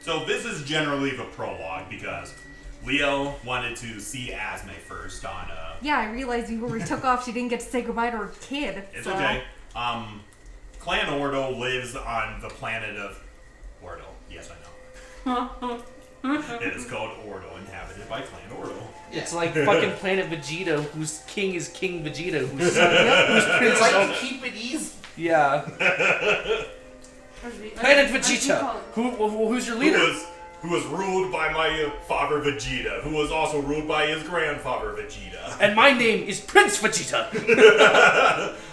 So this is generally the prologue because Liel wanted to see Asme first on Yeah, I realized before we took off she didn't get to say goodbye to her kid. It's okay. Clan Ordo lives on the planet of Ordo. Yes, I know. It is called Ordo, inhabited by Clan Ordo. Yeah. It's like fucking Planet Vegeta, whose king is King Vegeta, whose prince is like keep it easy. Yeah. Planet Vegeta. Who's your leader? Who was ruled by my father Vegeta, who was also ruled by his grandfather Vegeta. And my name is Prince Vegeta.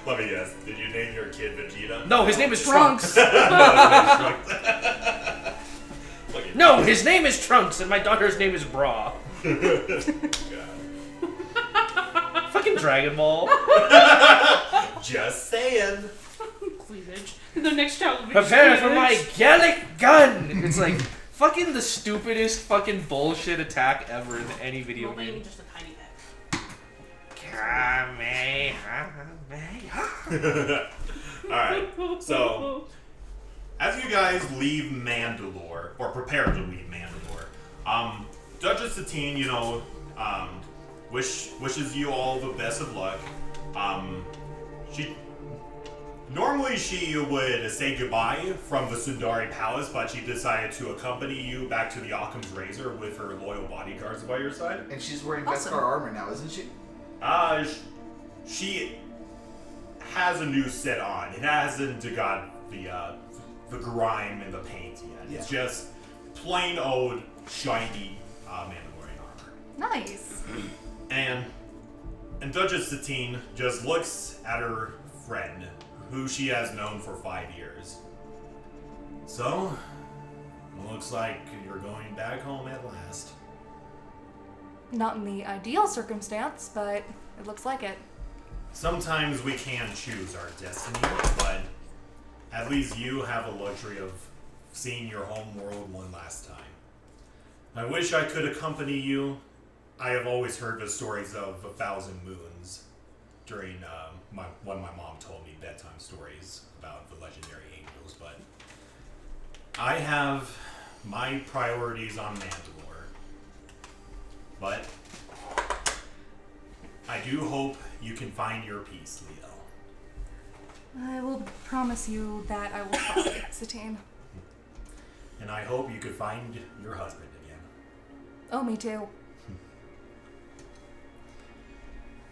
Let me guess. Did you name your kid Vegeta? No, his name is Trunks. No, his name is Trunks, and my daughter's name is Bra. Fucking Dragon Ball. Just saying. Cleavage. The next child will be prepare for my Gallic gun. It's like fucking the stupidest fucking bullshit attack ever in any video well, game. Maybe just a tiny bit. Alright, so as you guys leave Mandalore, or prepare to leave Mandalore, Duchess Satine, you know, wishes you all the best of luck. Normally she would say goodbye from the Sundari Palace, but she decided to accompany you back to the Occam's Razor with her loyal bodyguards by your side. And she's wearing Beskar armor now, isn't she? She has a new set on. It hasn't got the grime and the paint yet. Yeah. It's just plain old shiny Mandalorian armor. Nice. And Duchess Satine just looks at her friend, who she has known for 5 years. So, looks like you're going back home at last. Not in the ideal circumstance, but it looks like it. Sometimes we can't choose our destiny, but at least you have the luxury of seeing your home world one last time. I wish I could accompany you. I have always heard the stories of 1,000 moons during when my mom told me bedtime stories about the legendary angels, but I have my priorities on Mandalore. But I do hope you can find your peace, Liel. I will promise you that I will try, Satine. And I hope you could find your husband again. Oh, me too.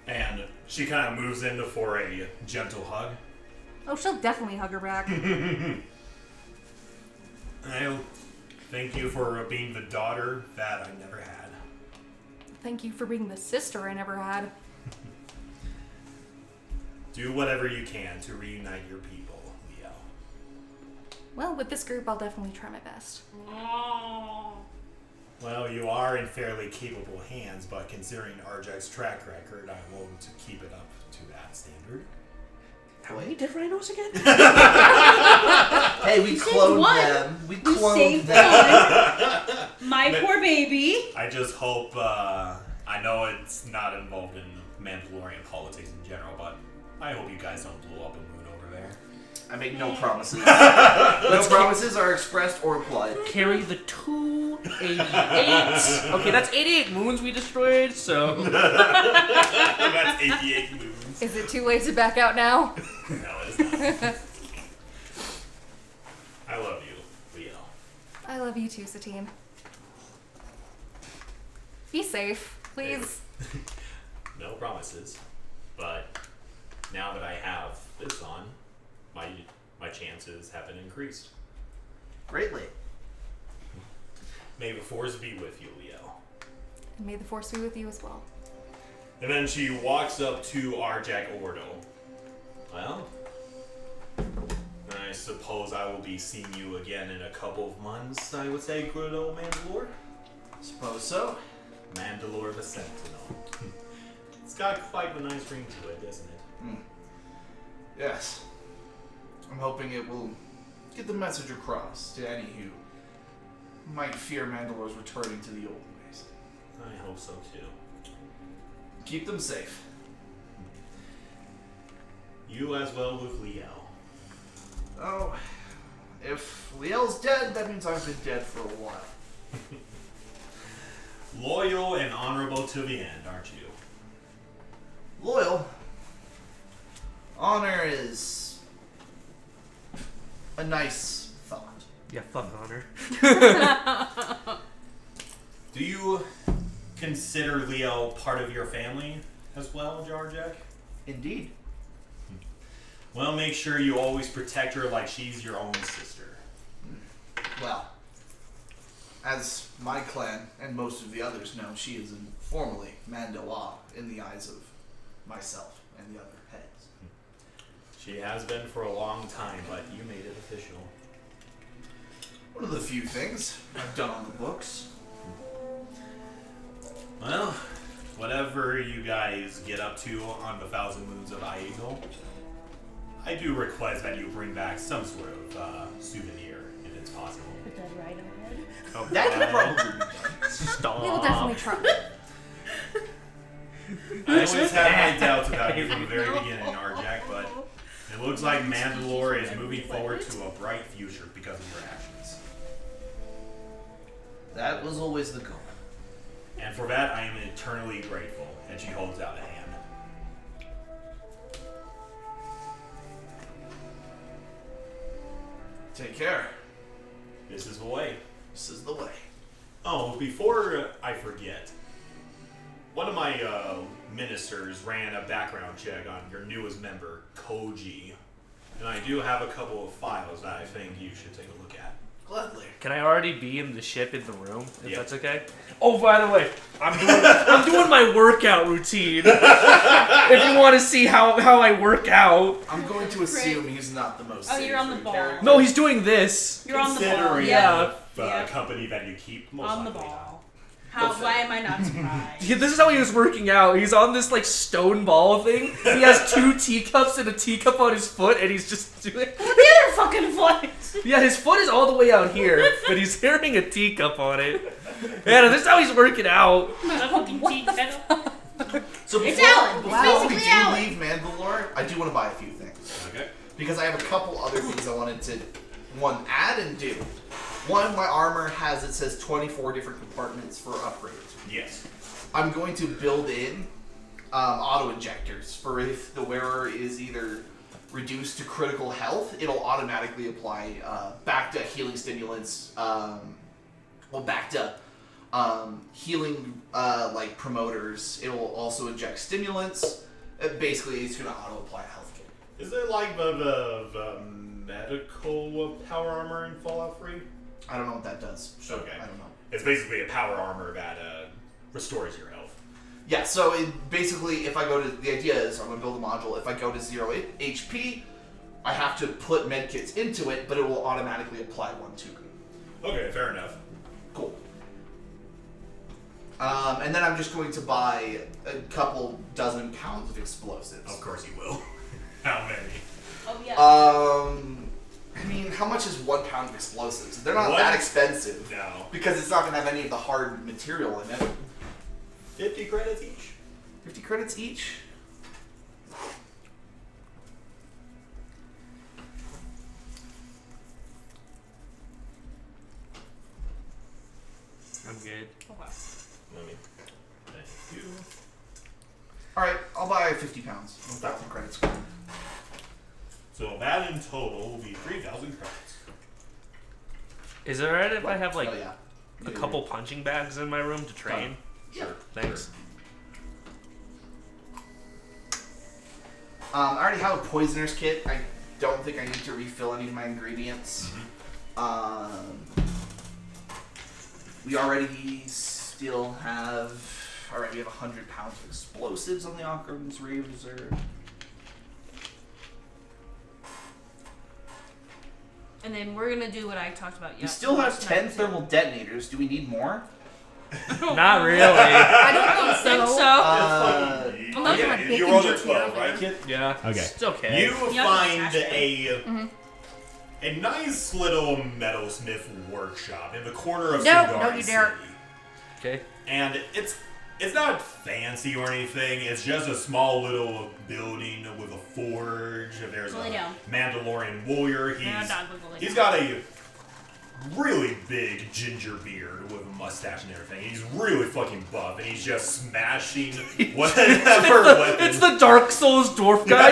And she kind of moves in for a gentle hug. Oh, she'll definitely hug her back. I'll thank you for being the daughter that I never had. Thank you for being the sister I never had. Do whatever you can to reunite your people, Liel. Well, with this group, I'll definitely try my best. Well, you are in fairly capable hands, but considering Arjec's track record, I won't keep it up to that standard. How many dead rhinos again? Hey, we cloned them. We cloned them. My poor baby. I just hope, I know it's not involved in Mandalorian politics in general, but I hope you guys don't blow up a moon over there. I make no promises. No promises are expressed or implied. Carry the 288. Okay, that's 88 moons we destroyed, so... That's 88 moons. Is it too late to back out now? No, it is not. I love you, Liel. I love you too, Satine. Be safe, please. No promises, but now that I have this on, my chances have been increased. Greatly. May the force be with you, Liel. And may the force be with you as well. And then she walks up to Arjec Ordo. Well, I suppose I will be seeing you again in a couple of months, I would say, good old Mandalore. Suppose so. Mandalore the Sentinel. It's got quite a nice ring to it, doesn't it? Mm. Yes. I'm hoping it will get the message across to any who might fear Mandalore's returning to the old ways. I hope so too. Keep them safe. You as well with Liel. Oh, if Liel's dead, that means I've been dead for a while. Loyal and honorable to the end, aren't you? Loyal. Honor is a nice thought. Yeah, fuck honor. Do you consider Liel part of your family as well, Arjec? Indeed. Well, make sure you always protect her like she's your own sister. Well, as my clan and most of the others know, she is formally Mandoa in the eyes of myself and the other heads. She has been for a long time, but you made it official. One of the few things I've done on the books. Well, whatever you guys get up to on the Thousand Moons of Iego, I do request that you bring back some sort of souvenir, if it's possible. Put that right ahead. Oh, That could probably be done. Stop. We will definitely try. I always had my doubts about you from the very beginning, Arjec, but it looks like Mandalore is moving forward to a bright future because of your actions. That was always the goal. And for that, I am eternally grateful. And she holds out a hand. Take care. This is the way. This is the way. Oh, before I forget, one of my ministers ran a background check on your newest member, Koji. And I do have a couple of files that I think you should take a look at. Gladly. Can I already be in the ship in the room, if Yeah. that's okay? Oh, by the way, I'm doing my workout routine. If you want to see how I work out. I'm going to assume he's not the most Oh, you're on the savory ball. character. No, he's doing this. You're on the ball. Considering Yeah. the Yeah. company that you keep, most On the likely ball. not. Why am I not surprised? Yeah, this is how he was working out. He's on this like stone ball thing. He has 2 teacups and a teacup on his foot, and he's just doing. The other fucking foot! Yeah, his foot is all the way out here, but he's carrying a teacup on it. Yeah, this is how he's working out. Not a fucking tea kettle. So It's before, Alan. before It's we basically do Alan. leave Mandalore, I do want to buy a few things. Okay. Because I have a couple other things I wanted to, one, add and do. One, my armor has, it says 24 different compartments for upgrades. Yes. I'm going to build in auto-injectors for if the wearer is either reduced to critical health, it'll automatically apply back to healing stimulants, back to healing like promoters. It will also inject stimulants. Basically, it's going to auto-apply a health kit. Is there like the medical power armor in Fallout 3? I don't know what that does. So Okay. I don't know. It's basically a power armor that restores your health. Yeah, so basically, if I go to, the idea is I'm going to build a module. If I go to 0 HP, I have to put medkits into it, but it will automatically apply one to me. Okay, fair enough. Cool. And then I'm just going to buy a couple dozen pounds of explosives. Of course you will. How many? Oh, yeah. I mean, how much is 1 pound of explosives? They're not What? that expensive. No. Because it's not going to have any of the hard material in it. 50 credits each. 50 credits each? I'm good. Let me. Thank you. Alright, I'll buy 50 pounds. 1,000 credits. So that in total will be 3,000 credits. Is it alright if I have like Oh, yeah. a couple punching bags in my room to train? Sure. Thanks. I already have a poisoner's kit. I don't think I need to refill any of my ingredients. We already still have... Alright, we have 100 pounds of explosives on the Occam's Reserve. And then we're gonna do what I talked about We yesterday. still have 10 thermal detonators. Do we need more? Not really. I don't think think so. so. I'm not yeah, gonna you bake rolled a into 12, it. right? Yeah. Okay. It's okay. You Yeah, find that's a nice little metalsmith workshop in the corner of No, Cigar no, you City. dare. Okay. And It's not fancy or anything. It's just a small little building with a forge. There's Lay a down. Mandalorian warrior. He's got a really big ginger beard with a mustache and everything. He's really fucking buff, and he's just smashing whatever weapon. It's the Dark Souls dwarf guy.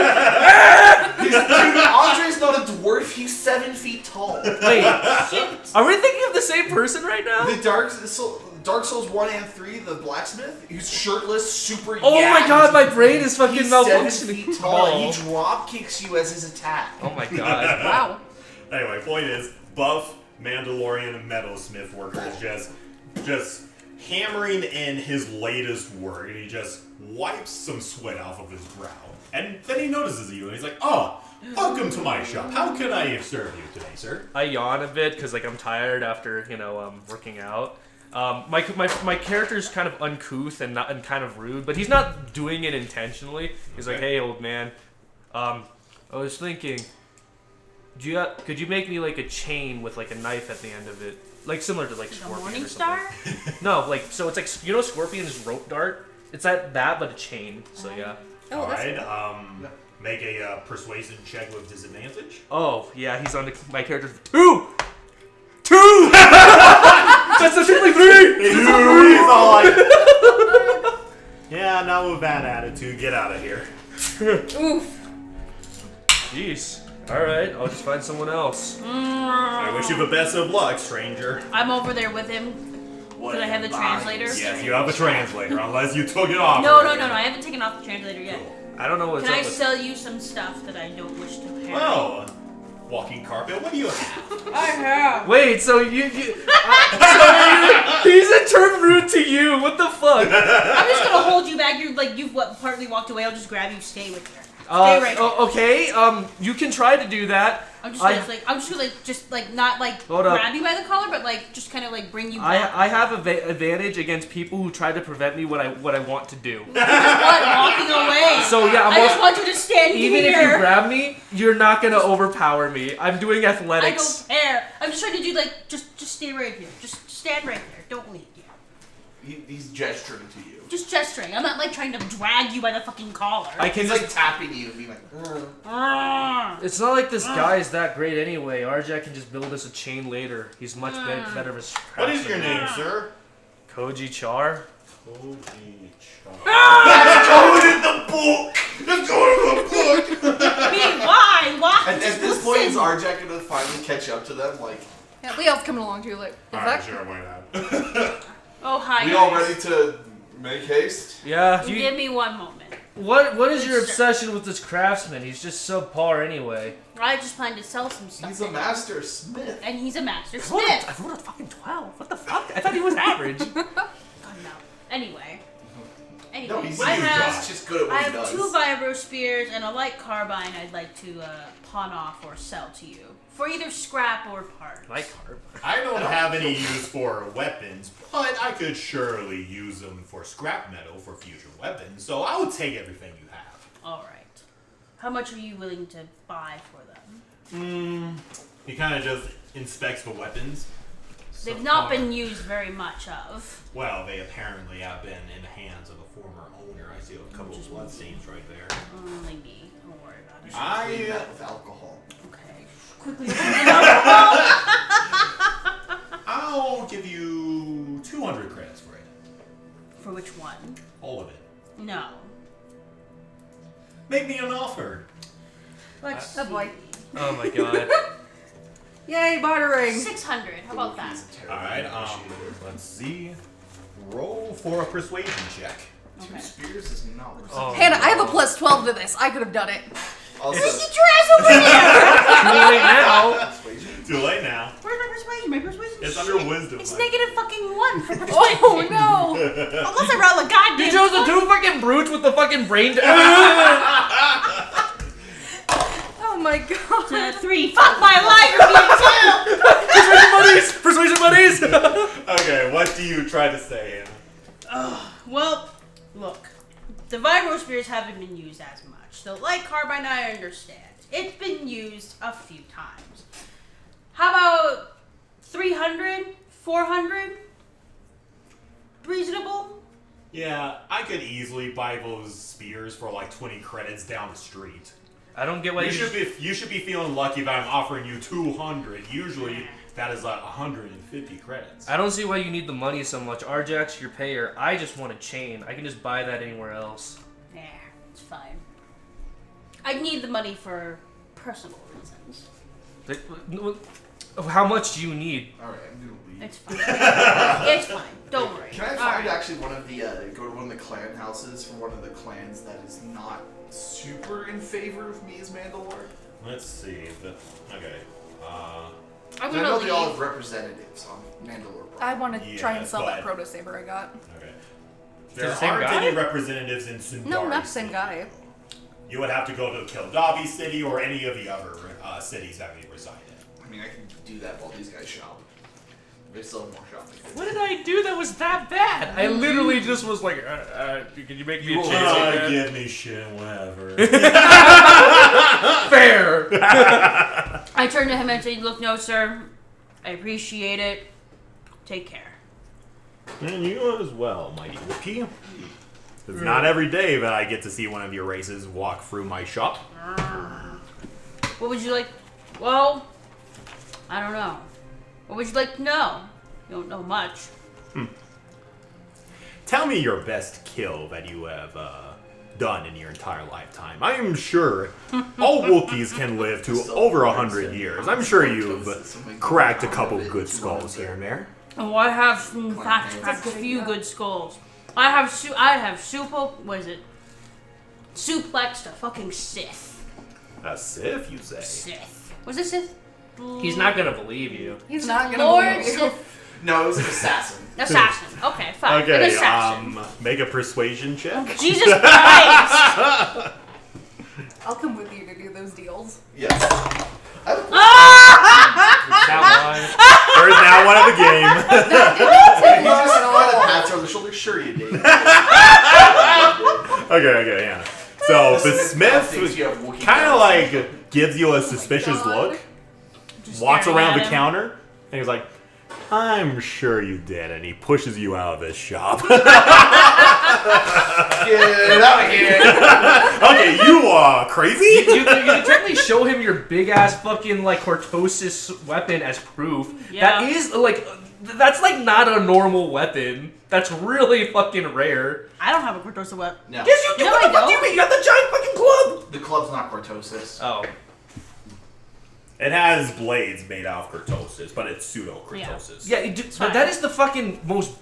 Dude, Andre's not a dwarf. He's 7 feet tall. Wait, are we thinking of the same person right now? The Dark Souls 1 and 3, the blacksmith, he's shirtless, super Oh my yacked. god, my brain is fucking He's 7 malfunctioning. feet tall. Oh. He drop kicks you as his attack. Oh my god. Wow. Anyway, point is, buff Mandalorian metalsmith worker is just hammering in his latest work, and he just wipes some sweat off of his brow. And then he notices you, and he's like, "Oh, welcome to my shop. How can I serve you today, sir?" I yawn a bit because like I'm tired after working out. My character's kind of uncouth and kind of rude, but he's not doing it intentionally. He's like, "Hey, old man, I was thinking, could you make me like a chain with like a knife at the end of it, like similar to like Scorpion Morning or something?" Star? No, like so it's like Scorpion's rope dart. It's that but a chain. So yeah. Oh, that's Alright, make a persuasion check with disadvantage. Oh yeah, he's on my character's 2. 2. That's essentially 3. He's all like, yeah, not with that attitude. Get out of here. Oof. Jeez. All right, I'll just find someone else. I wish you the best of luck, stranger. I'm over there with him. Could I have the translator? Yes, you have a translator, unless you took it off. No, already. I haven't taken off the translator yet. I don't know what's Can up I with sell you some stuff that I don't wish to pay? Oh, walking carpet. What do you have? I have. Wait, so he's in turn rude to you. What the fuck? I'm just gonna hold you back. You've partly walked away. I'll just grab you. Stay with her. Stay right there. Okay. You can try to do that. I'm just gonna not Hold up. grab you by the collar, but just kind of bring you back. I have advantage against people who try to prevent me what I want to do. What? Walking away. So yeah, I just want you to stand even here. if you grab me, you're not gonna overpower me. I'm doing I athletics. don't care. I'm just trying to do just stay right here. Just stand right there. Don't leave yet. He's gesturing to you. Just gesturing. I'm not trying to drag you by the fucking collar. I can He's just. like tapping you and being like, It's not like this guy is that great anyway. Arjec can just build us a chain later. He's much better of a What is your craftsman. name, sir? Koji Charr. Koji Charr. That's going in the book! That's going in the book! I mean, why? Why? At Just this point, is listen. Arjec gonna finally catch up to them? Like, Yeah, Leo's coming along too. Like, is Alright, that? sure, why not? Oh, hi. we all guys. ready to make haste? Yeah. Give me one moment. What is your obsession with this craftsman? He's just subpar anyway. I just plan to sell some stuff. He's a master smith. And he's a master I smith. rolled a fucking 12. What the fuck? I thought he was average. God, no. Anyway, No, he's just good at I what he have does. 2 vibro spears and a light carbine I'd like to pawn off or sell to you for either scrap or parts. Like Harp. I don't have any use for weapons, but I could surely use them for scrap metal for future weapons, so I will take everything you have. All right. How much are you willing to buy for them? He kind of just inspects the weapons. They've not been used very much of. Well, they apparently have been in the hands of a former owner. I see a couple of bloodstains right there. Maybe. Don't worry about it. Clean that with alcohol. Okay. Quickly. I'll give you 200 credits for it. For which one? All of it. No. Make me an offer. Let's Oh, boy. Oh my god. Yay, bartering. 600. How about that? He's a terrible Alright, negotiator. let's see. Roll for a persuasion check. 2 Okay. spears is not worth Oh. Hannah, I have a +12 to this. I could have done it. Also, Get your ass over here! Too late now. persuasion. Too late now. Where's my persuasion? My persuasion. It's under wisdom. It's like. -1 for persuasion. Oh no! Unless I roll a goddamn. You chose the 2 fucking brutes with the fucking brain. Oh my god. 3. Fuck my life, you too. Persuasion buddies. Okay, what do you try to say, Anna? Well, look, the vibro spears haven't been used as much. The light carbine, I understand. It's been used a few times. How about 300? 400? Reasonable? Yeah, I could easily buy those spears for like 20 credits down the street. I don't get why You should be feeling lucky that I'm offering you 200. Usually that is like 150 credits. I don't see why you need the money so much. Arjec's your payer. I just want a chain. I can just buy that anywhere else. Yeah, it's fine. I need the money for personal reasons. How much do you need? Alright, I'm gonna leave. It's fine. It's fine. Don't worry. Can I find Alright. actually go to one of the clan houses for one of the clans that is not super in favor of me as Mandalore? Let's see. Okay. I'm I gonna know leave. they all have representatives on Mandalore. I want to try and Yeah, sell that but- proto saber I got. Okay. Is There it the same aren't guy? any representatives in Sundari. No, not the same guy. You would have to go to Kaldabi City or any of the other cities that we reside in. I mean, I can do that while these guys shop. They still have more shopping. What did I do that was that bad? I literally just was like, can you make me a chain? Give me shit, whatever. Fair. I turned to him and said, "Look, no, sir. I appreciate it. Take care." And you as well, mighty Wookiee. It's not every day that I get to see one of your races walk through my shop. What would you like? Well, I don't know. What would you like to know? You don't know much. Tell me your best kill that you have done in your entire lifetime. I am sure all Wookiees can live to over 100 years. I'm sure you've cracked a couple good skulls here and there. Oh, I have, in fact, cracked a few good skulls. I have suplexed a fucking Sith. A Sith, you say? Sith. Was it Sith? He's not gonna believe you. He's not gonna Lord believe you. Sith. No, it was an assassin. Assassin. Okay, fine. An Okay, assassin. make a persuasion check. Jesus Christ! I'll come with you to do those deals. Yes. That First now one of the game. You just kind of pats her on the shoulder. Sure you did. Okay, yeah. So the Thinks you have Smith Wookiee kind of powers. like gives you a suspicious God. look, Just walks staring around at the him. counter, and he's like, "I'm sure you did," and he pushes you out of his shop. Get out of here. Okay, you are crazy. You can directly show him your big ass fucking like cortosis weapon as proof. Yeah. That is like, that's like not a normal weapon. That's really fucking rare. I don't have a Cortosa weapon. No. Yes, you do. No, What I the fuck do you don't. mean? You have the giant fucking club. The club's not cortosis. Oh. It has blades made out of cortosis, but it's pseudo cortosis. Yeah, but fine. that is the fucking most.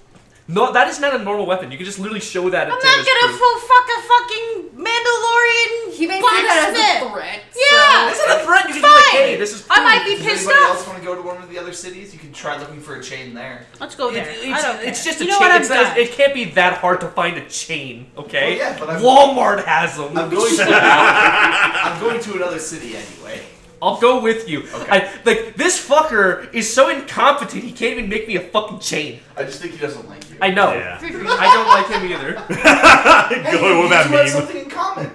No, that is not a normal weapon. You can just literally show that. I'm at not Tim as gonna proof. fuck a fucking Mandalorian He may see that as a blacksmith. threat. Yeah. It's not a threat. You can It's be like, fine. hey, this is. I might be Does pissed anybody off. else want to go to one of the other cities? You can try looking for a chain there. Let's go there. I don't It's care. just a You know chain. what? I'm It's not- done. it can't be that hard to find a chain, okay? Well, yeah, but I'm- Walmart has them. I'm going to. I'm going to another city anyway. I'll go with you. Okay. Like, this fucker is so incompetent, he can't even make me a fucking chain. I just think he doesn't like you. I know. Yeah. I don't like him either. Hey, Going with that you two have meme. something in common.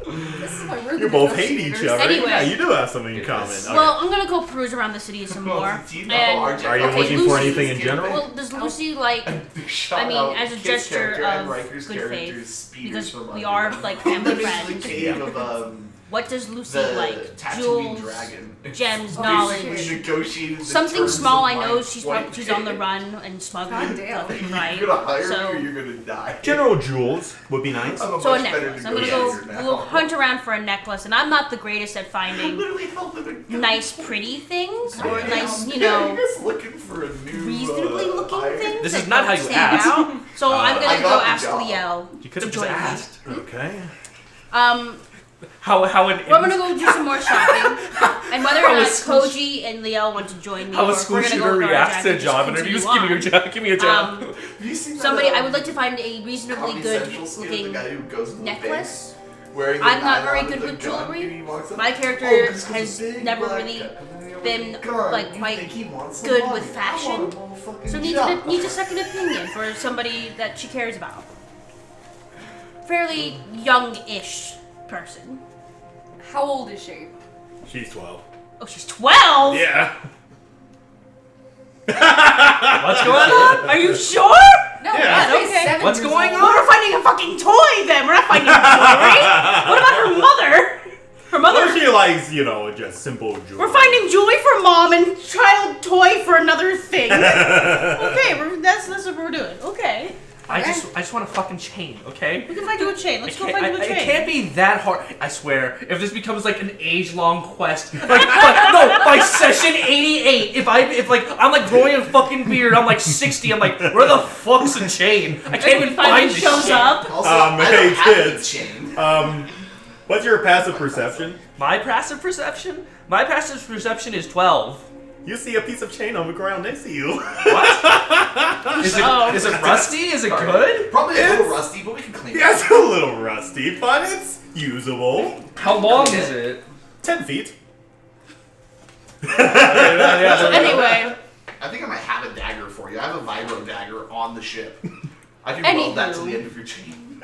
This is why we're You the both hate each negotiators. other. Anyway. Yeah, you do have something in common. Yes. Okay. Well, I'm gonna go peruse around the city some Well, more. do you know And Arjec? Are you okay, looking Lucy, for anything in general? Well, does Lucy like? Shout I mean, out as a Kit's gesture character and of Riker's good character's faith, spears because from we under are like family the friends. cave of What does Lucy the like? Tatooine Jewels, dragon. gems, Oh, knowledge. shit. Negotiated the Something terms small. of I know my she's white she's on the pig. run and smuggling God damn. left and right. You're gonna hire So- me or you're gonna die. General jewels would be nice. I'm a So a much better necklace. I'm gonna go negotiator now. we'll hunt around for a necklace, and I'm not the greatest at I finding literally held them in nice, pretty things or Yeah. nice, you Yeah, know, you're just looking for a new reasonably looking iron. things. This that is not how don't you stand ask. out. So I'm I gonna go got the ask job. Liel You could to have just join me. asked. Okay. How an We're gonna go do some more shopping, and whether or How not a school- Koji and Liel want to join me, How or a if school we're gonna shooter go with reacts Arjec to a and just job interview. continue Give me your on. job. Give me a job. Have you seen Somebody, that, I would like to find a reasonably Comedy good Central skit of looking the guy who goes to the necklace. bank wearing the I'm not nylon very and good the with gun, jewelry. and he walks up, My character "Oh, this is a has big never black really guy with a been, gun. like, You quite think he wants some good money? with fashion. I want a motherfucking So job. needs a second opinion for somebody that she cares about. Fairly young-ish person. How old is she? She's 12. Oh, she's 12. Yeah. What's going on? Are you sure? No, Yeah, she's okay. 7 What's years going old. Well, we're finding a fucking toy then. We're not finding jewelry. What about her mother? Her mother? Well, she likes, just simple jewelry. We're finding jewelry for mom and child toy for another thing. Okay, that's what we're doing. Okay. I just want a fucking chain, okay? We can find you a chain. Let's go find you a chain. It can't be that hard. I swear, if this becomes like an age-long quest, by session 88, if I'm like growing a fucking beard, I'm like 60, I'm like, where the fuck's a chain? I can't even find it this shows shit. up. Also, Hey, I don't have any kids. chain. What's your passive perception? My passive perception? My passive perception is 12. You see a piece of chain on the ground next to you. What? Is it rusty? Is it good? Probably a little rusty, but we can clean it. Yeah, it's a little rusty, but it's usable. How long is it? 10 feet. Anyway. I think I might have a dagger for you. I have a vibro dagger on the ship. I can Anywho. weld that to the end of your chain.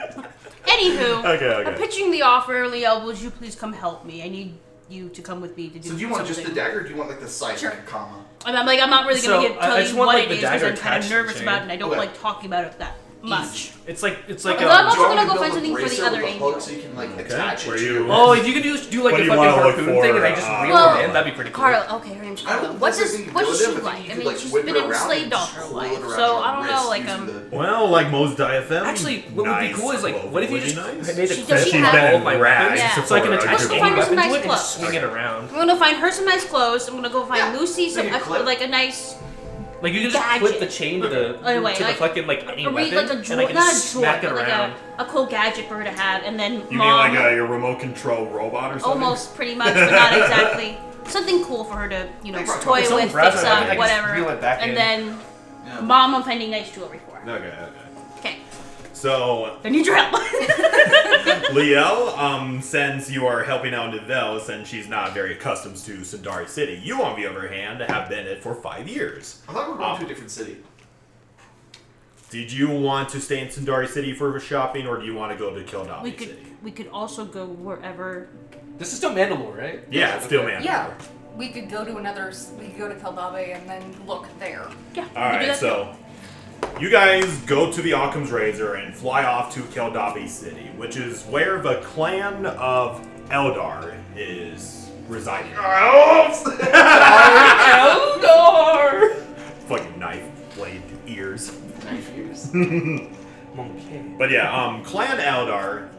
Anywho, Okay. I'm pitching the offer, Liel. Would you please come help me? I need you to come with me to do So do you want something. just the dagger, or do you want like the scythe, Sure. like a comma? And I'm not really So, gonna I tell just you want, what like, it the is because dagger I'm kind attached of to the nervous chain. about it and I don't Okay. like talking about it that much. It's like Okay, I'm also Do you want gonna me go to find build a something for the bracer other with a hook angel. so you can like Okay. attach it Where to you- your Oh, if you could do like What a do you fucking wanna look harpoon for, thing and I just reel Well, it in, that'd be pretty cool. Carl, okay, her name's I don't Carla. think What's there's she anything to do with it, but like? you I could, mean, like, she's whip been it around enslaved and all just her pull it life, around so your I don't wrist know, like using the- Well, like most diaphem. Actually, what would be cool is like, what if you just nice. made a She clip doesn't of have- all of my weapons, Yeah. so I can for attach Let's any go find her some weapon to nice it and just clothes. swing it around. I'm gonna find her some nice clothes. I'm gonna go find Yeah. Lucy some Maybe a clip. like a nice Like you can just Gadget. clip the chain to the Anyway, to the like- fucking like any or weapon, like a and I droid, can not a just smack droid, it but around. like a cool gadget for her to have, and then You mom, mean like your remote control robot or something? almost pretty much, but not exactly. Something cool for her to Like rock toy If someone with, grabs fix it, I can up, just whatever, reel it back and in. then Yeah. mom, I'm finding nice jewelry for her. Okay. Okay, So, I need your help. Liel, since you are helping out Nevu, since she's not very accustomed to Sundari City, you, on the other hand, have been it for 5 years. I thought we were going to a different city. Did you want to stay in Sundari City for shopping, or do you want to go to Kaldabi we City? could also go wherever. This is still Mandalore, right? Yeah, it's still Mandalore. Yeah, we could go to we could go to Kaldabi and then look there. Yeah. we could do Alright, that so you guys go to the Occam's Razor and fly off to Kaldabi City, which is where the clan of Eldar is residing. Eldar! Fucking knife blade ears. Knife years. Okay. But yeah, Clan Eldar,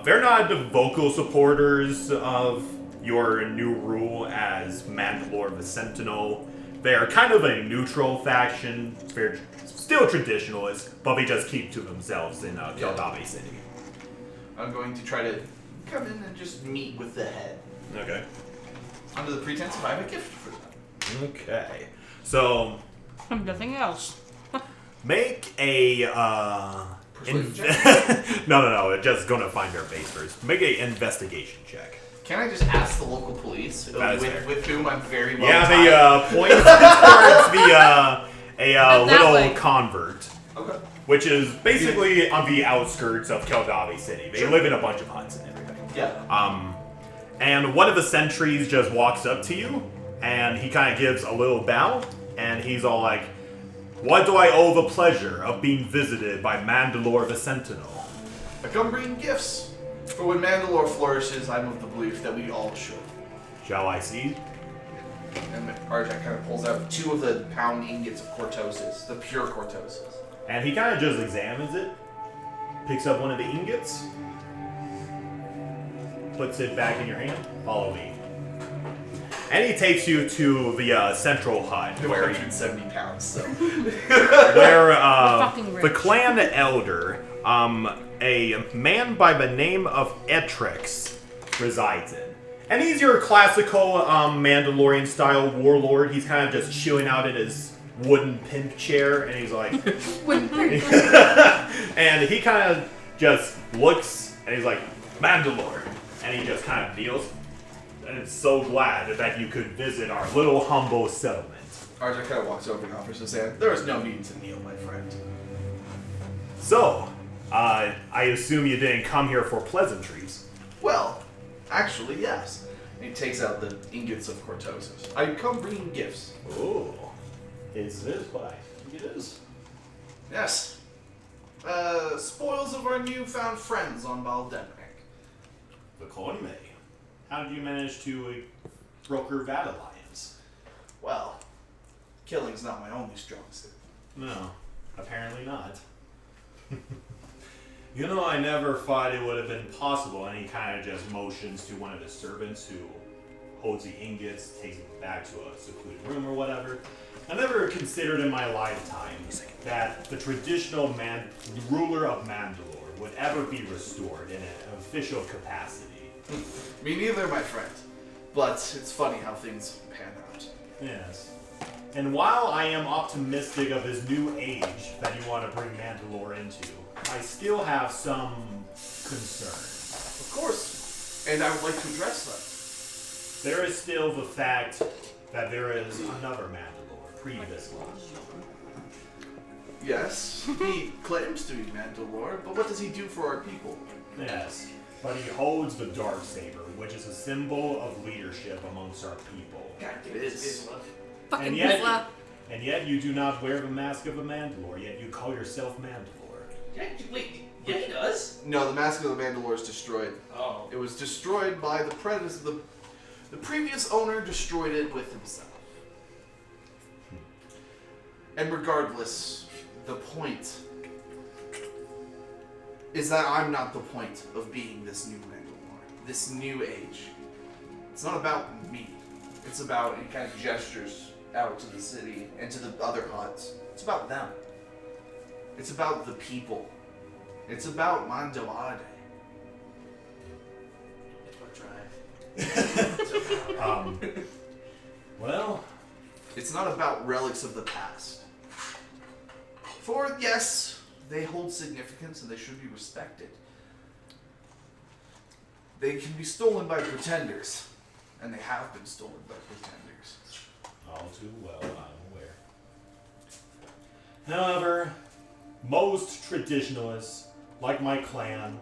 they're not the vocal supporters of your new rule as Mandalore the Sentinel. They're kind of a neutral faction. They're still traditionalists, but they just keep to themselves in Kaldabi City. I'm going to try to come in and just meet with the head. Okay. Under the pretense of I have a gift for them. Okay. So, Nothing else. make a, Persuasion check? No, it's just gonna find their base first. Make a investigation check. Can I just ask the local police That is fair. with whom I'm very well Yeah, tied? they point towards a Not that little way. convert, Okay. which is basically on the outskirts of Kaldabi City. They live in a bunch of huts and everything. Yeah. And one of the sentries just walks up to you, and he kind of gives a little bow, and he's all like, "What do I owe the pleasure of being visited by Mandalore the Sentinel?" I come bringing gifts. For when Mandalore flourishes, I'm of the belief that we all should. Shall I see? And Arjec kind of pulls out 2 of the pound ingots of cortosis, the pure cortosis. And he kind of just examines it, picks up one of the ingots, puts it back in your hand. Follow me. And he takes you to the central hut They're where 170 pounds, so. where fucking the rich. clan elder, a man by the name of Etrix, resides in. And he's your classical Mandalorian style warlord. He's kind of just chilling out in his wooden pimp chair, and he's like, and he kind of just looks, and he's like, "Mandalore," and he just kind of kneels. And it's so glad that you could visit our little humble settlement. Arjec kind of walks over and offers his hand. There is no need to kneel, my friend. So, I assume you didn't come here for pleasantries. Well, actually, yes. And he takes out the ingots of cortosis. I come bringing gifts. Ooh. Is this what I think it is? Yes. Spoils of our newfound friends on Baldemric. The Conme. How did you manage to broker that alliance? Well, killing's not my only strong suit. No, apparently not. You know, I never thought it would have been possible. And he kind of just motions to one of his servants who holds the ingots, takes them back to a secluded room or whatever. I never considered in my lifetime that the traditional ruler of Mandalore would ever be restored in an official capacity. Me neither, my friend. But it's funny how things pan out. Yes. And while I am optimistic of this new age that you want to bring Mandalore into, I still have some concerns. Of course. And I would like to address There is still the fact that there is another Mandalore, previous one. them. Yes, he claims to be Mandalore, but what does he do for our people? Yes, but he holds the Darksaber, which is a symbol of leadership amongst our people. It is. Fucking And yet, Vizsla. and yet you do not wear the mask of a Mandalore, yet you call yourself Mandalore. Yeah, wait, yeah, he does? No, the Mask of the Mandalore is destroyed. Oh. It was destroyed by the predecessor. The previous owner destroyed it with himself. And regardless, the point is that I'm not the point of being this new Mandalore, this new age. It's not about me. It's about, he kind of gestures out to the city and to the other huts. It's about them. It's about the people. It's about Mandalorian. Well, It's not about relics of the past. For, yes, they hold significance and they should be respected. They can be stolen by pretenders, and they have been stolen by pretenders. all too well, I'm aware. However, most traditionalists, like my clan,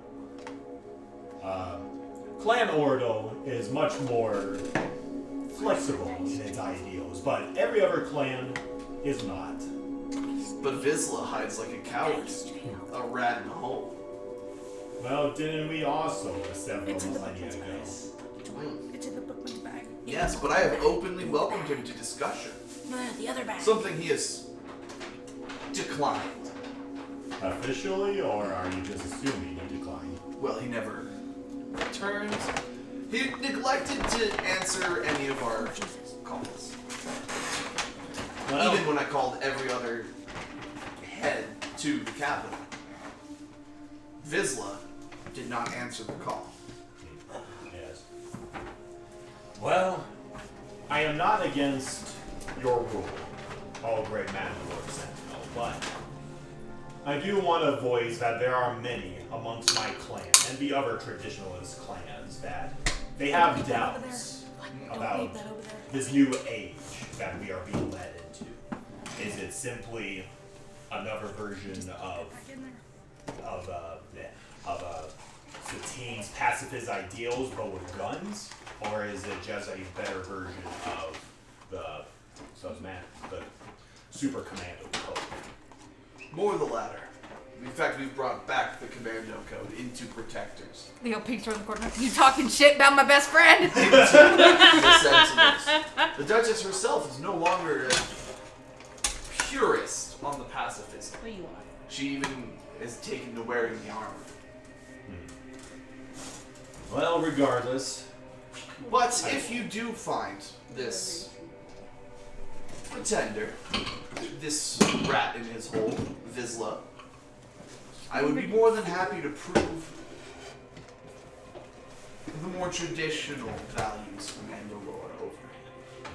Clan Ordo is much more flexible in its ideals, but every other clan is not. But Vizsla hides like a coward, a rat in a hole. Well, didn't we also several It's in the millennia ago? bookman's It's in the bookman's bag. Yes, but I have openly welcomed him to discussion. The other bag. Something he has declined. Officially, or are you just assuming he declined? Well, he never returned. He neglected to answer any of our calls. Well, Even when I called every other head to the capital. Vizsla did not answer the call. yes. Well, I am not against your rule, all great Mandalore Sentinel, but I do want to voice that there are many amongst my clan and the other traditionalist clans that they have doubts about this new age that we are being led into. Is it simply another version of Satine's pacifist ideals but with guns, or is it just a better version of the Super Commando Code? More the latter. In fact, we've brought back the Commando Code into Protectors. Leo peeks around the corner. You talking shit about my best friend? Into the Sentinels. The Duchess herself is no longer a purist on the pacifism. But you are. She even is taken to wearing the armor. Well, regardless, But if you do find this pretender, this rat in his hole, Vizsla, I would be more than happy to prove the more traditional values of Mandalore over him.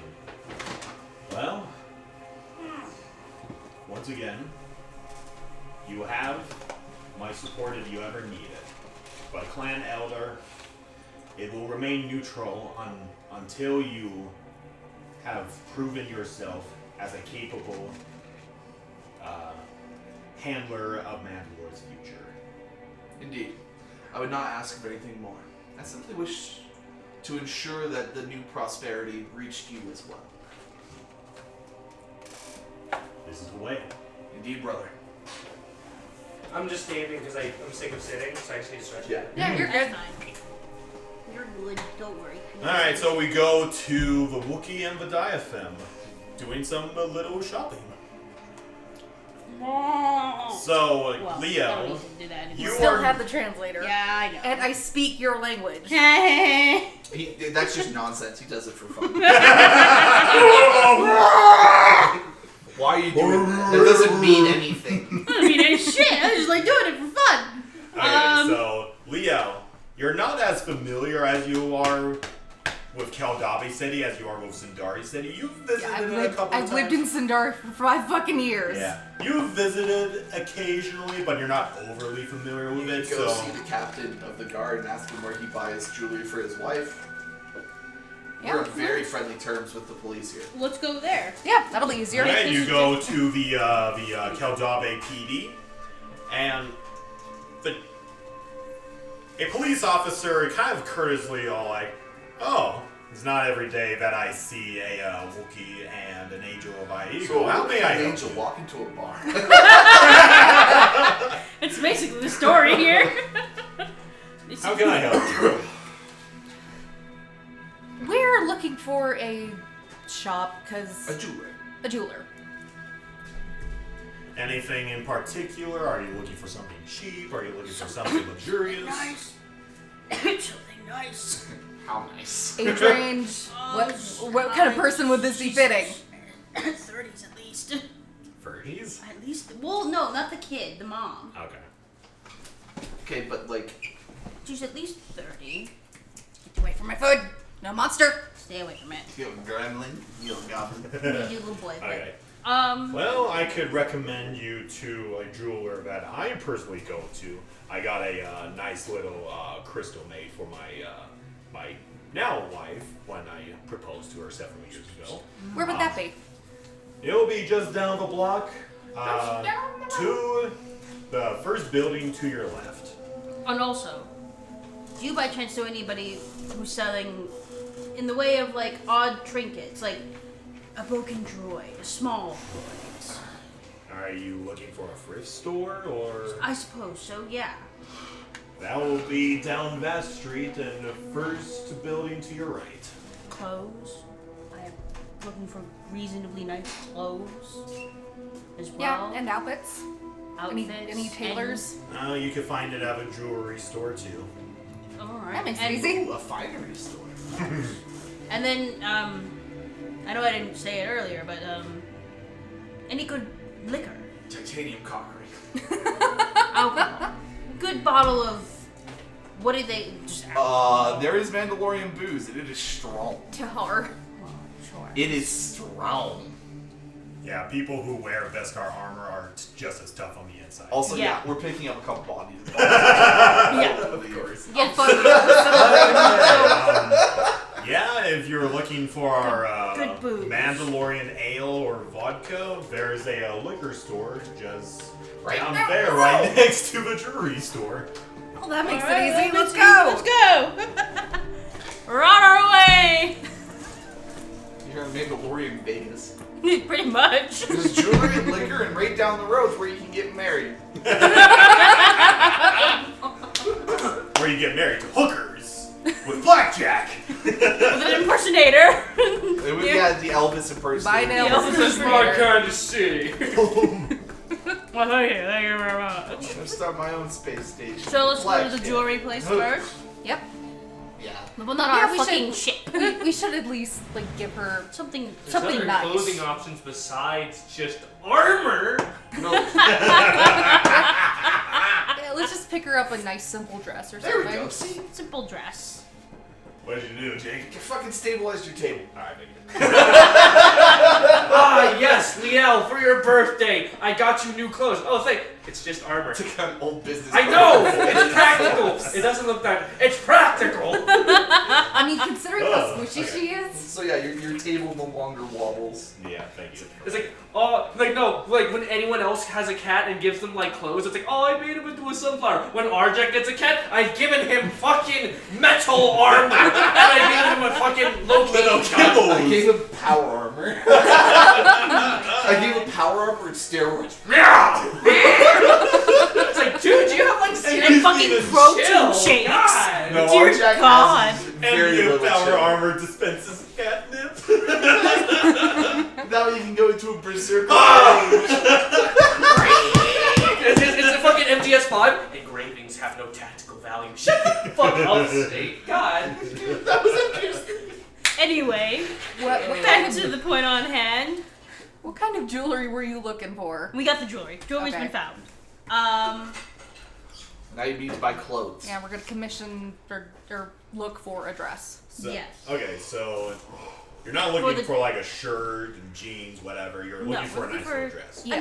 well, once again, you have my support if you ever need it. But Clan Elder, it will remain neutral until you have proven yourself as a capable handler of Mandalore's future. Indeed, I would not ask for anything more. I simply wish to ensure that the new prosperity reached you as well. This is the way. Indeed, brother. I'm just standing because I'm sick of sitting, so I just need to stretch. Yeah. Yeah, you're good. That's fine. You're good. Don't worry. Alright, so we go to the Wookiee and the Diaphem, doing some little shopping. So, Well, I don't Leo, need to do that anymore. you Still are... have the translator. Yeah, I know. And I speak your language. That's just nonsense. He does it for fun. Why are you doing that? That doesn't mean anything. I don't mean any shit. I just like doing it for fun. Okay, so, Leo, you're not as familiar as you are with Kaldabi City as you are with Sundari City. You've visited it a couple of times. I've lived in Sundar for 5 fucking years. Yeah. You've visited occasionally, but you're not overly familiar with it, Go so... see the captain of the guard and ask him where he buys jewelry for his wife. Yeah. We're on very friendly terms with the police here. Let's go there. Yeah, that'll be easier. Alright, you go to the Kaldabi PD, and a police officer kind of courteously all like, oh, it's not every day that I see a Wookiee and an angel of Iego. So How may I an help angel you? walk into a bar? It's basically the story here. How can I help you? We're looking for a shop, because... A jeweler. A jeweler. Anything in particular? Are you looking for something cheap? Are you looking for something luxurious? Nice. Something nice. How nice. Age range. What kind of person would this be fitting? 30s at least. 30s? At least. Well, no, not the kid. The mom. Okay. Okay, but like, She's at least 30. Get away from my food. No monster. Stay away from it. you know, gremlin, you know, goblin. You little boy. Okay. Well, I could recommend you to a jeweler that I personally go to. I got a nice little crystal made for my now wife when I proposed to her several years ago. Where would that be? It'll be just down the block, to the first building to your left. and also, do you by chance know anybody who's selling in the way of like odd trinkets, like a broken droid, a small droid? Are you looking for a thrift store, or...? I suppose so, yeah. That will be down that street and the first building to your right. Clothes. I'm looking for reasonably nice clothes as well. Yeah, and outfits. Outfits. Any tailors? You can find it at a jewelry store, too. All right. That makes it And- easy. Ooh, a finery store. And then, I know I didn't say it earlier, but any good liquor, Titanium cockery. alcohol, good bottle of. What did they just? There is Mandalorian booze, and it is strong. Charr. Sure. It is strong. Yeah, people who wear Beskar armor are just as tough on the inside. Also, Yeah. we're picking up a couple bodies. Yeah. Of course. Yeah, fuck you. Yeah, if you're looking for our Good booze. Mandalorian ale or vodka, there's a liquor store just Right down now. there, right next to the jewelry store. Well, that makes Alright, it easy. that Let's makes it go. easy. Let's go. We're on our way. You're in Mandalorian Vegas. Pretty much. There's jewelry and liquor, and right down the road's where you can get married. Where you get married to hookers with blackjack. With an impersonator. It was, yeah, the Elvis impersonator. Bye now. Yeah. This is my kind of city. Well, thank you very much. I'm gonna start my own space station. So let's go to the Blackjack. jewelry place Hookers. first. Yep. Yeah. Well, not Yeah, our we fucking should- ship. We should at least like give her Something. There's something other nice. clothing options besides just armor. No. Yeah, let's just pick her up a nice simple dress or There something. we go. See? Simple dress. What did you do, Jake? You fucking stabilized your table. Alright, baby. Ah, yes, Liel, for your birthday, I got you new clothes. Oh, it's just armor. It's like an old business. I know, it's practical. It doesn't look that. It's practical. I mean, considering how Oh, squishy okay. she is. So yeah, your table no longer wobbles. Yeah, thank you. It's like, oh, like no, like when anyone else has a cat and gives them like clothes, it's like, oh, I made him into a sunflower. When Arjec gets a cat, I've given him fucking metal armor, and I gave him a fucking locating gun. I gave him power armor. I gave a power up or steroids. It's like, dude, do you have like And fucking protein shakes. God. No, Dear Arjec God. has very And little power chill. armor dispenses catnip. Now you can go into a berserker rage. It's a fucking MGS5. Engravings have no tactical value. Shut the fuck up, Snake. God. That was interesting. Anyway, What back to the point on hand. What kind of jewelry were you looking for? We got the jewelry. Jewelry's Okay. been found. Now you need to buy clothes. Yeah, we're gonna commission or look for a dress. So, Yes. Okay, so you're not looking for like a shirt and jeans, whatever. You're looking for a nice little dress. Yeah. A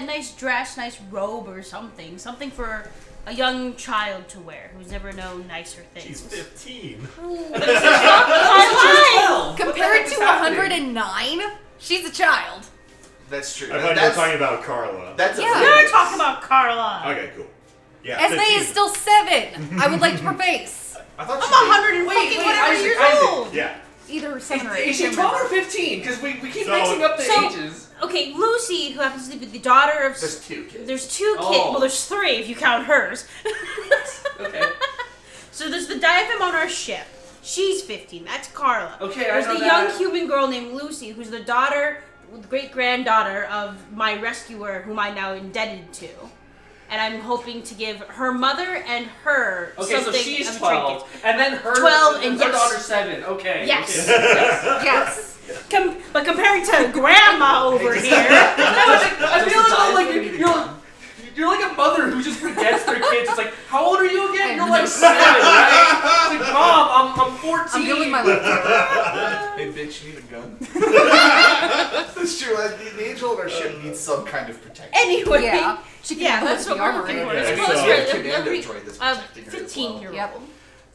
nice dress, nice robe or something. Something for a young child to wear who's never known nicer things. She's 15. I Compared to 109, she's a child. That's true. I thought you were talking about Carla. That's Yeah. lied. You're talking about Carla. Okay, cool. Yeah. Esme 15. is still 7. I would like to preface. I thought I'm 100 and Wait, fucking wait, whatever Isaac, years Isaac. old. Yeah. Either 7 or 8. Is she 12 or 15? Because we keep So- mixing up the so- ages. Okay, Lucy, who happens to be the daughter of. There's 2 kids. There's 2 kids. Oh. Well, there's 3 if you count hers. Okay. So there's the diaphragm on our ship. She's 15. That's Carla. Okay, There's I know the that. young human girl named Lucy, who's the great-granddaughter of my rescuer, whom I'm now indebted to. And I'm hoping to give her mother and her Okay, so something she's of 12, trinkets. and then her 12 and her yes. daughter's 7. Okay. Yes. Okay. Yes. But comparing to Grandma over here, I feel as though like Need a you're gun. you're like a mother who just forgets their kids. It's like, how old are you again? You're like 7, right? It's like, Mom, I'm 14. I'm good with my lip. Hey, bitch, you need a gun. That's true. The angel of our ship needs some kind of protection. anyway, Yeah. She can handle that's the what we're armor. looking for. Okay, It's so- close Yeah, to commando a droid that's protecting her as well. 15-year-old. Yep.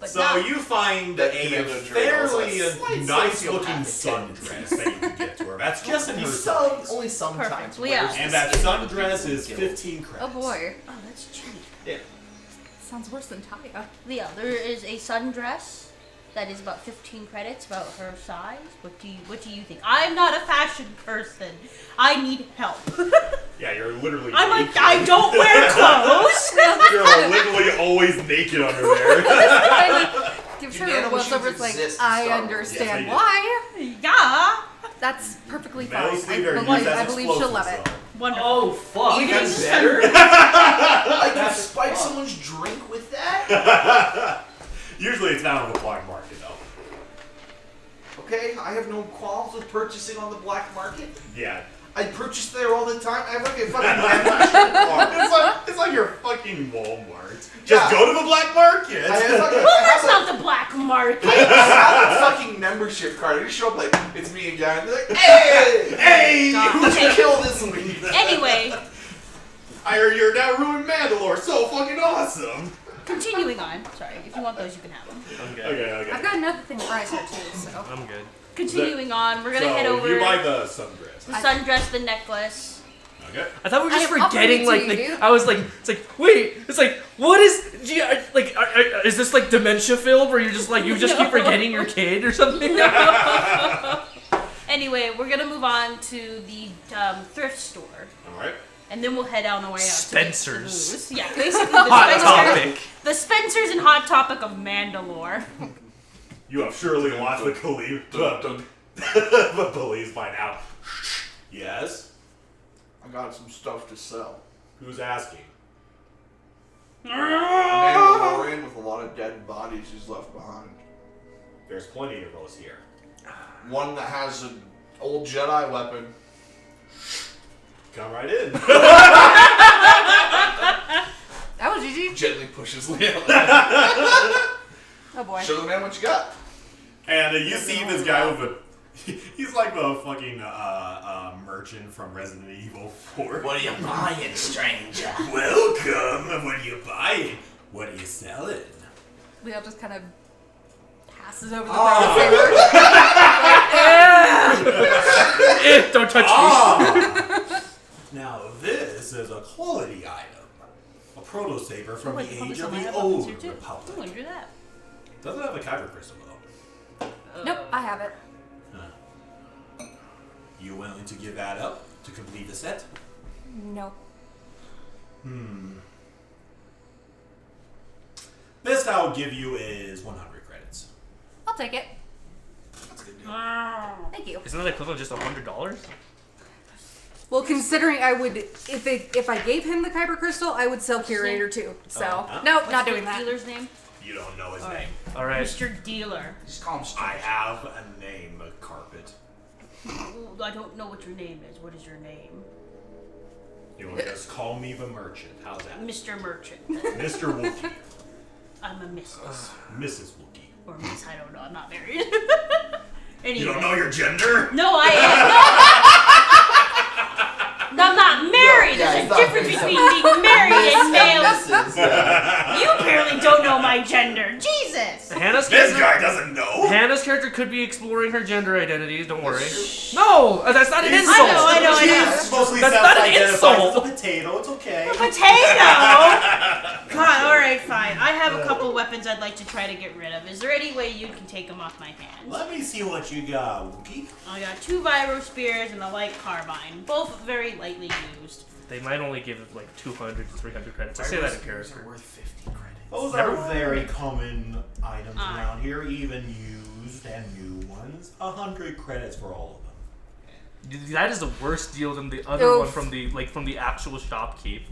But So not, you find That a commando droid fairly also has slight nice-looking sociopathic sundress that you can get to her. That's just in her Only size. only sometimes. Perfect. Well, yeah. And that sundress is 15 credits. Oh boy. oh, that's cheap. Yeah. Sounds worse than Taya. Leah, there is a sundress that is about 15 credits, about her size. What do you think? I'm not a fashion person. I need help. Yeah, you're literally I naked. don't wear clothes. You're literally always naked under there. Gives Do her a nano once over. machines It's like, exist in I Star Wars? understand Yes, they do. why. Yeah. That's perfectly fine. Mostly I they're believe, used as I believe she'll love explosives, it. though. Wonderful. Oh fuck. Even That's better. better. I can That's spike fun. someone's drink with that. Usually it's not on the black market, though. Okay, I have no qualms with purchasing on the black market. Yeah. I purchase there all the time. I have like a fucking membership card. It's like your fucking Walmart. Just Yeah. go to the black market. I have fucking, Well, I that's have, not the black market. I have a fucking membership card. I just show up like, it's me again. They're like, hey! Hey! God. Who'd you kill this week? Anyway, I heard you're now ruined Mandalore. So fucking awesome. continuing on. Sorry, if you want those, you can have them. I'm good. Okay. I've got another thing for Isaac too, so. I'm good. Continuing on, we're gonna So head over you buy the sundress. the sundress, the necklace. Okay. I thought we were just I am forgetting, offering like, to you, the, dude. I was like, it's like, wait, it's like, what is, like, is this like dementia filled where you're just like, you just keep forgetting your kid or something? Anyway, we're gonna move on to the thrift store, All right. and then we'll head on our way out. Spencer's. To the booze. Yeah, basically the Hot Spencer's. topic. The Spencer's and Hot Topic of Mandalore. You have surely lost the police. The police by now. Yes. I got some stuff to sell. Who's asking? A Mandalorian with a lot of dead bodies he's left behind. There's plenty of those here. One that has an old Jedi weapon. Come right in. That was easy. Gently pushes Liel. Oh boy. Show the man what you got. And you see this guy with a. He's like the fucking merchant from Resident Evil 4. What are you buying, stranger? Welcome. What are you buying? What are you selling? Leo just kind of passes over the Ah. Don't touch me. Ah! Now this is a quality item. A proto saber from the age of the old I Republic. wonder that. Doesn't have a kyber crystal though. Nope, I have it. You You willing to give that up to complete the set? No. Best I'll give you is 100 credits. I'll take it. That's a good deal. Thank you. Isn't that equivalent to just $100? Well, considering I would, if I gave him the Kyber Crystal, I would sell Curator too. So, no, What's not the doing that. dealer's name? You don't know his All right. name. All right. Mr. Dealer. Just call him I Strange. have a name, Carpet. Ooh, I don't know what your name is. What is your name? You will just call me the merchant. How's that? Mr. Merchant. Mr. Wookie. I'm a Mrs. Mrs. Wookie. Or Miss, I don't know. I'm not married. Anyway. You don't know your gender? No, I am. No, I'm not married. Yeah, There's he's a not difference married. between being married and male. Mrs. Yeah. You apparently don't know my gender. Jesus. Hannah's This character. guy doesn't know. Hannah's character could be exploring her gender identities. Don't worry. No, that's not an He's- insult. I know. She's mostly That's not an self-identified insult. as a potato. It's okay. Potato. God, all right, fine. I have a couple weapons I'd like to try to get rid of. Is there any way you can take them off my hands? Let me see what you got, Wookie. I got 2 Viro Spears and a light carbine, both very lightly used. They might only give it like 200 to 300 credits. I say that in character. Are worth 50 credits. Those Never are very common items Ah. around here, even used and new ones. 100 credits for all of them. That is a worse deal than the other Oof. one from the actual shopkeep.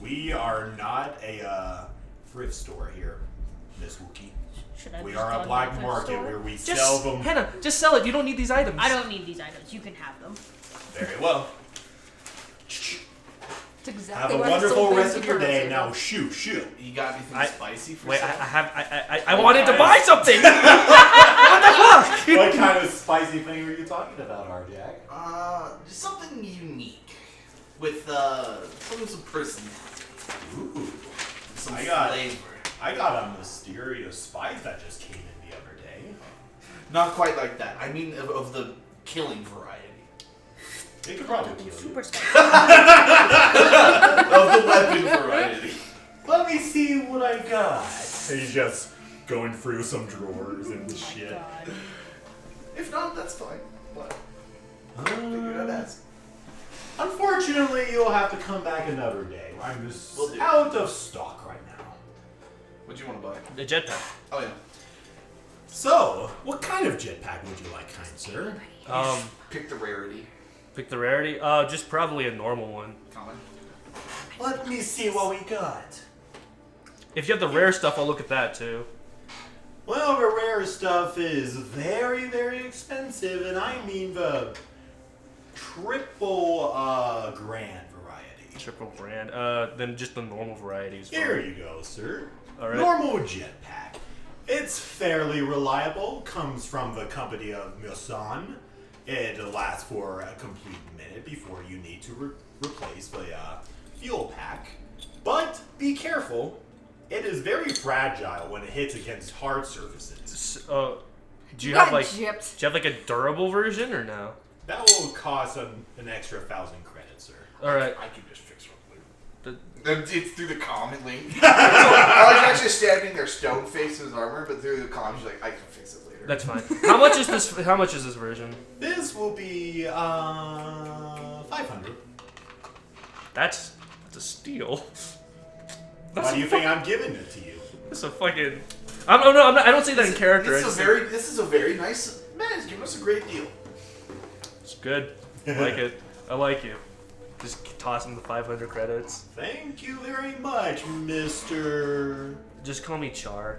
We are not a thrift store here, Miss Wookie. Should I We just are go a to black the market store? where we Just sell them. Hannah, just sell it. You don't need these items. I don't need these items. You can have them. Very well. It's Have exactly a what I wonderful sold rest fancy of your day. purposes. Now, shoot. You got anything I- spicy for Wait, sale? I wanted to buy something. What kind of spicy thing are you talking about, Arjec? Just something unique with some personality, Ooh. some I got- flavor. I got a mysterious spice that just came in the other day. Not quite like that. I mean, of the killing variety. It could probably kill you. Super spicy. Of the weapon variety. Let me see what I got. He's just going through some drawers and shit. God. If not, that's fine. But figured I'd ask. Unfortunately, you'll have to come back another day. I'm just Will do. out of stock right now. What'd you want to buy? The jetpack. Oh yeah. So, what kind of jetpack would you like, kind sir? Pick the rarity. Pick the rarity. Just probably a normal one. Common. Let me see what we got. If you have the rare stuff, I'll look at that too. Well, the rare stuff is very, very expensive, and I mean the triple grand variety. Triple brand. Then just the normal varieties. Here you go, sir. All right. Normal jetpack. It's fairly reliable. Comes from the company of Musan. It lasts for a complete minute before you need to replace the fuel pack. But be careful. It is very fragile when it hits against hard surfaces. Do you Got have like? gypped. Do you have like a durable version or no? That will cost an extra 1,000 credits, sir. All right. I can just fix it later. The- It's through the comment link. So I was actually stabbing their stone face in his armor, but through the comments, she's like, I can fix it later. That's fine. How much is this? How much is this version? This will be 500. That's a steal. Why do you think I'm giving it to you? That's a fucking. I don't say that in character. This is a very nice man. He's giving us a great deal. It's good. I like it. I like you. Just toss him the 500 credits. Thank you very much, Mr. Just call me Charr.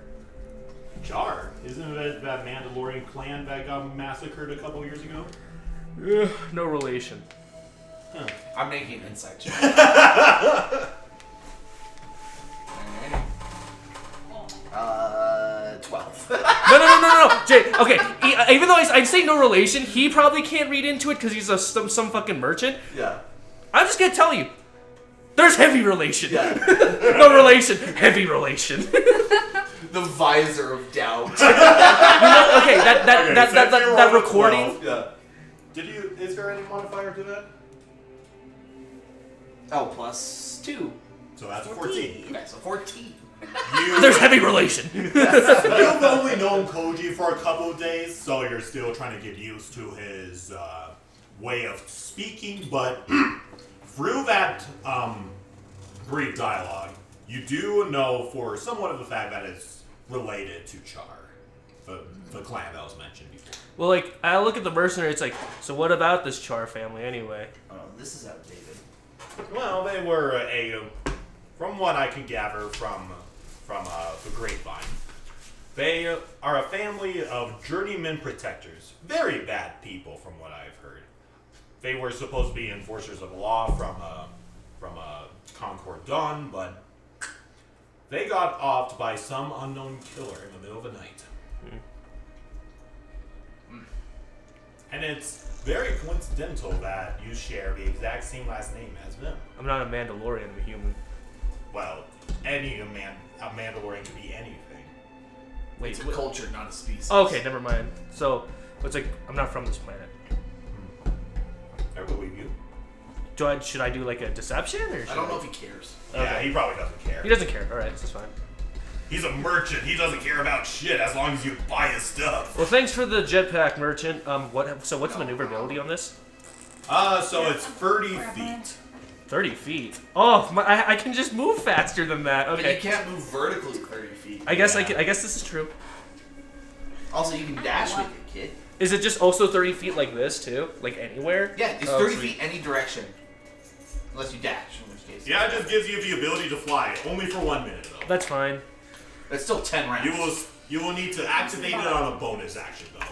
Charr. Isn't it that Mandalorian clan that got massacred a couple years ago? No relation. Huh. I'm making an inside joke. 12. No. Jay, okay, even though I'm saying no relation, he probably can't read into it because he's some fucking merchant. Yeah. I'm just gonna tell you. There's heavy relation. Yeah. No relation, heavy relation. The visor of doubt. Okay, that recording. Yeah. Is there any modifier to that? Oh, plus 2. So that's 14. Okay, so 14. There's heavy relation. You've only known Koji for a couple of days, so you're still trying to get used to his way of speaking, but through that brief dialogue, you do know for somewhat of the fact that it's related to Charr, the clan that was mentioned before. Well, like, I look at the mercenary, it's like, so what about this Charr family anyway? This is outdated. Well, they were from what I can gather from the grapevine, they are a family of journeyman protectors. Very bad people, from what I've heard. They were supposed to be enforcers of law from Concord Dawn, but they got offed by some unknown killer in the middle of the night. And it's very coincidental that you share the exact same last name as them. I'm not a Mandalorian, I'm a human. Well, a Mandalorian could be anything. Wait, It's a culture, not a species. okay, never mind. So, it's like, I'm not from this planet. I believe you. Should I do like a deception? Or should I don't know if he cares. Yeah, he probably doesn't care. He doesn't care. Alright, that's fine. He's a merchant. He doesn't care about shit as long as you buy his stuff. Well, thanks for the jetpack, merchant. What's maneuverability on this? So it's 30 feet. 30 feet. Oh, I can just move faster than that. But Okay. you can't move vertically 30 feet. I guess I guess this is true. Also, you can dash with it, kid. Is it just also 30 feet like this too? Like anywhere? Yeah, it's Oh, 30 sweet. feet any direction. Unless you dash, in which case. Yeah, it just gives you the ability to fly. Only for 1 minute, though. That's fine. That's still 10 rounds. You will need to activate it on a bonus action, though.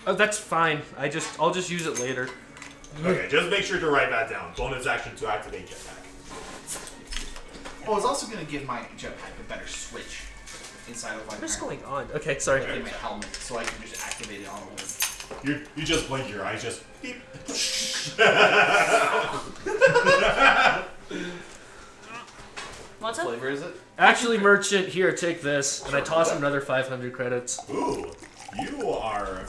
Oh, that's fine. I'll just use it later. Okay, just make sure to write that down. Bonus action to activate jetpack. Oh, it's also going to give my jetpack a better switch inside of my What's parent. going on? Okay, sorry. In my helmet, so I can just activate it on a whim. You just blink your eyes, just beep. What's up? Flavor is it? Actually, merchant, here, take this, and I toss him another 500 credits. Ooh, you are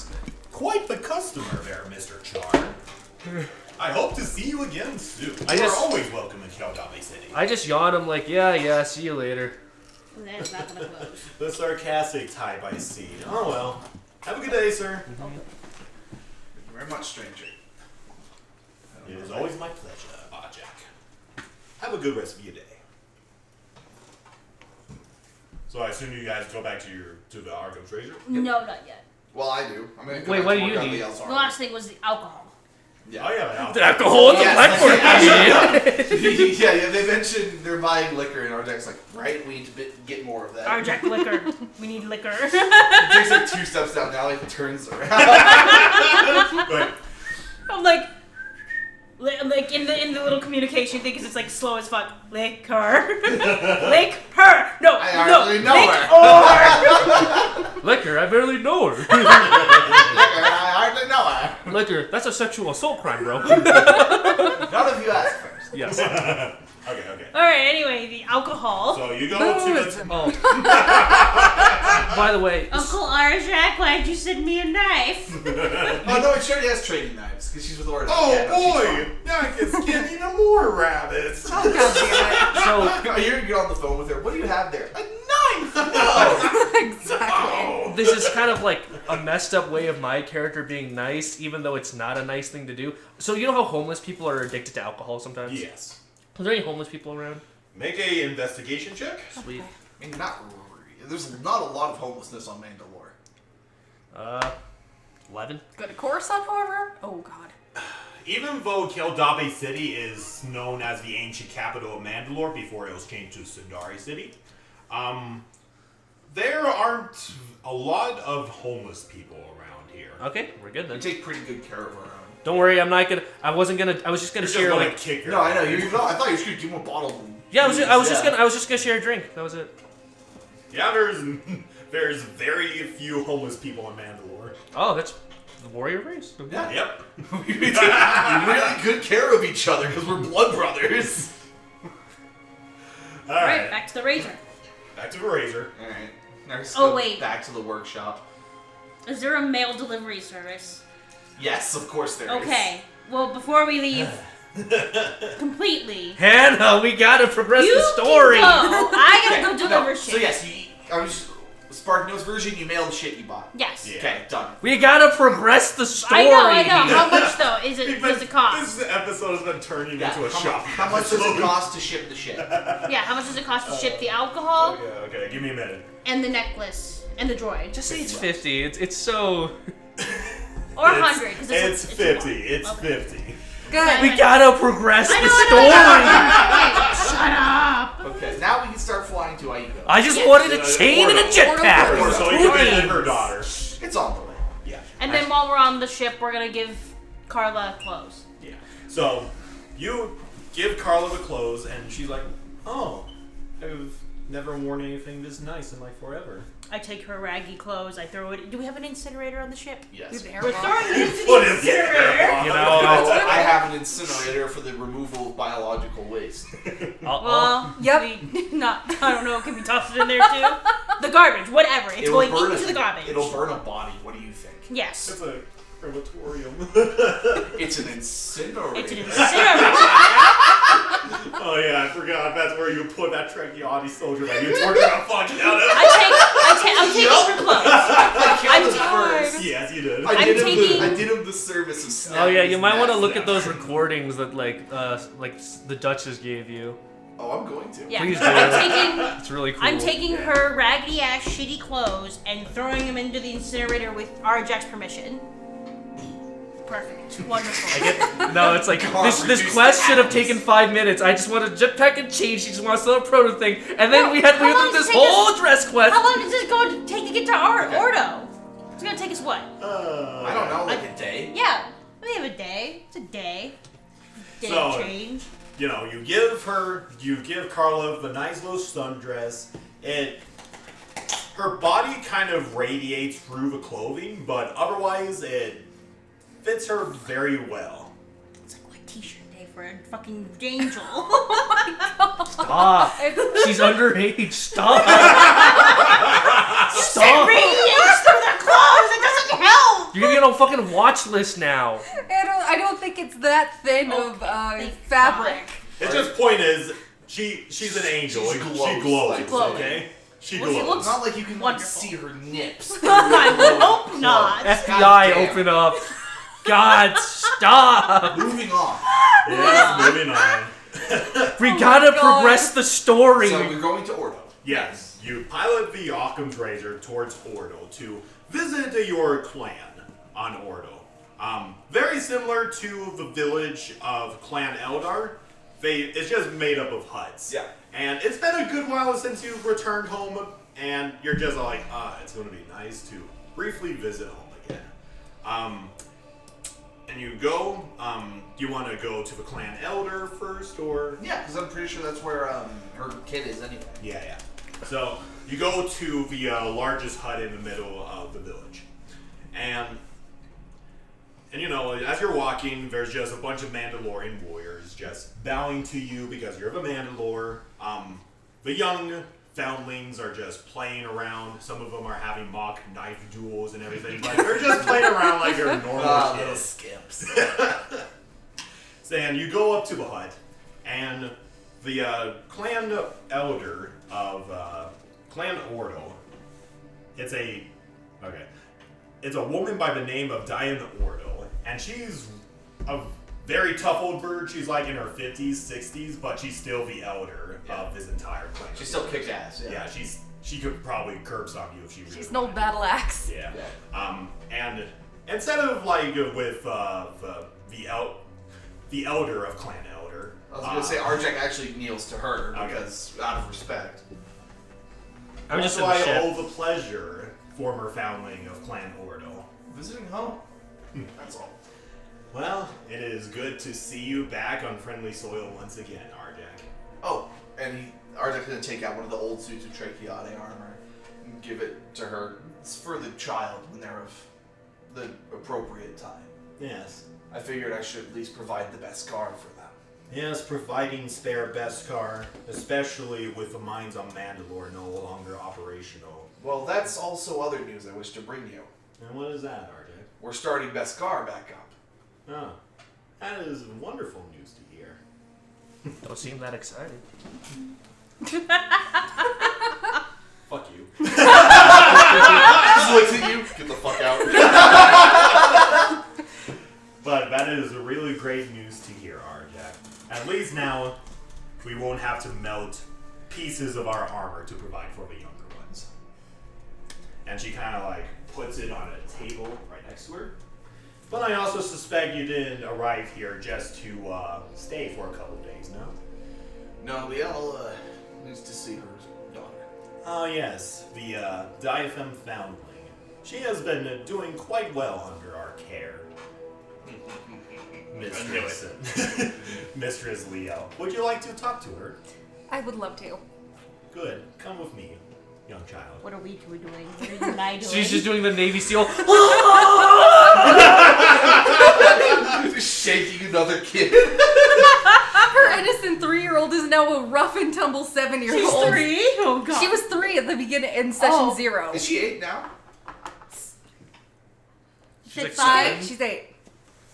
quite the customer there, Mr. Charr. I hope to see you again soon. You are always welcome in Kaldabi City. I just yawn him like, yeah, see you later. That is not gonna close. The sarcastic type, I see. Oh well. Have a good day, sir. Thank you very much, stranger. It is always my pleasure, Arjec. Have a good rest of your day. So I assume you guys go back to the Argo treasure? No, not yet. Well, I do. I'm gonna Wait, what do you need? The last thing was the alcohol. Yeah. Oh yeah, The alcohol in the blackboard. yeah, they mentioned they're buying liquor, and Arjec's like, right, we need to get more of that. Arjec liquor. We need liquor. He takes like 2 steps down, now he turns around. But I'm like in the little communication thing, because it's like slow as fuck. Liquor. Liquor. No, I hardly know her. Liquor, I barely know her. I hardly know her. Liquor, that's a sexual assault crime, bro. None of you asked first. Yes. okay. All right. Anyway, the alcohol. So you go to the. Oh. By the way, Uncle Arjec, why'd you send me a knife? Oh no, she already has trading knives because she's with Ordo. Oh Yeah, no, she's boy! Now I can skin even more rabbits. Oh, God so fine. You're gonna get on the phone with her. What do you have there? A knife. No. Exactly. this is kind of like a messed up way of my character being nice, even though it's not a nice thing to do. So you know how homeless people are addicted to alcohol sometimes? Yes. Are there any homeless people around? Make a investigation check. Sweet. I mean, there's not a lot of homelessness on Mandalore. 11? Go to Coruscant, however. Oh God. Even though Kaldabi City is known as the ancient capital of Mandalore before it was changed to Sundari City, there aren't a lot of homeless people around here. Okay, we're good You then. take pretty good care of her. Don't worry, I was just gonna You're share just like. kick her. No, I know. I thought you were just gonna give him a bottle. Yeah, I was just gonna share a drink. That was it. Yeah, there's very few homeless people in Mandalore. Oh, that's the warrior race. Yeah. Yep. We take really good care of each other because we're blood brothers. All All right. right, back to the razor. Back to the razor. All right. Now let's Oh, go wait. Back to the workshop. Is there a mail delivery service? Yes, of course there is. Okay. Well, before we leave, Completely. Hannah, we gotta progress You the story. can go. I gotta go deliver shit. So yes, Spark Notes version, you mail the shit you bought. Yes. Yeah. Okay, done. We gotta progress the story. I know. How much though does it cost? This episode has been turning into a shop. How much does it cost to ship the shit? Yeah, how much does it cost to ship the alcohol Okay, give me a minute. and the necklace and the droid? Just say it's 50. It's so. Or 100 because It's 50. It's Okay. 50. Good. We gotta progress the I story. know. Shut up. Okay, now we can start flying to Iego. I just Yeah. wanted a chain and a Ordo. jetpack. So you can visit her daughter. It's on the way. Yeah. And then while we're on the ship, we're gonna give Carla clothes. Yeah. So you give Carla the clothes, and she's like, "Oh, I've never worn anything this nice in like forever." I take her raggy clothes. I throw it. Do we have an incinerator on the ship? Yes. You have an air We're bomb. throwing it into Put the him incinerator. You know, I have an incinerator for the removal of biological waste. Well, Yep. I don't know. Can we toss it in there too? The garbage, whatever. It's going into the garbage. It'll burn a body. What do you think? Yes. It's a crematorium. It's an incinerator. It's an incinerator. Oh yeah, I forgot. That's where you put that Trekkiati soldier that you torture the fuck out of. I'm taking her clothes. I killed him tired. first. Yes, you did. I did taking- him the service of snapping Oh yeah, you his might want to neck. look at those recordings that like the Duchess gave you. Oh, I'm going to. Yeah. Please do. It's really cool. I'm taking her raggedy ass shitty clothes and throwing them into the incinerator with Arjec's permission. Perfect. Wonderful. No, it's like this quest should have taken 5 minutes. I just want a jetpack and chain. She just wants to sell a proto thing, and then we went how long through does this it take whole dress quest. How long does it go to take to get to Ordo? It's gonna take us what? I don't know, like a day. Yeah, we have a day. It's a day. Day So- change. You know, you give Carla the nice little sundress. Her body kind of radiates through the clothing, but otherwise it fits her very well. It's like what t-shirt day for a fucking angel. Stop. She's underage. Stop. It Stop. radiates through the clothes. It doesn't help. You're gonna get on a fucking watch list now. I don't think it's that thin of thank fabric. It's just point is she's an angel. She She glows. glows. She glows. Okay. She Well, she glows. looks- It's not like you can like, Wonderful. see her nips. I would hope not. FBI, damn. open up. God, stop. Moving on. Yes, moving on. We gotta God. progress the story. So we're going to Ordo. Yes, you pilot the Occam's Razor towards Ordo to visit your clan on Ordo. Very similar to the village of Clan Eldar. It's just made up of huts. Yeah. And it's been a good while since you've returned home, and you're just like, it's going to be nice to briefly visit home again. And you go, you want to go to the Clan Elder first, or? Yeah, because I'm pretty sure that's where her kid is anyway. Yeah. So you go to the largest hut in the middle of the village, and you know, as you're walking, there's just a bunch of Mandalorian warriors just bowing to you because you're the Mandalore. The young foundlings are just playing around. Some of them are having mock knife duels and everything, but they're just playing around like they're normal Little kids. skips. And you go up to the hut, and the clan elder of Clan Ordo, it's a woman by the name of Diane Ordo, and she's a very tough old bird. She's like in her 50s, 60s, but she's still the elder of this entire clan. She still kicks ass. Yeah, she could probably curb stomp you if she really She's an old wanted. battle axe. Yeah. And instead of like with the elder of Clan Elder. I was gonna say Arjec actually kneels to her Okay. because out of respect. I'm just in so the I ship. owe the pleasure, former foundling of Clan Ordo. Visiting home. That's all. Well, it is good to see you back on friendly soil once again, Arjec. Oh, and Arjec's gonna take out one of the old suits of Tracheate armor and give it to her. It's for the child when they're of the appropriate time. Yes. I figured I should at least provide the best guard for them. Yes, providing spare Beskar, especially with the mines on Mandalore no longer operational. Well, that's also other news I wish to bring you. And what is that, Arjec? We're starting Beskar back up. Oh, that is wonderful news to Don't seem that excited. Fuck you. Just looks at you. Get the fuck out. But that is really great news to hear, Arjec. At least now we won't have to melt pieces of our armor to provide for the younger ones. And she kind of like puts it on a table right next to her. But I also suspect you didn't arrive here just to stay for a couple of days, no? No, Liel needs to see her daughter. Oh yes, the Diaphem Foundling. She has been doing quite well under our care. Mistress. Mistress Liel. Would you like to talk to her? I would love to. Good. Come with me, young child. What are we two doing? What are you and I doing? She's just doing the Navy SEAL. Just shaking another kid. Her innocent 3-year-old is now a rough and tumble 7-year-old. She's 3? Oh god. She was 3 at the beginning in session 0. Is she 8 now? She's like 5. She's 8.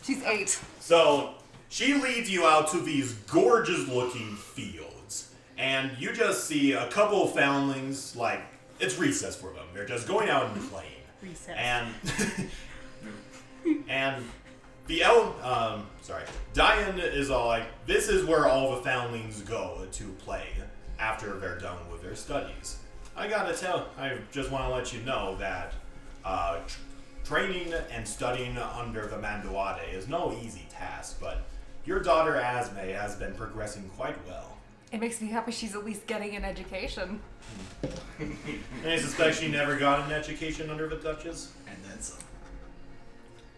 She's 8. So, she leads you out to these gorgeous looking fields. And you just see a couple of foundlings, like, it's recess for them. They're just going out and playing. Recess. And and the Diane is all like, this is where all the foundlings go to play after they're done with their studies. I just want to let you know that training and studying under the Mandalorian is no easy task, but your daughter Asme has been progressing quite well. It makes me happy she's at least getting an education. And I suspect she never got an education under the Duchess? And then some.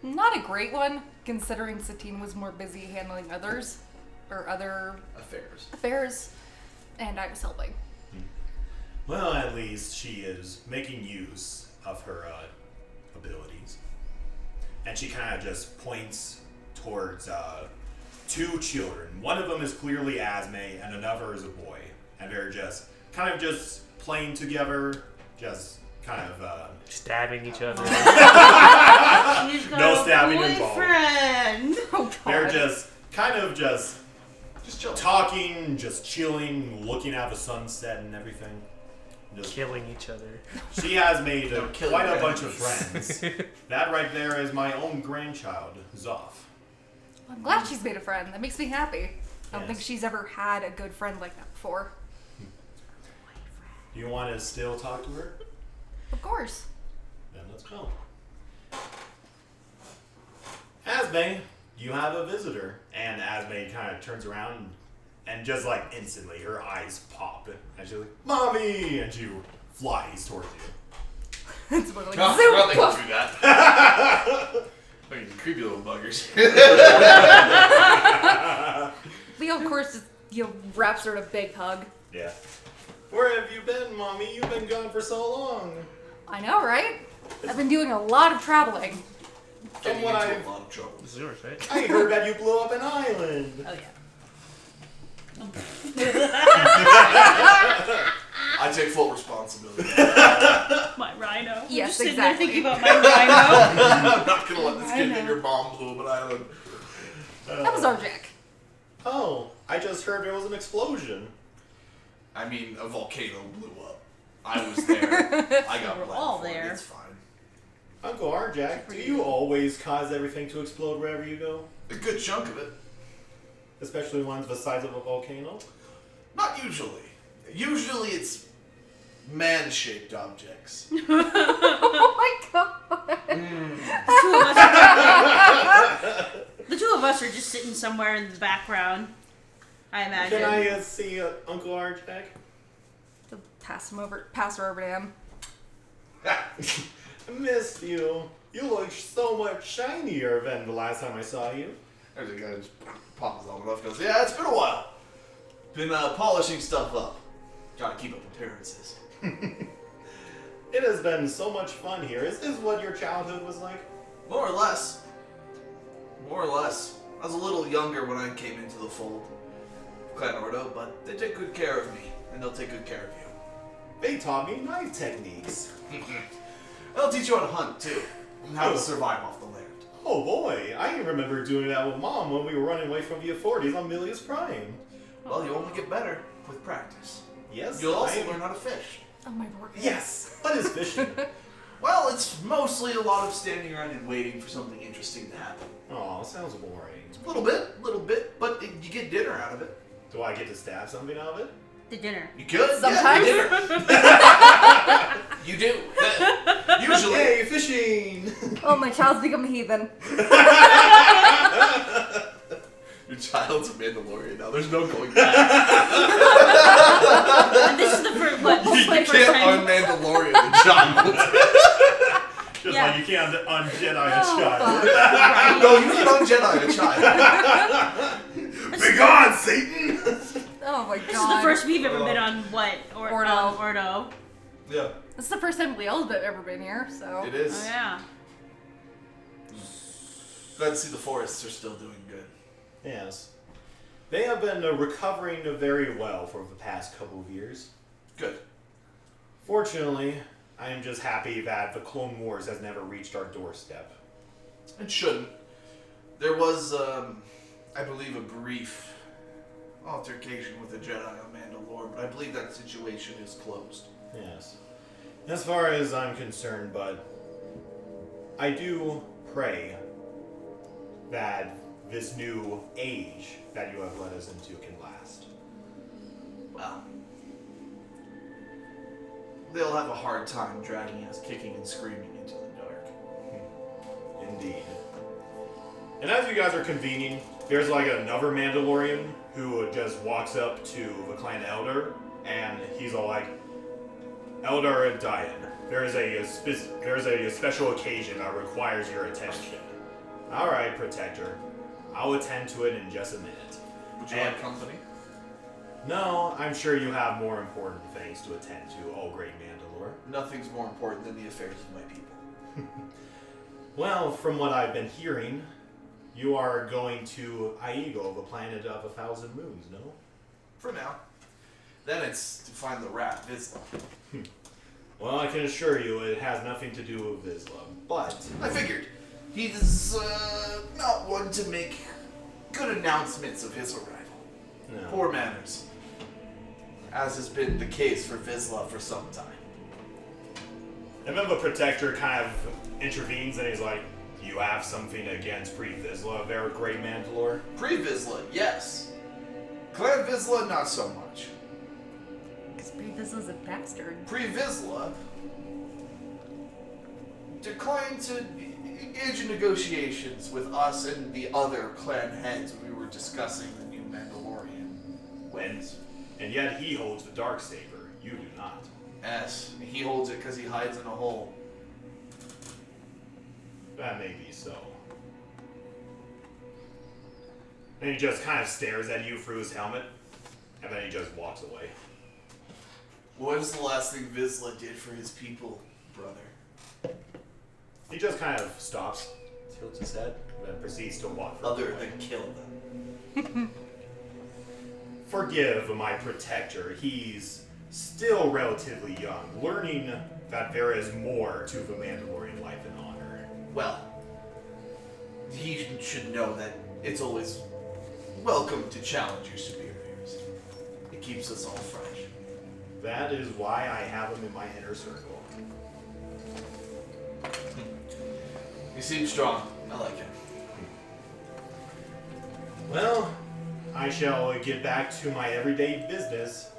Not a great one, considering Satine was more busy handling other affairs, and I was helping. Well, at least she is making use of her abilities. And she kind of just points towards 2 children. One of them is clearly Asme, and another is a boy. And they're just kind of just playing together, just kind of stabbing each other. She's got no a stabbing involved. boyfriend. Oh, God. They're just kind of just chilling. talking, just chilling, looking at the sunset and everything. Just Killing each other. She has made kill quite your a bunch of enemies. friends. That right there is my own grandchild, Zoff. I'm glad she's made a friend. That makes me happy. I don't think Yes. she's ever had a good friend like that before. Do you want to still talk to her? Of course. Then let's go. Asme, you have a visitor. And Asme kind of turns around and just like instantly her eyes pop. And she's like, Mommy! And she flies towards you. It's more like No, zoom. they can do that. Fucking creepy little buggers. Leo, of course, just, wraps her in a big hug. Yeah. Where have you been, Mommy? You've been gone for so long. I know, right? I've been doing a lot of traveling. From what Getting I into a lot of trouble. This is yours, right? I heard that you blew up an island. Oh yeah. I take full responsibility. My rhino. Yes, just sitting exactly. there thinking about my rhino. I'm not gonna let this kid think your mom blew up an island. That was Arjec. Oh, I just heard there was an explosion. I mean, a volcano blew up. I was there. I got We're blamed all for it. there. It's fine. Uncle Arjec, do you always cause everything to explode wherever you go? A good chunk of it. Especially ones the size of a volcano? Not usually. Usually it's man-shaped objects. Oh my god. The two of us are just sitting somewhere in the background. I imagine. Can I see Uncle Arjec? Pass her over to him. I missed you. You look so much shinier than the last time I saw you. There's a guy who just pops his helmet off and goes, yeah, it's been a while. Been polishing stuff up. Gotta keep up appearances. It has been so much fun here. Is this what your childhood was like? More or less. More or less. I was a little younger when I came into the fold. Clan Ordo, but they take good care of me, and they'll take good care of you. They taught me knife techniques. They'll teach you how to hunt, too. And how to survive off the land. Oh boy, I remember doing that with Mom when we were running away from the authorities on Milius Prime. Well, you only get better with practice. Yes. You'll also learn how to fish. Oh my word. Yes. What is fishing? Well, it's mostly a lot of standing around and waiting for something interesting to happen. Oh, sounds boring. A little bit, but you get dinner out of it. Do I get to stab something out of it? The dinner. You could. Sometimes. Yeah, dinner. You do. Usually. Hey, fishing! Oh, my child's become a heathen. Your child's a Mandalorian now. There's no going back. And this is the first, what? This is my You first can't time. un-Mandalorian the child. Just Yeah. like you can't un-Jedi a Oh, child. fuck. No, you can un-Jedi a child. Be gone, Satan! Oh my god. This is the first we've ever been on what? Ordo. Ordo. Yeah, This is the first time Liel's ever been here, so. it is. Oh yeah. Glad to see the forests are still doing good. Yes. They have been recovering very well for the past couple of years. Good. Fortunately, I am just happy that the Clone Wars has never reached our doorstep. It shouldn't. There was, I believe, a brief altercation with a Jedi on Mandalore, but I believe that situation is closed. Yes. As far as I'm concerned, but I do pray that this new age that you have led us into can last. Well, they'll have a hard time dragging us kicking and screaming into the dark. Indeed. And as you guys are convening, there's like another Mandalorian who just walks up to the clan elder, and he's all like, "Elder Dian, there's a special occasion that requires your attention." "All right, Protector. I'll attend to it in just a minute." Would you And- like company? "No, I'm sure you have more important things to attend to, oh great Mandalore." Nothing's more important than the affairs of my people. "Well, from what I've been hearing, you are going to Iego, the planet of 1,000 moons, no?" For now. Then it's to find the rat, Vizsla. "Well, I can assure you it has nothing to do with Vizsla, but..." I figured. He's not one to make good announcements of his arrival. No. Poor manners. As has been the case for Vizsla for some time. And then the Protector kind of intervenes and he's like, "You have something against Pre-Vizsla, very great Mandalore?" Pre-Vizsla, yes. Clan Vizsla, not so much. Because this is a bastard. Pre-Vizsla declined to engage in negotiations with us and the other clan heads when we were discussing the new Mandalorian ways. And yet he holds the Darksaber. You do not. Yes, he holds it because he hides in a hole. That may be so. And he just kind of stares at you through his helmet, and then he just walks away. What was the last thing Vizsla did for his people, brother? He just kind of stops, tilts his head, and then proceeds to walk further Other away. than kill them. Forgive my Protector. He's still relatively young, learning that there is more to the Mandalorian life and honor. Well, he should know that it's always welcome to challenge your superiors. It keeps us all fresh. That is why I have him in my inner circle. You seem strong. I like it. Well, I shall get back to my everyday business.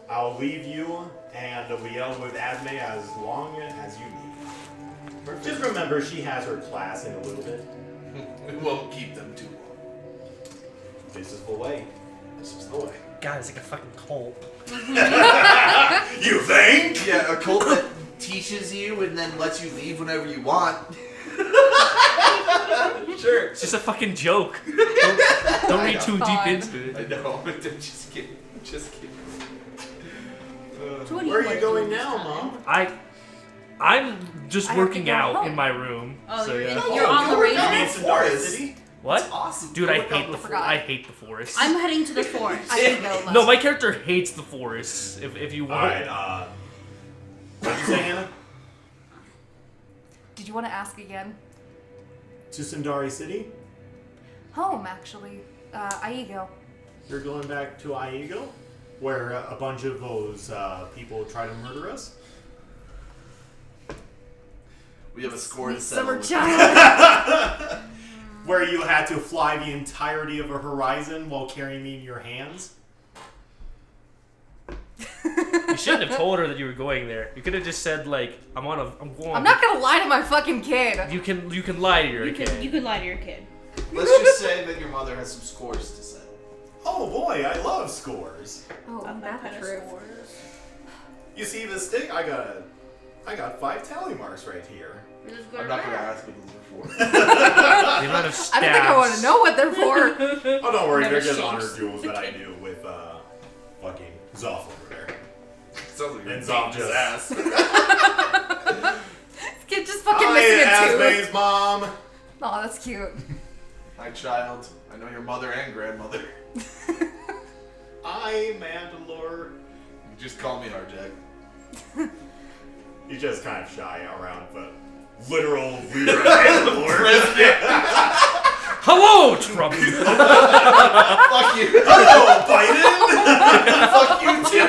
I'll leave you and Liel with Adme as long as you need. Just remember, she has her class in a little bit. We won't keep them too long. This is the way. This is the way. God, it's like a fucking cult. You think? Yeah, a cult that teaches you and then lets you leave whenever you want. Sure. It's just a fucking joke. Don't read too deep God. into I it. know, but just kidding. Just kidding. So what do Where are like you going doing this now, time? Mom? I'm just I have to working go out home. in my room. Oh, so you're yeah. in- You're on the radio? You mean Sandara City? What? That's awesome. Dude, Go I look up hate the forgot. I hate the forest. I'm heading to the forest. I can go. No, my character hates the forest. If you want. Alright, what'd you say, Hannah? Did you want to ask again? To Sandari City? Home, actually. Iego. you're going back to Iego, where a bunch of those people try to murder us. We have a score to settle. Summer with. child. Where you had to fly the entirety of a horizon while carrying me in your hands. You shouldn't have told her that you were going there. You could have just said like, I'm going. I'm not gonna lie to my fucking kid. You can lie to your kid. You can lie to your kid. Let's just say that your mother has some scores to settle. Oh boy, I love scores. Oh, that's true. You see this stick? I got 5 tally marks right here. I'm not gonna ask what those are for. The amount of stabs. I don't think I want to know what they're for. Oh, don't worry, Never they're just shakes. honor duels that I do with fucking Zoff over there. Sounds like you're And beating Zoff his just ass. This kid just fucking Hi, missing a tooth. Aslan's mom. Aw, that's cute. Hi, child. I know your mother and grandmother. I'm Mandalorian. You just call me Arjec. He's just kind of shy around, but literal leader of Mandalore. Hello, Trump. Fuck you. Hello, Biden. Fuck you too.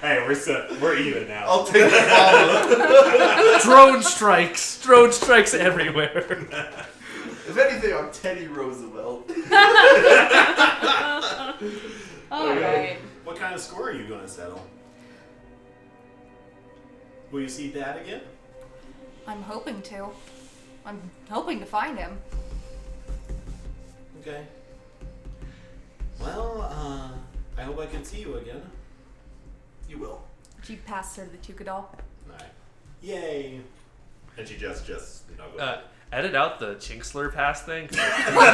Hey, we're set. We're even now. I'll take the Drone strikes everywhere. If anything, I'm Teddy Roosevelt. Alright. What kind of score are you going to settle? Will you see Dad again? I'm hoping to. I'm hoping to find him. Okay. Well, I hope I can see you again. You will. She passed her the Tukadol. Alright. Yay. And she just snuggles. Edit out the chink slur pass thing. What?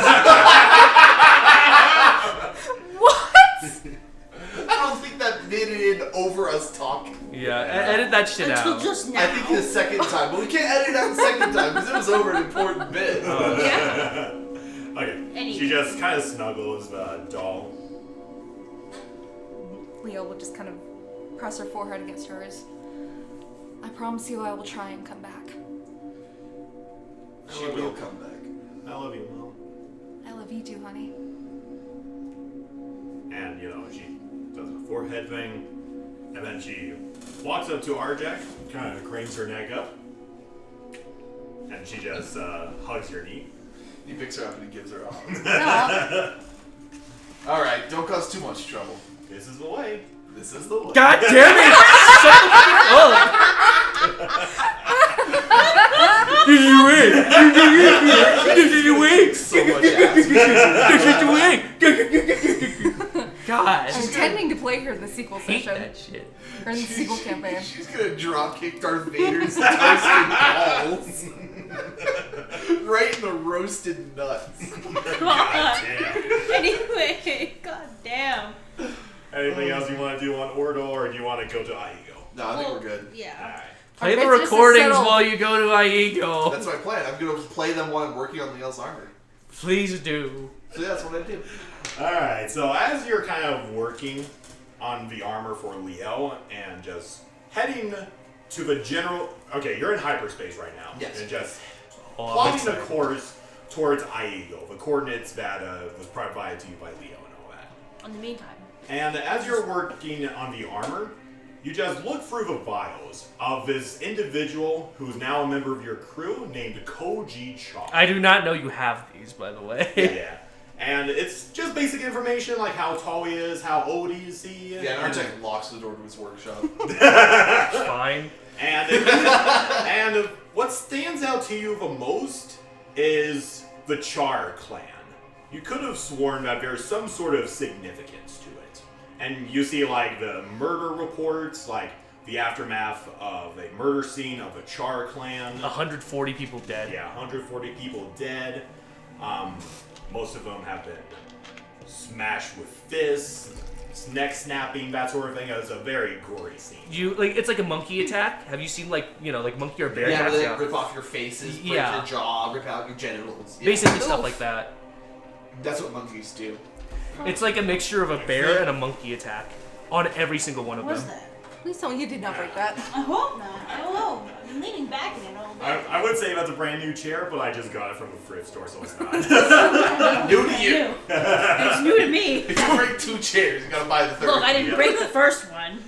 I don't think that made it in over us talking. Yeah, edit that shit Until out. just now. I think the second time, but we can't edit out the second time because it was over an important bit. Yeah. Okay. Anyway. She just kind of snuggles the doll. Liel will just kind of press her forehead against hers. I promise you I will try and come back. She will come back. I love you, Mom. I love you too, honey. And, she does a forehead thing. And then she walks up to Arjec, kind of cranes her neck up. And she just hugs your knee. He picks her up and he gives her a hug. No. Alright, don't cause too much trouble. This is the way. This is the way. God damn it! Shut the fuck up! Did you win? Did you win? So much ass. Did you win? God. I'm intending to play her in the sequel hate session. that shit. Or in the sequel campaign. She's gonna drop kick Darth Vader's toasted balls. Right in the roasted nuts. God. Damn. Anyway, god damn. Anything else you want to do on Ordo, or do you want to go to Iego? No, I think we're good. Yeah. Alright. Play the Our business is recordings settled. while you go to Iego. That's my plan. I'm gonna play them while I'm working on Liel's armor. Please do. So yeah, that's what I do. Alright, so as you're kind of working on the armor for Liel and just heading to the general... Okay, you're in hyperspace right now. Yes. And just Oh, I'm plotting the excited. course towards Iego, the coordinates that was provided to you by Leo and all that. In the meantime. And as you're working on the armor, you just look through the vials of this individual who's now a member of your crew named Koji Charr. I do not know you have these, by the way. Yeah. And it's just basic information like how tall he is, how old is he. Yeah, and Arjec locks the door to his workshop. Fine. And what stands out to you the most is the Charr clan. You could have sworn that there's some sort of significance to it. And you see like the murder reports, like the aftermath of a murder scene of the Charr clan. 140 people dead. Yeah, 140 people dead. Most of them have been smashed with fists, neck snapping, that sort of thing. It's a very gory scene. It's like a monkey attack. Have you seen like monkey or bear Yeah, attacks? where they rip off your faces, break Yeah. your jaw, rip out your genitals. Yeah. Basically stuff Oof. like that. That's what monkeys do. It's like a mixture of a bear and a monkey attack on every single one of What's them. that? Please tell me you did not break that. I hope not. I don't know. I've been leaning back in it all I would say that's a brand new chair, but I just got it from a thrift store, so it's not. New to you. New. It's new to me. If you break 2 chairs, you gotta buy the third. Look, I didn't break the first one.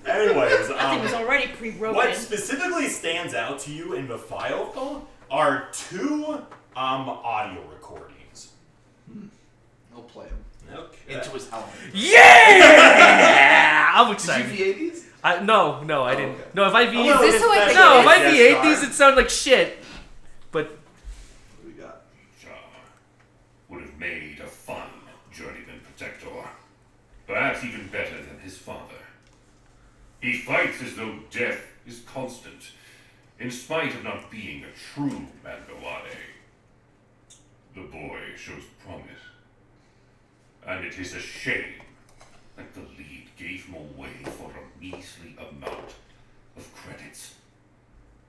Anyways, That thing was already pre-broken. what specifically stands out to you in the file though are 2 audio recordings. He'll play him Okay. into his element. Yeah! I'm Did excited. you VA these? No, I didn't. okay. No, if I V8 Is this who I think no, it if I is? V8 Yes, these, Charr. it sounds like shit. But What do we got? Charr would have made a fine journeyman protector. Perhaps even better than his father. He fights as though death is constant, in spite of not being a true Mandalorian. The boy shows promise. And it is a shame that the lead gave him away for a measly amount of credits.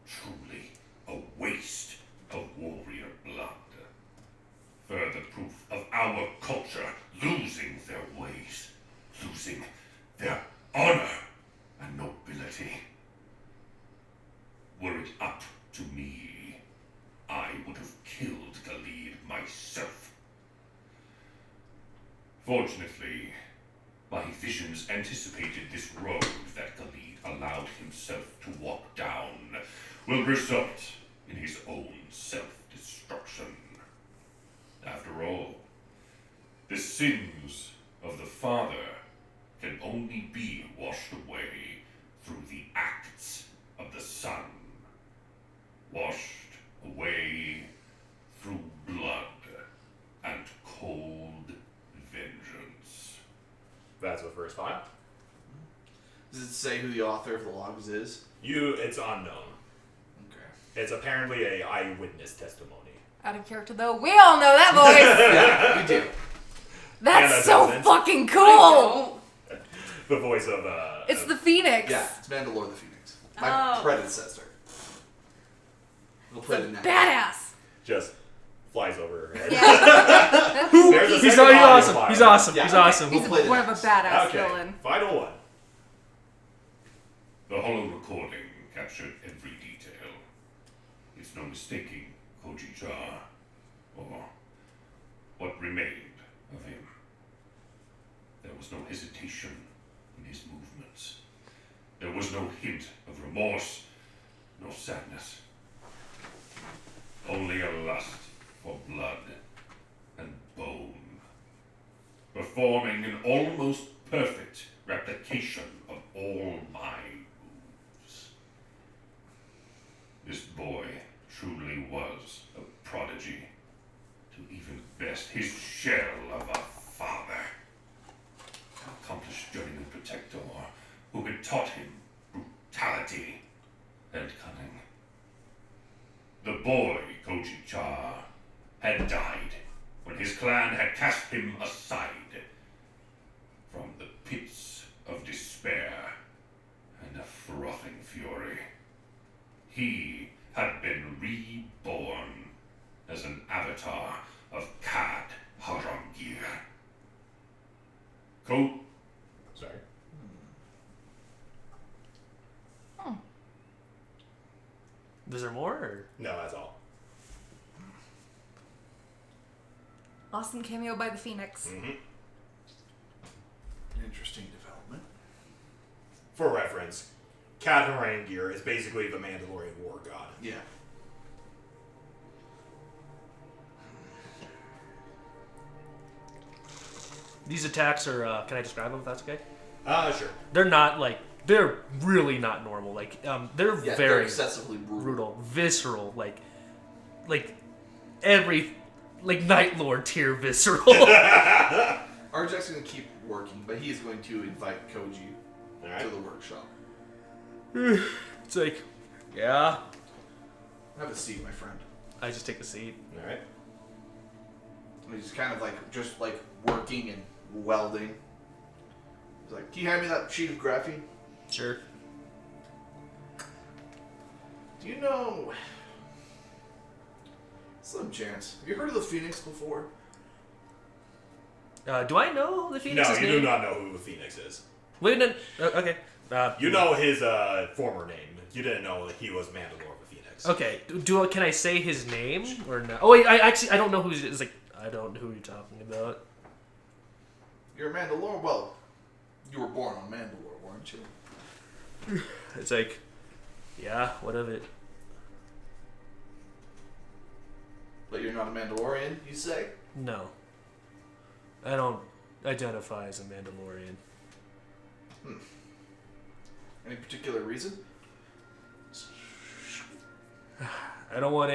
Truly a waste of warrior blood. Further proof of our culture losing their ways, losing their honor and nobility. Were it up to me, I would have killed Khalid myself. Fortunately, my visions anticipated this road that Khalid allowed himself to walk down will result in his own self-destruction. After all, the sins of the father can only be washed away through the acts of the son. Washed away through blood and cold vengeance. That's the first file. Does it say who the author of the logs is? It's unknown. Okay. It's apparently a eyewitness testimony. Out of character though, we all know that voice. Yeah, we do. That's Anna so doesn't. fucking cool. The voice of It's the Phoenix. Yeah, it's Mandalorian the Phoenix. My predecessor. We'll play the next. Badass. just flies over her head. Yeah. There's a he's second audio awesome. file. He's awesome. Yeah. He's awesome. We'll He's play the one of a next. badass Okay, villain. final one. The hollow recording captured every detail. It's no mistaking Koji Charr, or what remained of him. There was no hesitation in his movements. There was no hint of remorse, nor sadness. Only a lust for blood and bone, performing an almost perfect replication of all my moves. This boy truly was a prodigy, to even best his shell of a father. An accomplished journeyman protector who had taught him brutality and cunning. The boy, Koji Charr, had died when his clan had cast him aside from the pits of despair and a frothing fury. He had been reborn as an avatar of Kad Harangir. Sorry. Is there more? Or? No, that's all. Awesome cameo by the Phoenix. Mm-hmm. Interesting development. For reference, Kad Harangir is basically the Mandalorian war god. Yeah. These attacks are. Can I describe them if that's okay? Sure. They're not like. They're really not normal. Like, they're Yeah, they're very excessively brutal. visceral. Like every, like Night Lord tier visceral. Arjec's going to keep working, but he's going to invite Koji Alright. to the workshop. It's like, yeah. Have a seat, my friend. I just take a seat. Alright. He's kind of like, just like working and welding. He's like, can you hand me that sheet of graphene? Sure. Do you know... Slim chance. Have you heard of the Phoenix before? Do I know the No, Phoenix's you name? do not know who the Phoenix is. Wait, no. Okay. You know his former name. You didn't know that he was Mandalore the Phoenix. Okay, can I say his name or no? Oh wait, I don't know who he's like. I don't know who you're talking about. You're a Mandalore? Well, you were born on Mandalore, weren't you? It's like, yeah, what of it? But you're not a Mandalorian, you say? No. I don't identify as a Mandalorian. Any particular reason? I don't want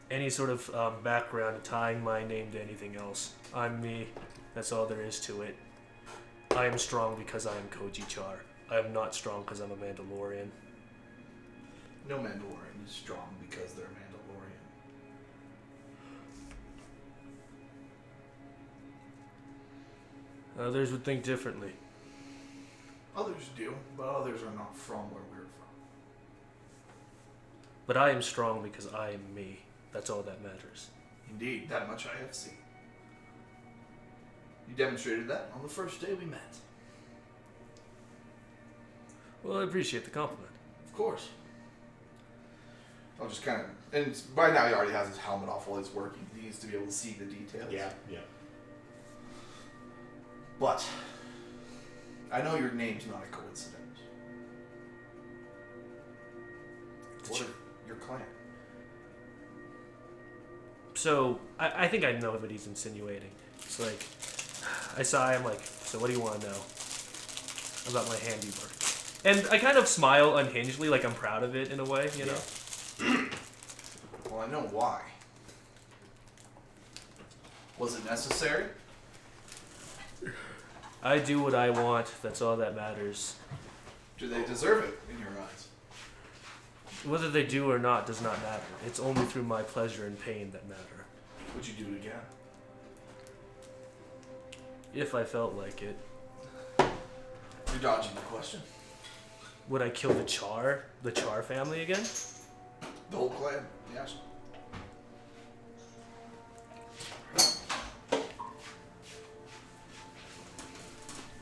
any sort of background tying my name to anything else. I'm me. That's all there is to it. I am strong because I am Koji Charr. I am not strong because I'm a Mandalorian. No Mandalorian is strong because they're Mandalorian. Others would think differently. Others do, but others are not from where we're from. But I am strong because I am me. That's all that matters. Indeed, that much I have seen. You demonstrated that on the first day we met. Well, I appreciate the compliment. Of course. I'll just kind of... And by now he already has his helmet off while he's working. He needs to be able to see the details. Yeah. But I know your name's not a coincidence. What of your clan? So, I think I know what he's insinuating. It's like, I saw him like, so what do you want to know about my handiwork? And I kind of smile unhingedly, like I'm proud of it in a way, you know? Well, I know why. Was it necessary? I do what I want, that's all that matters. Do they deserve it in your eyes? Whether they do or not does not matter. It's only through my pleasure and pain that matter. Would you do it again? If I felt like it. You're dodging the question. Would I kill the Charr family again? The whole clan, yes.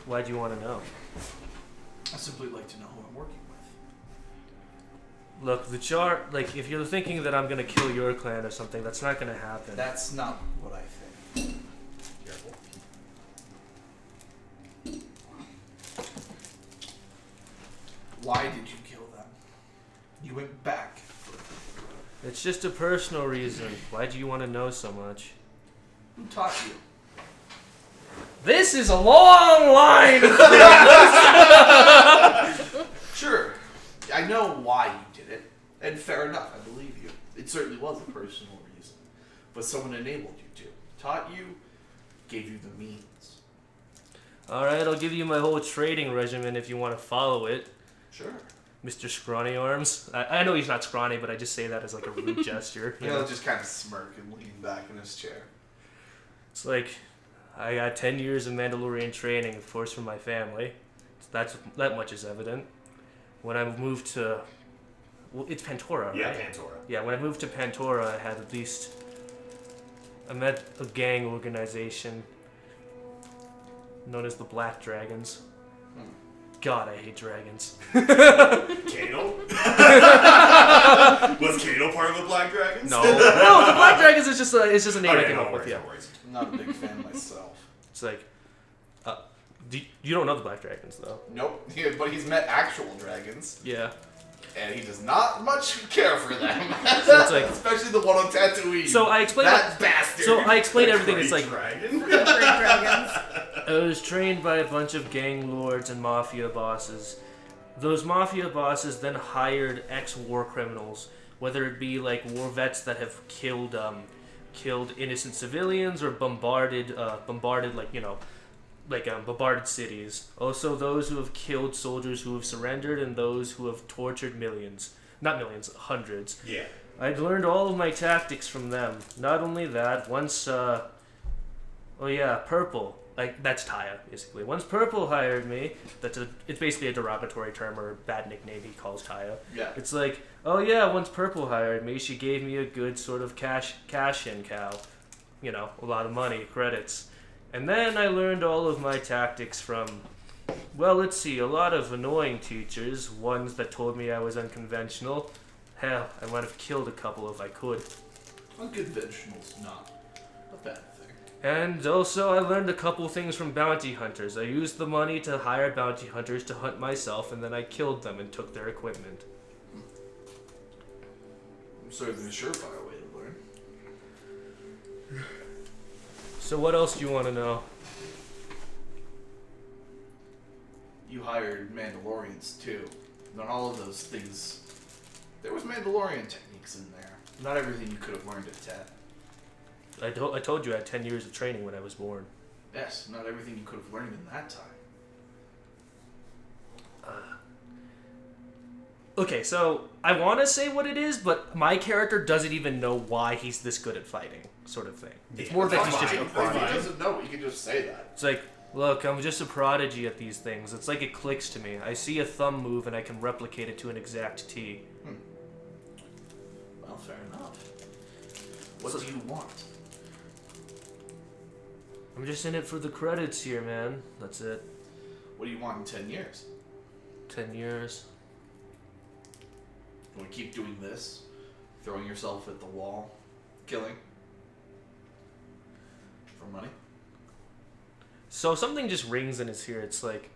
Why do you want to know? I simply like to know who I'm working with. Look, the Charr, like, if you're thinking that I'm gonna kill your clan or something, that's not gonna happen. That's not what I think. Careful. Why did you kill them? You went back. It's just a personal reason. Why do you want to know so much? Who taught you? This is a long line! Sure. I know why you did it. And fair enough, I believe you. It certainly was a personal reason. But someone enabled you to. Taught you, gave you the means. Alright, I'll give you my whole trading regimen if you want to follow it. Sure. Mr. Scrawny Arms. I know he's not scrawny, but I just say that as like a rude gesture. You know? He'll just kind of smirk and lean back in his chair. It's like, I got 10 years of Mandalorian training, of course, from my family. That much is evident. When I moved to... Well, it's Pantora, right? Yeah, Pantora. Yeah, when I moved to Pantora, I had at least... I met a gang organization known as the Black Dragons. God, I hate dragons. Kano? Was Kano part of the Black Dragons? No, the Black Dragons is just a name I Okay, came no up with. worries, Yeah, no worries. I'm not a big fan myself. it's like, you don't know the Black Dragons though. Nope. Yeah, but he's met actual dragons. Yeah. And he does not much care for them. So it's like, especially the one on Tatooine. so I explained. That bastard. So I explained everything. Great It's like dragon? Great dragons. I was trained by a bunch of gang lords and mafia bosses. Those mafia bosses then hired ex-war criminals, whether it be like war vets that have killed innocent civilians or bombarded bombarded cities. Also those who have killed soldiers who have surrendered and those who have tortured hundreds. Yeah. I'd learned all of my tactics from them. Not only that, once, Purple, like, that's Taya, basically. Once Purple hired me, it's basically a derogatory term or a bad nickname he calls Taya. Yeah. It's like, once Purple hired me, she gave me a good sort of cash-in cow. You know, a lot of money, credits. And then I learned all of my tactics from Well, let's see. A lot of annoying teachers. Ones that told me I was unconventional. Hell, I might have killed a couple if I could. Unconventional's not a bad thing. And also, I learned a couple things from bounty hunters. I used the money to hire bounty hunters to hunt myself, and then I killed them and took their equipment. Certainly a surefire way to learn. So what else do you want to know? You hired Mandalorians too. And on all of those things, there was Mandalorian techniques in there. Not everything you could have learned at 10. I told you I had 10 years of training when I was born. Yes, not everything you could have learned in that time. Okay, so I want to say what it is, but my character doesn't even know why he's this good at fighting, sort of thing. It's more that he's just a If he prodigy. doesn't know, you can just say that. It's like, look, I'm just a prodigy at these things. It's like it clicks to me. I see a thumb move and I can replicate it to an exact T. Well, fair enough. What do you want? I'm just in it for the credits here, man. That's it. What do you want in 10 years? 10 years. You want to keep doing this? Throwing yourself at the wall? Killing? For money? So something just rings in his ear. It's like,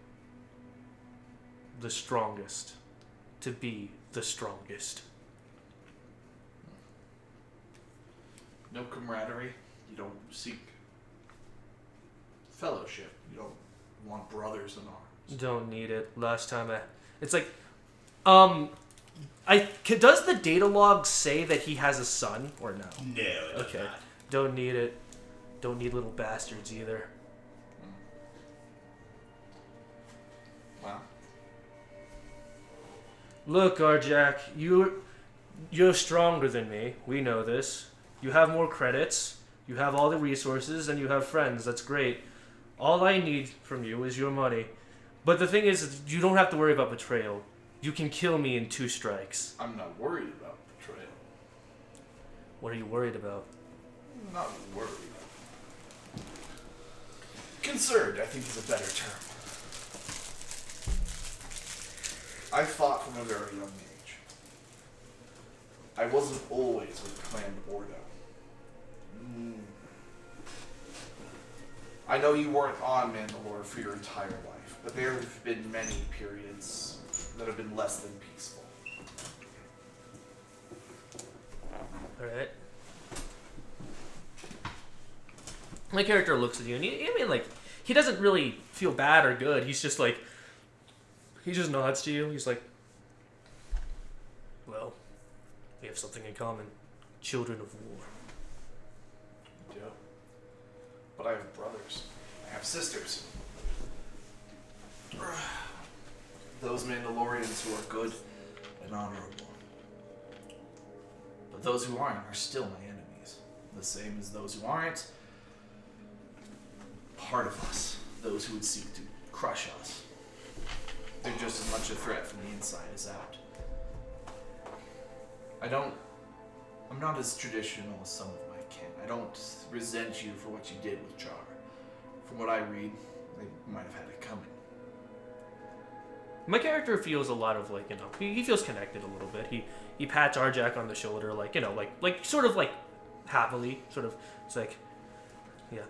the strongest. To be the strongest. No camaraderie? You don't seek fellowship? You don't want brothers in arms? Don't need it. Last time it's like, does the data log say that he has a son or no? No, it does Okay. not. Don't need it. Don't need little bastards either. Wow. Look, Arjec, you're stronger than me. We know this. You have more credits. You have all the resources, and you have friends. That's great. All I need from you is your money. But the thing is, you don't have to worry about betrayal. You can kill me in 2 strikes. I'm not worried about betrayal. What are you worried about? I'm not worried. Concerned, I think, is a better term. I fought from a very young age. I wasn't always with Clan Ordo. I know you weren't on Mandalore for your entire life, but there have been many periods that have been less than peaceful. Alright. My character looks at you, and he doesn't really feel bad or good. He's just like, he just nods to you. He's like, well, we have something in common. Children of war. Yeah. But I have brothers. I have sisters. Those Mandalorians who are good and honorable. But those who aren't are still my enemies. The same as those who aren't part of us. Those who would seek to crush us. They're just as much a threat from the inside as out. I'm not as traditional as some of my kin. I don't resent you for what you did with Charr. From what I read, they might have had it coming. My character feels a lot of like, he feels connected a little bit. He pats Arjec on the shoulder, like sort of like happily, sort of. It's like, yeah,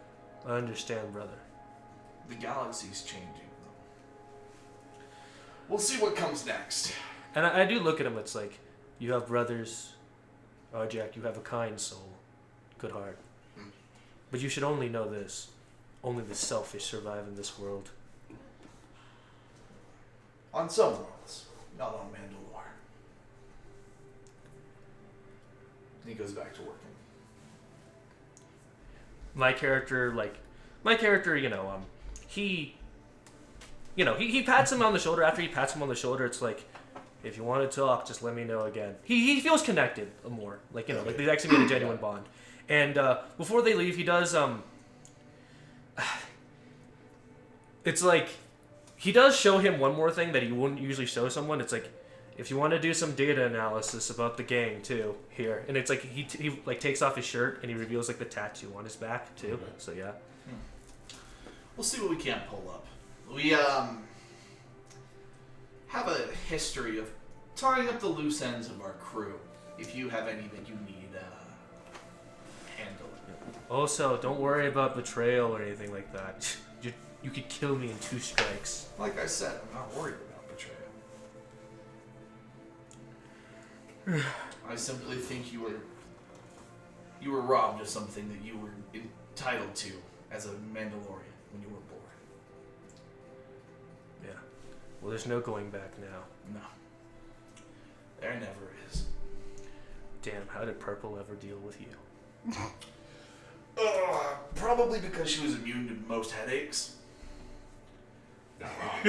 I understand, brother. The galaxy's changing, though. We'll see what comes next. And I do look at him. It's like, you have brothers, Arjec. You have a kind soul, good heart. But you should only know this: only the selfish survive in this world. On some worlds, not on Mandalore. He goes back to working. My character, he pats him on the shoulder. After he pats him on the shoulder, it's like, if you want to talk, just let me know again. He feels connected more, like they actually made a genuine bond. And before they leave, he does it's like, he does show him one more thing that he wouldn't usually show someone. It's like, if you want to do some data analysis about the gang too, here. And it's like he like takes off his shirt and he reveals like the tattoo on his back too. Okay. So yeah. We'll see what we can pull up. have a history of tying up the loose ends of our crew. If you have any that you need handled. Also, don't worry about betrayal or anything like that. You could kill me in 2 strikes. Like I said, I'm not worried about betrayal. I simply think you were robbed of something that you were entitled to as a Mandalorian when you were born. Yeah. Well, there's no going back now. No. There never is. Damn, how did Purple ever deal with you? Probably because she was immune to most headaches. Not wrong.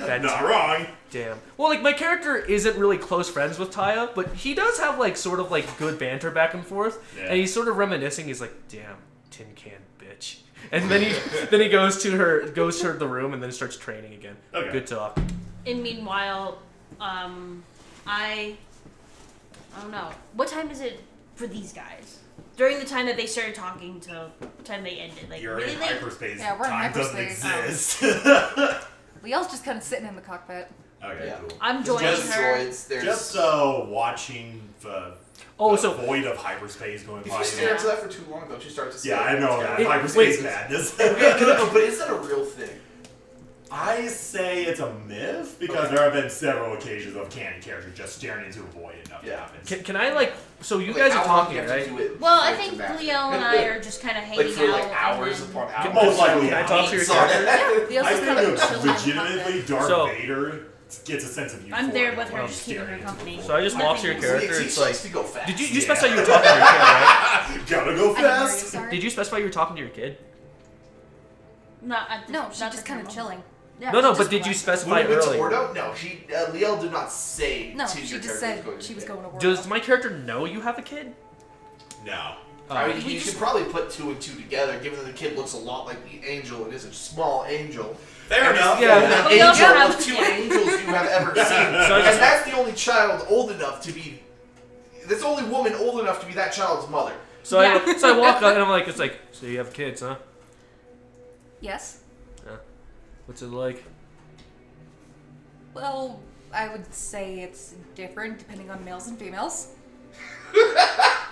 That's Not wrong. Damn. Well, like, my character isn't really close friends with Taya, but he does have, like, sort of, like, good banter back and forth. Yeah. And he's sort of reminiscing. He's like, damn, tin can bitch. And then he goes to the room and then starts training again. Okay. Good talk. And meanwhile, I don't know. What time is it for these guys? During the time that they started talking to the time they ended. Like, You're really in late? hyperspace. Yeah, we're in Time hyperspace. doesn't exist. Liel's just kind of sitting in the cockpit. Okay, Yeah. cool. I'm joining Just her. droids, there's... Just watching the void of hyperspace going If by. you stare into that for too long, don't you start to see Yeah, I know that. It- Hyperspace wait. madness. But is that a real thing? I say it's a myth because there have been several occasions of canon characters just staring into a void and nothing Yeah. happens. Can I, like... So you Like, guys how are long talking, do you have to right? do it Well, I for it to think matter? Liel and I are just kind of hanging Like for like out. hours and upon then- hours. Most likely, Can I talk to your Sorry. character? Liel's I just kind of think chilling in the legitimately cockpit. Darth So- Vader gets a sense of euphoria. I'm there with her, when just he's keeping her staring into a company. void. So I just walk to your Nothing. character. He It's like... likes to go fast. Did you Yeah. specify you were talking to your kid, right? Gotta go I didn't hear you, fast. sorry. Did you specify you were talking to your kid? Not at the, No, not she's at just the kind of moment. chilling. Yeah, No, she but just did you left. specify When we went to earlier? Ordo? No, Liel did not say No, to she your just character said she was going to work. Does my character know you have a kid? No. I mean, We you just- could probably put 2 and 2 together, given that the kid looks a lot like the angel and is a small angel. Fair And enough. is Yeah. the But we also angel have- of 2 yeah. angels you have ever seen. So I And just- that's the only child old enough to be... That's the only woman old enough to be that child's mother. So Yeah. I walk out and I'm like, it's like, so you have kids, huh? Yes. What's it like? Well, I would say it's different depending on males and females. I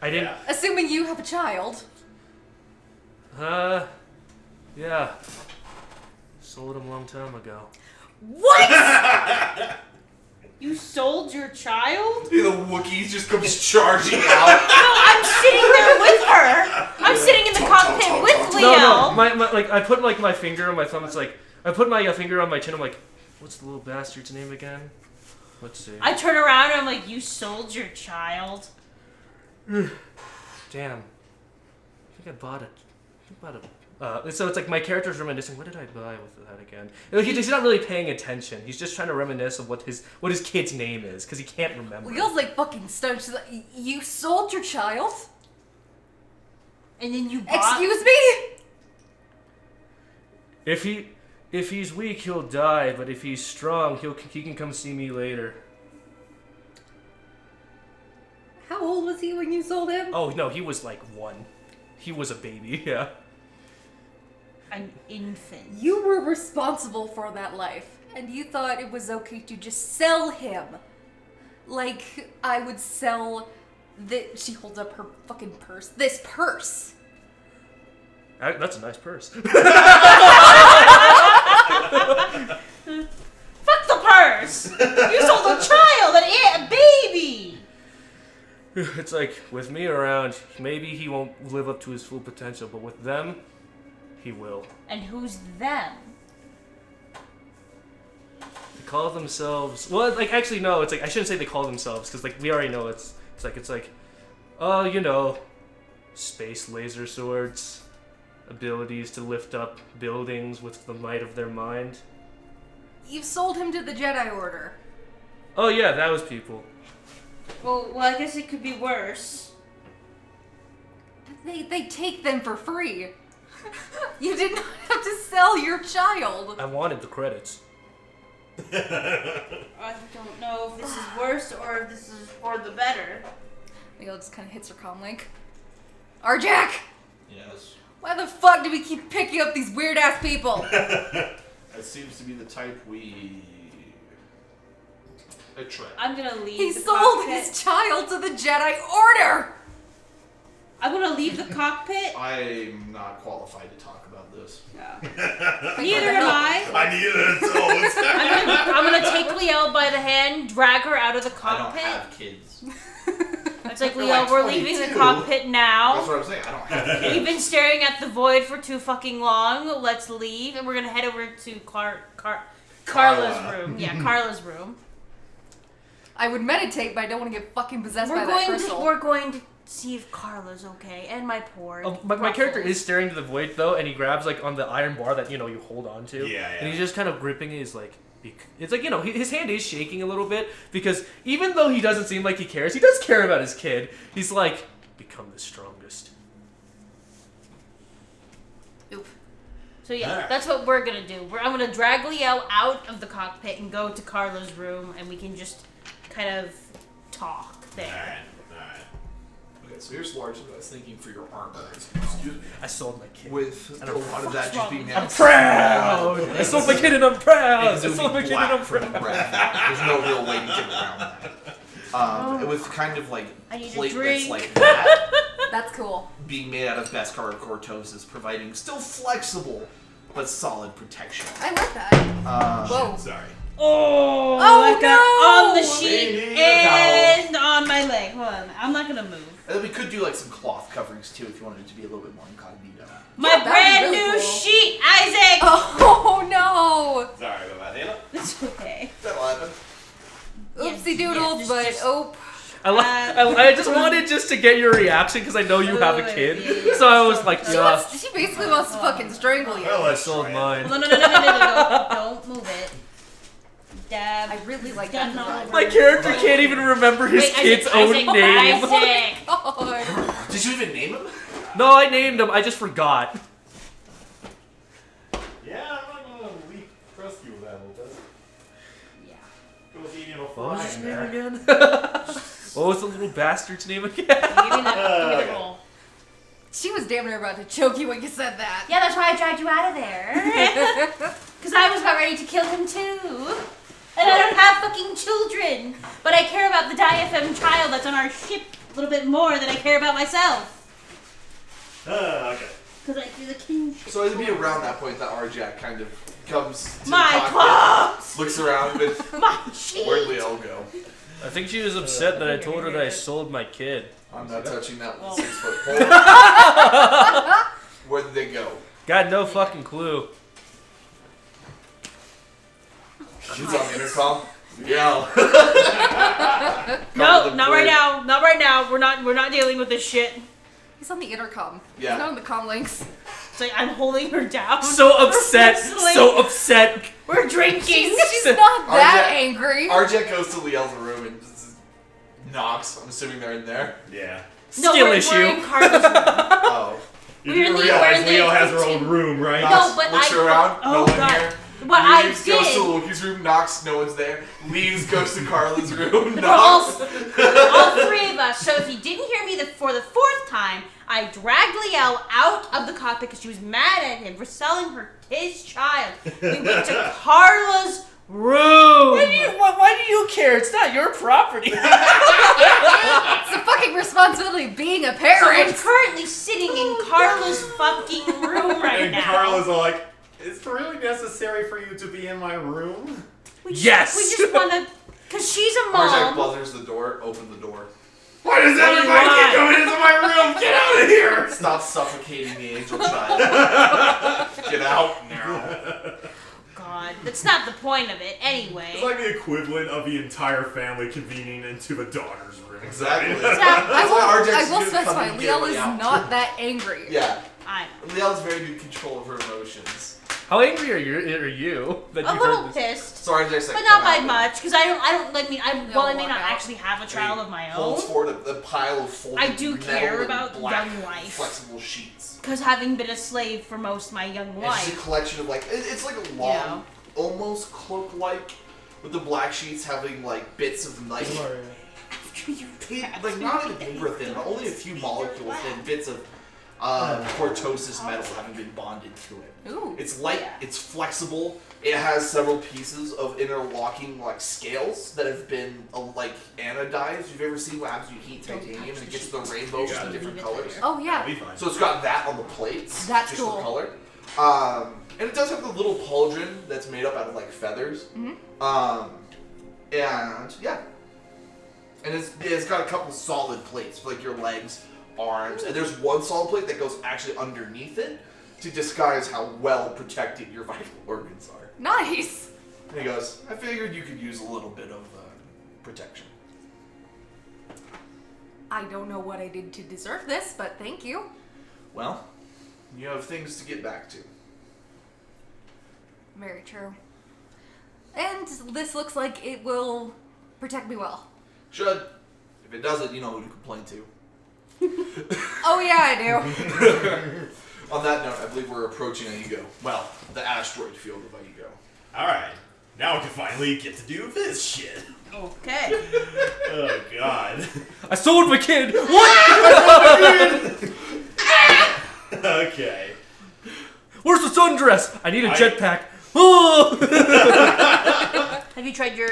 didn't. Yeah. Assuming you have a child. Yeah. Sold him a long time ago. What? You sold your child? The Wookiee just comes charging out. No, I'm sitting there with her. I'm sitting in the cockpit with Liel. No, my like I put like my finger on my thumb. It's like I put my finger on my chin. I'm like, what's the little bastard's name again? Let's see. I turn around and I'm like, you sold your child? Damn. I think I bought a. So it's like my character's reminiscing. What did I buy with that again? He's not really paying attention. He's just trying to reminisce of what his kid's name is because he can't remember. Liel's like fucking stunned. She's like, you sold your child? And then you bought... Excuse me? If he's weak, he'll die. But if he's strong, he can come see me later. How old was he when you sold him? Oh no, he was like 1. He was a baby. Yeah. An infant. You were responsible for that life, and you thought it was okay to just sell him. Like, I would sell she holds up her fucking purse. This purse. That's a nice purse. Fuck the purse! You sold a child, a baby! It's like, with me around, maybe he won't live up to his full potential, but with them, he will. And who's them? They call themselves... Well, like, actually, no, it's like, I shouldn't say they call themselves, because, like, we already know it's like, oh, you know, space laser swords, abilities to lift up buildings with the might of their mind. You've sold him to the Jedi Order. Oh, yeah, that was people. Well, I guess it could be worse. They take them for free. You did not have to sell your child. I wanted the credits. I don't know if this is worse or if this is for the better. Liel just kind of hits her comm link. Arjec! Yes. Why the fuck do we keep picking up these weird ass people? That seems to be the type we attract. I'm gonna leave. He the sold cockpit. his child to the Jedi Order! I'm gonna leave the cockpit. I'm not qualified to talk about this. Neither am I. I needed it. I'm gonna take Liel by the hand, drag her out of the I don't cockpit. have kids. It's like, You're Liel, like we're leaving the 22. cockpit That's now. what I'm saying. I don't have kids. We've been staring at the void for too fucking long. Let's leave, and we're gonna head over to Carla's room. Yeah, Carla's room. I would meditate, but I don't want to get fucking possessed by that crystal. We're going to see if Carla's okay, and my poor. My character Ruffles. is staring to the void though, and he grabs like on the iron bar that you hold on to. Yeah. And he's just kind of gripping it. He's like, it's like his hand is shaking a little bit because even though he doesn't seem like he cares, he does care about his kid. He's like, become the strongest. Oop. So yeah, Alright. that's what we're gonna do. I'm gonna drag Liel out of the cockpit and go to Carla's room, and we can just kind of talk there. Alright. Okay, so here's largely what I was thinking for your armor. Excuse me. I sold my kid. With And a lot of that just being I'm proud. I sold my kid and I'm proud. I Because it would sold my be kid and I'm black from the proud. breath. There's no real way to get around that. With kind of like I need a platelets drink. like that That's cool. being made out of Beskar cortosis, providing still flexible but solid protection. I like that. Whoa. Sorry. Oh, Oh, I've got no! on the sheet Baby, and on my leg. Hold on, I'm not gonna move. And then we could do like some cloth coverings too if you wanted it to be a little bit more incognito. My that'd be brand really new cool. sheet, Isaac. Oh no! Sorry about that. It's okay. That'll happen. Oopsie doodles, but oh. I just wanted just to get your reaction because I know you have a kid. So I was like, yeah. She basically wants to fucking strangle you. Well, I let's sold try it. mine. No, don't move it. Dab. I really like Dab that all design. over. My character can't even remember his Wait, kid's Isaac, own Isaac, name. Isaac. God. Did you even name him? No, I named him. I just forgot. Yeah, I'm not gonna trust you with that, Lucas. Yeah. Go with eating a What was his fry name there. again? What was the little bastard's name again? Give me the roll. She was damn near about to choke you when you said that. Yeah, that's why I dragged you out of there. Because I was about ready to kill him too. And I don't have fucking children. But I care about the diaphragm child that's on our ship a little bit more than I care about myself. Okay. Because I do the kinship. So it'd be around that point that Arjec kind of comes to My the cockpit, clothes! looks around with My sheet! where'd Liel go? I think she was upset that I told her that I sold my kid. I'm not touching that Oh. 6 foot pole. Where did they go? Got no fucking clue. She's on the intercom. Yeah. No, not right now. Not right now. We're not dealing with this shit. He's on the intercom. Yeah. He's not on the comm links. It's like I'm holding her down. So upset. Wrestling. So upset. We're drinking. She's not that Arjec- angry. Arjec goes to Liel's room and just knocks. I'm assuming they're in there. Yeah. No, Skill we're issue. in Carla's room. Oh. You We're do in the- realize we're in the Leo has her kitchen. own room, right? No, but looks I- around. oh, no one God. here. But I Leaves, goes to did. Loki's room, knocks, no one's there. Leaves, goes to Carla's room, We're all, knocks. all three of us. So if you didn't hear me for the fourth time, I dragged Liel out of the cockpit because she was mad at him for selling his child. We went to Carla's room. Why do you care? It's not your property. It's the fucking responsibility of being a So I'm parent. currently sitting in Carla's fucking room right And now. Carla's all like, is it really necessary for you to be in my room? We Yes. just want to, because she's a Arjec mom. buzzers the door, open the door. Why does everybody Why? keep coming into my room? Get out of here! Stop suffocating the angel child. Get out now. God, that's not the point of it anyway. It's like the equivalent of the entire family convening into the daughter's room. Exactly. So, That's why Arjec's I will gonna come specify, and get Liel everybody is out. not that angry. Yeah. I Liel's very good control of her emotions. How angry are you that know. you A little heard this? pissed. So Arjec's like, But not come by out. much, because I don't like me. No, Well, I may not walk out. actually have a child of my own. Holds forward a pile of folded I do metal care and about black young life. flexible sheets. Because having been a slave for most of my young And it's just a life, collection of like it's like a long, almost cloak-like, with the black sheets having like bits of knife. Like not even paper thin, but only a few molecule thin bits of cortosis metal having been bonded to it. Ooh. It's light, it's flexible, it has several pieces of interlocking like scales that have been like anodized. You've ever seen what happens when you heat titanium and it gets the rainbows in different colors? Oh yeah. That'll be fine. So it's got that on the plates. That's just cool. for color. And it does have the little pauldron that's made up out of like feathers. Mhm. And yeah. And it's got a couple solid plates for like your legs, arms, and there's one solid plate that goes actually underneath it to disguise how well protected your vital organs are. Nice. And he goes, I figured you could use a little bit of protection. I don't know what I did to deserve this, but thank you. Well, you have things to get back to. Very true. And this looks like it will protect me well. Should. If it doesn't, you know who to complain to. Oh yeah, I do. On that note, I believe we're approaching Iego. Well, the asteroid field of Iego. Alright. Now we can finally get to do this shit. Okay. Oh god. I sold my kid. What? Okay. Where's the sundress? I need a jetpack. Oh! Have you tried your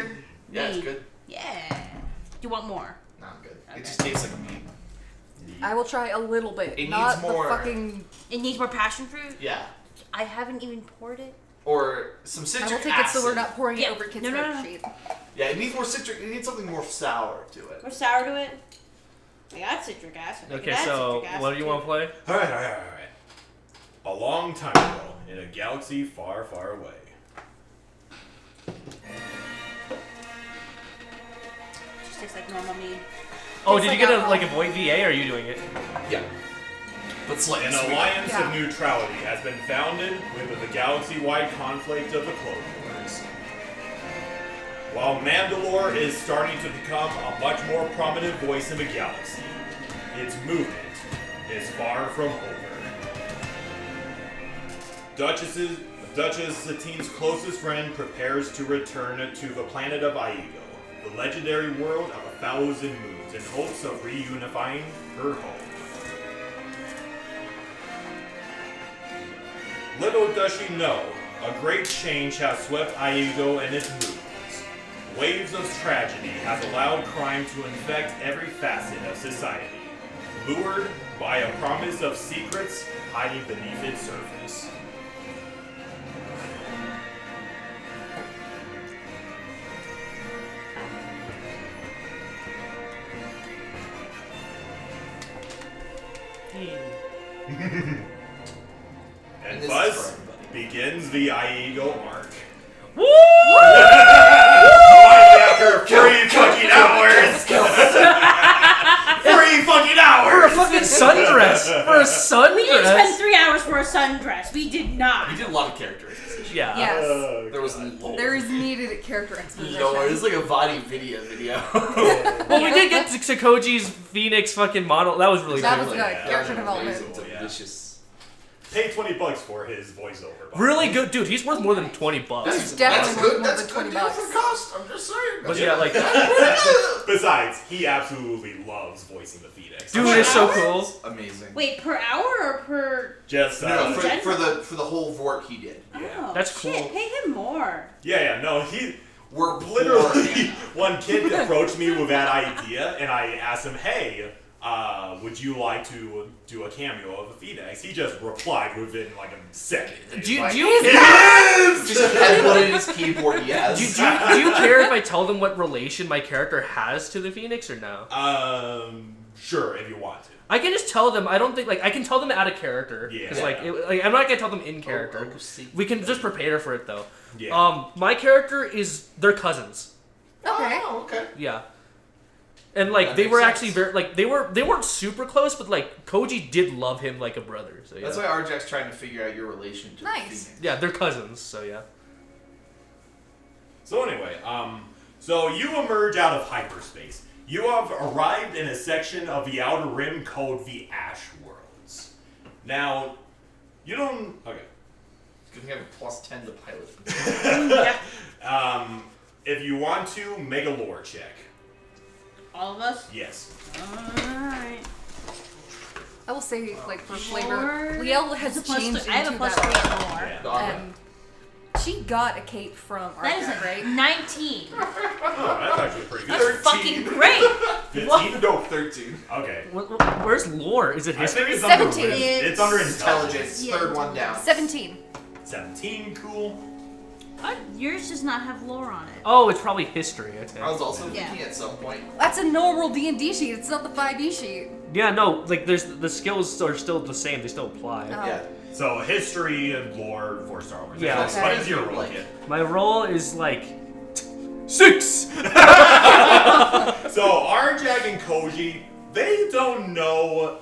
Yeah, it's meat? good. Yeah. Do you want more? No, I'm good. Okay. It just tastes like meat. I will try a little bit. It not needs more- the fucking. It needs more passion fruit? Yeah. I haven't even poured it. Or some I citric will take acid. it so we're not pouring Yeah. it over kids' No, no, no. sheet. Yeah, it needs more citric. It needs something more sour to it. More sour to it? I got citric acid. I Okay, can add so citric acid what do you to want it. to play? Alright. A long time ago, in a galaxy far, far away. Just tastes like normal meat. Oh, Tastes did you like get alcohol. a void VA or are you doing it? Yeah. But slightly An sweeter. alliance Yeah. of neutrality has been founded with the galaxy-wide conflict of the Clone Wars. While Mandalore is starting to become a much more prominent voice in the galaxy, its movement is far from over. Duchess Satine's closest friend prepares to return to the planet of Iego, the legendary world of 1,000 moons, in hopes of reunifying her home. Little does she know, a great change has swept Iego and its moons. Waves of tragedy has allowed crime to infect every facet of society, lured by a promise of secrets hiding beneath its surface. And this is thus for everybody. begins the Iego arc. Woo! After 3 fucking hours! 3 fucking For a hours! fucking sundress! For a sundress! We didn't spend 3 hours for a sundress. We did not. We did a lot of character exposition. Yeah. Yes. Oh, There was God. lore. There is needed a character exposition. lore. It's like a Vadi video. Well, we did get to Koji's Phoenix fucking model. That was really That good. was good. Yeah, Character that was development. amazing. It's a Yeah. delicious. Pay $20 for his voiceover. by Really the way. good. Dude, he's worth more than $20. That's definitely worth more That's than good 20 deal bucks. for cost. I'm just saying. But yeah, like, Besides, he absolutely loves voicing the Phoenix. dude, it's so cool. Amazing. Wait, per hour or per? Just No, In for general? the whole Vork he did. Oh, That's shit, cool. Pay him more. no, he We're literally one kid approached me with that idea, and I asked him, "Hey, would you like to do a cameo of a Phoenix?" He just replied within like a second. Do you, Like, do you Just headbutting his keyboard. Yes. do you care if I tell them what relation my character has to the Phoenix or no? Sure, if you want to. I can just tell them. I don't think I can tell them out of character. Yeah. Because I'm not gonna tell them in character. Oh, see. We can just prepare for it though. Yeah. My character is their cousins. Okay. Oh, okay. Yeah. And like That they makes were sense. actually very like they weren't super close, but like Koji did love him like a brother. So yeah. That's why Arjec's trying to figure out your relation to Nice. the Phoenix. Yeah, they're cousins. So yeah. So anyway, so you emerge out of hyperspace. You have arrived in a section of the Outer Rim called the Ash Worlds. Now, you don't. Okay. It's gonna have a +10 to pilot. If you want to, make a lore check. All of us? Yes. Alright. I will say, like, for flavor, Lore? Liel has It's a changed +3. I have a into +3 that. in lore. Yeah. And she got a cape from That is Arjec, a right? 19. Oh, that's actually pretty good. That's fucking great. 15? No, 13. Okay. Where's lore? Is it I think history? it's under, 17. it's under intelligence. Intelligence, Yeah, third one down. 17. 17, cool. Yours does not have lore on it. Oh, it's probably history. I think. I was also Yeah. thinking at some point. That's a normal D&D sheet. It's not the 5e sheet. Yeah, no, like there's the skills are still the same. They still apply. Oh. Yeah. So history and lore for Star Wars. Yeah. What Okay. is your roll, Like- kid? My roll is like 6. So Arjec and Koji, they don't know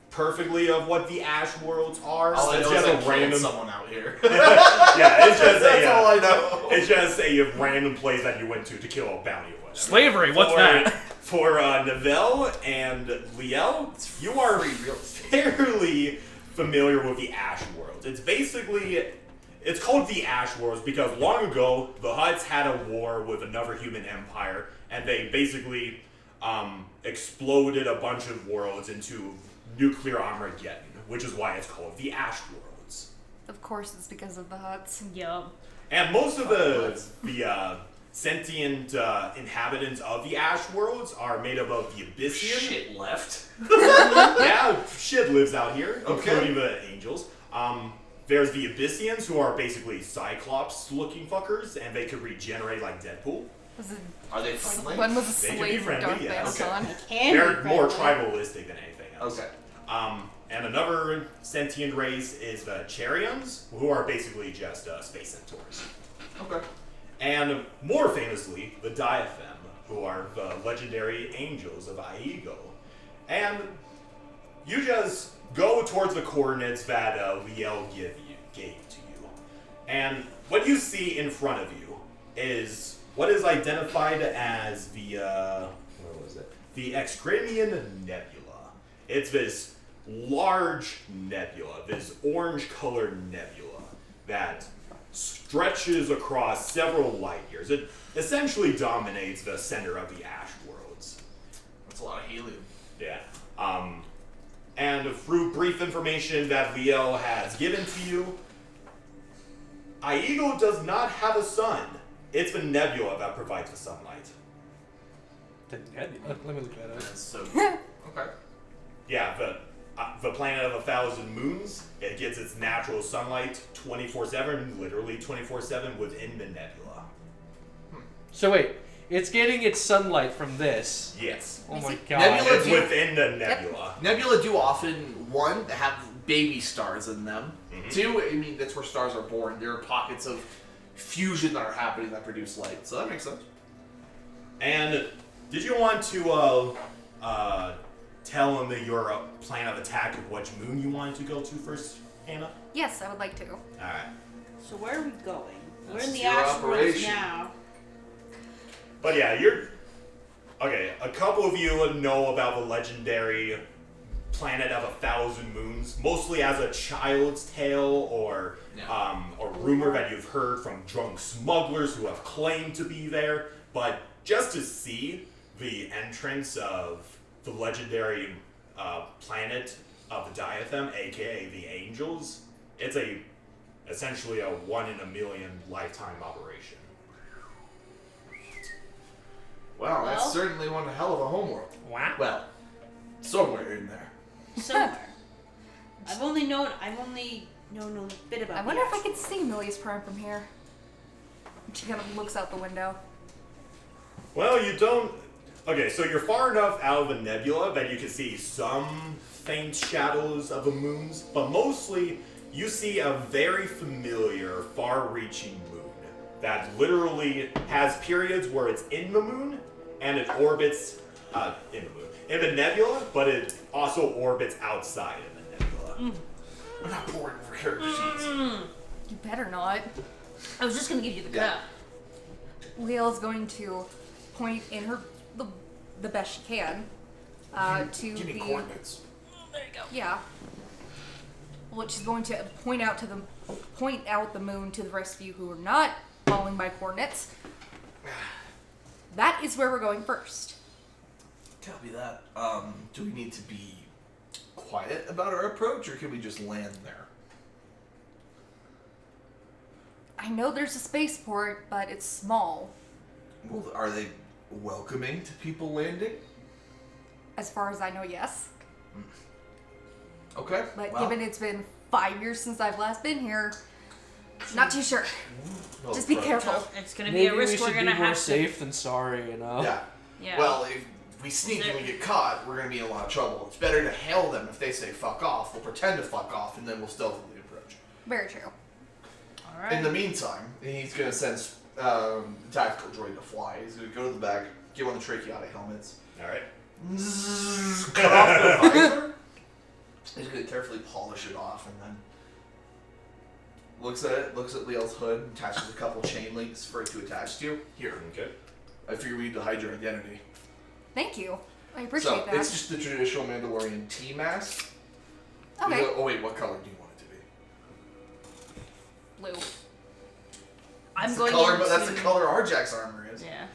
perfectly of what the Ash Worlds are. All I It's know is just I a killed random. someone out here. Yeah, it's just That's a. all I know. It's just a random place that you went to kill a bounty or whatever. Slavery. What's for, that? For Nevu and Liel, you are fairly familiar with the Ash Worlds. It's basically. It's called the Ash Wars because long ago the Hutts had a war with another human empire, and they basically exploded a bunch of worlds into nuclear Armageddon, which is why it's called the Ash Worlds. Of course, it's because of the Hutts. Yup. And most of the sentient inhabitants of the Ash Worlds are made up of the Abyssian. Shit left. Yeah, shit lives out here, Okay. including the angels. There's the Abyssians, who are basically Cyclops-looking fuckers, and they could regenerate like Deadpool. Was it, Are they friendly? when was a They can be slave of friendly, Darth yeah. Vader? Can They're be more friendly. tribalistic than anything else. Okay. And another sentient race is the Charians, who are basically just space centaurs. Okay. And more famously, the Diaphem, who are the legendary angels of Iego. And you just go towards the coordinates that Liel gave to you. And what you see in front of you is what is identified as the, where was it? The Excrimian Nebula. It's this large nebula, this orange-colored nebula that stretches across several light years. It essentially dominates the center of the Ash Worlds. That's a lot of helium. Yeah. And through brief information that Liel has given to you, Iego does not have a sun. It's the nebula that provides the sunlight. Let me look that up. That's so. Okay. Yeah, the planet of 1,000 moons, it gets its natural sunlight 24/7, literally 24/7 within the nebula. So wait, it's getting its sunlight from this. Yes. Oh my Is it- god. Nebula- It's within the nebula. Nebula do often, one, have baby stars in them. Mhm. Two, I mean, that's where stars are born. There are pockets of fusion that are happening that produce light. So that makes sense. And did you want to tell him that your plan of attack of which moon you wanted to go to first, Hannah? Yes, I would like to. Alright. So where are we going? We're That's in the your Ash Worlds operation. now. But yeah, you're... Okay, a couple of you know about the legendary planet of 1,000 moons, mostly as a child's tale or rumor that you've heard from drunk smugglers who have claimed to be there. But just to see the entrance of the legendary planet of the Diaphem, aka the Angels, it's essentially a 1 in a million lifetime operation. Wow, Well? that's certainly one hell of a homeworld. Wow. Well, somewhere in there. Somewhere. I've only known a bit about I wonder if the I could see Millie's Prime from here. She kind of looks out the window. Well, you don't... Okay, so you're far enough out of the nebula that you can see some faint shadows of the moons, but mostly you see a very familiar, far-reaching moon that literally has periods where it's in the moon and it orbits in the nebula, but it also orbits outside of the nebula. I'm not bored for character sheets. You better not. I was just gonna give you the Yeah. cup. Liel's going to point in her the best she can to Give me the coordinates. There you go. yeah. Well, she's going to point out the moon to the rest of you who are not following my coordinates. That is where we're going first. Tell me that. Do we need to be quiet about our approach, or can we just land there? I know there's a spaceport, but it's small. Well, are they welcoming to people landing? As far as I know, yes. Okay. But well, given it's been 5 years since I've last been here, not too sure. well, Just be right. careful. It's gonna Maybe be a risk we we're should gonna be more have to. safe than sorry, you know? Yeah. Yeah. Well, if we sneak and we get caught, we're gonna be in a lot of trouble. It's better to hail them if they say fuck off. We'll pretend to fuck off, and then we'll stealthily approach. Very true. All right. In the meantime, he's gonna send tactical droid to fly. He's gonna go to the back, get one of the tracheotic helmets, All right. cut off the visor. He's gonna carefully polish it off, and then looks at it, looks at Liel's hood, attaches a couple chain links for it to attach to. Here, Okay. I figure we need to hide your identity. Thank you. I appreciate So that. it's just the traditional Mandalorian T mask. Okay. Oh wait, what color do you want it to be? Blue. I'm That's going the color, into. That's the color Arjec's armor is. Yeah.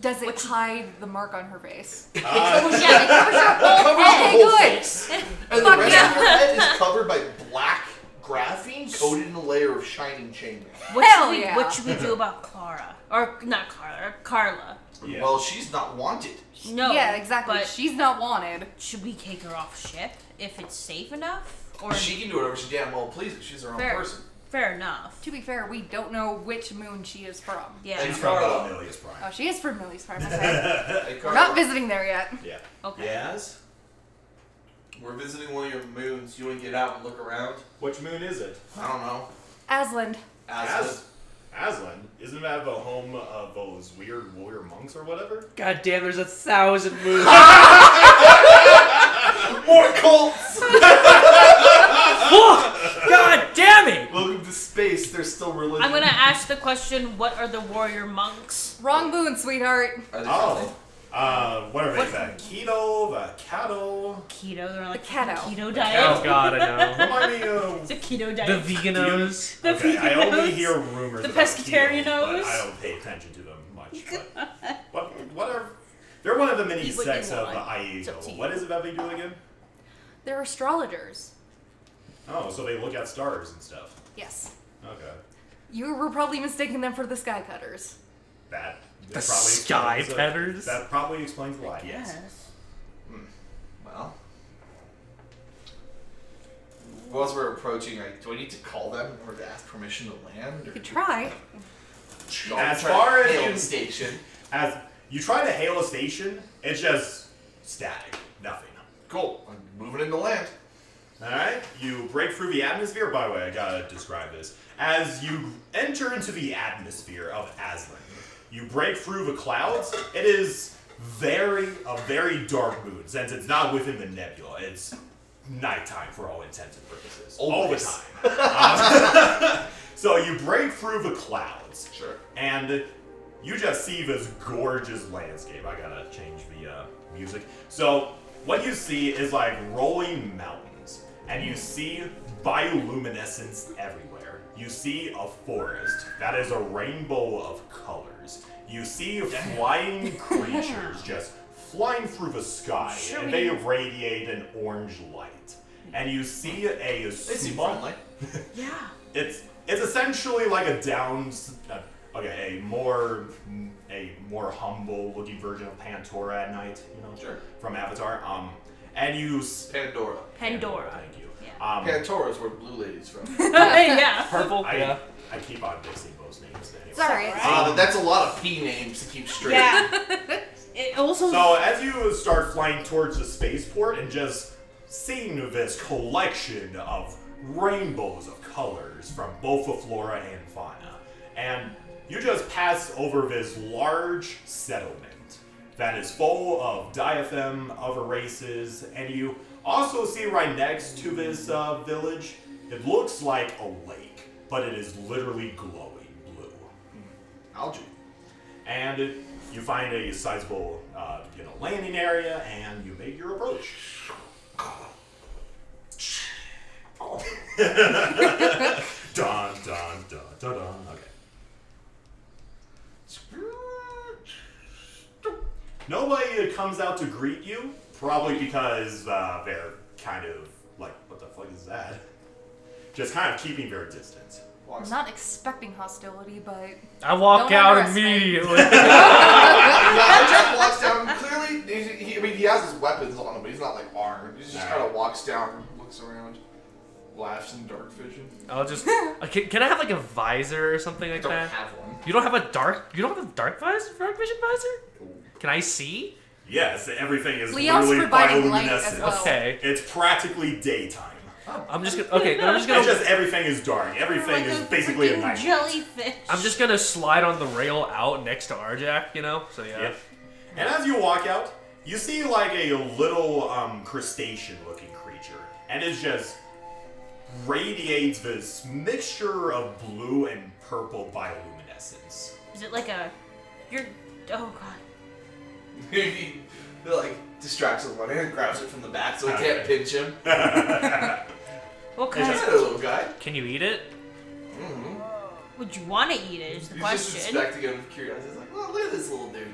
Does it hide the mark on her face? Yeah, it covers your It whole covers head. the Okay, whole good. face. And the Fuck rest yeah. of your head is covered by black graphene coated in a layer of shining chain. Hell yeah. What should we do about Clara? Or not Clara, Carla. Yeah. Well, she's not wanted. No. Yeah, exactly. But She's not wanted. should we take her off ship if it's safe enough? Or She can do whatever she damn well pleases. She's her own Fair. person. fair enough. To be fair, we don't know which moon she is from. Yeah. And She's from Carla. Amelia's Prime. Oh, she is from Millie's Prime. Okay. Hey, We're Carla, not visiting there yet. Yeah. Okay. Yes? we're visiting one of your moons. You want to get out and look around? Which moon is it? I don't know. Aslan. Aslan? Isn't that the home of those weird warrior monks or whatever? God damn, there's 1,000 moons. More cults! God damn it! Welcome to space. There's still religion. I'm gonna ask the question: what are the warrior monks? Wrong moon, sweetheart. What are they? The keto, the cattle. Keto. They're like The keto. keto Oh diet. god, I know. Remind me It's of. a keto The diet. veganos. The Okay, I only veganos. hear rumors The about pescatarianos. keto, but I don't pay attention to them much. But what are? They're one of the many Eat what you sects of the want. It's up to Iego. you. What is it that they do again? They're astrologers. Oh, so they look at stars and stuff. Yes. Okay. You were probably mistaking them for the sky cutters. That The probably sky explains petters? That probably explains why. Yes. Well, whilst we're approaching, do I need to call them in order to ask permission to land? You could try. As far as hail you- the station. As you try to hail a station, it's just static. Nothing. Cool. I'm moving into land. Alright, you break through the atmosphere. By the way, I gotta describe this. As you enter into the atmosphere of Aslan, you break through the clouds. It is a very dark moon, since it's not within the nebula. It's nighttime for all intents and purposes. All the Always. time. So you break through the clouds. Sure. And you just see this gorgeous landscape. I gotta change the music. So what you see is like rolling mountains, and you see bioluminescence everywhere. You see a forest that is a rainbow of colors. You see flying creatures just flying through the sky, and they radiate an orange light. And you see a They seem small. friendly. Yeah. It's essentially like a more humble looking version of Pantora at night, Sure. from Avatar. And you Pandora. Pandora. Thank you. Yeah. Pantora's where Blue Lady's from. Yeah. Purple? I keep on mixing those names anyway. Sorry. it's- That's a lot of P names to keep straight. Yeah. It also. So as you start flying towards the spaceport and just seeing this collection of rainbows of colors from both the flora and fauna, and you just pass over this large settlement that is full of diaphem, other races, and you also see right next to this village, it looks like a lake, but it is literally glowing blue. Algae. And you find a sizable, landing area, and you make your approach. Dun dun dun dun dun. Okay. Nobody comes out to greet you, probably because they're kind of like, what the fuck is that? Just kind of keeping their distance. I'm not expecting hostility, but I walk Don't out underestimate. immediately. Arjec walks down. Clearly, he has his weapons on him, but he's not like armed. He just Alright. kind of walks down, looks around, laughs in dark vision. I'll just. Can I have like a visor or something like I don't that? have one. You don't have a dark visor, dark vision visor? Can I see? Yes, everything is Leo's literally providing light as bioluminescent. well. Okay. It's practically daytime. I'm just gonna. Okay, then I'm just It's gonna. just everything is dark. Everything Like is a basically a freaking night. jellyfish. I'm just gonna slide on the rail out next to Arjec, you know. So yeah. Yep. And as you walk out, you see like a little crustacean-looking creature, and it just radiates this mixture of blue and purple bioluminescence. Is it like a? You're. Oh god. He like distracts with one hand, grabs it from the back so he Okay. can't pinch him. What It's kind? just- Hello, little guy. Can you eat it? Mm-hmm. Would you want to eat it? Is the He's just question. inspecting him with curiosity. He's like, oh, look at this little dude.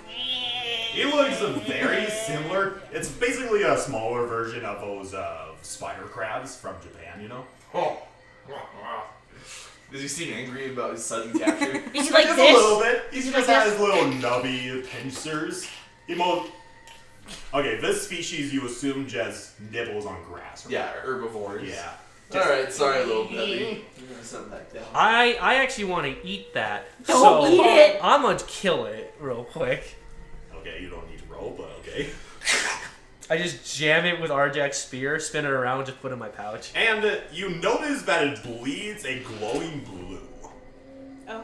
He looks very similar. It's basically a smaller version of those spider crabs from Japan, you know? Oh. Does he seem angry about his sudden capture? Is he like Just this? a little bit. He's Is he just like has this? little nubby pincers. Okay, this species you assume just nibbles on grass. Right? Yeah, herbivores. Yeah. Alright, sorry, little Debbie. I'm gonna set him back down. I actually want to eat that. Don't so eat it. I'm gonna kill it real quick. Okay, you don't need to roll, but okay. I just jam it with Arjec's spear, spin it around, and just put it in my pouch. And you notice that it bleeds a glowing blue.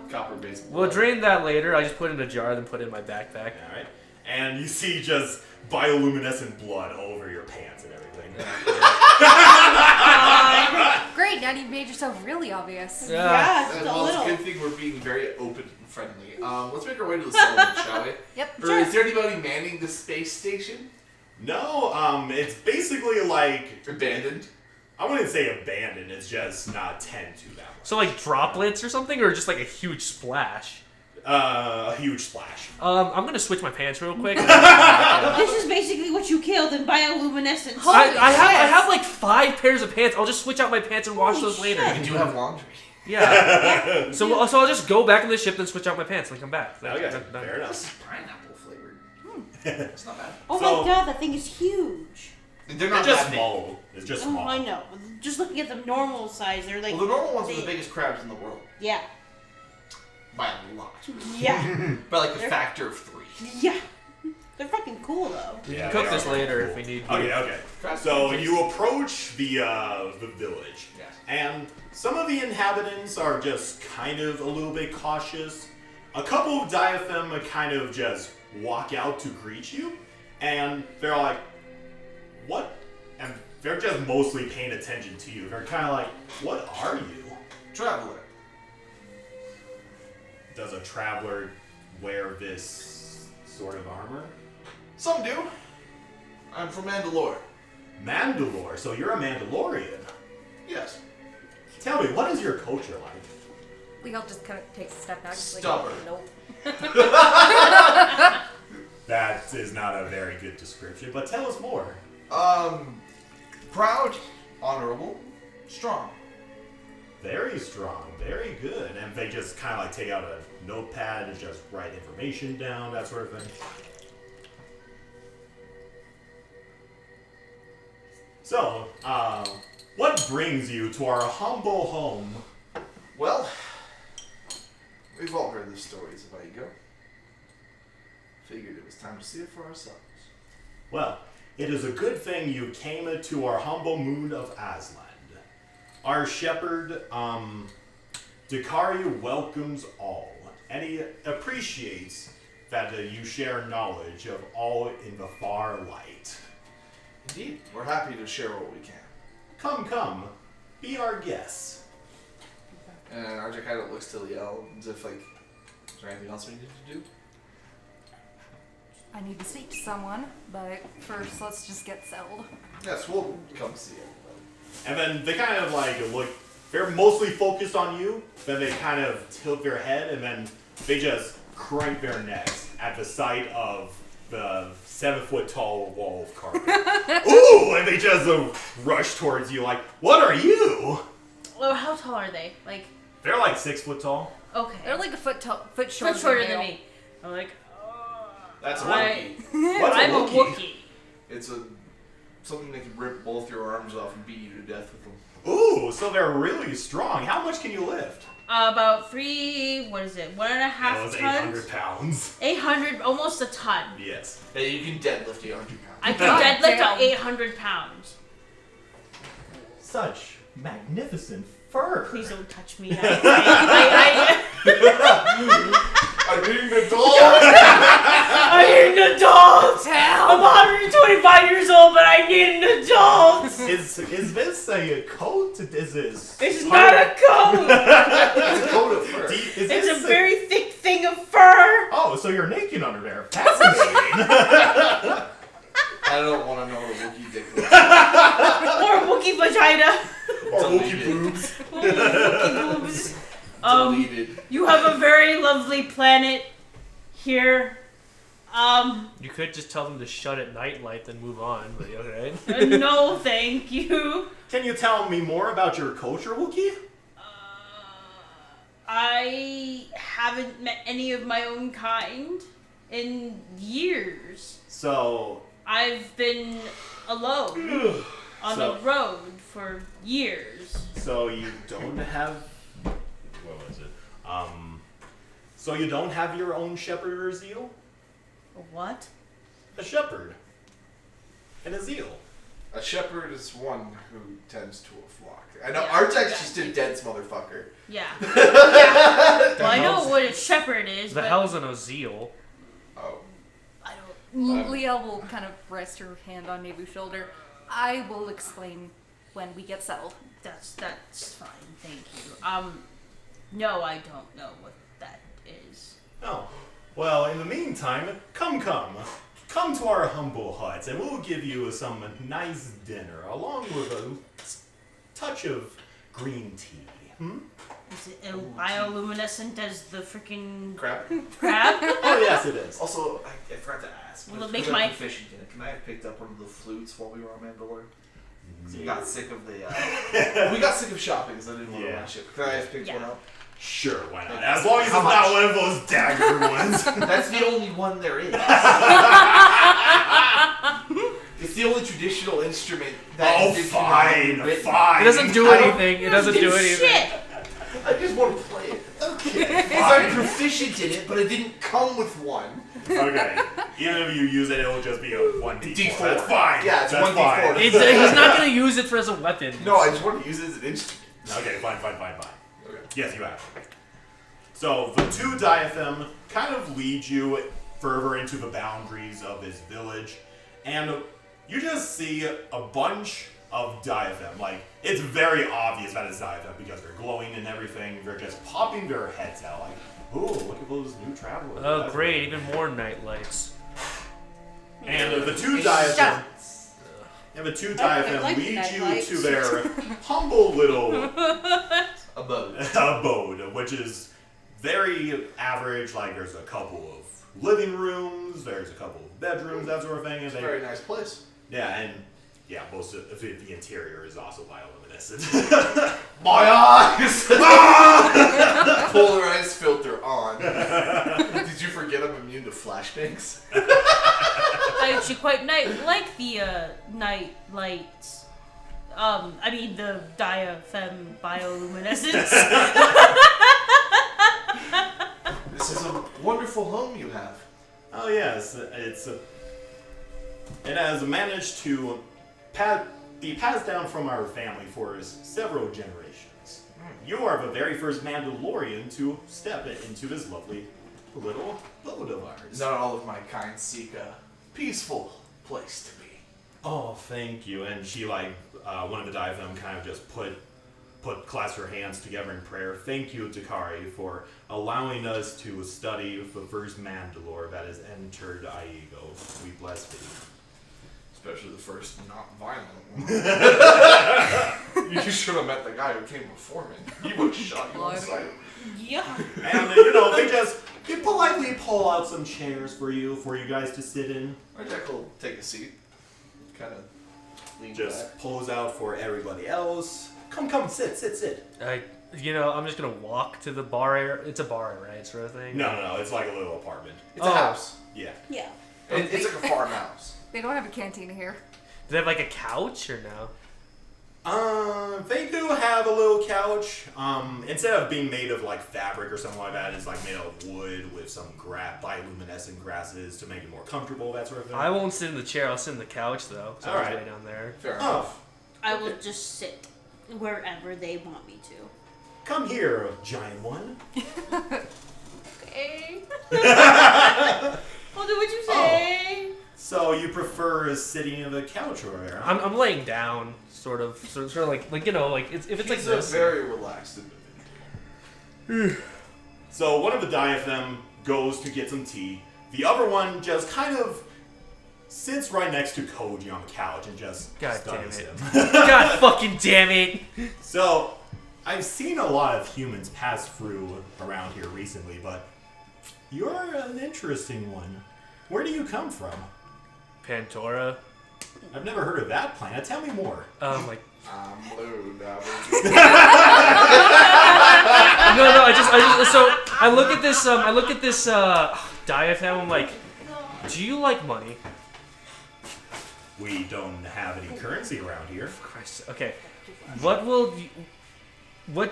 Copper-based. We'll drain that later. I just put it in a jar, then put it in my backpack. Alright. And you see just bioluminescent blood all over your pants and everything. great. Now you've made yourself really obvious. Yeah, just a Well, it's a little. good thing we're being very open and friendly. Let's make our way to the settlement, shall we? Yep. Or is there anybody manning the space station? No, it's basically like, Abandoned? I wouldn't say abandoned, it's just not tend to that much. So like droplets or something, or just like a huge splash. A huge splash. I'm gonna switch my pants real quick. This is basically what you killed in bioluminescence. I have like 5 pairs of pants. I'll just switch out my pants and wash those later. shit. You do have laundry. Yeah. So I'll just go back in the ship, then switch out my pants, and come back. Okay, Done. fair enough. This is pineapple flavored. It's not bad. Oh So- my god, that thing is huge. They're It's not just that big. small. It's just Oh, small. I know. Just looking at the normal size, they're like. Well, the normal ones are the big. biggest crabs in the world. Yeah. By a lot. Yeah. By like a They're- factor of 3. Yeah. They're fucking cool though. We Yeah, can cook they this are later cool. if we need. Okay. Crabs So taste- you approach the village, Yes. and some of the inhabitants are just kind of a little bit cautious. A couple of diatham kind of just walk out to greet you, and they're like, "What?" And they're just mostly paying attention to you. They're kind of like, "What are you?" Traveler. Does a traveler wear this sort of armor? Some do. I'm from Mandalore. Mandalore. So you're a Mandalorian. Yes. Tell me, what is your culture like? Leo just kind of takes a step back. Just like, Stubborn. nope. That is not a very good description, but tell us more. Proud, honorable, strong. Very strong, very good. And they just kind of like take out a notepad and just write information down, that sort of thing. So, what brings you to our humble home? Well, we've all heard the stories of Iego. Figured it was time to see it for ourselves. Well, it is a good thing you came to our humble moon of Aslan. Our shepherd, Dakari welcomes all, and he appreciates that you share knowledge of all in the far light. Indeed, we're happy to share what we can. Come, be our guests. And Arjec kind of looks to Liel as if like, is there anything else we need to do? I need to speak to someone, but first let's just get settled. Yes, we'll come see it. And then they kind of like look, they're mostly focused on you, then they kind of tilt their head, and then they just crank their necks at the sight of the 7-foot-tall wall of carpet. Ooh! And they just rush towards you like, what are you? Well, how tall are they? Like, They're like 6 foot tall. okay. They're like a foot foot shorter, shorter than Neil. me. I'm like, That's a I- Wookiee. What's a I'm a Wookiee? Wookiee. It's something that can rip both your arms off and beat you to death with them. Ooh, so they're really strong. How much can you lift? About 1.5 That was tons? 800 pounds. 800, almost a ton. Yes. And you can deadlift 800 pounds. I can God deadlift damn. 800 pounds. Such magnificent fur. Please don't touch me. I'm being an adult! I need an adult! I'm 125 years old, but I need an adult! Is this a coat? Is this? It's not a coat! It's a coat of fur. It's a very thick thing of fur! Oh, so you're naked under there. Fascinating. I don't want to know what a Wookiee dick looks like. Or a Wookiee vagina! or Wookiee Deleted. boobs. Wookiee boobs. Deleted. You have a very lovely planet here. You could just tell them to shut at nightlight and move on, but okay. No, thank you. Can you tell me more about your culture, Wookiee? I haven't met any of my own kind in years. So, I've been alone on So- the road for years. so you don't have. What was it? So you don't have your own shepherd or zeal? What? A shepherd. And a zeal. A shepherd is one who tends to a flock. I know Yeah. Arjec's just a dense motherfucker. Yeah. Well, I know what a shepherd is, The but hell's an Ozeal? Oh. I don't. Liel will kind of rest her hand on Nevu's shoulder. I will explain when we get settled. That's fine. Thank you. No, I don't know what that is. Oh. Well, in the meantime, come to our humble hut, and we'll give you some nice dinner, along with a touch of green tea. Is it bioluminescent as the freaking Crap. crab? Oh, yes, it is. Also, I forgot to ask. Will it because make I'm my- proficient in it. Can I have picked up one of the flutes while we were on Mandalorian? So we got sick of the. We got sick of shopping, so I didn't want to Yeah. buy shit. Can I have picked one Yeah. up? Sure, why not? As long as it's How not much? one of those dagger ones. That's the only one there is. It's the only traditional instrument that Oh, is fine. It doesn't do I don't- anything. It doesn't do anything. Shit! I just want to play it. Okay. Because I'm proficient in it, but it didn't come with one. Okay. Even if you use it, it'll just be a 1d4. D4. That's fine. Yeah, it's That's 1d4. fine. He's not gonna use it for as a weapon. No, I just want to use it as an instrument. Okay, fine. Okay. Yes, you have. So the two diaphem kind of lead you further into the boundaries of this village, and you just see a bunch of diaphem. Like, it's very obvious that it's diaphem because they're glowing and everything. They're just popping their heads out like, ooh, look at those new travelers. Oh, That's great! really-" Even more night lights. And the two Shut diaphem. up. And the two I diaphem like the lead you nightlight. to their humble little Abode. abode, which is very average. Like, there's a couple of living rooms, there's a couple of bedrooms, that sort of thing. And It's a they, very nice place. yeah, and yeah, most of the interior is also bioluminescent. My eyes! Polarized filter on. Did you forget I'm immune to flashbangs? I actually quite like the night lights. I mean the diaphem bioluminescence. This is a wonderful home you have. Oh yes, it has managed to be passed down from our family for several generations. You are the very first Mandalorian to step into this lovely little abode of ours. Not all of my kind seek a peaceful place to be. Oh, thank you. And she, like, one of the diaphem kind of just clasped her hands together in prayer. Thank you, Dakari, for allowing us to study the first Mandalore that has entered Iego. We bless thee. Especially the first not violent one. You should have met the guy who came before me. He would have shot you on sight. Yeah. And, they just They politely pull out some chairs for you guys to sit in. Arjec will take a seat. Kind of lean Just back. pulls out for everybody else. Come, sit. I'm just gonna walk to the bar area. It's a bar, right? Sort of thing. No, it's like a little apartment. It's a house. Yeah. Yeah. It's like a farmhouse. They don't have a canteen here. Do they have like a couch or no? They do have a little couch. Instead of being made of like fabric or something like that, it's like made of wood with some bioluminescent grasses to make it more comfortable, that sort of thing. I won't sit in the chair. I'll sit in the couch though. So I'll Alright. lay down there. Fair enough. I will just sit wherever they want me to. Come here, giant one. Okay. I'll do what you say. So you prefer sitting on the couch over there? Huh? I'm laying down, sort of like if it's like He's this. a very relaxed individual. So one of the diaphem goes to get some tea. The other one just kind of sits right next to Koji on the couch and just God damn studies it. him. God fucking damn it! So I've seen a lot of humans pass through around here recently, but you're an interesting one. Where do you come from? Pantora. I've never heard of that planet. Tell me more. Like I'm blue, double. no. I look at this diaphragm. I'm like, do you like money? We don't have any currency around here. Christ. Okay. What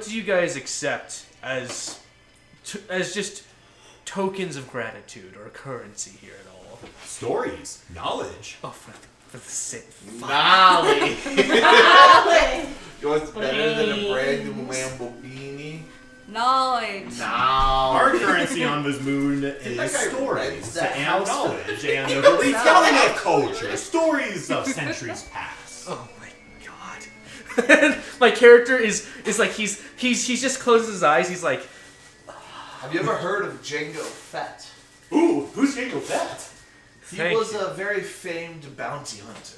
do you guys accept as just tokens of gratitude or currency here at all? Stories, knowledge. Oh, for the sake. Knowledge. Knowledge. What's better than a brand new Lamborghini? Knowledge. Our currency on this moon that is guy stories rents that and house? knowledge and the retelling of culture, stories of centuries past. Oh my god. My character is like he's just closes his eyes. He's like, Have you ever heard of Jango Fett? Ooh, who's Jacob Fett? He Thank was you. a very famed bounty hunter.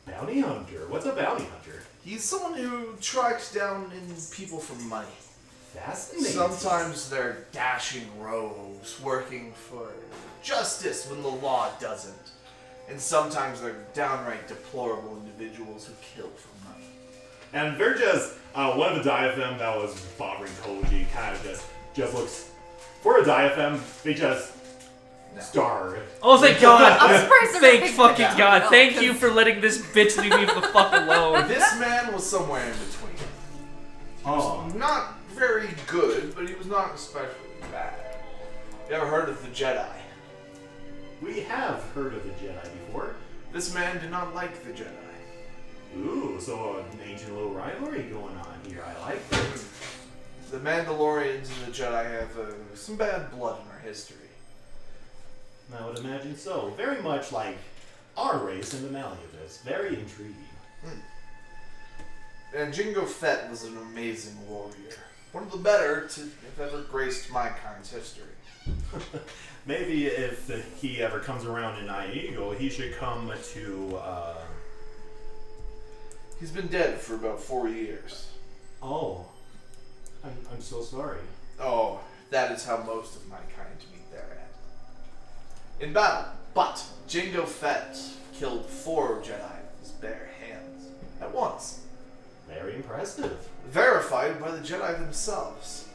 Bounty hunter. What's a bounty hunter? He's someone who tracks down people for money. Fascinating. Sometimes they're dashing rogues working for justice when the law doesn't. And sometimes they're downright deplorable individuals who kill for money. And they're just one of the diaphem that was bothering Koji kind of just looks for a diaphem. They just star. oh thank God. I'm surprised they're Thank not picking fucking it up. God. No, Thank 'cause- you for letting this bitch leave me the fuck alone. This man was somewhere in between. Oh, Not very good, but he was not especially bad. You ever heard of the Jedi? we have heard of the Jedi before. This man did not like the Jedi. Ooh, so an ancient little rivalry going on here. I like it. The Mandalorians and the Jedi have some bad blood in our history. I would imagine so. Very much like our race in the Malleus. Very intriguing. And Jango Fett was an amazing warrior. One of the better to have ever graced my kind's history. Maybe if he ever comes around in Iego, he should come to, He's been dead for about 4 years. Oh. I'm so sorry. Oh, that is how most of my kind meet their end. In battle. But Jango Fett killed 4 Jedi with his bare hands at once. Very impressive. Verified by the Jedi themselves.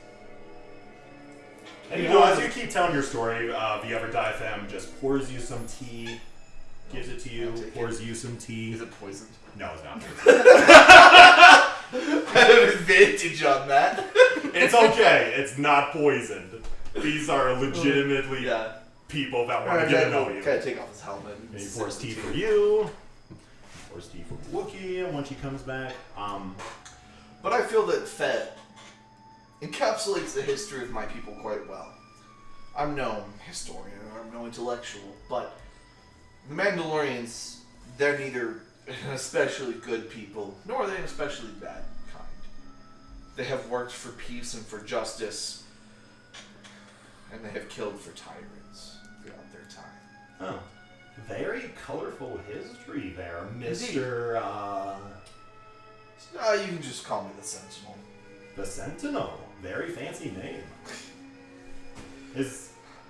And as you keep telling your story, the other diaphem just pours you some tea, gives it to you, I'll take pours you some tea. Is it poisoned? No, it's not. I have an advantage on that. It's okay. It's not poisoned. These are legitimately Yeah. people that want to get to know you. Kind of take off his helmet. And he pours tea for you. Pours tea for Wookiee when she comes back. But I feel that Fett encapsulates the history of my people quite well. I'm no historian, I'm no intellectual, but the Mandalorians, they're neither an especially good people, nor are they an especially bad kind. They have worked for peace and for justice, and they have killed for tyrants throughout their time. Oh. Very colorful history there, Mr. You can just call me the Sentinel. The Sentinel. Very fancy name.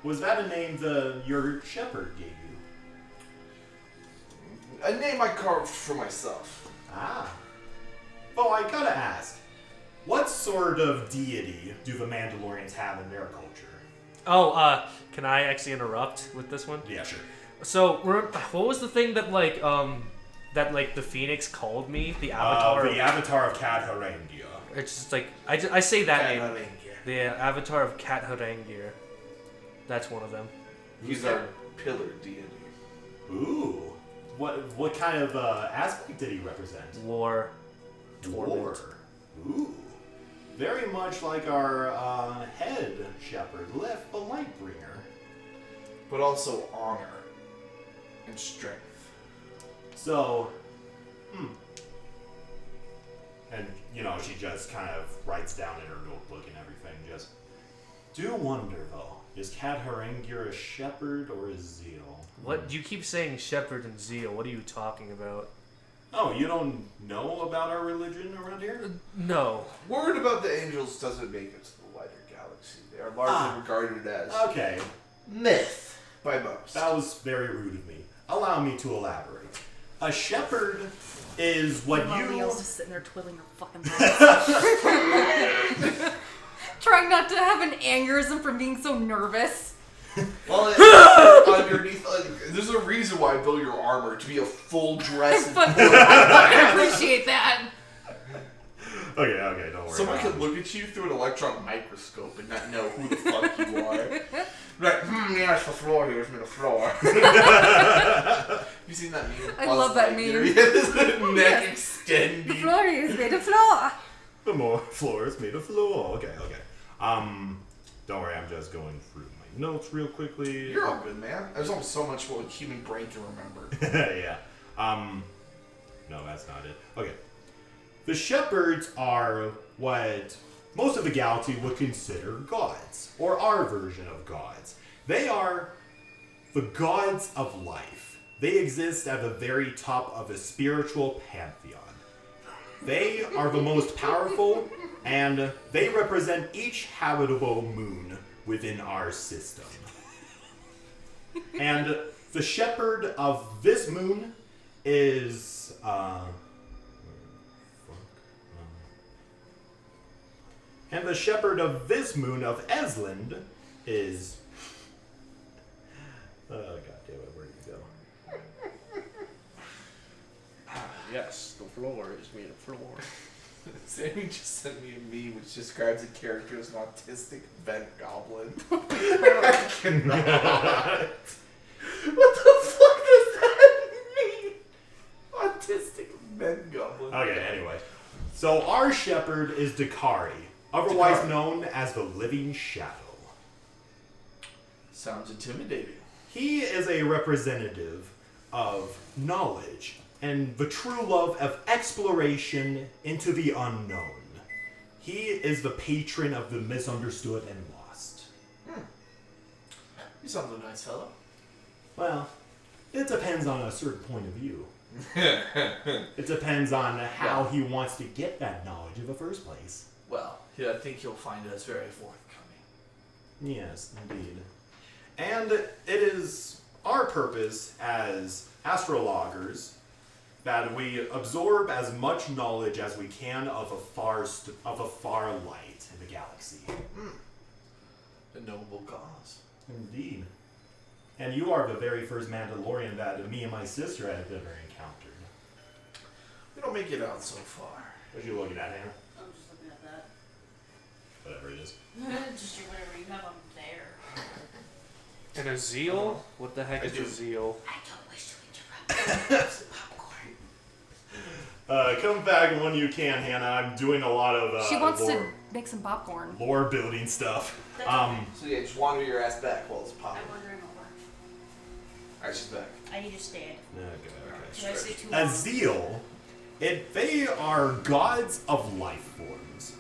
Was that a name your shepherd gave you? A name I carved for myself. Ah. Well, I gotta ask, what sort of deity do the Mandalorians have in their culture? Oh, can I actually interrupt with this one? Yeah, sure. So, what was the thing that the Phoenix called me? The Avatar. The Avatar of Cat Harangia. It's just like I say that name. Harangia. The Avatar of Cat Harangia. That's one of them. He's our pillar deity. Ooh. What kind of aspect did he represent? War. War. Ooh. Very much like our head shepherd, Left the Lightbringer. But also honor and strength. So, And, she just kind of writes down in her notebook and everything, just, do wonder, though, is Cat Harangia a shepherd or a zeal? What? You keep saying shepherd and zeal. What are you talking about? Oh, you don't know about our religion around here? No. Word about the angels doesn't make it to the wider galaxy. They are largely regarded as Okay, myth by most. that was very rude of me. Allow me to elaborate. A shepherd is what Liel's just sitting there twiddling her fucking thumbs. Trying not to have an aneurysm from being so nervous. Well, underneath, there's a reason why I built your armor to be a full dress. I appreciate that. Okay, don't worry. Someone about could look at you through an electron microscope and not know who the fuck you are. Like, yes, the floor here is made of floor. Have you seen that meme? I love that meme. His neck extending. The floor is made of floor. The more floor is made of floor. Okay. Don't worry, I'm just going through my notes real quickly. You're all good, man. There's only so much what a human brain can remember. Yeah. No, that's not it. Okay. The shepherds are what most of the galaxy would consider gods, or our version of gods. They are the gods of life. They exist at the very top of a spiritual pantheon. They are the most powerful, and they represent each habitable moon within our system. And the shepherd of this moon is and the shepherd of this moon of Aslan is oh god damn it, where did you go? Yes, the floor is made of floor. Sammy just sent me a meme which describes a character as an autistic vent goblin. I cannot. What the fuck does that mean? Autistic vent goblin. Okay, anyway. So our shepherd is Dakari, otherwise known as the Living Shadow. Sounds intimidating. He is a representative of knowledge and the true love of exploration into the unknown. He is the patron of the misunderstood and lost. You sound like a nice fellow. Well, it depends on a certain point of view. It depends on how he wants to get that knowledge in the first place. Well, yeah, I think you'll find us very forthcoming. Yes, indeed. And it is our purpose as astrologers that we absorb as much knowledge as we can of a far light in the galaxy. A noble cause. Indeed. And you are the very first Mandalorian that me and my sister have ever encountered. We don't make it out so far. What are you looking at, Hannah? I'm just looking at that. Whatever it is. Just do whatever you have on there. And a zeal? What the heck is a zeal? I don't wish to interrupt. Popcorn. Come back when you can, Hannah. I'm doing a lot of She wants lore, to make some popcorn. lore building stuff. So yeah, just wander your ass back while it's popping. I'm wondering over. Alright, she's back. I need to stand. Okay. Do I say too A long? zeal, they are gods of life forms.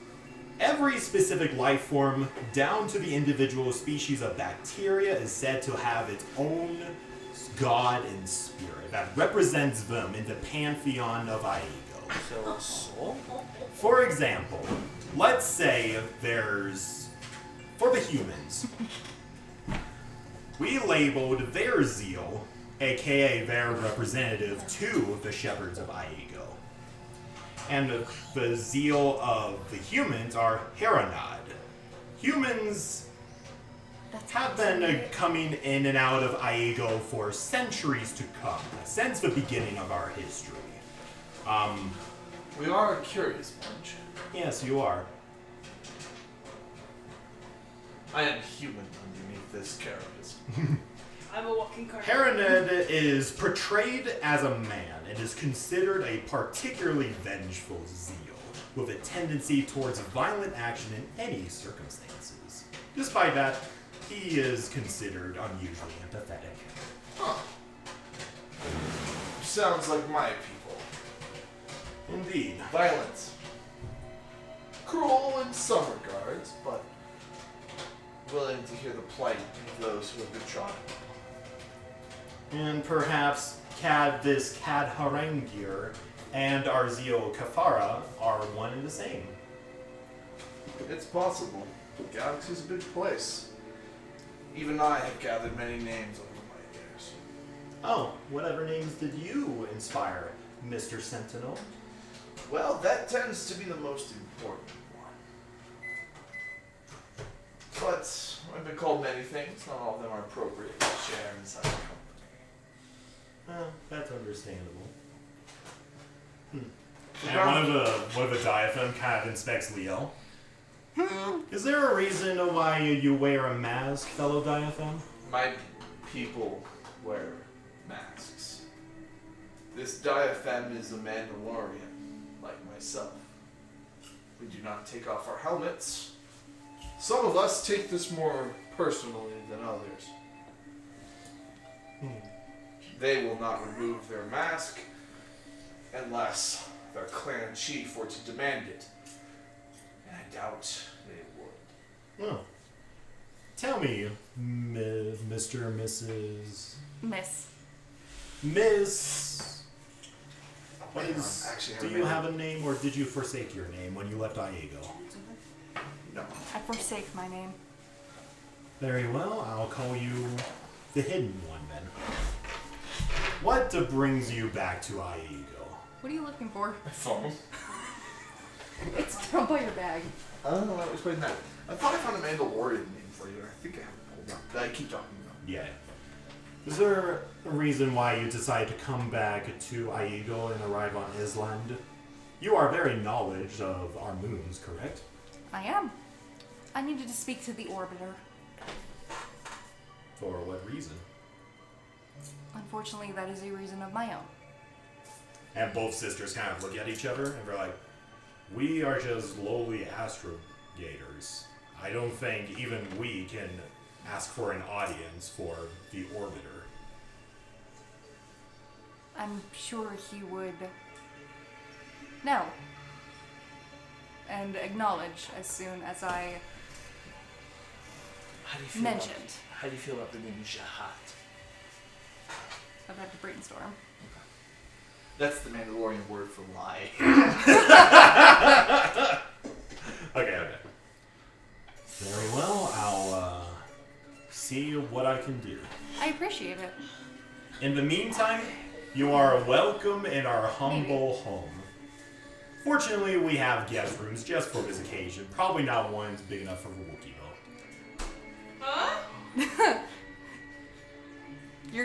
Every specific life form, down to the individual species of bacteria, is said to have its own god and spirit that represents them in the pantheon of Iego. So, soul? For example, let's say there's, for the humans, we labeled their zeal, aka their representative, to the shepherds of Iego. And the zeal of the humans are Heronad. Humans have been coming in and out of Iego for centuries to come, since the beginning of our history. We are a curious bunch. Yes, you are. I am human underneath this carapace. I'm a walking car. Heronad is portrayed as a man and is considered a particularly vengeful zeal, with a tendency towards violent action in any circumstances. Despite that, he is considered unusually empathetic. Huh. Sounds like my people. Indeed. Violent. Cruel in some regards, but willing to hear the plight of those who have been trodden. And perhaps this Cad Harangir and Arzio Kafara are one and the same. It's possible. The galaxy's a big place. Even I have gathered many names over my years. Oh, whatever names did you inspire, Mr. Sentinel? Well, that tends to be the most important one. But I've been called many things. Not all of them are appropriate to share in such a company. That's understandable. The And ground- one of the diaphane kind of inspects Liel. Is there a reason why you wear a mask, fellow diaphane? My people wear masks. This diaphragm is a Mandalorian, like myself. We do not take off our helmets. Some of us take this more personally than others. They will not remove their mask unless their clan chief were to demand it. And I doubt they would. Oh. Tell me, Mr. or Mrs. Miss. What is? Actually, Do you have a name, or did you forsake your name when you left Iego? No. I forsake my name. Very well. I'll call you the hidden one then. What brings you back to Iego? What are you looking for? My phone. It's thrown by your bag. Oh, I was playing that. I thought I found a Mandalorian name for you, and I think I have it pulled up. That I keep talking about. Yeah. Is there a reason why you decided to come back to Iego and arrive on Aslan? You are very knowledge of our moons, correct? I am. I needed to speak to the Orbiter. For what reason? Unfortunately, that is a reason of my own. And both sisters kind of look at each other and they're like, we are just lowly astrogators. I don't think even we can ask for an audience for the Orbiter. I'm sure he would know and acknowledge as soon as I How do you feel mentioned. How do you feel about the name Jahat? I've had to brainstorm. That's the Mandalorian word for lie. Okay. Very well, I'll see what I can do. I appreciate it. In the meantime, you are welcome in our humble home. Fortunately, we have guest rooms just for this occasion. Probably not ones big enough for a Wookiee, though. Huh? You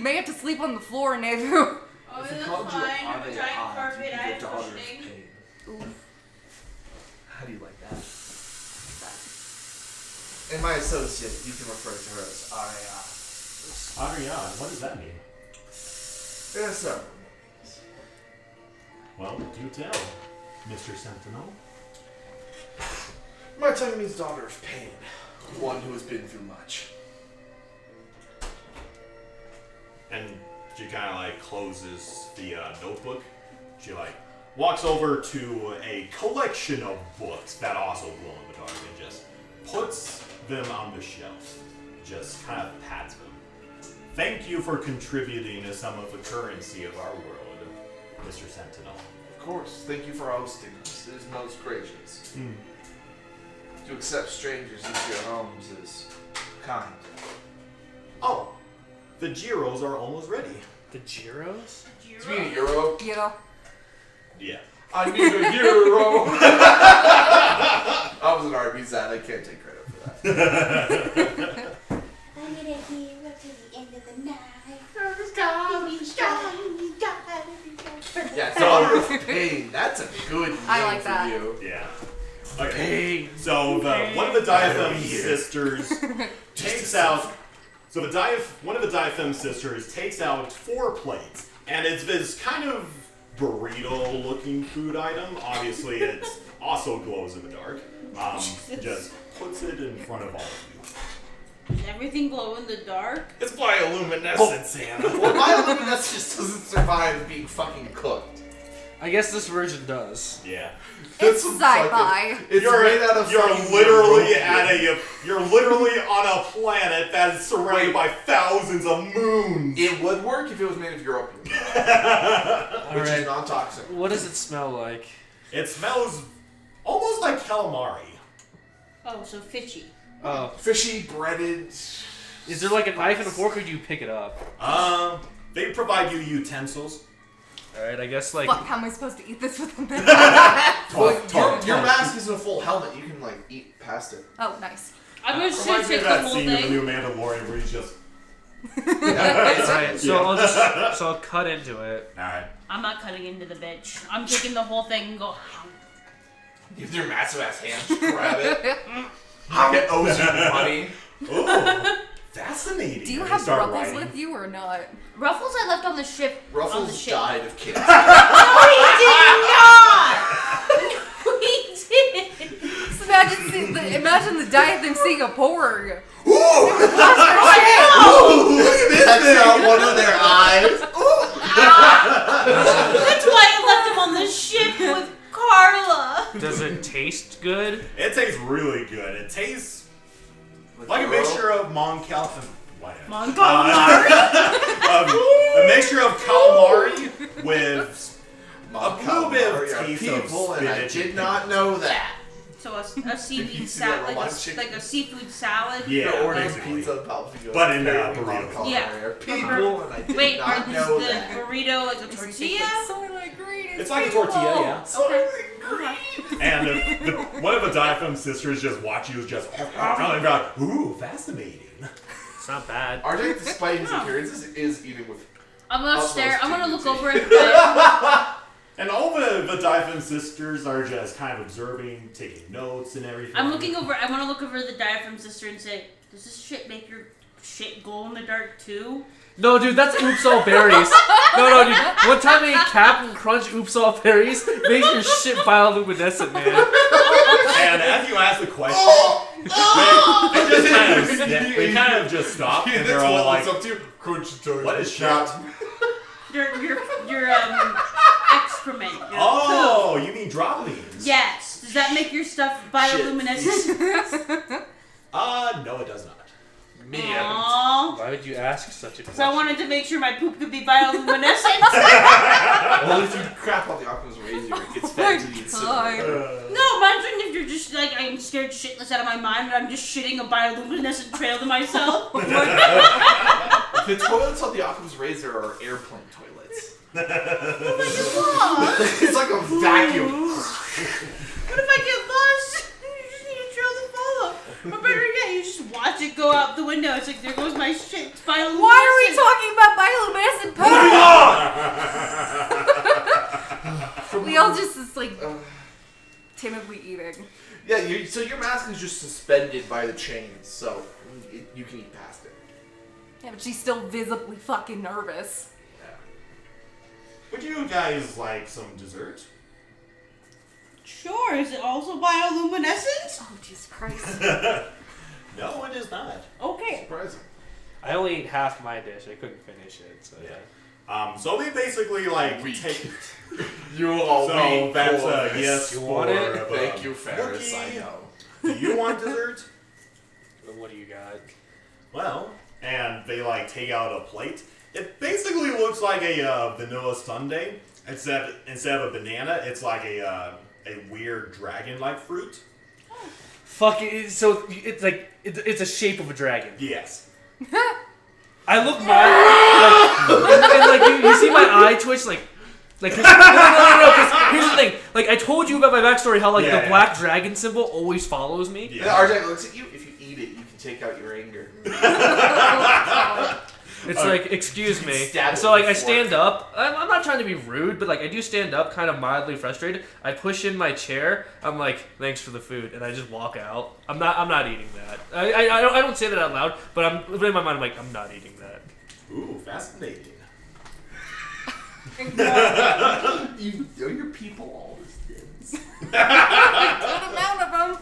may have to sleep on the floor, Nevu. Oh, If we that's called you fine. I'm a Ave giant Ad, carpet. you'd I be have the daughter of cushioning. Cain. How do you like that? And my associate, you can refer to her as Aria. Ariane, what does that mean? There are several names. Well, do tell, Mr. Sentinel. My tongue means daughter of pain. One who has been through much. And she kind of like closes the notebook. She like walks over to a collection of books that also glow in the dark and just puts them on the shelf. Just kind of pats them. Thank you for contributing to some of the currency of our world, Mr. Sentinel. Of course, thank you for hosting us. It is most gracious. To accept strangers into your homes is kind. Oh, the gyros are almost ready. The gyros? It's me a euro. Yeah. Yeah. I need a euro. I was an Arby's ad. I can't take credit for that. I need a hero to the end of the night. Yeah, Daughter of Pain. That's a good name I like for that. you. Yeah. Okay. So one of the Diapham sisters takes out. So one of the Diapham sisters takes out 4 plates, and it's this kind of burrito-looking food item. Obviously, it also glows in the dark. Just puts it in front of all of you. Does everything glow in the dark? It's bioluminescent, Santa. Well, bioluminescence just doesn't survive being fucking cooked. I guess this version does. Yeah. It's some sci-fi. fucking- It's made out of fucking You're literally on a planet that is surrounded by thousands of moons. It would work if it was made of europium, which Alright. is non-toxic. What does it smell like? It smells almost like calamari. Oh, so fishy. Oh. Fishy, breaded. Is there like a knife and a fork, or do you pick it up? They provide you utensils. Alright, I guess like... Fuck, how am I supposed to eat this with a minute? Well, your mask is a full helmet. You can like eat past it. Oh, nice. I'm gonna sit Reminds me take of the that whole scene of the thing. new Mandalorian where he's just... Alright, so Yeah. I'll cut into it. Alright. I'm not cutting into the bitch. I'm taking the whole thing and go. Give their massive ass hands, just grab it. It owes you money. Ooh, fascinating. Do you They have start Ruffles writing. with you or not? Ruffles I left on the ship. on the Ruffles ship. died of cancer. No, he did not. We did. So imagine the diatham seeing a porg. Ooh! Look at this! That's out one of their eyes. That's why I left him on the ship with Carla. Does it taste good? It tastes really good. It tastes like a mixture of a mixture of calamari with a little bit of taste of people, and I spinach did and not know that. So a you seaweed see that salad, robotic chicken? like a seafood salad. Yeah, You're ordering basically. pizza Palafigo. But in, Apparently burrito. calamari Yeah. are people, and I did Wait, not are know the that. burrito like a tortilla? Soylent Green. It's like a tortilla, yeah. Okay. And one of the Diapham sisters just watch you just and be like, ooh, fascinating. It's not bad. Arjec, despite his appearances, is eating with. I'm gonna Utmost stare. I'm gonna look dignity. over at the. And all the Diapham sisters are just kind of observing, taking notes and everything. I'm looking over. I want to look over at the diaphragm sister and say, "Does this shit make your shit glow in the dark too?" No, dude, that's Oops All Berries. No, dude. One time I ate Captain Crunch Oops All Berries. Makes your shit bioluminescent, man. And as you ask the question, they kind of just stop and they're all like, "What is shit?" Your excrement. Your Oh, poo. you mean droppings? Yes. Does that make your stuff bioluminescent? No, it does not. Me, Aww. Why would you ask such a question? So I wanted to make sure my poop could be bioluminescent. well, if you crap on the Oculus Razor, it gets fed to the incinerator. No, imagine if you're just like, I'm scared shitless out of my mind, but I'm just shitting a bioluminescent trail to myself. The toilets on the Oculus Razor are airplane toilets. Oh It's like a vacuum. what if I get lost? You just need a trail to follow. Or better yet, you just watch it go out the window. It's like, there goes my shit. It's bioluminescent. Why are we talking about bioluminescent poo? We all just like timidly eating. Yeah, so your mask is just suspended by the chains, so you can eat past it. Yeah, but she's still visibly fucking nervous. Would you guys like some dessert? Sure, is it also bioluminescent? Oh, Jesus Christ. No, it is not. Okay. Surprising. I only ate half my dish. I couldn't finish it. So Yeah. So they basically like take. You all So that's a yes You for want it? the Thank you, Ferris. cookie. I know. Do you want dessert? What do you got? Well, and they like take out a plate. It basically looks like a vanilla sundae, except instead of a banana, it's like a weird dragon-like fruit. Fuck it. So it's like it's a shape of a dragon. Yes. I look and you see my eye twitch, no. Because here's the thing. Like I told you about my backstory, how the black dragon symbol always follows me. Yeah. And Arjec looks at you. If you eat it, you can take out your anger. It's excuse me. So I stand up. I'm not trying to be rude, but I do stand up, kind of mildly frustrated. I push in my chair. I'm like, thanks for the food, and I just walk out. I'm not eating that. I don't say that out loud, but in my mind I'm like, I'm not eating that. Ooh, fascinating. You know your people all these things. Good amount of them.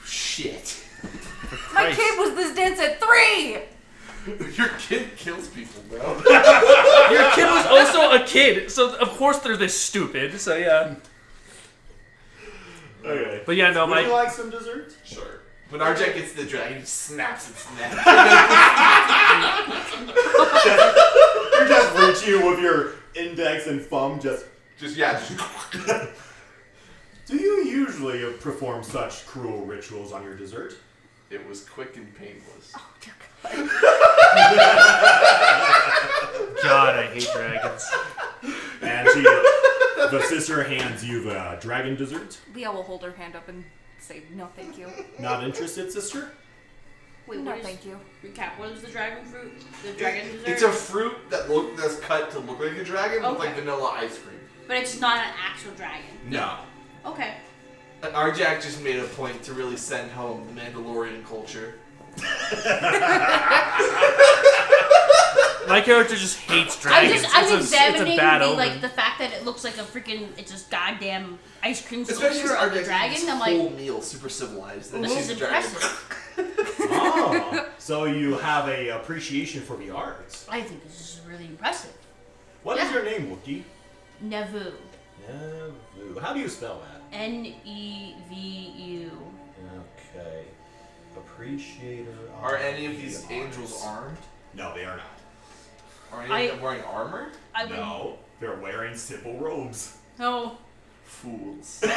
Shit. My kid was this dense at 3. Your kid kills people, bro. Your kid was also a kid, so of course they're this stupid. So yeah. Okay. But yeah, no, Would you like some dessert? Sure. When Arjec gets the dragon, he snaps its neck. You're just reaching with your index and thumb, just. Do you usually perform such cruel rituals on your dessert? It was quick and painless. Oh, dear God, I hate dragons. And the sister hands you the dragon dessert. Leah will hold her hand up and say, no, thank you. Not interested, sister? Wait, No, thank you. Recap. What is the dragon fruit? The dragon dessert? It's a fruit that's cut to look like a dragon with Okay. vanilla ice cream. But it's not an actual dragon. No. Okay. And Arjec just made a point to really send home the Mandalorian culture. My character just hates dragons. I'm it's examining a bad omen. the fact that it looks like a freaking, it's just goddamn ice cream Especially sculpture of the Arjec dragon. eats I'm whole like, meal, super civilized. And this she's is a dragon. impressive. Oh, so you have a appreciation for the arts. I think this is really impressive. What is Yeah. your name, Wookie? Nevu. Nevu. How do you spell that? Nevu. Okay. Appreciator. Are any of these angels armed? No, they are not. Are any of them wearing armor? I would. No, they're wearing simple robes. No. Fools. So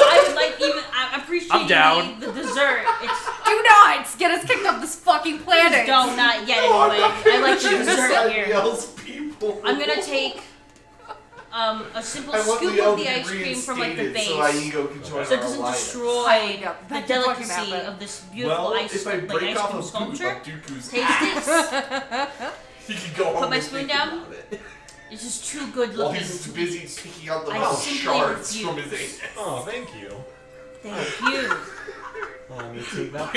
I would like I appreciate I'm down. the dessert. It's Do not get us kicked off this fucking planet. don't not yet anyway. I like the dessert here. Liel's people. I'm gonna take a simple I want scoop Liel of to the be ice cream from the reinstated base, so Iego can join so it our doesn't alliance. destroy Yeah, the that can fucking delicacy happen. of this beautiful Well, ice, if I like break ice off cream a poop sculpture. of Dooku's Taste ass, it. he can go home my and spoon think down. about it. It's just too good While looking. he's busy picking out the I little simply shards refuse. from his anus. Oh, thank you. Thank you. Let me take that.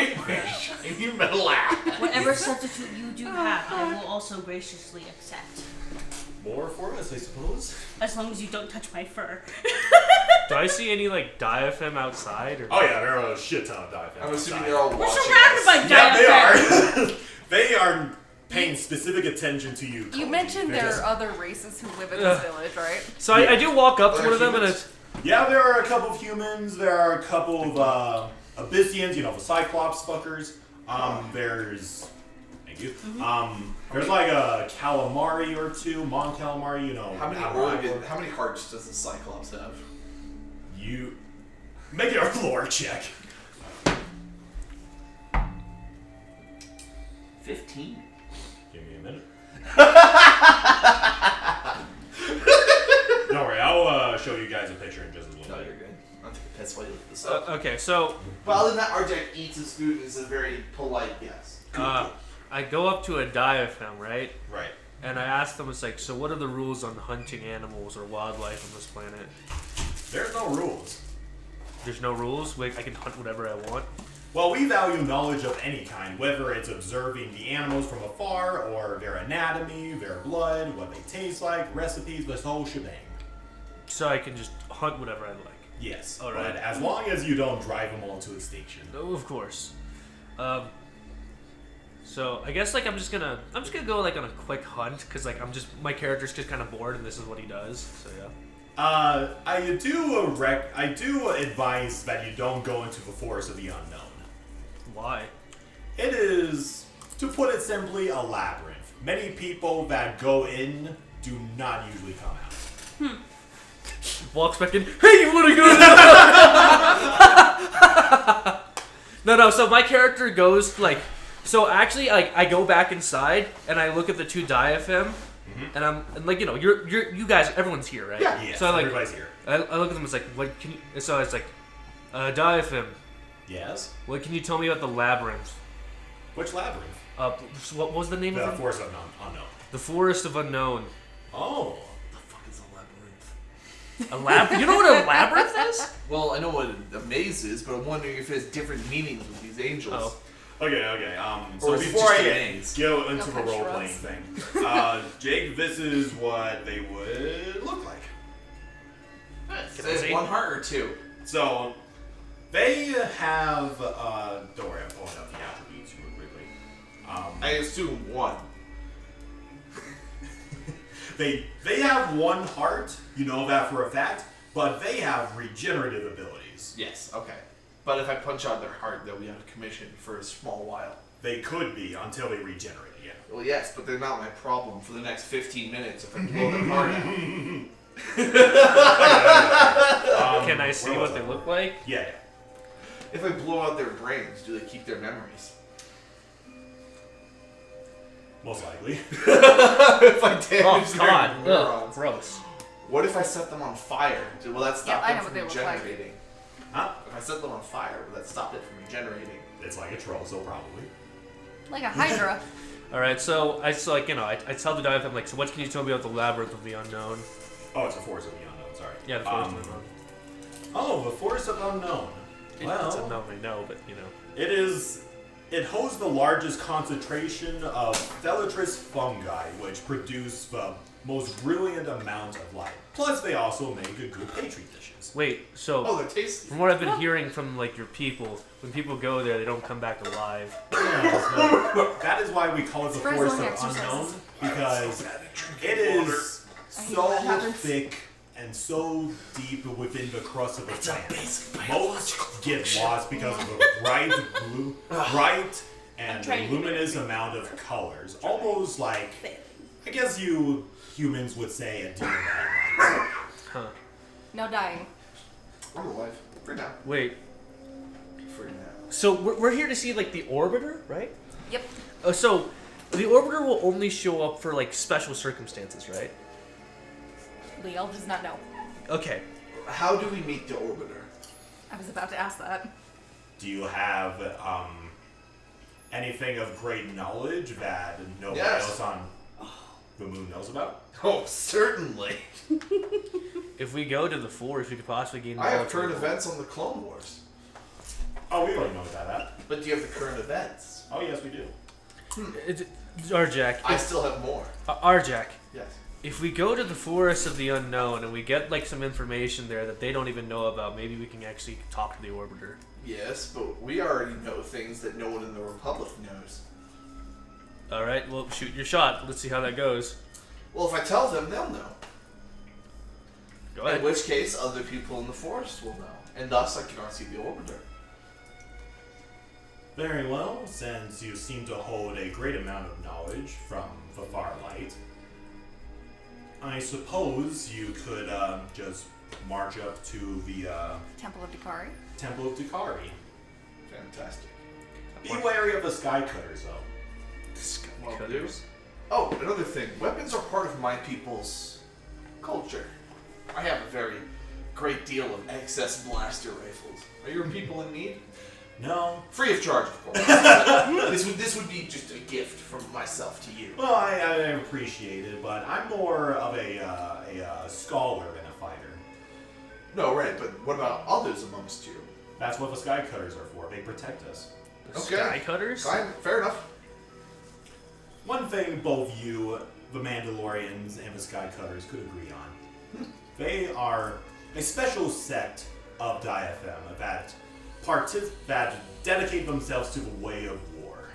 Shiny metal ass. Whatever substitute you do have, I will also graciously accept. More for us, I suppose. As long as you don't touch my fur. Do I see any diaphragm outside? Or? Oh yeah, there are a shit ton of diaphragms. I'm assuming outside. they're all We're watching surrounded us. by Yeah, they diaphragms. are. They are paying specific attention to you. You Koji. mentioned They're there just- are other races who live in this village, right? So I do walk up to Are one of them and humans? it's Yeah, there are a couple of humans. There are a couple of Abyssians. You know, the Cyclops fuckers. There's. Thank you. There's like a calamari or two, Mon calamari. You know. How many hearts does the Cyclops have? You make your lore check. 15. Give me a minute. Don't worry, I'll show you guys a picture in just a little No, bit. you're good. I'll take a piss while you look this up. okay. So Well, other than that, Arjec eats his food and is a very polite yes. I go up to a diaphragm, right? Right. And I ask them, it's like, so what are the rules on hunting animals or wildlife on this planet? There's no rules. There's no rules. Like I can hunt whatever I want. Well, we value knowledge of any kind, whether it's observing the animals from afar, or their anatomy, their blood, what they taste like, recipes, this whole shebang. So I can just hunt whatever I like. Yes. All right. But as long as you don't drive them all to extinction. Oh, of course. So I guess I'm just gonna go on a quick hunt because my character's just kind of bored and this is what he does. So yeah. I do advise that you don't go into the forest of the unknown. Why? It is, to put it simply, a labyrinth. Many people that go in do not usually come out. Walks back in. Hey, you wanna go? No. So my character goes like, so actually, like I go back inside and I look at the two diaphem, and like, you know, you guys, everyone's here, right? Yeah. Yes, So I like, everybody's here. I look at them. It's like, what can you? So it's like, diaphem. Yes. What can you tell me about the labyrinth? Which labyrinth? So what was the name The of it? Forest of Unknown. The Forest of Unknown. Oh. The fuck is a labyrinth? A lab? You know what a labyrinth is? Well, I know what a maze is, but I'm wondering if it has different meanings with these angels. Oh. Okay. So Or is it before just I a maze? go into the Okay, role-playing shrubs. thing, Jake, this is what they would look like. Nice. Is it one heart or two? So, they have, don't worry, I'm pulling up the attributes real quickly. I assume one. They have one heart, you know that for a fact, but they have regenerative abilities. Yes, okay. But if I punch out their heart, they'll be out of commission for a small while. They could be until they regenerate again. Well, yes, but they're not my problem for the next 15 minutes if I blow their heart out. Can I see where was what they I? look like? Yeah. If I blow out their brains, do they keep their memories? Most likely. If I damage Oh their God! Ugh, neurons. gross. What if I set them on fire? Will that stop I them know from what they look like. regenerating? Huh? If I set them on fire, will that stop it from regenerating? It's like a troll, so probably. Like a hydra. All right, so I tell the diaphem like, so what can you tell me about the labyrinth of the unknown? Oh, it's the Forest of the Unknown, sorry. Yeah, the forest of the unknown. Oh, the Forest of Unknown. It's unknown, I know, but you know. It holds the largest concentration of Thelatrous fungi, which produce the most brilliant amount of light. Plus, they also make a good petri dishes. Wait, so Oh, they're tasty. from what I've been hearing from like your people, when people go there, they don't come back alive. Yeah, so that is why we call it the Surprise Forest only of Unknown, exercises. because it is I hate so when that happens. thick and so deep within the crust of the plant. Most get lost because of the bright and trying to luminous amount of colors. Almost like, I guess you humans would say a demon headlights. Huh. No dying. I'm alive. For now. Wait, For now. so we're here to see like the orbiter, right? Yep. So the orbiter will only show up for like special circumstances, right? Liel does not know. Okay. How do we meet the orbiter? I was about to ask that. Do you have anything of great knowledge that nobody Yes. else on the moon knows about? Oh, certainly. If we go to the forest, we could possibly gain. I have knowledge current of- events on the Clone Wars. Oh, we already know about that. But do you have the current events? Oh, yes, we do. Arjec. I still have more. Arjec. Yes. If we go to the Forest of the Unknown and we get like some information there that they don't even know about, maybe we can actually talk to the orbiter. Yes, but we already know things that no one in the Republic knows. All right, well, shoot your shot. Let's see how that goes. Well, if I tell them, they'll know. Go ahead. In which case, other people in the forest will know. And thus, I cannot see the orbiter. Very well, since you seem to hold a great amount of knowledge from the far light, I suppose you could just march up to the Temple of Dakari. Temple of Dakari. Fantastic. Be wary of the sky cutters, though. Well, Cutters. Oh, another thing. Weapons are part of my people's culture. I have a very great deal of excess blaster rifles. Are your people in need? No. Free of charge, of course. this would be just a gift from myself to you. Well, I appreciate it, but I'm more of a scholar than a fighter. No, right, but what about others amongst you? That's what the sky cutters are for. They protect us. Okay. Sky cutters? Fine, fair enough. One thing both you, the Mandalorians, and the Sky Cutters could agree on. They are a special sect of diaphem that dedicate themselves to the way of war.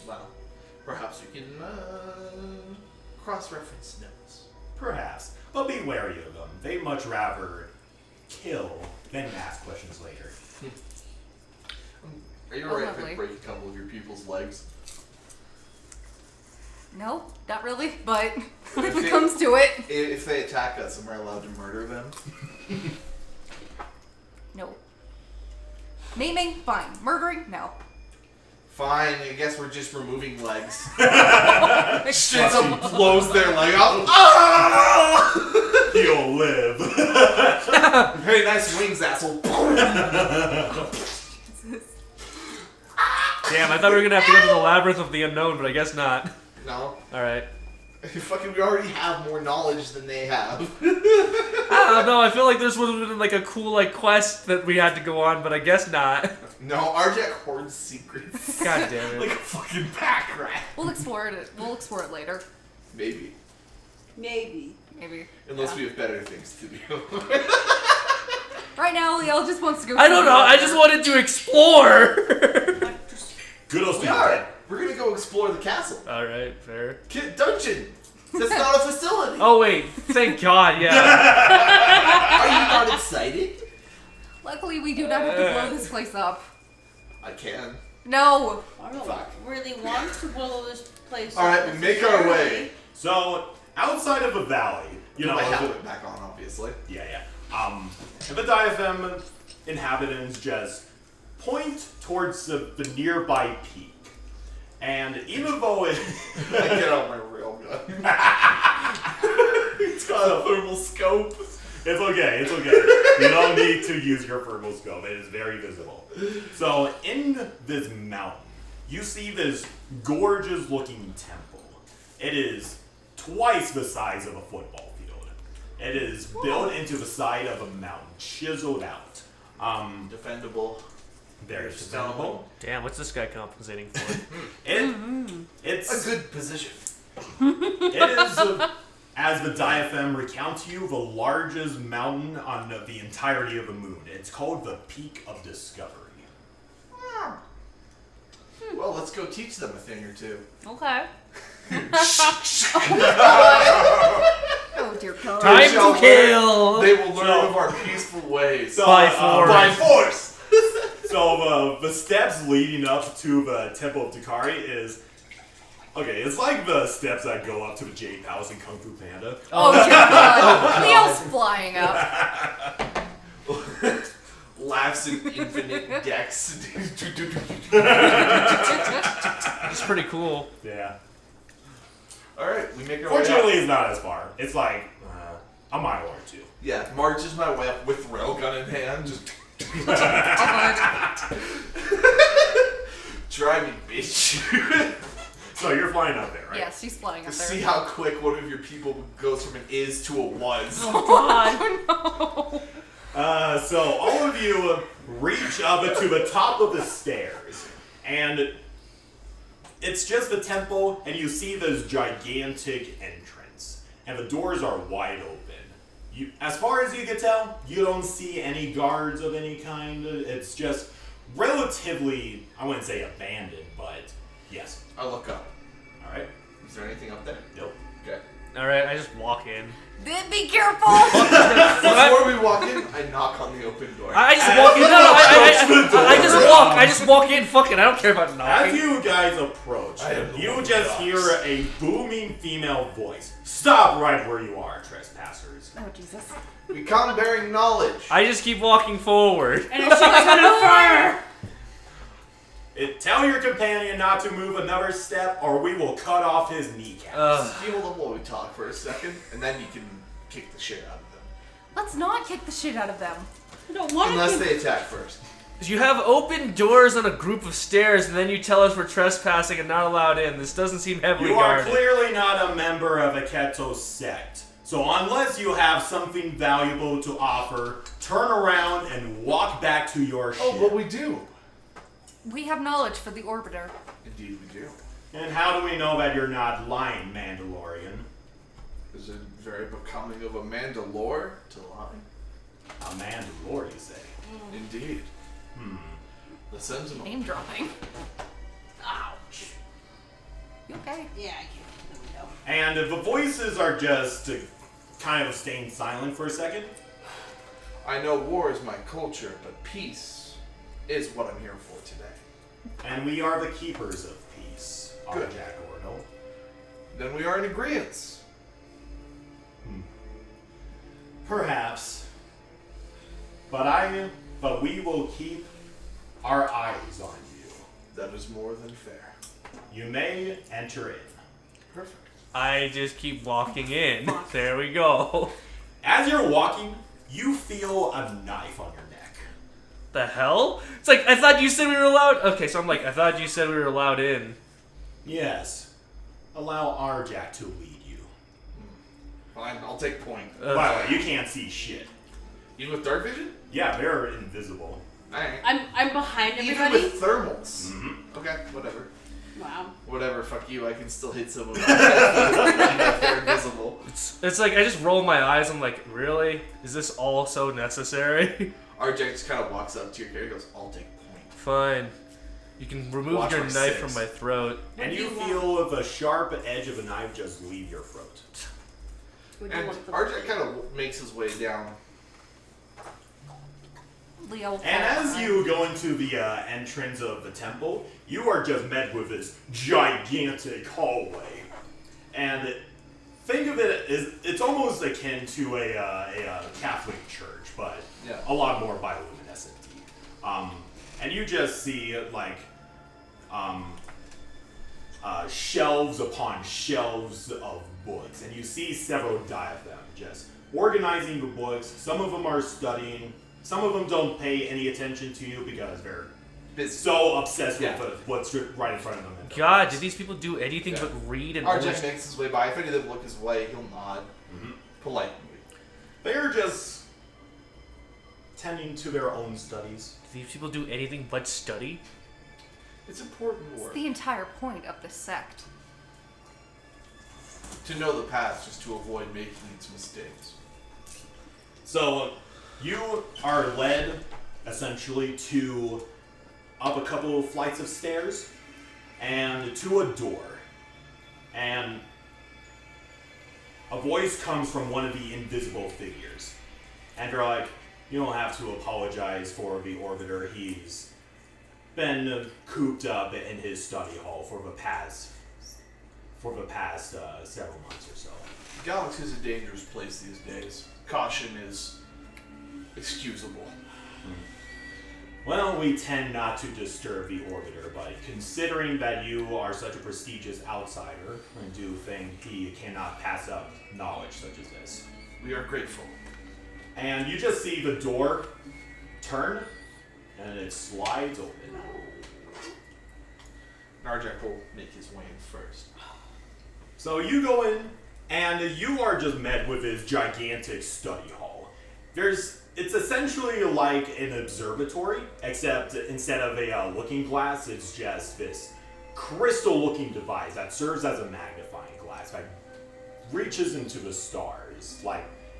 Well, perhaps we can cross-reference notes. Perhaps, but be wary of them. They much rather kill than ask questions later. Are you Oh, alright if lovely. I break a couple of your people's legs? No, not really, but if If it it- comes to it, If they attack us, am I allowed to murder them? no. Maiming? Fine. Murdering? No. Fine, I guess we're just removing legs. Straight up blows their leg off. Ah! You'll live. Very nice wings, asshole. Damn, I thought we were gonna have to go to the labyrinth of the unknown, but I guess not. No. Alright. Fucking, we already have more knowledge than they have. I don't know, I feel like this would have been like a cool like quest that we had to go on, but I guess not. No, Arjec hoards secrets. God damn it. Like a fucking pack rat. We'll explore it. We'll explore it later. Maybe. Maybe. Maybe. Unless we have better things to do. Right now, Liel just wants to go. I don't know, I just wanted to explore! Good old We are. We're gonna go explore the castle. Alright, fair. Kid dungeon. That's not a facility. Oh wait, thank God, yeah. Are you not excited? Luckily, we do not have to blow this place up. I can. No. I don't Fuck. really want to blow this place All right, up we make our way. So, outside of a valley, you know, I have it back on, obviously. yeah. And the diaphragm inhabitants just point towards the nearby peak. And even though it... I get out my real gun. It's got a thermal scope. It's okay, it's okay. You don't need to use your thermal scope. It is very visible. So, in this mountain, you see this gorgeous looking temple. It is twice the size of a football field. It is built into the side of a mountain, chiseled out. Defendable. Very defendable. Damn, what's this guy compensating for? It's A good position. It is, as the diaphragm recounts to you, the largest mountain on the entirety of the moon. It's called the Peak of Discovery. Well, let's go teach them a thing or two. Okay. Oh dear God. Time They shall to kill! learn- They will learn of our peaceful ways. So, By force. By force! So the steps leading up to the Temple of Dakari is... Okay, it's like the steps that go up to the Jade Palace in Kung Fu Panda. Oh dear God. Liel's flying up. Laughs in infinite decks. It's pretty cool. Yeah. Alright, we make our way Fortunately, up. it's not as far. It's like a mile or two. Yeah, marches my way up with railgun in hand. Just try me, bitch. So you're flying up there, right? Yes, she's flying up there. See how quick one of your people goes from an is to a was. Oh no. So all of you reach up to the top of the stairs, and it's just the temple, and you see this gigantic entrance, and the doors are wide open. You, as far as you can tell, you don't see any guards of any kind. It's just relatively, I wouldn't say abandoned, but yes. I look up. All right. Is there anything up there? Nope. Okay. Alright, I just walk in. Then be careful. Before we walk in, I knock on the open door. I just walk in. No, I just walk in. Fuck it, I don't care about As knocking. you guys approach, I am the you one just who hear knocks. a booming female voice. Stop right where you are, trespassers. Oh Jesus. We come bearing knowledge. I just keep walking forward. And it's gonna fire. Tell your companion not to move another step, or we will cut off his kneecaps. Heal them while we talk for a second, and then you can kick the shit out of them. Let's not kick the shit out of them. I don't want Unless to. they attack first. You have open doors on a group of stairs, and then you tell us we're trespassing and not allowed in. This doesn't seem heavily You are guarded. clearly not a member of a Keto sect. So unless you have something valuable to offer, turn around and walk back to your ship. Oh, but we do. We have knowledge for the Orbiter. Indeed we do. And how do we know that you're not lying, Mandalorian? Is it very becoming of a Mandalore to lie? A Mandalore, you say? Indeed. The Sentinel. Name dropping. Ouch. You okay? Yeah, I can't. There we go. And the voices are just kind of staying silent for a second. I know war is my culture, but peace is what I'm here for today. And we are the keepers of peace, Good. Arjec Ordo. Then we are in agreement. Perhaps. But we will keep our eyes on you. That is more than fair. You may enter in. Perfect. I just keep walking in. There we go. As you're walking, you feel a knife on your neck. The hell? It's like, I thought you said we were allowed. Okay, so I'm like, I thought you said we were allowed in. Yes. Allow Arjec to lead you. Fine, I'll take point. By the way, you can't see shit. Even with dark vision? Yeah, they're invisible. Alright. I'm behind Even everybody. with thermals. Mm-hmm. Okay, whatever. Wow. Whatever, fuck you, I can still hit someone. If they're invisible. It's like, I just roll my eyes. I'm like, really? Is this all so necessary? Arjec just kind of walks up to your character and goes, I'll take point. Fine. You can remove Watch your for knife 6. from my throat. And you feel the sharp edge of a knife just leave your throat. Would you And want the Arjec kind of makes his way down. Leo. And as you go into the entrance of the temple, you are just met with this gigantic hallway. And think of it as, it's almost akin to a Catholic church, but Yeah. a lot more bioluminescent. And you just see like shelves upon shelves of books, and you see several diaphragms just organizing the books. Some of them are studying. Some of them don't pay any attention to you because they're Busy. so obsessed Yeah. with what's right in front of them. God, did these people do anything Yeah. but read and Arjec always... makes his way by. If any of them look his way, he'll nod politely. They're just tending to their own studies. Do these people do anything but study? It's important It's work. the entire point of the sect. To know the past just to avoid making its mistakes. So you are led essentially to up a couple of flights of stairs and to a door. And a voice comes from one of the invisible figures. And they're like, you don't have to apologize for the Orbiter. He's been cooped up in his study hall for the past several months or so. The galaxy is a dangerous place these days. Caution is excusable. Well, we tend not to disturb the Orbiter, but considering that you are such a prestigious outsider, I do think he cannot pass up knowledge such as this. We are grateful. And you just see the door turn, and it slides open. Arjec will make his way in first. So you go in, and you are just met with this gigantic study hall. It's essentially like an observatory, except instead of a looking glass, it's just this crystal-looking device that serves as a magnifying glass that reaches into the stars.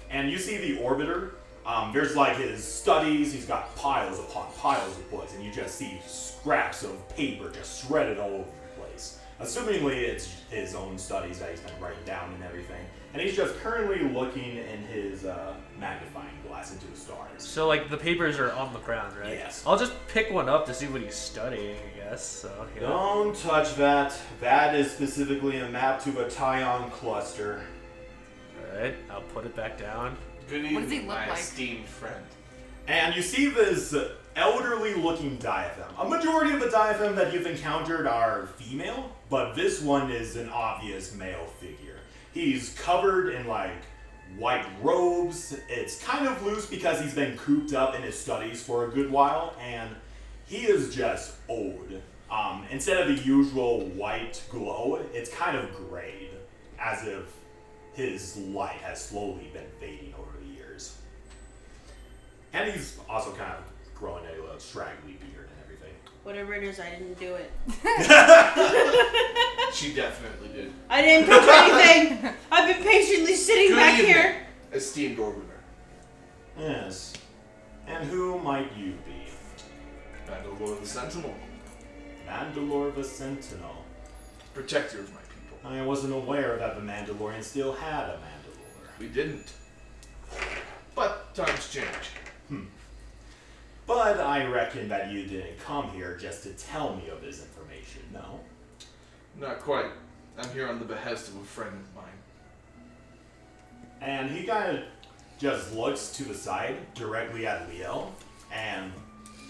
And you see the Orbiter. There's like his studies. He's got piles upon piles of books, and you just see scraps of paper just shredded all over the place. Assumingly, it's his own studies that he's been writing down and everything. And he's just currently looking in his magnifying glass into the stars. So, like, the papers are on the ground, right? Yes. I'll just pick one up to see what he's studying, I guess. So, yeah. Don't touch that. That is specifically a map to the Tyon cluster. Alright, I'll put it back down. Good What evening, does he look my like? esteemed friend. And you see this elderly-looking diaphragm. A majority of the diaphragm that you've encountered are female, but this one is an obvious male figure. He's covered in, white robes. It's kind of loose because he's been cooped up in his studies for a good while, and he is just old. Instead of the usual white glow, it's kind of grayed, as if his light has slowly been fading over the years. And he's also kind of growing a straggly beard and everything. Whatever it is, I didn't do it. She definitely did. I didn't touch anything. I've been patiently sitting Good back evening, here. esteemed Orbiter. Yes. And who might you be? Mandalorian the Sentinel. Mandalore the Sentinel. Protector of my people. I wasn't aware that the Mandalorian still had a Mandalore. We didn't. But times change. But I reckon that you didn't come here just to tell me of this information, no? Not quite. I'm here on the behest of a friend of mine. And he kind of just looks to the side, directly at Liel, and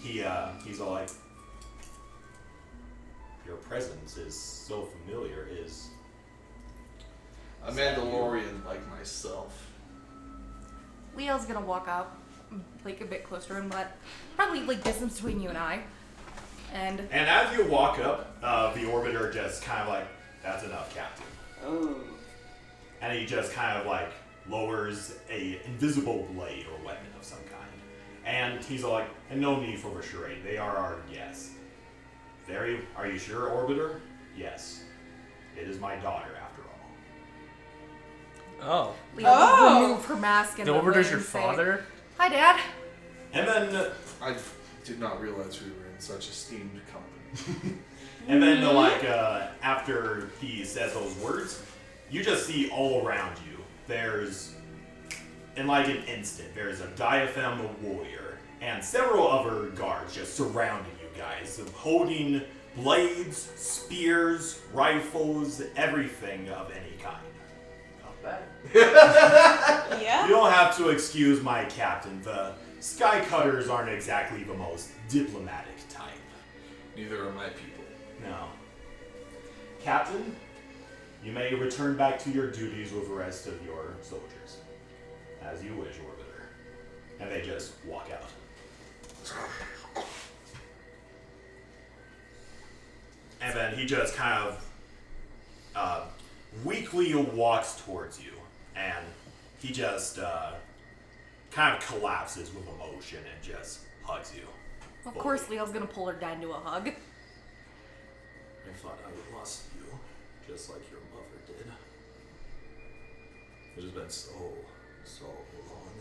he's all like, your presence is so familiar is... A Mandalorian like myself. Liel's gonna walk up, like a bit closer to him, but probably like distance between you and I. And as you walk up, the Orbiter just kind of like, that's enough, Captain. Oh. And he just kind of like lowers a invisible blade or weapon of some kind. And he's like, and no need for a charade. They are our guests. Are you sure, Orbiter? Yes. It is my daughter, after all. Oh. Liel will remove her mask and The Orbiter's your and say, father? Hi, Dad. And then... I did not realize we were in such esteemed company. And then, after he says those words, you just see all around you, there's, in like an instant, there's a diaphem warrior and several other guards just surrounding you guys, holding blades, spears, rifles, everything of any kind. Not bad. Yeah? You don't have to excuse my captain. The Skycutters aren't exactly the most diplomatic type. Neither are my people. No. Captain, you may return back to your duties with the rest of your soldiers. As you wish, Orbiter. And they just walk out. And then he just kind of weakly walks towards you. And he just kind of collapses with emotion and just hugs you. Of course, Liel's gonna pull her down to a hug. I thought I lost you, just like your mother did. It has been so long.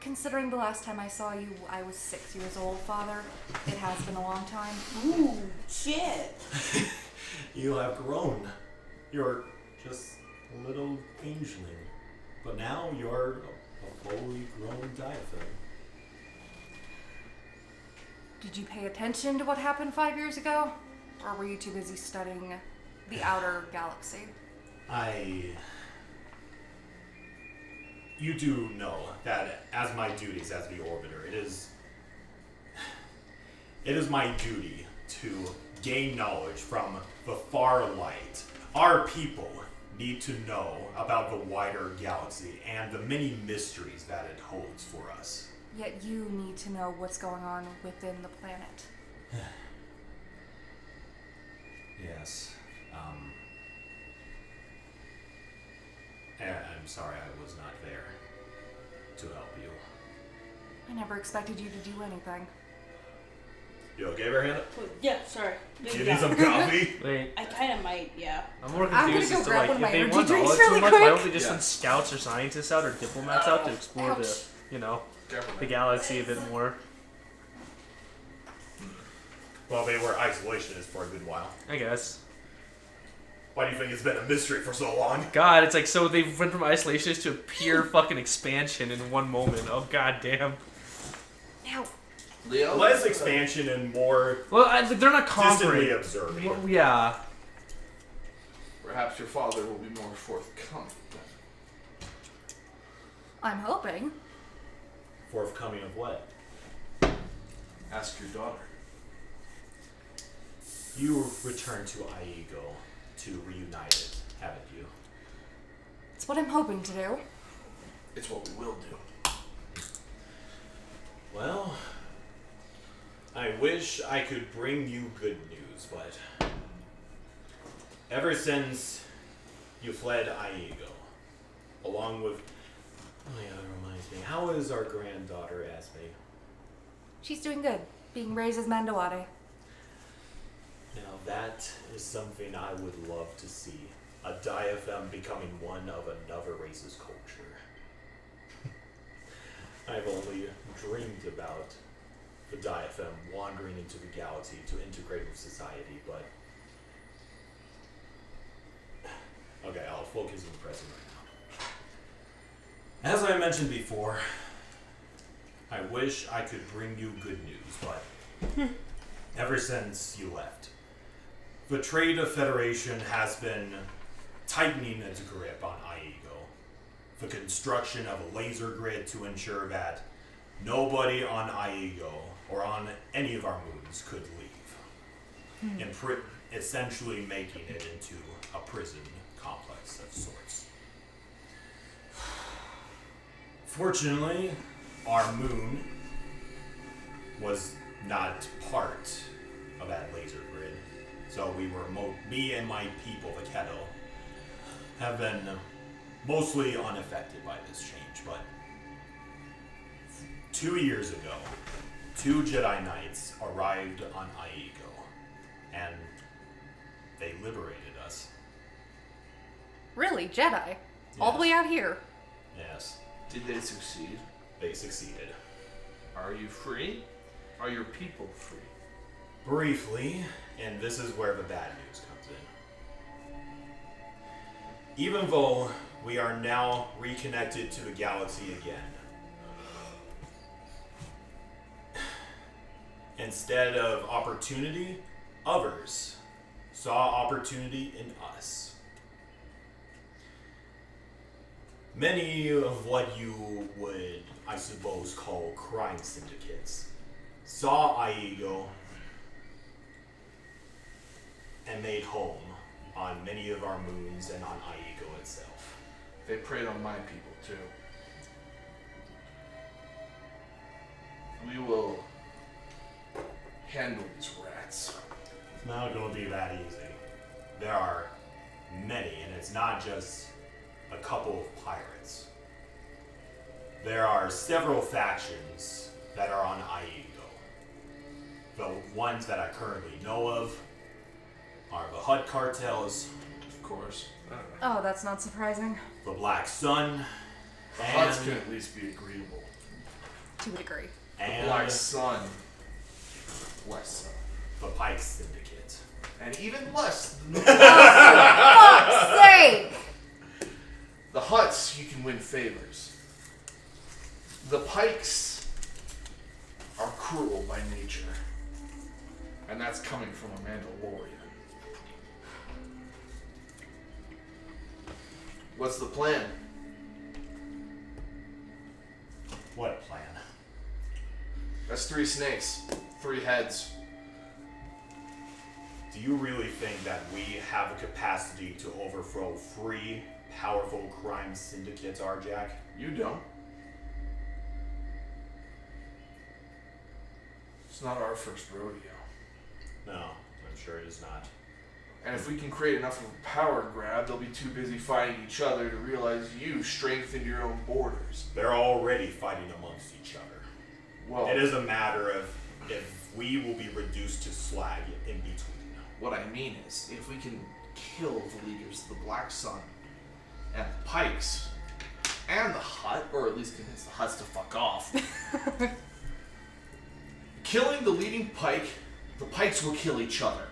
Considering the last time I saw you, I was 6 years old, Father. It has been a long time. Ooh, shit. You have grown. You're just a little changeling. But now you're a fully grown diaphem. Did you pay attention to what happened 5 years ago? Or were you too busy studying the outer galaxy? You do know that as my duties as the Orbiter, it is my duty to gain knowledge from the far light. Our people need to know about the wider galaxy and the many mysteries that it holds for us. Yet you need to know what's going on within the planet. Yes. I'm sorry I was not there to help you. I never expected you to do anything. You okay, Hannah? Yeah, sorry. Do you need some coffee? Wait, I kind of might, yeah. I'm more I'm confused gonna as go to grab like, one of my if they energy want drinks knowledge so really much, why quick. don't they just send scouts or scientists out or diplomats out to explore the, the galaxy a bit more? Well, they were isolationists for a good while. I guess. Why do you think it's been a mystery for so long? God, it's like, so they went from isolationist to a pure fucking expansion in one moment. Oh, god damn. Now, Leo? Less expansion and more Well, they're not distantly conquering. observing. Well, yeah. Perhaps your father will be more forthcoming. I'm hoping. Forthcoming of what? Ask your daughter. You returned to Iego to reunite it, haven't you? It's what I'm hoping to do. It's what we will do. Well, I wish I could bring you good news, but ever since you fled Iego, along with... Oh yeah, that reminds me. How is our granddaughter, Esme? She's doing good, being raised as Mandalorian. Now that is something I would love to see. A diaphem becoming one of another race's culture. I've only dreamed about the diaphem wandering into the galaxy to integrate with society, but... Okay, I'll focus on the present right now. As I mentioned before, I wish I could bring you good news, but ever since you left, the Trade Federation has been tightening its grip on Iego. The construction of a laser grid to ensure that nobody on Iego or on any of our moons could leave. essentially making it into a prison complex of sorts. Fortunately, our moon was not part of that laser grid, so we were me and my people, the Kettle, have been mostly unaffected by this change. But 2 years ago, 2 Jedi Knights arrived on Iego, and they liberated us. Really, Jedi? All the Yes. way out here? Yes, Did they succeed? they succeeded. Are you free? Are your people free? Briefly, and this is where the bad news comes in. Even though we are now reconnected to the galaxy again, instead of opportunity, others saw opportunity in us. Many of what you would, I suppose, call crime syndicates saw Iego and made home on many of our moons and on Iego itself. They preyed on my people too. We will handle these rats. It's not going to be that easy. There are many, and it's not just a couple of pirates. There are several factions that are on Iego. The ones that I currently know of are the Hutt cartels, Of course. Oh, that's not surprising. the Black Sun, Huts and, can at least be agreeable. To a degree. The and Black Sun. Less so. the Pikes Syndicate. And even less than Fuck's sake! the Huts, you can win favors. The Pikes are cruel by nature. And that's coming from a Mandalorian. What's the plan? What plan? That's 3 snakes, 3 heads. Do you really think that we have the capacity to overthrow 3 powerful crime syndicates, Arjec? You don't. It's not our first rodeo. No, I'm sure it is not. And if we can create enough of a power grab, they'll be too busy fighting each other to realize you strengthened your own borders. They're already fighting amongst each other. Well, It is a matter of if we will be reduced to slag in between. what I mean is, if we can kill the leaders of the Black Sun and the Pikes and the Hutt, or at least convince the Hutts to fuck off, killing the leading Pike, the Pikes will kill each other.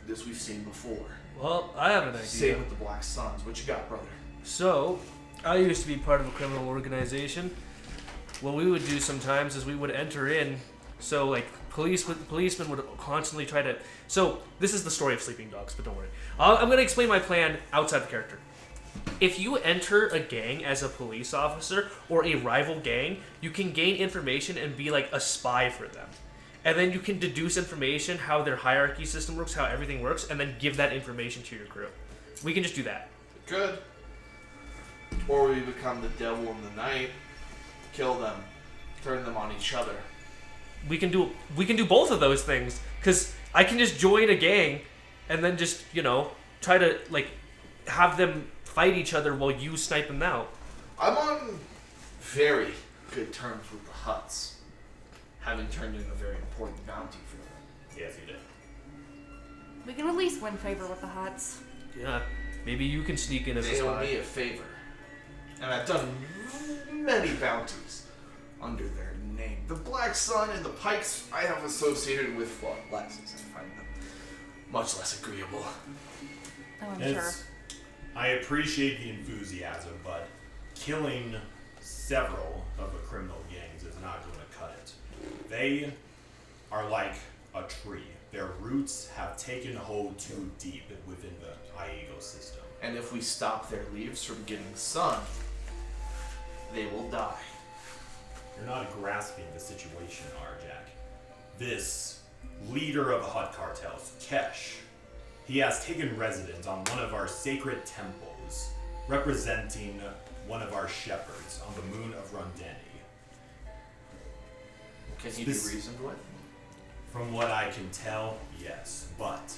This we've seen before. Well, I have an idea. Same with the Black Suns. What you got, brother? So, I used to be part of a criminal organization. What we would do sometimes is we would enter in. So, like, policemen would constantly try to. So, this is the story of sleeping dogs, but don't worry. I'm going to explain my plan outside the character. If you enter a gang as a police officer or a rival gang, you can gain information and be like a spy for them. And then you can deduce information, how their hierarchy system works, how everything works, and then give that information to your crew. We can just do that. Good. Or we become the devil in the night, kill them, turn them on each other. We can do both of those things, because I can just join a gang and then just, try to like have them fight each other while you snipe them out. I'm on very good terms with the Hutts, having turned in a very important bounty for them. Yes, you did. We can at least win favor with the Hutts. Yeah, maybe you can sneak in as a They owe spy. me a favor, and I've done many bounties under their name. The Black Sun and the Pikes I have associated with, well, glasses. I find them much less agreeable. Oh, I'm sure. I appreciate the enthusiasm, but killing several of the criminal gangs is not going to cut it. They are like a tree. Their roots have taken hold too deep within the Iego system. And if we stop their leaves from getting sun, they will die. You're not grasping the situation, Arjec. This leader of the Hutt cartels, Kesh, he has taken residence on one of our sacred temples, representing one of our shepherds on the moon of Rondeni. Can he be reasoned with? From what I can tell, yes. But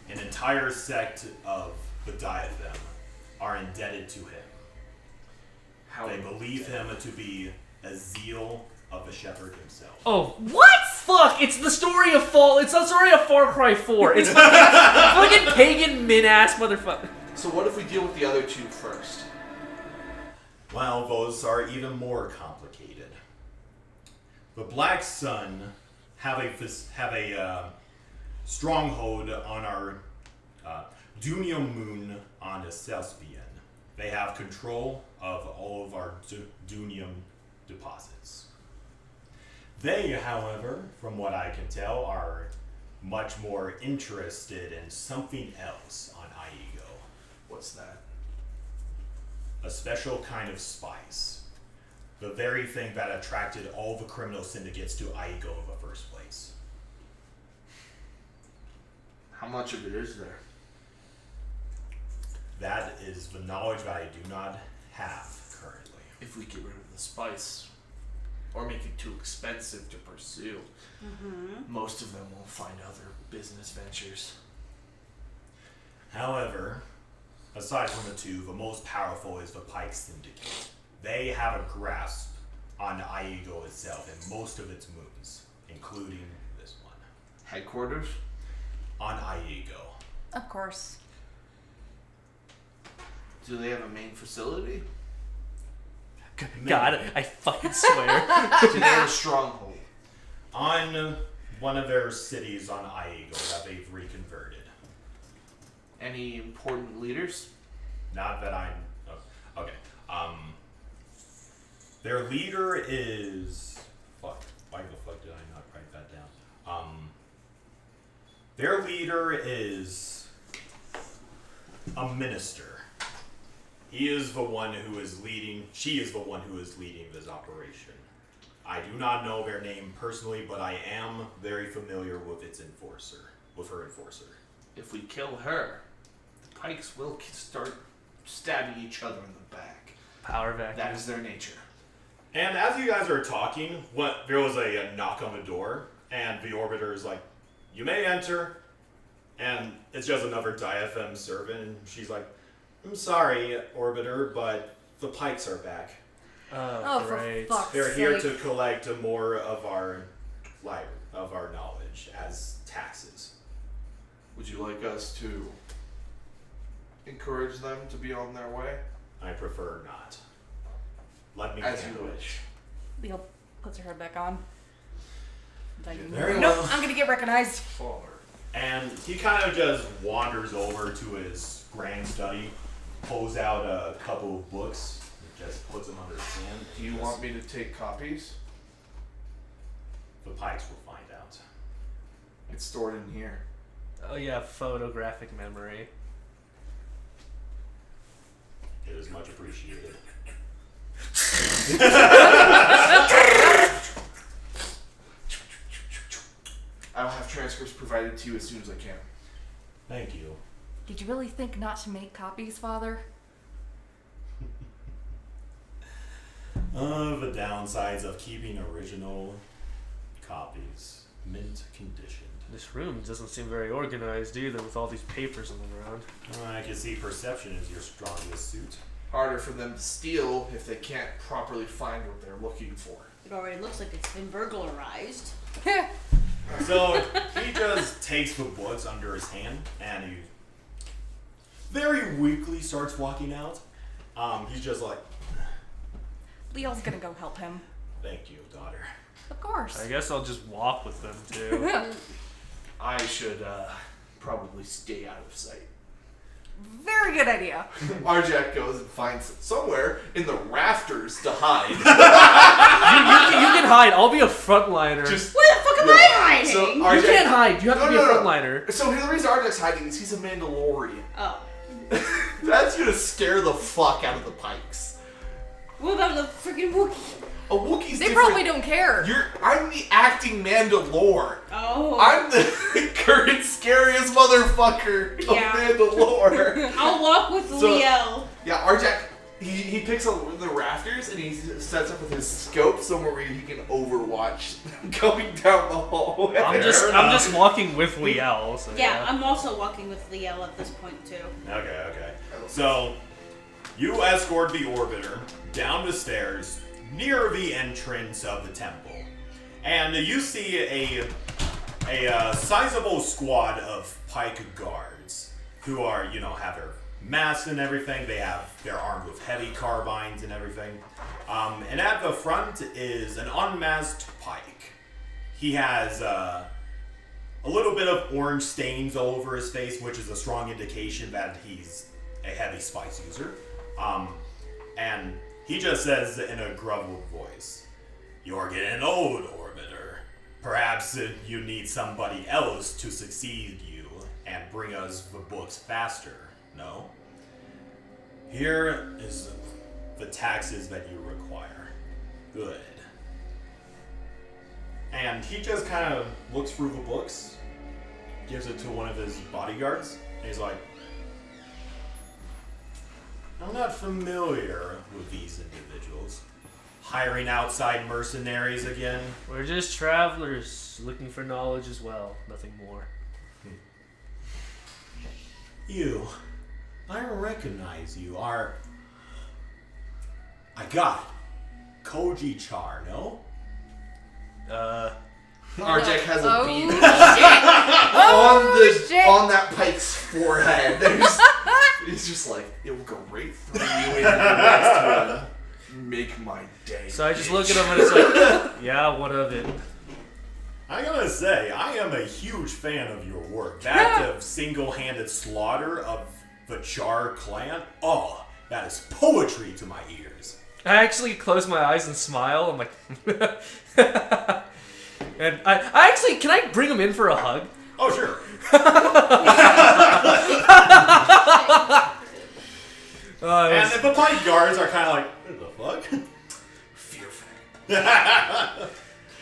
an entire sect of the Diadem are indebted to him. They believe him to be a zeal of the shepherd himself. Oh, what? Fuck! It's the story of Fall. It's the story of Far Cry 4. It's fucking pagan min-ass motherfucker. So what if we deal with the other two first? Well, those are even more complicated. The Black Sun have a stronghold on our Dunium moon on Celspian. They have control of all of our Dunium deposits. They, however, from what I can tell, are much more interested in something else on Iego. What's that? A special kind of spice. The very thing that attracted all the criminal syndicates to Iego in the first place. How much of it is there? That is the knowledge that I do not have currently. If we get rid of the spice, or make it too expensive to pursue, most of them will find other business ventures. However, aside from the two, the most powerful is the Pikes Syndicate. They have a grasp on Iego itself and most of its moons, including this one. Headquarters? On Iego. Of course. Do they have a main facility? God, I fucking swear. Do they have a stronghold? On one of their cities on Iego that they've reconverted. Any important leaders? Not that I'm... Oh, okay. Their leader is... Fuck. Why the fuck did I not write that down? Their leader is... a minister. He is the one who is leading... She is the one who is leading this operation. I do not know their name personally, but I am very familiar with its enforcer. With her enforcer. If we kill her, the Pikes will start stabbing each other in the back. Power vacuum. That is their nature. And as you guys are talking, there was a knock on the door, and the Orbiter is like, "You may enter." And it's just another DFM servant, and she's like, "I'm sorry, Orbiter, but the Pikes are back. Oh, great. for fuck's They're here sake. to collect more of our knowledge as taxes." Would you like us to encourage them to be on their way? I prefer not. Let me As handle you it. wish. Liel puts her head back on. Like, Very nope, well. I'm gonna get recognized. Forward. And he kind of just wanders over to his grand study, pulls out a couple of books, and just puts them under his hand. Do you want me to take copies? The Pikes will find out. It's stored in here. Oh yeah, photographic memory. It is much appreciated. I will have transcripts provided to you as soon as I can. Thank you. Did you really think not to make copies, Father? The downsides of keeping original copies. Mint conditioned. This room doesn't seem very organized either with all these papers on the ground. I can see perception is your strongest suit. Harder for them to steal if they can't properly find what they're looking for. It already looks like it's been burglarized. So he just takes the books under his hand and he very weakly starts walking out. He's just like, Liel's gonna go help him. "Thank you, daughter." Of course. I guess I'll just walk with them too. I should probably stay out of sight. Very good idea. Arjec goes and finds somewhere in the rafters to hide. you can hide. I'll be a frontliner. Just Where the fuck am I hiding? so you Arjec, can't hide. You have to be a frontliner. So the reason Arjec's hiding is he's a Mandalorian. Oh. That's gonna scare the fuck out of the Pikes. What about the freaking Wookiee? A Wookiee's They different. probably don't care. I'm the acting Mandalore. Oh. I'm the current scariest motherfucker of Yeah. Mandalore. I'll walk with So- Liel. Yeah, Arjec, he picks up the rafters and he sets up with his scope somewhere where he can overwatch them going down the hallway. I'm just walking with Liel. So Yeah, I'm also walking with Liel at this point too. Okay. So, you escort the Orbiter down the stairs near the entrance of the temple. And you see a sizable squad of Pike guards who are, have their masks and everything. They're armed with heavy carbines and everything. And at the front is an unmasked Pike. He has a little bit of orange stains all over his face, which is a strong indication that he's a heavy spice user. And he just says in a grovelled voice, "You're getting old, Orbiter. Perhaps you need somebody else to succeed you and bring us the books faster, no? Here is the taxes that you require. Good." And he just kind of looks through the books, gives it to one of his bodyguards, and he's like, "I'm not familiar with these individuals. Hiring outside mercenaries again?" We're just travelers looking for knowledge as well, nothing more. "You, I recognize you. I got it. Koji Charr, no?" Arjec has a Oh, bead shit. on that Pike's forehead. He's just like, it will go right through you in the next one. Make my day. So I just look at him and it's like, yeah, what of it? I gotta say, I am a huge fan of your work. That of single-handed slaughter of the Charr clan, oh, that is poetry to my ears. I actually close my eyes and smile. I'm like, and I actually, can I bring him in for a hug? Oh, sure. And the Pike guards are kind of like, "What the fuck?" Fear factor.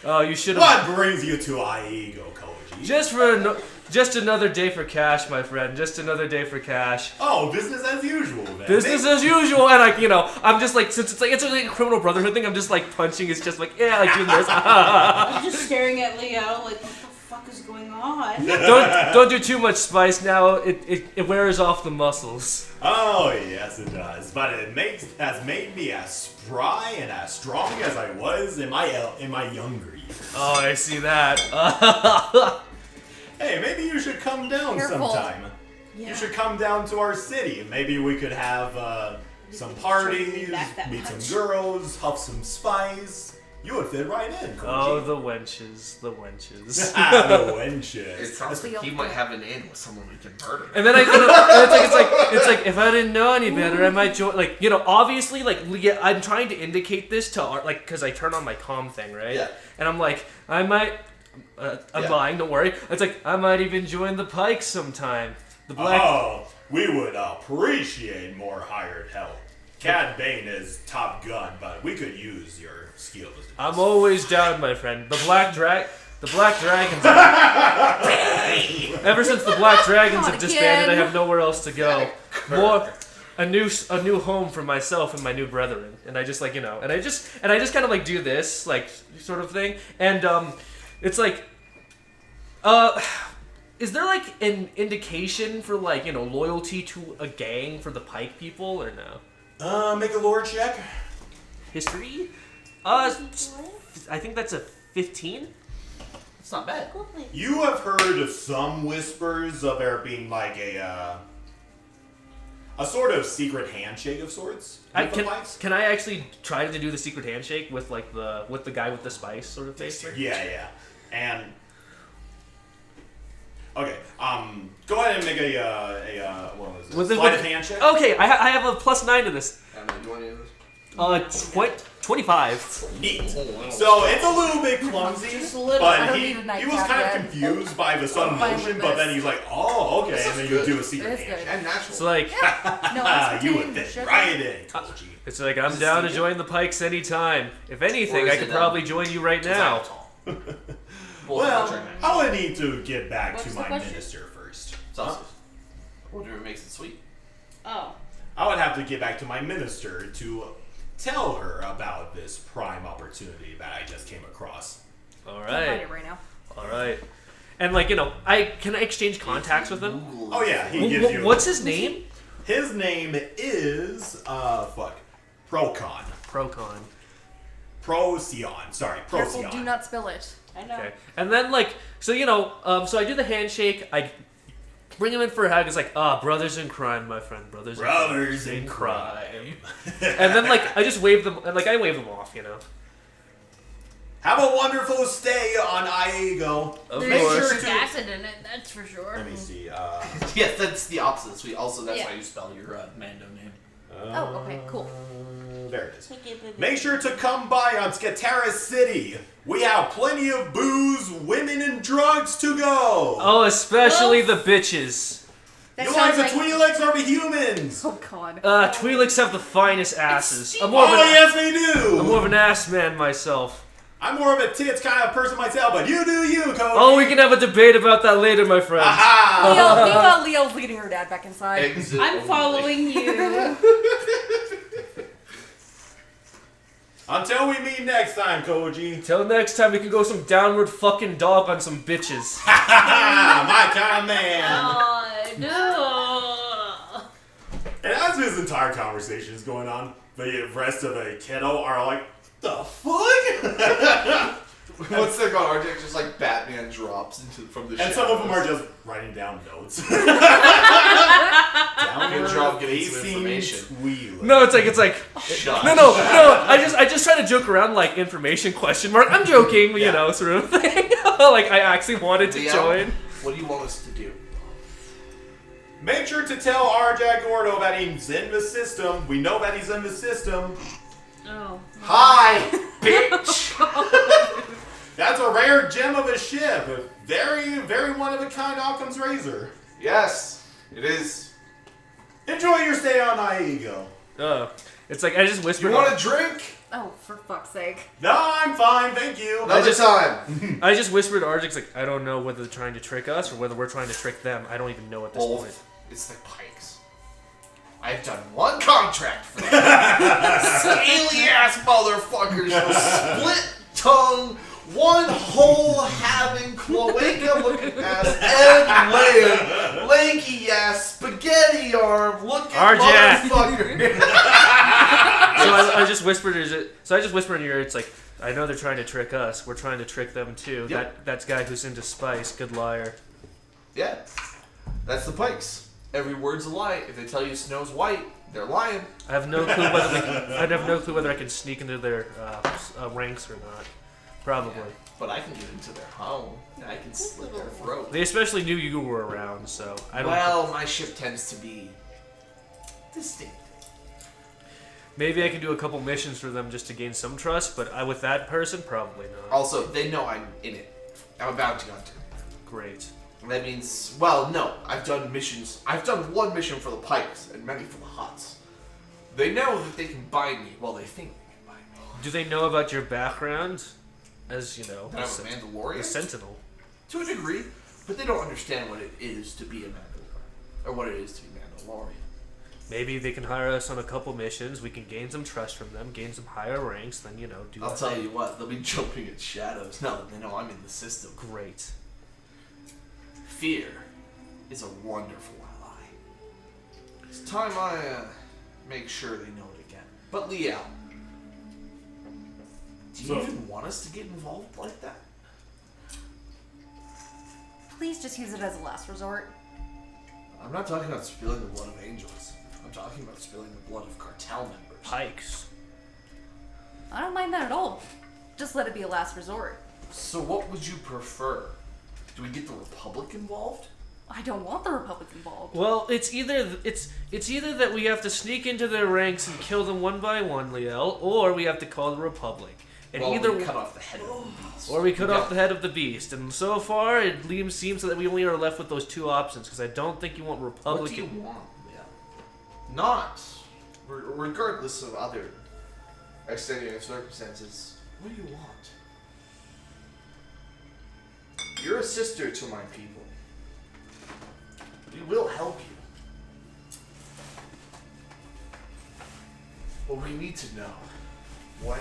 Oh, you should have. What brings you to Iego, Koji? Just another day for cash, my friend. Just another day for cash. Oh, business as usual, then. Business as usual, and I'm just like, since it's like a criminal brotherhood thing, I'm just like punching his chest, like, yeah, like doing this. I'm just staring at Liel like, what the fuck is going on? Don't do too much spice now. It wears off the muscles. Oh, yes, it does. But it has made me as spry and as strong as I was in my younger years. Oh, I see that. Hey, maybe you should come down Careful. sometime. Yeah. You should come down to our city. Maybe we could have some parties, Back that meet punch. some girls, huff some spice. You would fit right in, Koji. Oh, the wenches. The wenches. The wenches. It sounds like he might have an in with someone we can murder. And then it's like if I didn't know any better, I might join. Like, obviously, like, yeah, I'm trying to indicate this to art, like, because I turn on my comm thing, right? Yeah. And I'm like, I might. I'm lying. Don't worry. It's like I might even join the Pikes sometime. The black. Oh, we would appreciate more hired help. Cad Bane is top gun, but we could use your skills. I'm always down, my friend. The black dragons. Ever since the black dragons have Not disbanded, I again. have nowhere else to go. A new home for myself and my new brethren. And I just and I just kind of like do this like sort of thing. And it's like, is there like an indication for like loyalty to a gang for the Pike people or no? Make a lore check. History? I think that's a 15. It's not bad. You have heard of some whispers of there being like a sort of secret handshake of sorts with the Pikes. Can I actually try to do the secret handshake with like with the guy with the spice sort of face? Yeah. And okay, go ahead and make a what was it? With Sleight of hand check. Okay, I have a +9 to this. You want to do this? 25. Neat. So it's a little bit clumsy, I but don't he need a was nightcap kind of yet. confused by the sudden fine motion, with but this. then he's like, oh, okay, and then you good. do a It secret is good. handshake. And natural. It's like, No, You would aspartame, fit sugar. right in, Koji. it's like I'm down to join the Pikes anytime. If anything, Or is I could it, probably join you right now. Well, I would need to get back What's to the my question? minister first. Sausage. Whatever makes it sweet. Oh. I would have to get back to my minister to tell her about this prime opportunity that I just came across. All Can't find right. it right now. All right. And like, you know, I exchange contacts with him. Oh yeah, he gives you. What's his name? His name is Procon. Procon. Procyon. Sorry, Careful, Procyon. do not spill it. I know. Okay. And then like, so you know, so I do the handshake. I bring him in for a hug. It's like, brothers in crime, my friend. Brothers in crime. And then like, I just wave them. Like I wave them off, you know. Have a wonderful stay on Iego. Of Make course. sure There's to. acid in it, that's for sure. Let me see. Yes, that's the opposite. Sweet. Also, that's Yeah. how you spell your Mando name. Oh, okay, cool. There it is. Make sure to come by on Skatara City. We have plenty of booze, women, and drugs to go. Oh, especially the bitches. That You like sounds the Twi'leks or the humans? Oh god. Twi'leks have the finest asses. I'm Oh, more of an, yes, they do. I'm more of an ass man myself. I'm more of a tits kind of person myself, but you do you, Cody. Oh, we can have a debate about that later, my friend. Aha! Meanwhile, Liel's leading her dad back inside. Exit I'm only. following you. Until we meet next time, Koji. Till next time, we can go some downward fucking dog on some bitches. My kind of man. No. And as this entire conversation is going on, the rest of the kiddo are like, the fuck? Once they're gone, Arjec just like Batman drops from the And shadows. some of them are just writing down notes. Good job getting some information. Twi'lek. No, it's like. Shut No. I just try to joke around like information question mark. I'm joking, you know, sort of thing. Like I actually wanted to Liel, join. What do you want us to do? Make sure to tell Arjec Ordo that he's in the system. We know that he's in the system. Oh. Hi, bitch. That's a rare gem of a ship. A very, very one-of-a-kind Occam's razor. Yes, it is. Enjoy your stay on Iego. It's like I just whispered. You want a drink? Oh, for fuck's sake. No, I'm fine, thank you. Another time. I just whispered to Arjec, like, I don't know whether they're trying to trick us or whether we're trying to trick them. I don't even know at this point. Both. It's the Pikes. I've done one contract for them. Scaly ass motherfuckers. Split tongue. One whole having cloaca looking ass, egg laying, lanky ass, spaghetti arm looking Arjec. motherfucker. So I just whispered. So I just whispered in your ear. It's like I know they're trying to trick us. We're trying to trick them too. Yep. That's guy who's into spice. Good liar. Yeah, that's the Pikes. Every word's a lie. If they tell you snow's white, they're lying. I have no clue whether I'd have no clue whether I can sneak into their ranks or not. Probably. Yeah, but I can get into their home. And I can slit their throat. They especially knew you were around, so I don't. Well, my ship tends to be distinct. Maybe I can do a couple missions for them just to gain some trust, but with that person, probably not. Also, they know I'm in it. I'm a bounty hunter. Great. That means, well, no. I've done missions. I've done one mission for the Pikes and many for the Huts. They know that they can buy me. Well, they think they can buy me. Do they know about your background? As you know, That I'm a Mandalorian? a Sentinel. To a degree, but they don't understand what it is to be a Mandalorian. Or what it is to be Mandalorian. Maybe they can hire us on a couple missions. We can gain some trust from them, gain some higher ranks. Then do. I'll tell you what, they'll be jumping at shadows now that they know I'm in the system. Great. Fear is a wonderful ally. It's time I make sure they know it again. But Liel, do you even want us to get involved like that? Please just use it as a last resort. I'm not talking about spilling the blood of angels. I'm talking about spilling the blood of cartel members. Pikes. I don't mind that at all. Just let it be a last resort. So what would you prefer? Do we get the Republic involved? I don't want the Republic involved. Well, it's either that we have to sneak into their ranks and kill them one by one, Liel, or we have to call the Republic. And Well, either we cut off the head of the beast. or we cut off the head of the beast. And so far, it seems that we only are left with those two options, because I don't think you want Republic. What do you want? Yeah. Not, regardless of other extenuating circumstances, what do you want? You're a sister to my people. We will help you. But we need to know what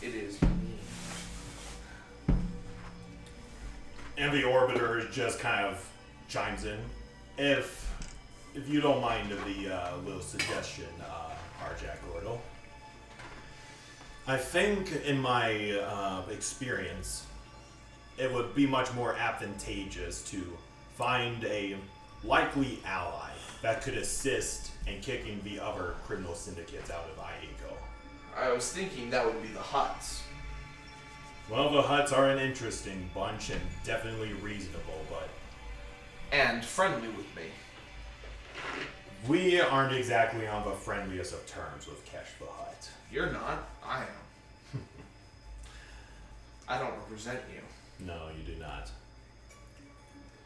it is you need. And the Orbiter just kind of chimes in. If you don't mind the little suggestion, Arjec Ordo. I think in my experience, it would be much more advantageous to find a likely ally that could assist in kicking the other criminal syndicates out of Iego. I was thinking that would be the Hutts. Well, the Hutts are an interesting bunch and definitely reasonable, but And friendly with me. we aren't exactly on the friendliest of terms with Kesh the Hutt. You're not. I am. I don't represent you. No, you do not.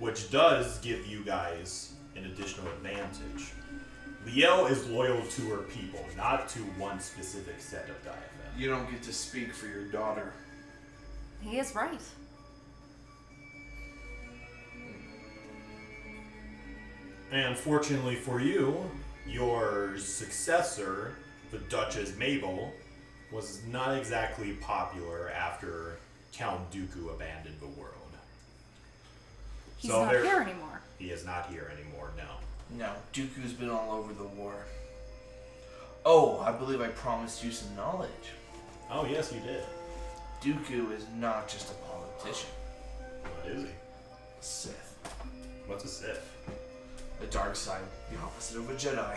Which does give you guys an additional advantage. Liel is loyal to her people, not to one specific set of diaphragm. You don't get to speak for your daughter. He is right. And fortunately for you, your successor, the Duchess Mabel, was not exactly popular after Count Dooku abandoned the world. He's So not there- here anymore. He is not here anymore, no. No, Dooku's been all over the war. Oh, I believe I promised you some knowledge. Oh, yes, you did. Dooku is not just a politician. What is he? A Sith. What's a Sith? The dark side, the opposite of a Jedi.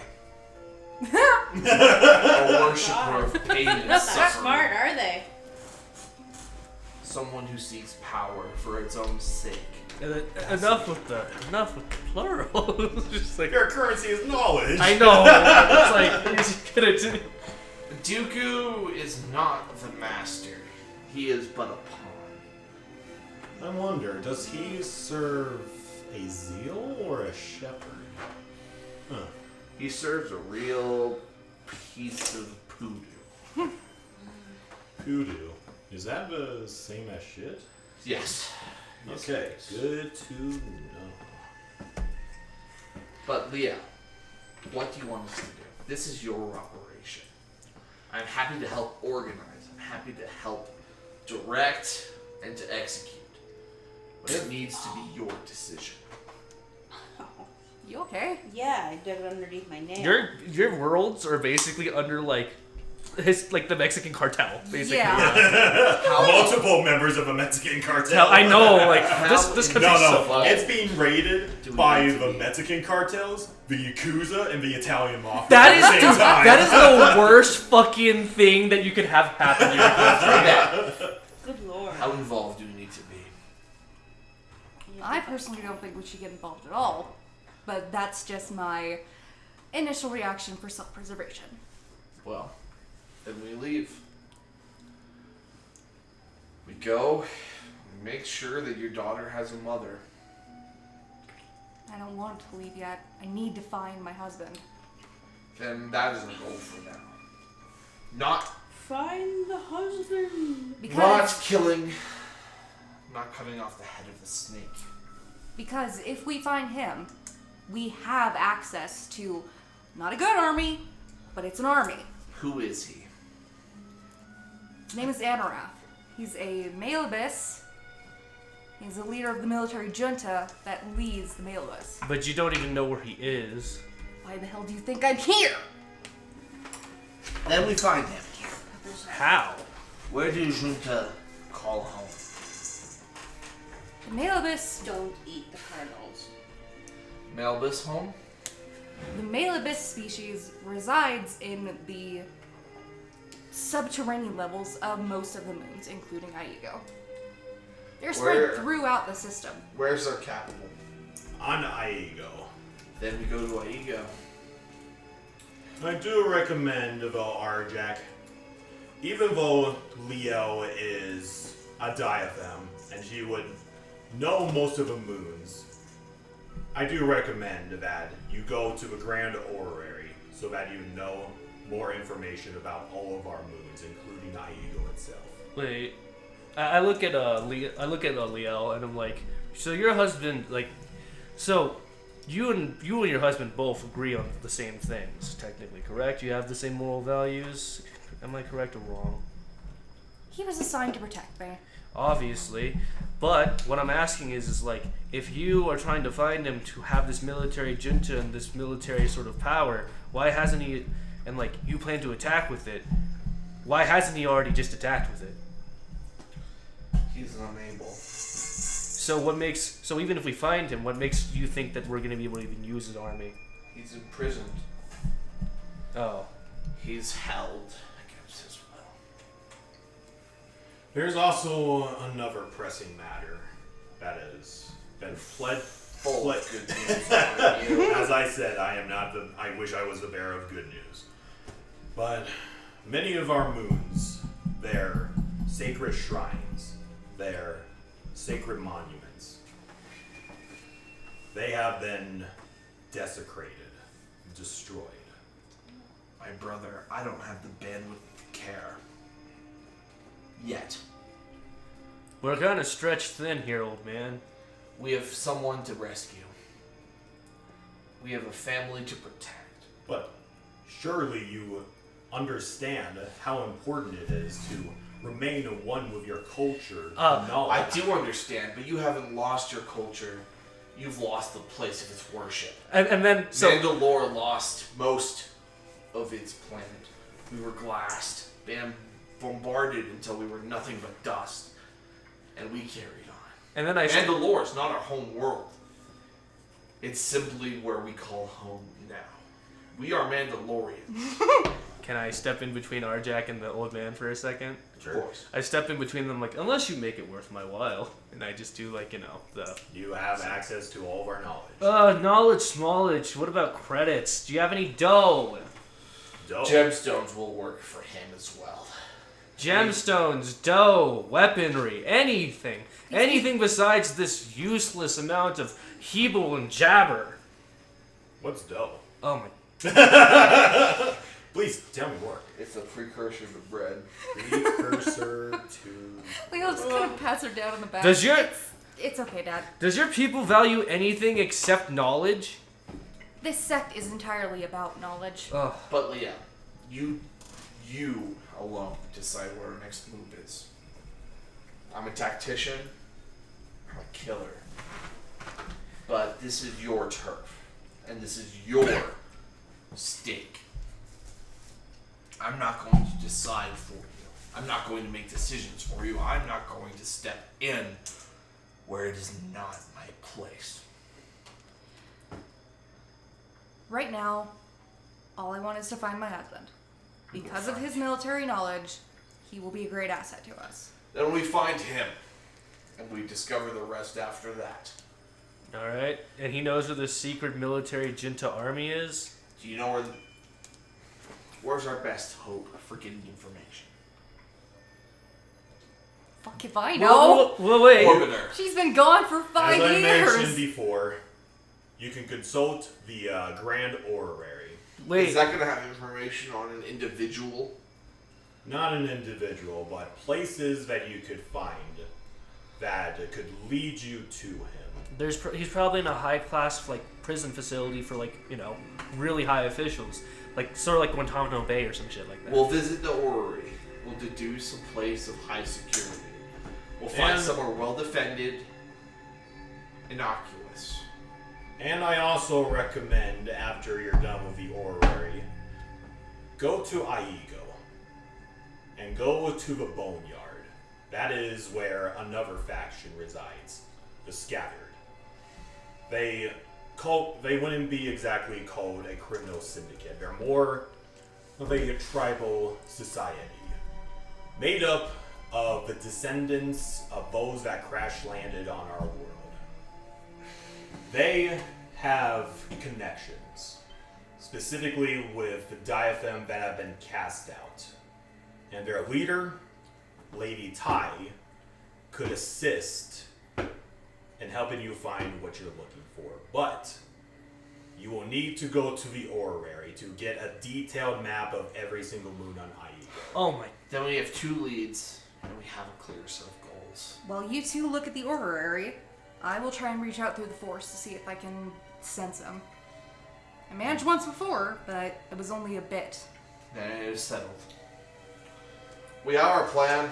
Oh A worshiper of pain and Not that suffering. smart, are they? Someone who seeks power for its own sake. Enough with the plural. It's just like, Your currency is knowledge. I know. It's like he's gonna do. Dooku is not the master. He is but a pawn. I wonder, does he serve a zeal or a shepherd? Huh. He serves a real piece of poodoo. Hoodoo. Is that the same as shit? Yes. Okay, good to know. But Liel, what do you want us to do? This is your operation. I'm happy to help organize. I'm happy to help direct and to execute. But it needs to be your decision. You okay? Yeah, I dug it underneath my nail. Your worlds are basically under like the Mexican cartel, basically. Yeah. Multiple members of a Mexican cartel. I know, like this country's No, so fucked. it's being raided Do we by need to the be- Mexican cartels, the Yakuza, and the Italian mafia. That at is the same dude, time. that is the worst fucking thing that you could have happen to your country. Good lord. How involved do we need to be? I personally don't think we should get involved at all, but that's just my initial reaction for self-preservation. Well, then we leave. We go, we make sure that your daughter has a mother. I don't want to leave yet. I need to find my husband. Then that is a goal for now. Not Find the husband. not Because killing, not cutting off the head of the snake. because if we find him, we have access to not a good army, but it's an army. Who is he? His name is Anorath. He's a Malabus. He's the leader of the military junta that leads the Malabus. But you don't even know where he is. Why the hell do you think I'm here? Then we find him. How? Where do junta call home? The Malabus, Don't eat the kernels. Melbus home? the Malabus species resides in the subterranean levels of most of the moons, including Iego. They're spread Where- throughout the system. Where's our capital? on Iego. Then we go to Iego. I do recommend about Arjec, even though Liel is a diadem and she would know most of the moons, I do recommend that you go to the Grand Orrery so that you know more information about all of our moons, including Iego itself. Wait, I look at Liel and I'm like, so your husband, like, so you and your husband both agree on the same things, technically, correct? You have the same moral values. Am I correct or wrong? He was assigned to protect me. Obviously, but what I'm asking is like, if you are trying to find him to have this military junta and this military sort of power, why hasn't he? And like, you plan to attack with it. Why hasn't he already just attacked with it? He's unable. So what makes, so even if we find him, what makes you think that we're going to be able to even use his army? He's imprisoned. Oh. He's held against his will. There's also another pressing matter that has been fled. Full of good news on you. As I said, I wish I was the bearer of good news. But many of our moons, their sacred shrines, their sacred monuments, they have been desecrated, destroyed. My brother, I don't have the bandwidth to care. Yet. We're kind of stretched thin here, old man. We have someone to rescue. We have a family to protect. But surely you understand how important it is to remain one with your culture. I do understand, but you haven't lost your culture. You've lost the place of its worship. And then, so... Mandalore lost most of its planet. We were glassed, bombarded until we were nothing but dust. And we carried on. And then I... Mandalore's not our home world. It's simply where we call home now. We are Mandalorians. Can I step in between Arjec and the old man for a second? Of course. I step in between them like, unless you make it worth my while. And I just do like, the... You have access to all of our knowledge. Knowledge, smallage. What about credits? Do you have any dough? Dope. Gemstones will work for him as well. Gemstones, dough, weaponry, anything. Anything besides this useless amount of hebel and jabber. What's dough? Oh my... Please tell me more. It's a precursor to bread. Precursor to... Leo just kind of pats her down on the back. Does your... It's okay, Dad. Does your people value anything except knowledge? This sect is entirely about knowledge. Ugh. But Leah, you alone decide where our next move is. I'm a tactician. I'm a killer. But this is your turf. And this is your stake. I'm not going to decide for you. I'm not going to make decisions for you. I'm not going to step in where it is not my place. Right now, all I want is to find my husband. Because of his military knowledge, he will be a great asset to us. Then we find him. And we discover the rest after that. Alright. And he knows where the secret military junta army is? Do you know where's our best hope for getting information? Fuck if I know. Well, wait. Orbiter. She's been gone for 5 As I years. mentioned before, you can consult the Grand Orrery. Wait. Is that going to have information on an individual? Not an individual, but places that you could find that could lead you to him. He's probably in a high-class like prison facility for like, really high officials. Like, sort of like Guantanamo Bay or some shit like that. We'll visit the orrery. We'll deduce a place of high security. We'll find somewhere well defended, innocuous. And I also recommend, after you're done with the Orrery, go to Iego and go to the Boneyard. That is where another faction resides, the Scattered. They wouldn't be exactly called a criminal syndicate. They're more of a tribal society, made up of the descendants of those that crash landed on our world. They have connections, specifically with the diaphem that have been cast out. And their leader, Lady Tai, could assist in helping you find what you're looking for. But you will need to go to the orrery to get a detailed map of every single moon on Iego. Oh my. Then we have 2 leads, and we have a clear set of goals. While you two look at the orrery, I will try and reach out through the force to see if I can sense him. I managed once before, but it was only a bit. Then it is settled. We have our plan.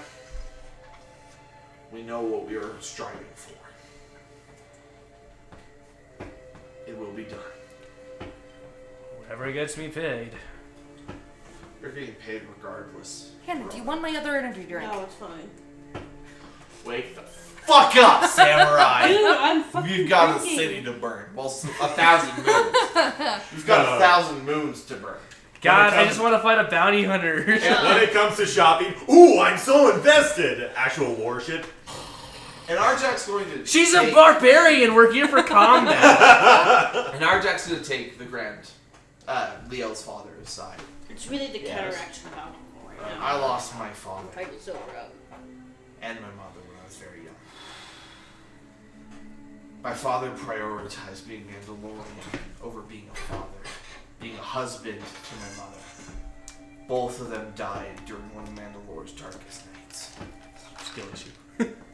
We know what we are striving for. It will be done. Whatever gets me paid. You're getting paid regardless. Hannah, do you want my other energy drink? No, it's fine. Wake the fuck up, samurai! Dude, I'm fucking We've got drinking. a city to burn. Well, 1,000 moons. We've got 1,000 moons to burn. God, I just want to fight a bounty hunter. And when it comes to shopping, ooh, I'm so invested! Actual warship. And Arjec's going to She's a take- barbarian. We're here for combat. And Arjec's going to take the grand Liel's father aside. It's really the Yes. counteraction about him right now. I lost my father Fight is over. and my mother when I was very young. My father prioritized being Mandalorian over being a father, being a husband to my mother. Both of them died during one of Mandalore's darkest nights. Skill issue.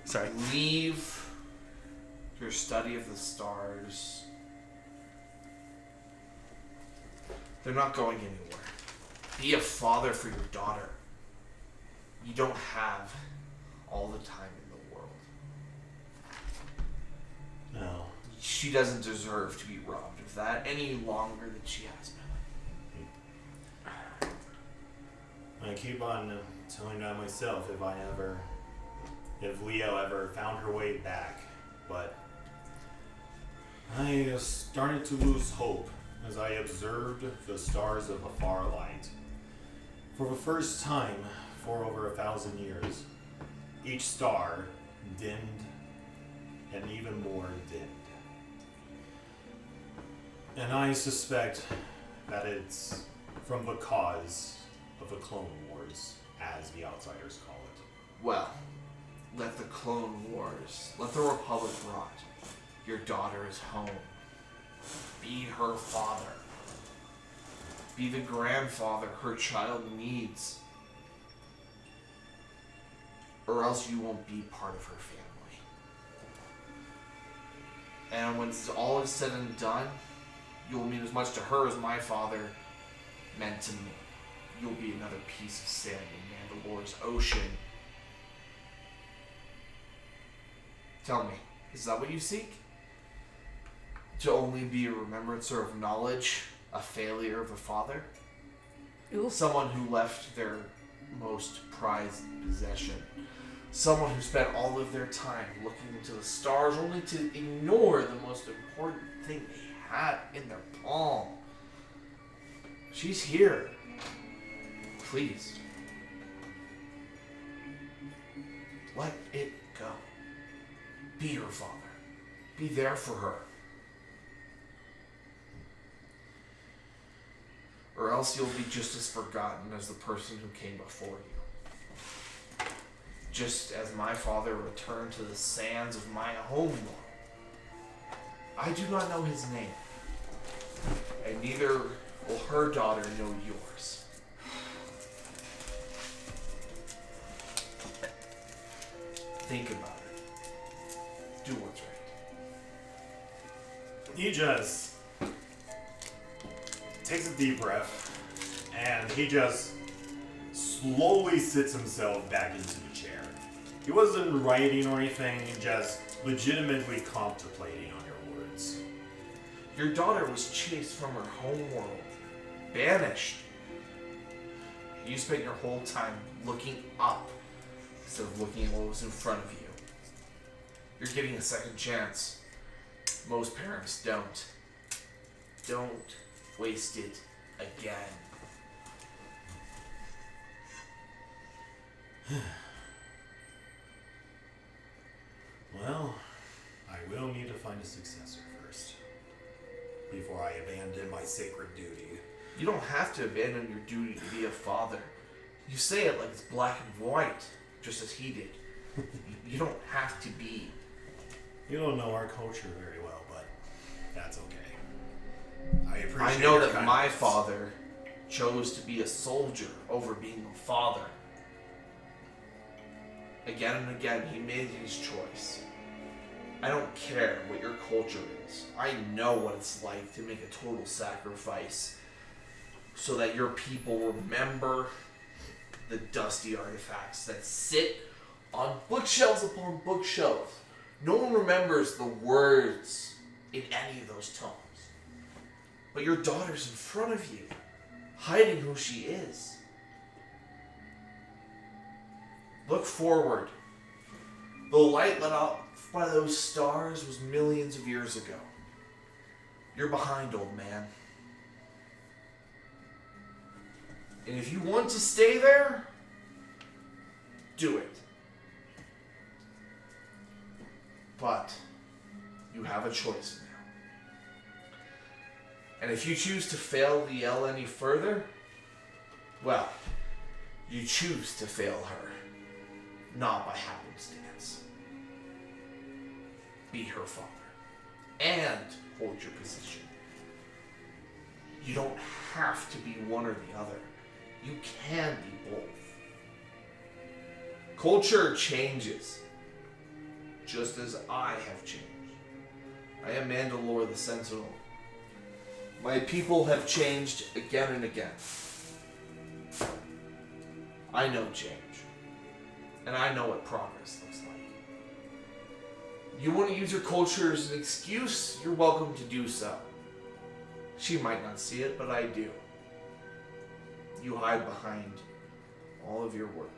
Sorry. Leave your study of the stars. They're not going anywhere. Be a father for your daughter. You don't have all the time in the world. No. She doesn't deserve to be robbed of that any longer than she has been. I keep on telling that myself if Leo ever found her way back, but I started to lose hope as I observed the stars of a far light. For the first time for over 1,000 years, each star dimmed and even more dimmed. And I suspect that it's from the cause of the Clone Wars, as the outsiders call it. Well, let the Clone Wars, let the Republic rot. Your daughter is home. Be her father. Be the grandfather her child needs. Or else you won't be part of her family. And when all is said and done, you'll mean as much to her as my father meant to me. You'll be another piece of sand in Mandalore's ocean. Tell me, is that what you seek? To only be a remembrancer of knowledge, a failure of a father? Ooh. Someone who left their most prized possession. Someone who spent all of their time looking into the stars only to ignore the most important thing they had in their palm. She's here. Please. Let it go. Be her father. Be there for her. Or else you'll be just as forgotten as the person who came before you. Just as my father returned to the sands of my homeworld. I do not know his name. And neither will her daughter know yours. Think about it. Do what's right. He just takes a deep breath and he just slowly sits himself back into the chair. He wasn't writing or anything, just legitimately contemplating on your words. Your daughter was chased from her homeworld, banished. You spent your whole time looking up instead of looking at what was in front of you. You're getting a second chance. Most parents don't. Don't waste it again. Well, I will need to find a successor first. before I abandon my sacred duty. You don't have to abandon your duty to be a father. You say it like it's black and white, just as he did. You don't have to be. You don't know our culture very well, but that's okay. I appreciate I know your that my kindness. father chose to be a soldier over being a father. Again and again, he made his choice. I don't care what your culture is. I know what it's like to make a total sacrifice so that your people remember the dusty artifacts that sit on bookshelves upon bookshelves. No one remembers the words in any of those tomes. But your daughter's in front of you, hiding who she is. Look forward. The light let out by those stars was millions of years ago. You're behind, old man. And if you want to stay there, do it. But you have a choice now. And if you choose to fail Liel any further, well, you choose to fail her, not by happenstance. Be her father, and hold your position. You don't have to be one or the other. You can be both. Culture changes, just as I have changed. I am Mandalorian the Sentinel. My people have changed again and again. I know change. And I know what progress looks like. You want to use your culture as an excuse, you're welcome to do so. She might not see it, but I do. You hide behind all of your work.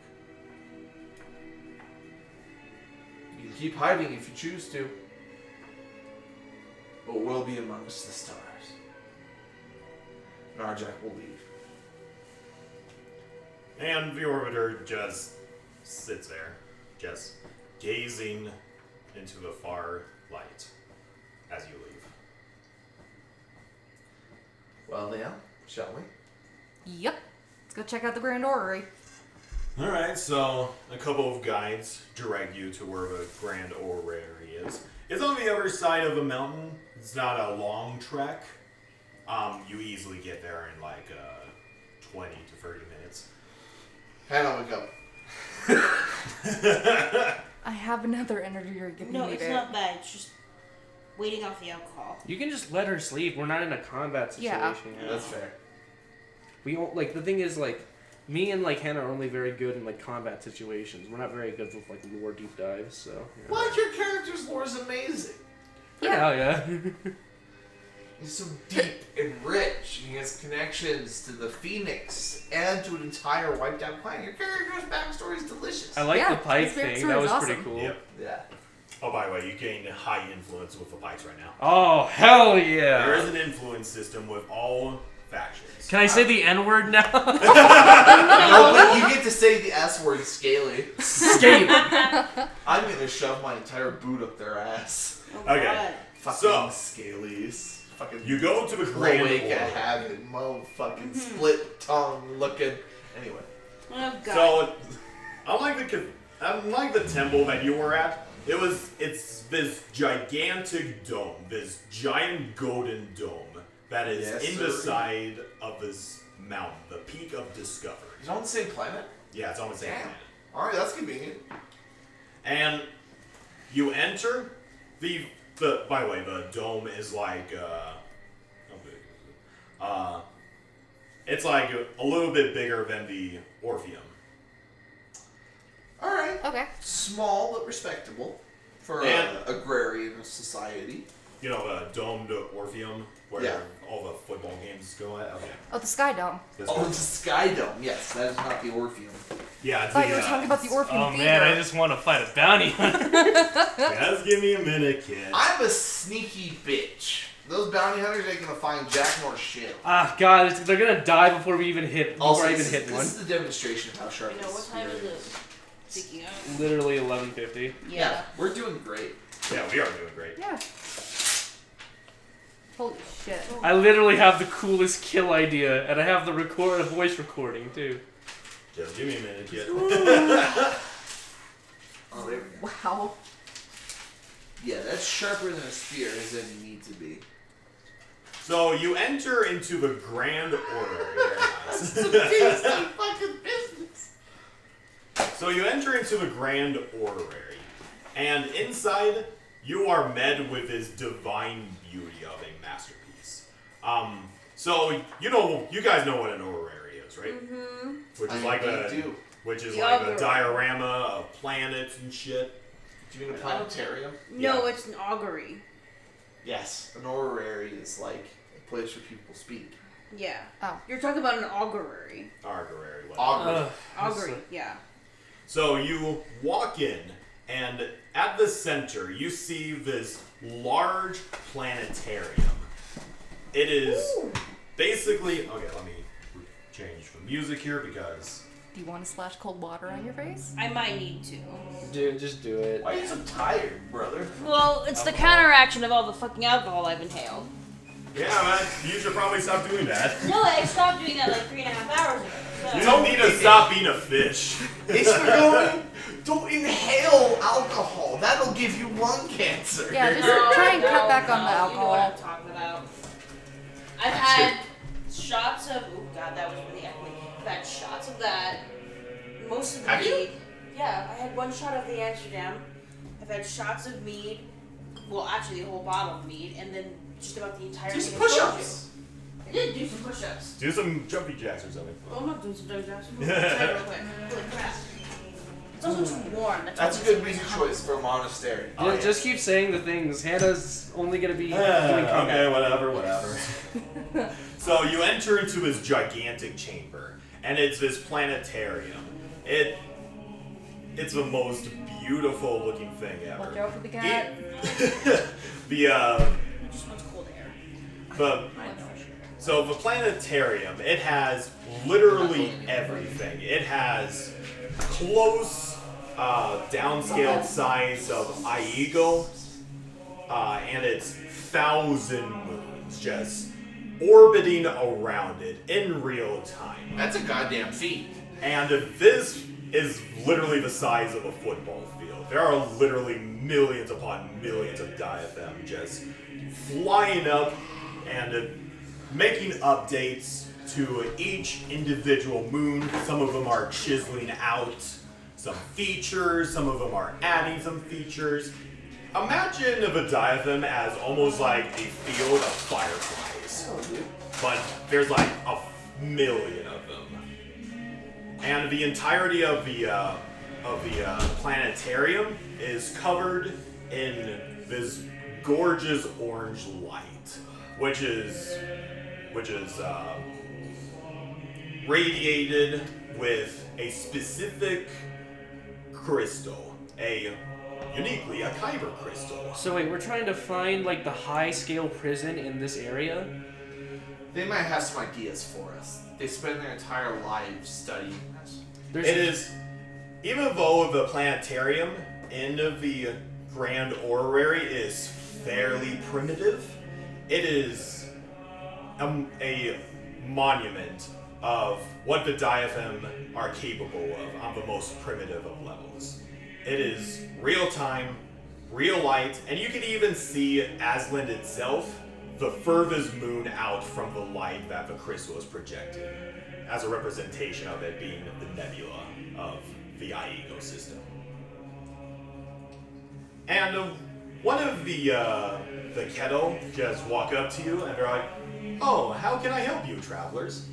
You can keep hiding if you choose to, but we'll be amongst the stars. And Arjec will leave. And the Orbiter just sits there, just gazing into the far light as you leave. Well, Liel, shall we? Yep. Let's go check out the Grand Orrery. Alright, so a couple of guides direct you to where the Grand Orrery is. It's on the other side of a mountain. It's not a long trek. You easily get there in like 20 to 30 minutes. Hannah, wake up. I have another energy drink if you No, need it's it. not bad. It's just waiting off the alcohol. You can just let her sleep. We're not in a combat situation. Yeah. yet. That's fair. We don't, like, the thing is, like, me and like Hannah are only very good in like combat situations. We're not very good with like lore deep dives. So. Yeah. What? Your character's lore is amazing. Yeah. He's so deep and rich, and he has connections to the Phoenix and to an entire wiped out planet. Your character's backstory is delicious. I like Yeah, the pipe his thing. backstory That is was awesome. pretty cool. Yep. Yeah. Oh, by the way, you gain high influence with the Pikes right now. Oh hell yeah! There is an influence system with all factions. Can I say the N word now? No, but you get to say the S word, scaly. Scape. I'm gonna shove my entire boot up their ass. Oh, Okay. God. Fucking So- scalies. Fucking You go to the Grand cloaca Orrery. having, fucking split tongue looking. Anyway. Oh, God. So, unlike the temple that you were at, it's this gigantic dome, this giant golden dome that is Yes, in the sir. side of this mountain, the Peak of Discovery. Is it on the same planet? Yeah, it's on the same Damn. planet. Alright, that's convenient. And you enter the by the way, the dome is like how big is it? It's like a little bit bigger than the Orpheum. Alright. Okay. Small but respectable for And- an agrarian society. You know, the domed Orpheum where Yeah. all the football games go at? Okay. Oh, the Sky Dome. This Oh, one. it's a sky dome. Yes, that is not the Orpheum. Yeah, I it's thought you were talking about the Orpheum Oh Theater. man, I just want to fight a bounty hunter. Just give me a minute, kid. I'm a sneaky bitch. Those bounty hunters ain't gonna find jack nor shit. Ah, God, they're gonna die before we even hit. Before Also, I even this, hit is, one. this is the demonstration of how sharp You know, this what time spear is it? Speaking of. Literally 11:50. Yeah. We're doing great. Yeah, we are doing great. Yeah. Holy shit. I literally have the coolest kill idea, and I have the voice recording too. Just give me a minute, kid. Oh, there we go. Wow. Yeah, that's sharper than a spear as in you need to be. So you enter into the Grand Orrery. fucking business. So you enter into the Grand Orrery, and inside you are met with this divine beauty of a masterpiece. So you guys know what an orrery is, right? Mm-hmm. Which is I like indeed do. which is The like a augury. diorama of planets and shit. Do you mean a planetarium? No, Yeah. it's an augury. Yes. An orrery is like a place where people speak. Yeah. Oh. You're talking about an augury. Arguary. whatever. Augury. Augury, yeah. So you walk in, and at the center, you see this large planetarium. It is basically... Okay, let me change the music here because... Do you want to splash cold water on your face? I might need to. Dude, just do it. Why are you so tired, brother? Well, it's the counteraction of all the fucking alcohol I've inhaled. Yeah, man, you should probably stop doing that. No, I stopped doing that like 3.5 hours ago. So. You don't need to stop being a fish. It's for going. Don't inhale alcohol. That'll give you lung cancer. Yeah, just try and cut back on the You know what alcohol. I'm talking about. I've had shots of. Oh god, that was really echoey. I've had shots of that. Most of the Have mead. you? Yeah, I had one shot of the Amsterdam. I've had shots of mead. Well, actually, a whole bottle of mead, and then just about the entire. Do some thing of push-ups. soju. I did do some push-ups. Do some jumpy jacks or something. Oh, I'm not doing some jumping jacks. I'm gonna try it real quick. Holy crap! It's also too warm. That's why a it's good so music hot. choice for a monastery. Just keep saying the things. Hannah's only gonna be doing Okay, combat. whatever. So you enter into this gigantic chamber, and it's this planetarium. It's the most beautiful looking thing ever. Watch out for the cat. Just wants cold air. So the planetarium, it has literally everything. It has close downscaled size of Iego, and it's 1,000 moons just orbiting around it in real time. That's a goddamn feat. And this is literally the size of a football field. There are literally millions upon millions of diaphem just flying up and making updates to each individual moon. Some of them are chiseling out some features, some of them are adding some features. Imagine the diaphem as almost like a field of fireflies. But there's like a million of them. And the entirety of the planetarium is covered in this gorgeous orange light, which is radiated with a specific crystal, uniquely a kyber crystal. So wait, we're trying to find like the high scale prison in this area? They might have some ideas for us. They spend their entire lives studying this. It is, even though the planetarium in the Grand Orrery is fairly primitive, it is a monument of what the diaphem are capable of on the most primitive of levels. It is real time, real light, and you can even see Aslan itself, the furthest moon out from the light that the crystal is projecting, as a representation of it being the nebula of the Iego system. And one of the kettle just walk up to you and they're like, "Oh, how can I help you, travelers?"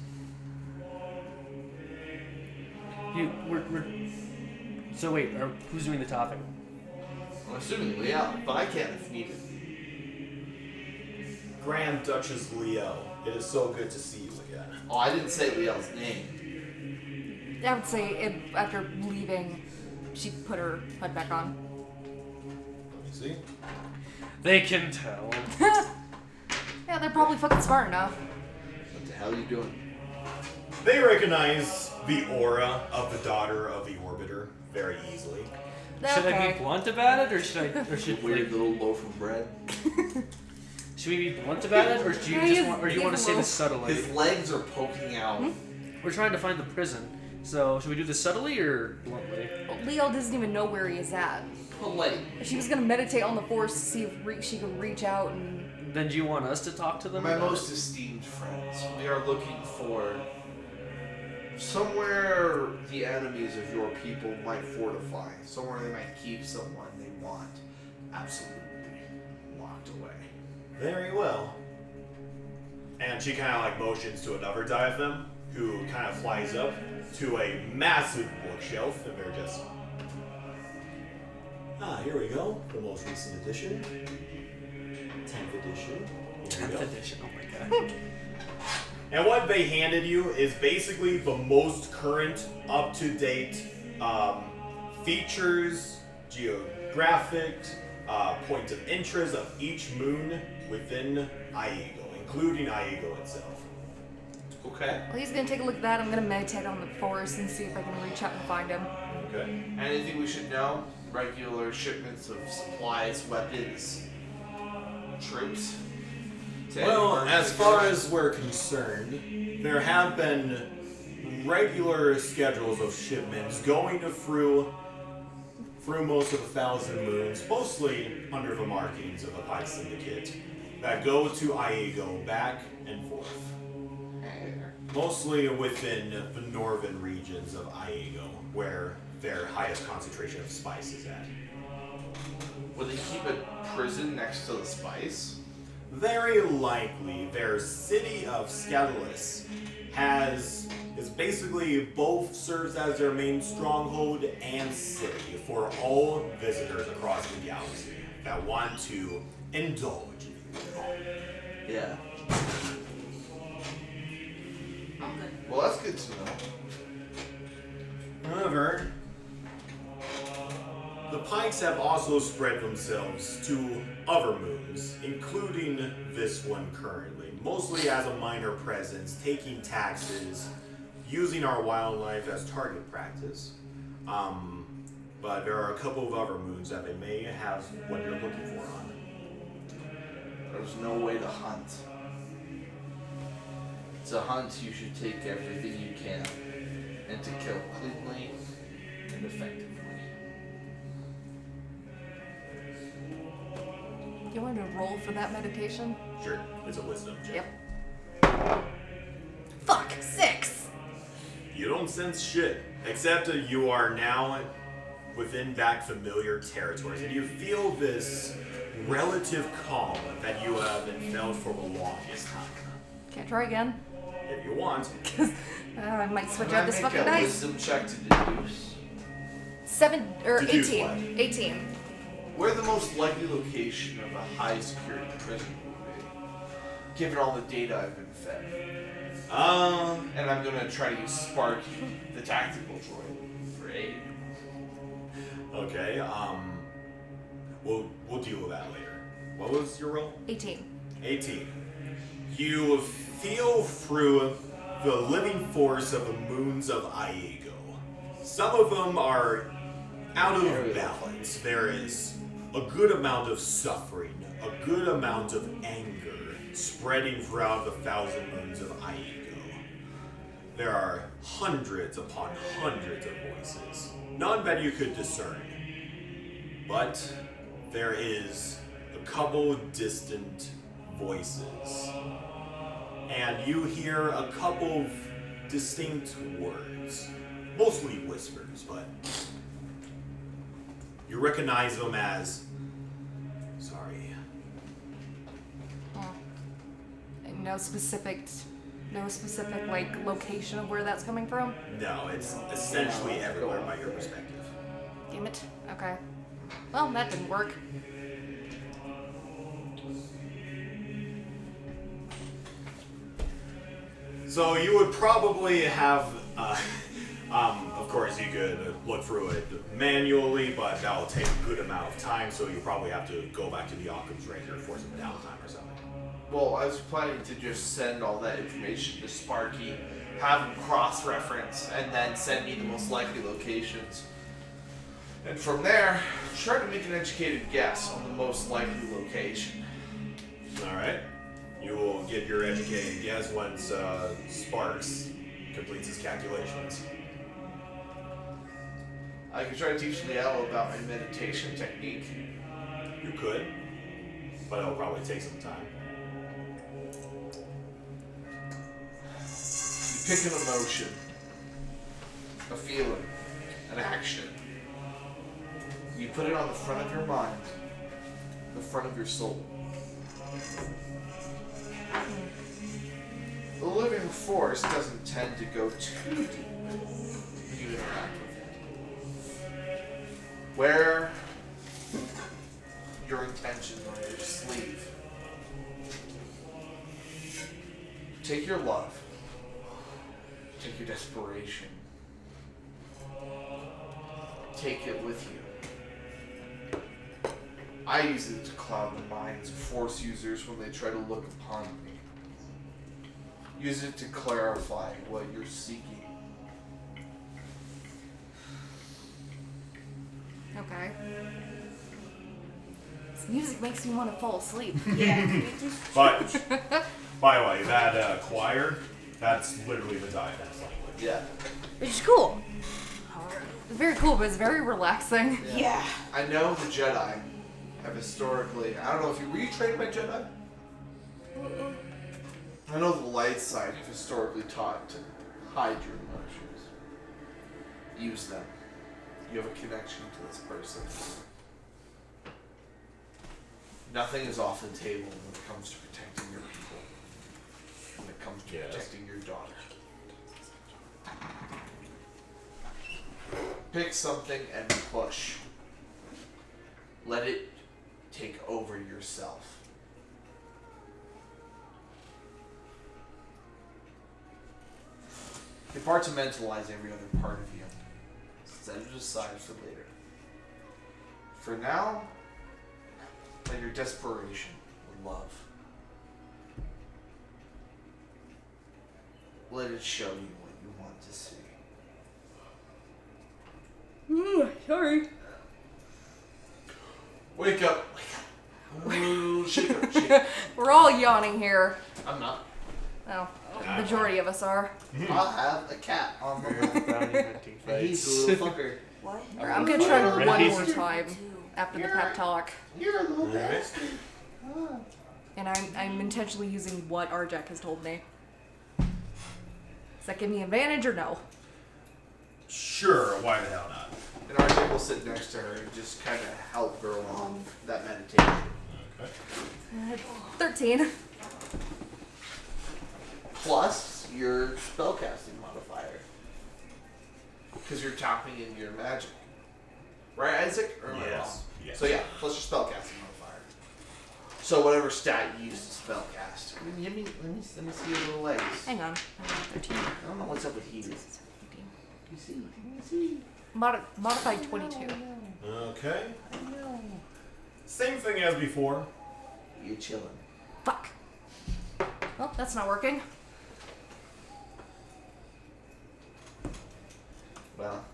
So wait, who's doing the topic? I'm assuming Liel, but I can if needed. Grand Duchess Liel, it is so good to see you again. Oh, I didn't say Liel's name. I would say after leaving, she put her hood back on. Let me see. They can tell. Yeah, they're probably fucking smart enough. What the hell are you doing? They recognize the aura of the daughter of the Orbiter very easily. Should I be blunt about it, or should I? Or should Weird little loaf of bread. Should we be blunt about it, or do you just want, or do you want to say this subtly? His legs are poking out. We're trying to find the prison, so should we do this subtly or bluntly? Liel doesn't even know where he is at. Polite. She was gonna meditate on the force to see if she could reach out and. Then do you want us to talk to them? My about most esteemed friends, we are looking for somewhere the enemies of your people might fortify, somewhere they might keep someone they want absolutely locked away. Very well. And she kind of like motions to another diaphragm who kind of flies up to a massive bookshelf, and they're just. Here we go. The most recent edition. 10th edition. Here we go. 10th edition, oh my god. And what they handed you is basically the most current, up-to-date features, geographic, points of interest of each moon within Iego, including Iego itself. Okay. Well, he's gonna take a look at that. I'm gonna meditate on the force and see if I can reach out and find him. Okay. Anything we should know? Regular shipments of supplies, weapons, troops? to Well, any as far particular- as we're concerned, there have been regular schedules of shipments going through most of the Thousand Moons, mostly under the markings of the Pikes Syndicate, that go to Iego back and forth. Mostly within the northern regions of Iego, where their highest concentration of spice is at. Would they keep a prison next to the spice? Very likely, their city of Scalus is basically both serves as their main stronghold and city for all visitors across the galaxy that want to indulge, if you will. Yeah. I'm good. Well, that's good to know. However, the Pikes have also spread themselves to other moons, including this one currently, mostly as a minor presence, taking taxes, using our wildlife as target practice. But there are a couple of other moons that they may have what you're looking for on. There's no way to hunt. To hunt, you should take everything you can, and to kill cleanly and effectively. You want to roll for that meditation? Sure, it's a wisdom check. Yep. Fuck, 6! You don't sense shit, except that you are now within that familiar territories, and you feel this relative calm that you haven't felt for the longest time. Can't try again. If you want. I might switch Can I out this make fucking a dice. wisdom check to deduce? 7 or Deduce 18. what? 18. Where the most likely location of a high security prison would be, given all the data I've been fed. And I'm gonna try to use Sparky, the tactical droid, for aid. Okay, we'll deal with that later. What was your roll? 18. 18. You feel through the living force of the moons of Iego. Some of them are out of balance. There is a good amount of suffering, a good amount of anger spreading throughout the Thousand Moons of Iego. There are hundreds upon hundreds of voices, none that you could discern. But there is a couple distant voices. And you hear a couple of distinct words, mostly whispers, but you recognize them as, sorry. No specific like location of where that's coming from. No, it's essentially everywhere by your perspective. Damn it. Okay. Well, that didn't work. So you would probably have, of course you could look through it manually, but that'll take a good amount of time, so you probably have to go back to the Occam's Razor for some downtime or something. Well, I was planning to just send all that information to Sparky, have him cross-reference, and then send me the most likely locations. And from there, try to make an educated guess on the most likely location. Alright. You will get your educated guess once Sparks completes his calculations. I could try to teach Liel about my meditation technique. You could, but it'll probably take some time. You pick an emotion, a feeling, an action. You put it on the front of your mind, the front of your soul. The living force doesn't tend to go too deep when you interact with it. Wear your intention on your sleeve. Take your love. Take your desperation. Take it with you. I use it to cloud the minds of Force users when they try to look upon me. Use it to clarify what you're seeking. Okay. This music makes me want to fall asleep. Yeah. But, by the way, that choir, that's literally the dialect language. Yeah. Which is cool. It's very cool, but it's very relaxing. Yeah. I know the Jedi have historically, I don't know if you, were you trained by Jedi? I know the light side have historically taught to hide your emotions. Use them. You have a connection to this person. Nothing is off the table when it comes to protecting your people. When it comes to protecting your daughter. Pick something and push. Let it take over yourself. Compartmentalize every other part of you. Set it aside for later. For now, let your desperation with love. Let it show you what you want to see. Sorry. Wake up. Wake up. Shake up. Shake up. We're all yawning here. I'm not. Oh, the majority of us are. I'll have a cat on my lap. He's a little fucker. What? I'm gonna try one Ready? more time after the pep talk. You're a little bastard. And I'm intentionally using what Arjec has told me. Does that give me advantage or no? Sure, why the hell not? And Arjec will sit next to her and just kind of help her along that meditation. Okay. 13. Plus your spellcasting modifier. Because you're tapping into your magic. Right, Isaac? Or am I wrong? Yes. So yeah, plus your spellcasting modifier. So whatever stat you use to spellcast. Let me see your little legs. Hang on. 13. I don't know what's up with you. 18. You see? You see? Modified 22. Okay. Same thing as before. You're chilling. Fuck. Well, that's not working. Well,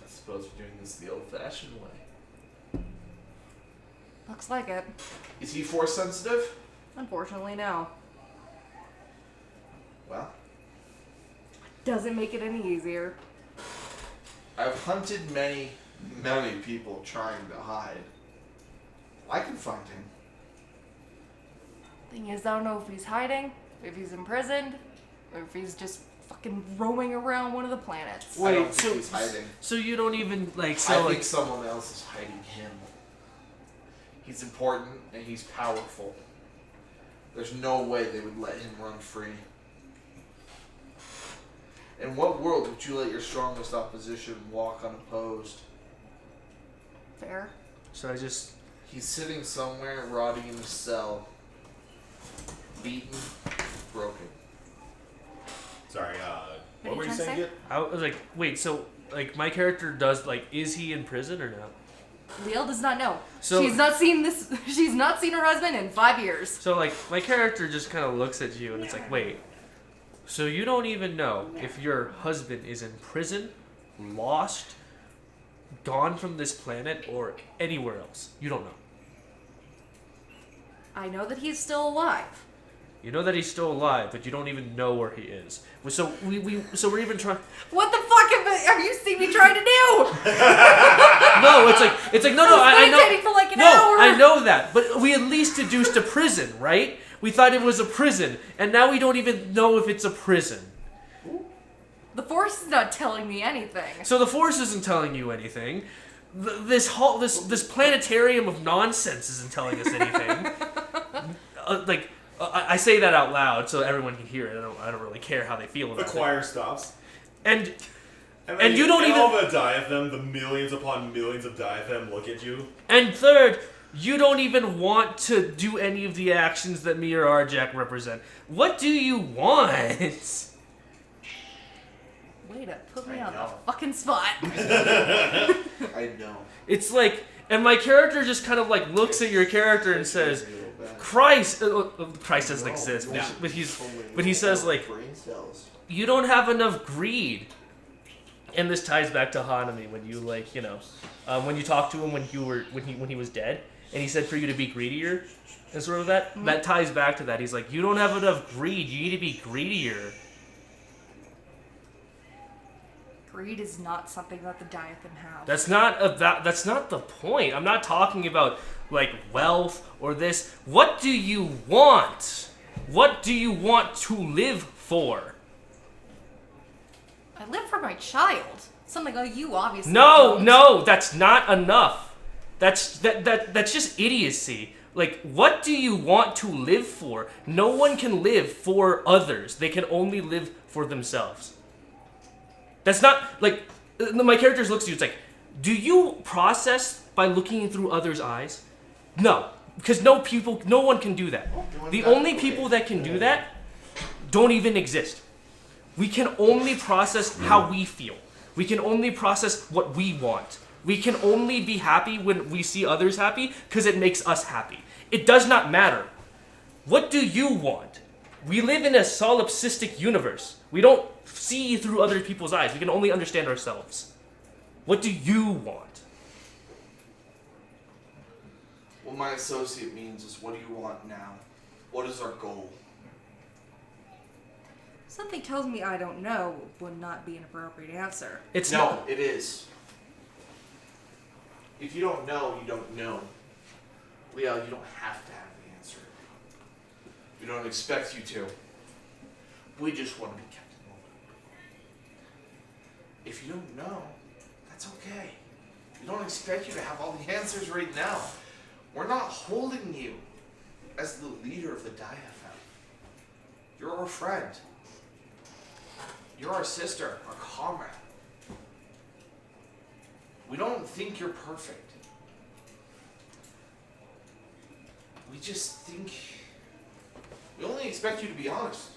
I suppose we're doing this the old-fashioned way. Looks like it. Is he force sensitive? Unfortunately, no. Well, Doesn't make it any easier. I've hunted many people trying to hide. I can find him. Thing is, I don't know if he's hiding, if he's imprisoned, or if he's just fucking roaming around one of the planets. I don't Wait, think he's hiding. so you don't even like I so think like someone else is hiding him. He's important and he's powerful. There's no way they would let him run free. In what world would you let your strongest opposition walk unopposed? Fair. so I just He's sitting somewhere, rotting in a cell. Beaten, broken. Sorry, What what were are you you trying saying to again? I was like, wait, so like my character does like is he in prison or no? Liel does not know. So- she's not seen this. She's not seen her husband in 5 years. So like my character just kind of looks at you and it's like, wait, so you don't even know if your husband is in prison, lost, gone from this planet, or anywhere else? You don't know. I know that he's still alive. You know that he's still alive, but you don't even know where he is. So we're even trying. What the fuck have you seen me trying to do? No, it's like no. I know. meditating for like an hour. I know that, but we at least deduced a prison, right? We thought it was a prison, and now we don't even know if it's a prison. The Force is not telling me anything. So the Force isn't telling you anything. This planetarium of nonsense isn't telling us anything. I say that out loud so everyone can hear it. I don't really care how they feel about it. The choir stops. And you don't even... all the diaphem, the millions upon millions of diaphem look at you. And third, you don't even want to do any of the actions that me or Arjec represent. What do you want? Way to put me on the fucking spot. I know. It's like... And my character just kind of like looks at your character and says... Christ doesn't exist, but he says like, you don't have enough greed, and this ties back to Hanami when you when you talked to him when he was dead, and he said for you to be greedier, and sort of that ties back to that. He's like, you don't have enough greed, you need to be greedier. Greed is not something that the diaphem have. That's not the point. I'm not talking about like wealth or this. What do you want? What do you want to live for? I live for my child. Something like you obviously No, that's not enough. That's just idiocy. Like, what do you want to live for? No one can live for others. They can only live for themselves. That's not, like, my character looks at you, it's like, do you process by looking through others' eyes? No, because no one can do that. The only people that can do that don't even exist. We can only process how we feel. We can only process what we want. We can only be happy when we see others happy because it makes us happy. It does not matter. What do you want? We live in a solipsistic universe. We don't see through other people's eyes. We can only understand ourselves. What do you want? What my associate means is, what do you want now? What is our goal? Something tells me I don't know would not be an appropriate answer. It is. If you don't know, you don't know. Liel, you don't have to have the answer. We don't expect you to. We just want to be kept in the loop. If you don't know, that's okay. We don't expect you to have all the answers right now. We're not holding you as the leader of the diaphem. You're our friend. You're our sister, our comrade. We don't think you're perfect. We just think... We only expect you to be honest.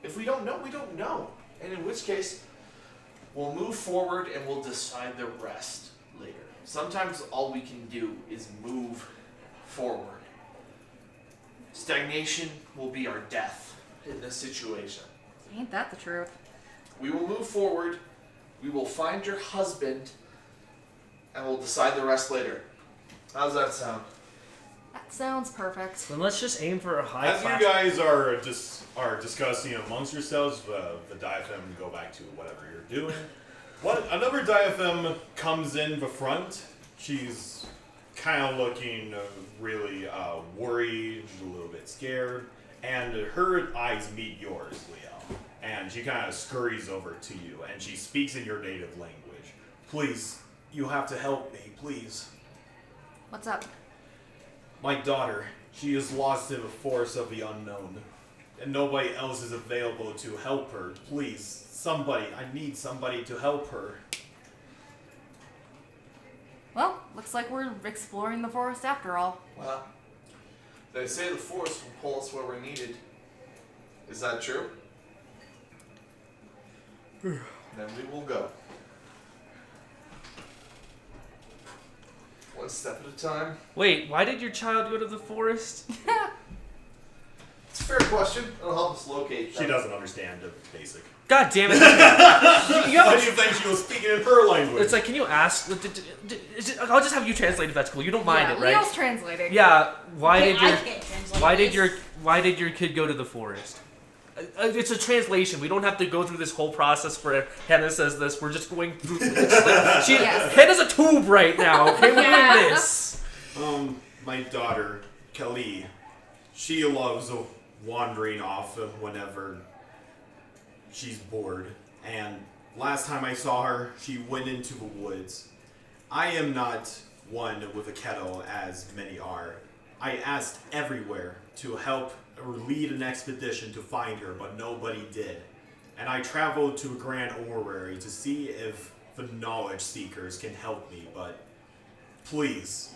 If we don't know, we don't know. And in which case, we'll move forward and we'll decide the rest later. Sometimes all we can do is move forward. Stagnation will be our death in this situation. Ain't that the truth? We will move forward, we will find your husband, and we'll decide the rest later. How's that sound? That sounds perfect. Then let's just aim for a high As class. you guys are discussing amongst yourselves, the diaphem go back to whatever you're doing. Another diaphem comes in the front. She's kind of looking really worried, a little bit scared, and her eyes meet yours, Liel. And she kind of scurries over to you, and she speaks in your native language. Please, you have to help me, please. What's up? My daughter, she is lost in the force of the unknown, and nobody else is available to help her. Please, somebody, I need somebody to help her. Well, looks like we're exploring the forest after all. Well, they say the force will pull us where we're needed. Is that true? Then we will go. One step at a time. Wait, why did your child go to the forest? It's a fair question. It'll help us locate them. She doesn't understand the basic. God damn it. What do you think she was speaking in her language. It's like, can you ask? I'll just have you translate if that's cool. You don't mind it, right? Leo's translating. Yeah. Why Okay, did I your can't translate why did your kid go to the forest? It's a translation. We don't have to go through this whole process where Hannah says this. We're just going through. Hannah's a tube right now. Okay, we're doing this. My daughter, Kelly, she loves wandering off whenever she's bored. And last time I saw her, she went into the woods. I am not one with a kettle as many are. I asked everywhere to help or lead an expedition to find her, but nobody did. And I traveled to a Grand Orrery to see if the knowledge seekers can help me, but please,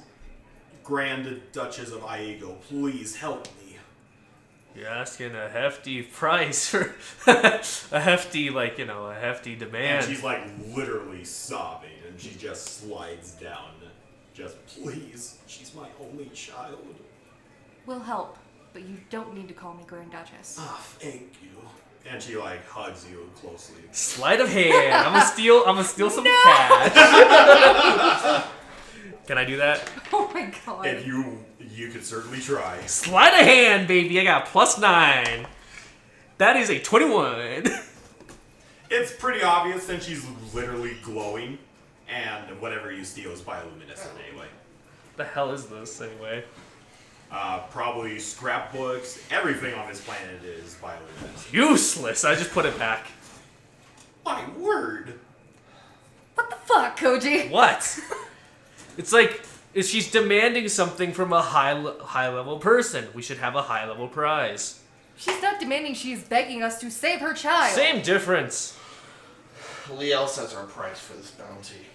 Grand Duchess of Iego, please help me. You're asking a hefty price for a hefty demand. And she's like literally sobbing, and she just slides down. Just please, she's my only child. We'll help, but you don't need to call me Grand Duchess. Ah, thank you. And she like hugs you closely. Sleight of hand. I'm gonna steal some cash. Can I do that? Oh my god. If you could certainly try. Sleight of hand, baby. I got +9. That is a 21. It's pretty obvious since she's literally glowing, and whatever you steal is bioluminescent anyway. The hell is this anyway? Probably scrapbooks. Everything on this planet is bioluminescent. Useless. I just put it back. My word. What the fuck, Koji? What? It's like she's demanding something from a high level person. We should have a high level prize. She's not demanding, she's begging us to save her child. Same difference. Liel sets our price for this bounty.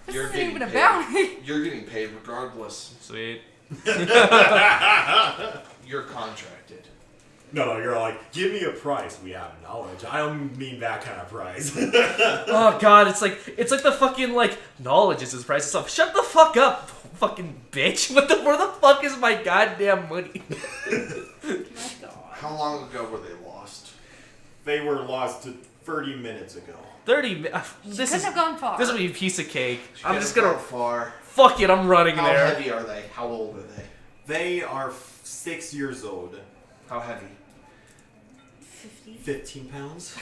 This You're isn't getting even a paid. bounty. You're getting paid regardless. Sweet. You're contracted. No, you're like, give me a prize. We have knowledge. I don't mean that kind of prize. Oh god, it's like the fucking knowledge is his price itself. Shut the fuck up, fucking bitch. Where the fuck is my goddamn money? How long ago were they lost? They were lost 30 minutes ago. 30 minutes. This Couldn't have gone far. This will be a piece of cake. I'm just Can't gonna go far. fuck it. I'm running How there. heavy are they? How old are they? They are 6 years old. How heavy? 15 pounds?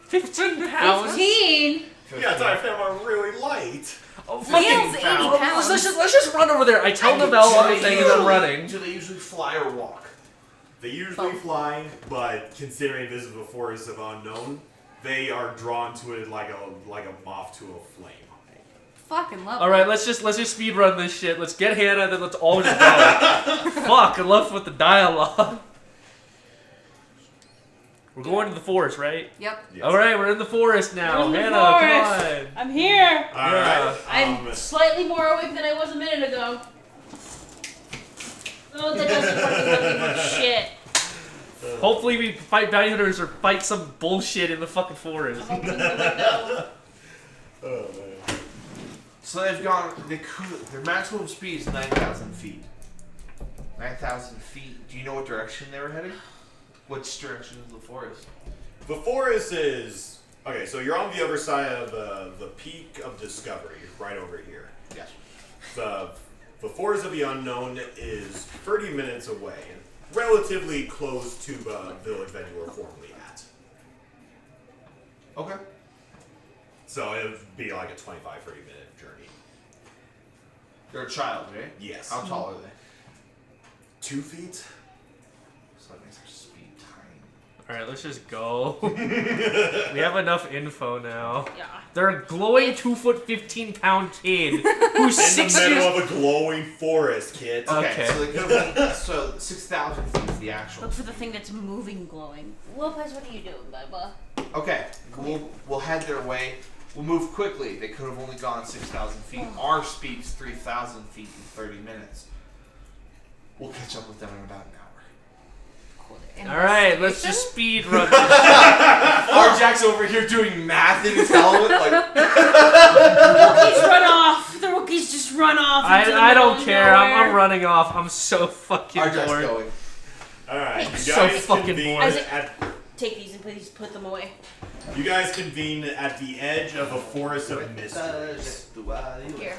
15 pounds. 15? Yeah, I found are really light. Oh, Liel's 80 fucking- pounds. Let's just run over there. I tell the bell on the thing and I'm running. Do they usually fly or walk? They usually fly, but considering this is the forest of unknown, they are drawn to it like a moth to a flame. Fucking love All right, let's just speed run this shit. Let's get Hannah, then let's all just go. Fuck, I love with the dialogue. We're going to the forest, right? Yep. Yes. All right, we're in the forest now. We're in the Hannah, come forest. on. I'm here. Alright. I'm slightly more awake than I was a minute ago. Oh, that doesn't fucking work shit. Hopefully we fight bounty hunters or fight some bullshit in the fucking forest. Open the window. Oh, man. So they've gone. Their maximum speed is 9,000 feet. 9,000 feet. Do you know what direction they were heading? Which direction is the forest? The forest is... Okay, so you're on the other side of the Peak of Discovery, right over here. Yes. The Forest of the Unknown is 30 minutes away, relatively close to the village that you were formerly at. Okay. So it would be like a 25, 30 minute journey. You're a child, right? Yes. How tall are they? 2 feet? So that makes their speed tiny. All right, let's just go. We have enough info now. Yeah. They're a glowing 2 foot 15 pound kid who's In 6 the middle years. of a glowing forest, kid. Okay. So they could have, so 6,000 feet is the actual. Look for the thing that's moving, glowing. Lopez, what are you doing, Bubba? Okay, we'll head their way. We'll move quickly. They could have only gone 6,000 feet. Our speed's 3,000 feet in 30 minutes. We'll catch up with them in about an hour. All right, let's just speed run this. Arjec's over here doing math in his helmet. Like, Rookies run off. The rookies just run off. into the I middle don't of care. I'm nowhere. running off. I'm so fucking Arjec's bored. going. Alright, you So guys fucking convene bored. at take these and please put them away. You guys convene at the edge of a forest of mysteries. Here.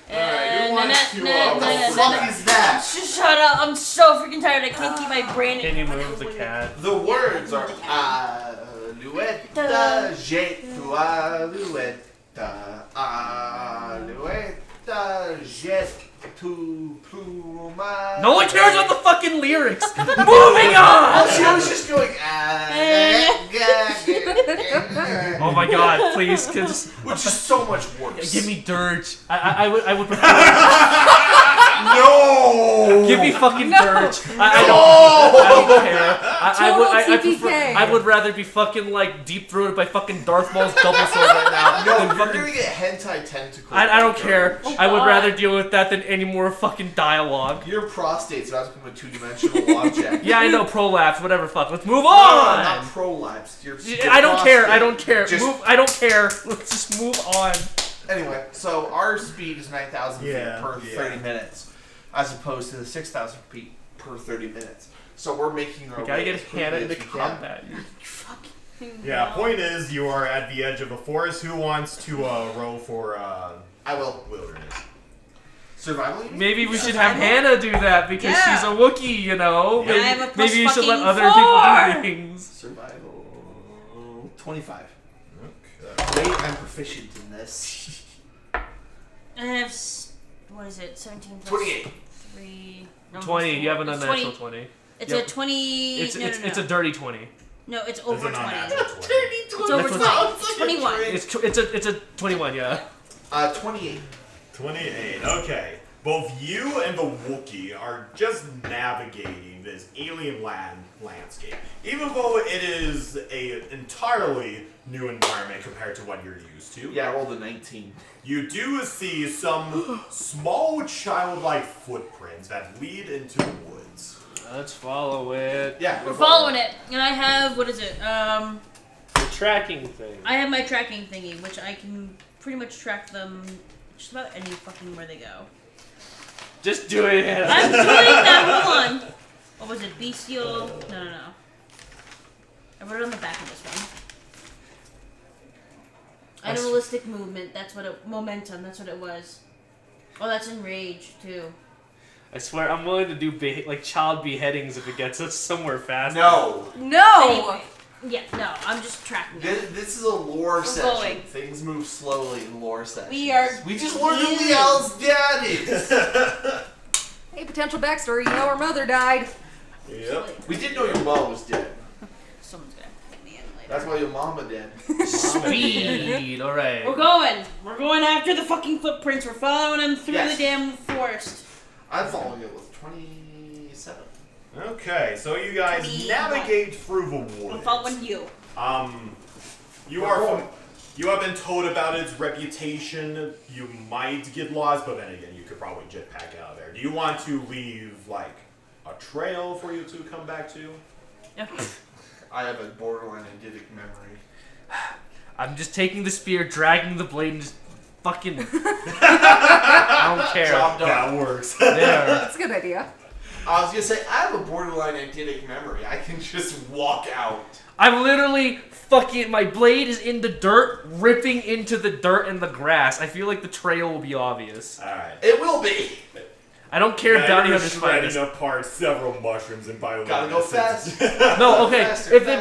What the fuck is that? Shut up! I'm so freaking tired. I can't keep my brain. Can you move the cat? The words are Aluetta, je tu aluetta, Aluetta, je tu pluma. No one cares about the fucking lyrics. Moving on. She was just going. Oh my god, please, just Which is so much worse. give me dirt. I would prefer. No! Give me fucking No. dirt. I don't care. Total I prefer. TPK. I would rather be fucking like deep throated by fucking Darth Maul's double sword right now. No, than you're fucking, gonna get hentai tentacles. I don't care. Oh, I would God. rather deal with that than any more fucking dialogue. Your prostate's about to become a two-dimensional object. Yeah, I know. Prolapse, whatever. Fuck. Let's move No, on. not prolapse. Your I don't care. I prostate. don't care. Just- Move. I don't care. Let's just move on. Anyway, so our speed is 9,000 Yeah, feet per yeah. 30 minutes, as opposed to the 6,000 feet per 30 minutes. So we're making our You gotta way get as quickly Hannah as into we can. combat. Yeah, point is, you are at the edge of a forest. Who wants to roll for I will. wilderness? Survival? you mean? Maybe we should have Hannah do that because Yeah. she's a Wookiee, you know? Yeah. Maybe, I have a plus maybe you should let fucking other 4. people do things. Survival. 25. Okay. Wait, I'm proficient in this. I have. What is it? 17 plus 28. 3. No, 20. You have an it's unnatural 20. It's Yep. a 20. It's a dirty 20. No, it's It's over an 20. unnatural 20. It's over That's 20. what- It's 21. It's a 21, yeah. 28. 28. Okay. Both you and the Wookiee are just navigating this alien landscape. Even though it is a entirely new environment compared to what you're used to. Yeah, I rolled a 19. You do see some small childlike footprints that lead into the woods. Let's follow it. Yeah, We're following it, and I have what is it? The tracking thing. I have my tracking thingy, which I can pretty much track them just about any fucking where they go. Just do it. I'm doing that. Hold on. What was it? Bestial? No. I wrote it on the back of this one. Animalistic movement. That's what it. Momentum. That's what it was. Oh, that's enraged too. I swear, I'm willing to do like child beheadings if it gets us somewhere fast. No. No! Anyway, yeah, no. I'm just tracking it. This is a lore session. going. Things move slowly in lore sessions. We just learned who Yeah. Liel's dad is. Hey, potential backstory. You know her mother died. Yep. We did know your mom was dead. Someone's gonna get me in later. That's why your mama dead. Speed. All right. We're going. We're going after the fucking footprints. We're following them through Yes. the damn forest. I'm following it with 27. Okay, so you guys 21. navigate through the I'm woods. following you. You have been told about its reputation. You might get lost, but then again, you could probably jetpack out of there. Do you want to leave like a trail for you to come back to? Yeah. I have a borderline eidetic memory. I'm just taking the spear, dragging the blade, and just fucking. I don't care. Job done. That works. There. That's a good idea. I was gonna say, I have a borderline eidetic memory. I can just walk out. I'm literally fucking. My blade is in the dirt, ripping into the dirt and the grass. I feel like the trail will be obvious. Alright. It will be. I don't care if bounty you're hunters find shredding us. apart several mushrooms and bioluminescence. Gotta go fast. No, okay. Faster, If faster.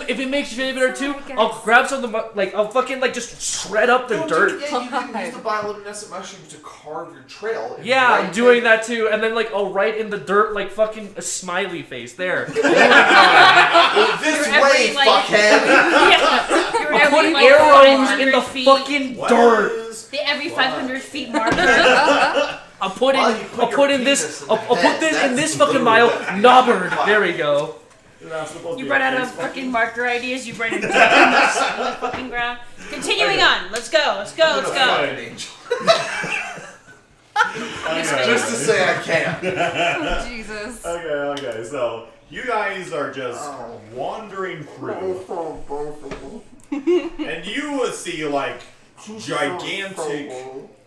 it makes you better too, Sorry, guys. I'll grab some of the I'll fucking like just shred up the No, dirt. dude, yeah, you can use the bioluminescent mushrooms to carve your trail. and Yeah, write I'm doing it. that too, and then like I'll write in the dirt like fucking a smiley face there. This You're way, every, like- fuckhead. Yeah. You're I'm every, putting like, arrows 500 in the feet. fucking What dirt. is- The every 500 feet marker. I'll put in Well, you put I'll your put in penis this in the I'll put head. this in That's this fucking blue. mile knobbered. There we go. You're not supposed to You be run a out of face fucking marker ideas. You write it down on the fucking ground. Continuing on. Let's go. Let's go. Let's I'm go. gonna find an angel. Okay. Just to say I can. Oh, Jesus. Okay, so you guys are just Oh. wandering through, and you see like gigantic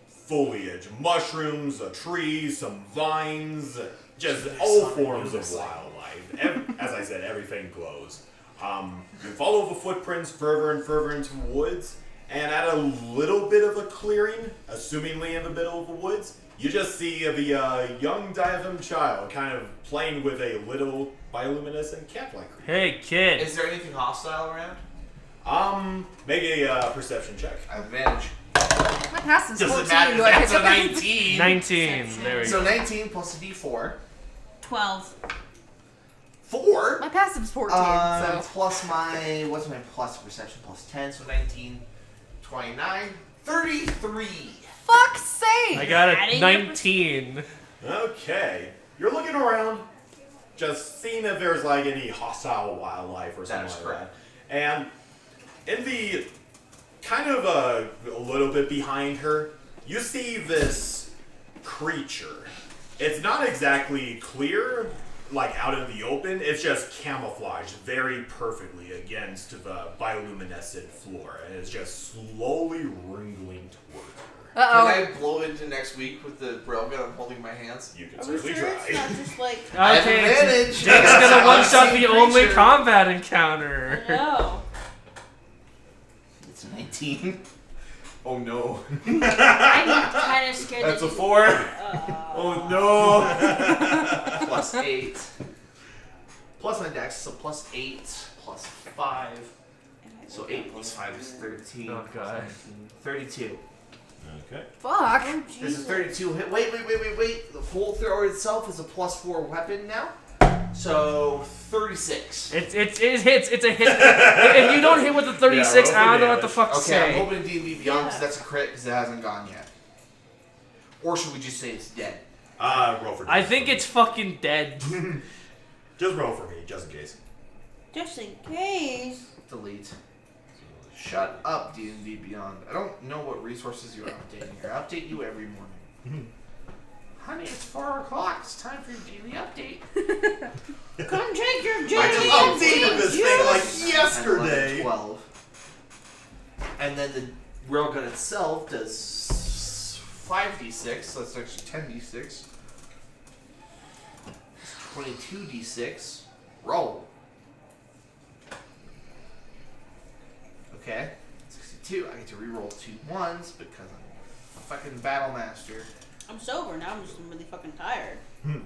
foliage, mushrooms, a tree, some vines, just all forms of wildlife. As I said, everything glows. You follow the footprints further and further into the woods, and at a little bit of a clearing, assumingly in the middle of the woods, you just see the young diadem child kind of playing with a little bioluminescent cat-like creature. Hey, kid. Is there anything hostile around? Make a perception check. Advantage. My passive's Doesn't 14. matter. Do I That's pick a up 19. 19. There we So go. 19 plus a d4. 12. 4. My passive's 14, so. Plus my, what's my plus perception? Plus 10, so 19, 29, 33. Fuck's sake! I got a Adding your 19. Okay. You're looking around, just seeing if there's like any hostile wildlife or something That is like correct. that. And in the kind of a little bit behind her, you see this creature. It's not exactly clear, like out in the open. It's just camouflaged very perfectly against the bioluminescent flora, and it's just slowly wriggling toward her. Uh-oh. Can I blow into next week with the railgun I'm holding in my hands? You can Are we certainly sure it's try. not just like... I have Okay, advantage. Jake's gonna one-shot the Unseen only creature. combat encounter. No. It's a 19. Oh no. I'm kind of scared That's that a 4. Oh no. Plus 8. Plus my dex, so plus 8, plus 5. So 8 plus 5 is 13. Oh, God. 32. Okay. Fuck. This is 32 hit. Wait. The full thrower itself is a plus 4 weapon now. So 36. It hits. It's a hit. If you don't hit with the 36, roll I for don't know what the damage. fuck to Okay, I'm say. hoping D&D Beyond because that's a crit because it hasn't gone yet. Or should we just say it's dead? Roll for I think it's fucking dead. Just roll for me, just in case. Just in case. Delete. Shut up, D&D Beyond. I don't know what resources you're updating here. I update you every morning. Honey, it's 4 o'clock. It's time for your daily update. Come check your I daily just updated this thing like 10, yesterday. 11, 12. And then the railgun itself does 5d6, so that's actually 10d6. 22d6. Roll. Okay. 62. I get to reroll 2 1s because I'm a fucking battle master. I'm sober now. I'm just really fucking tired. Hannah,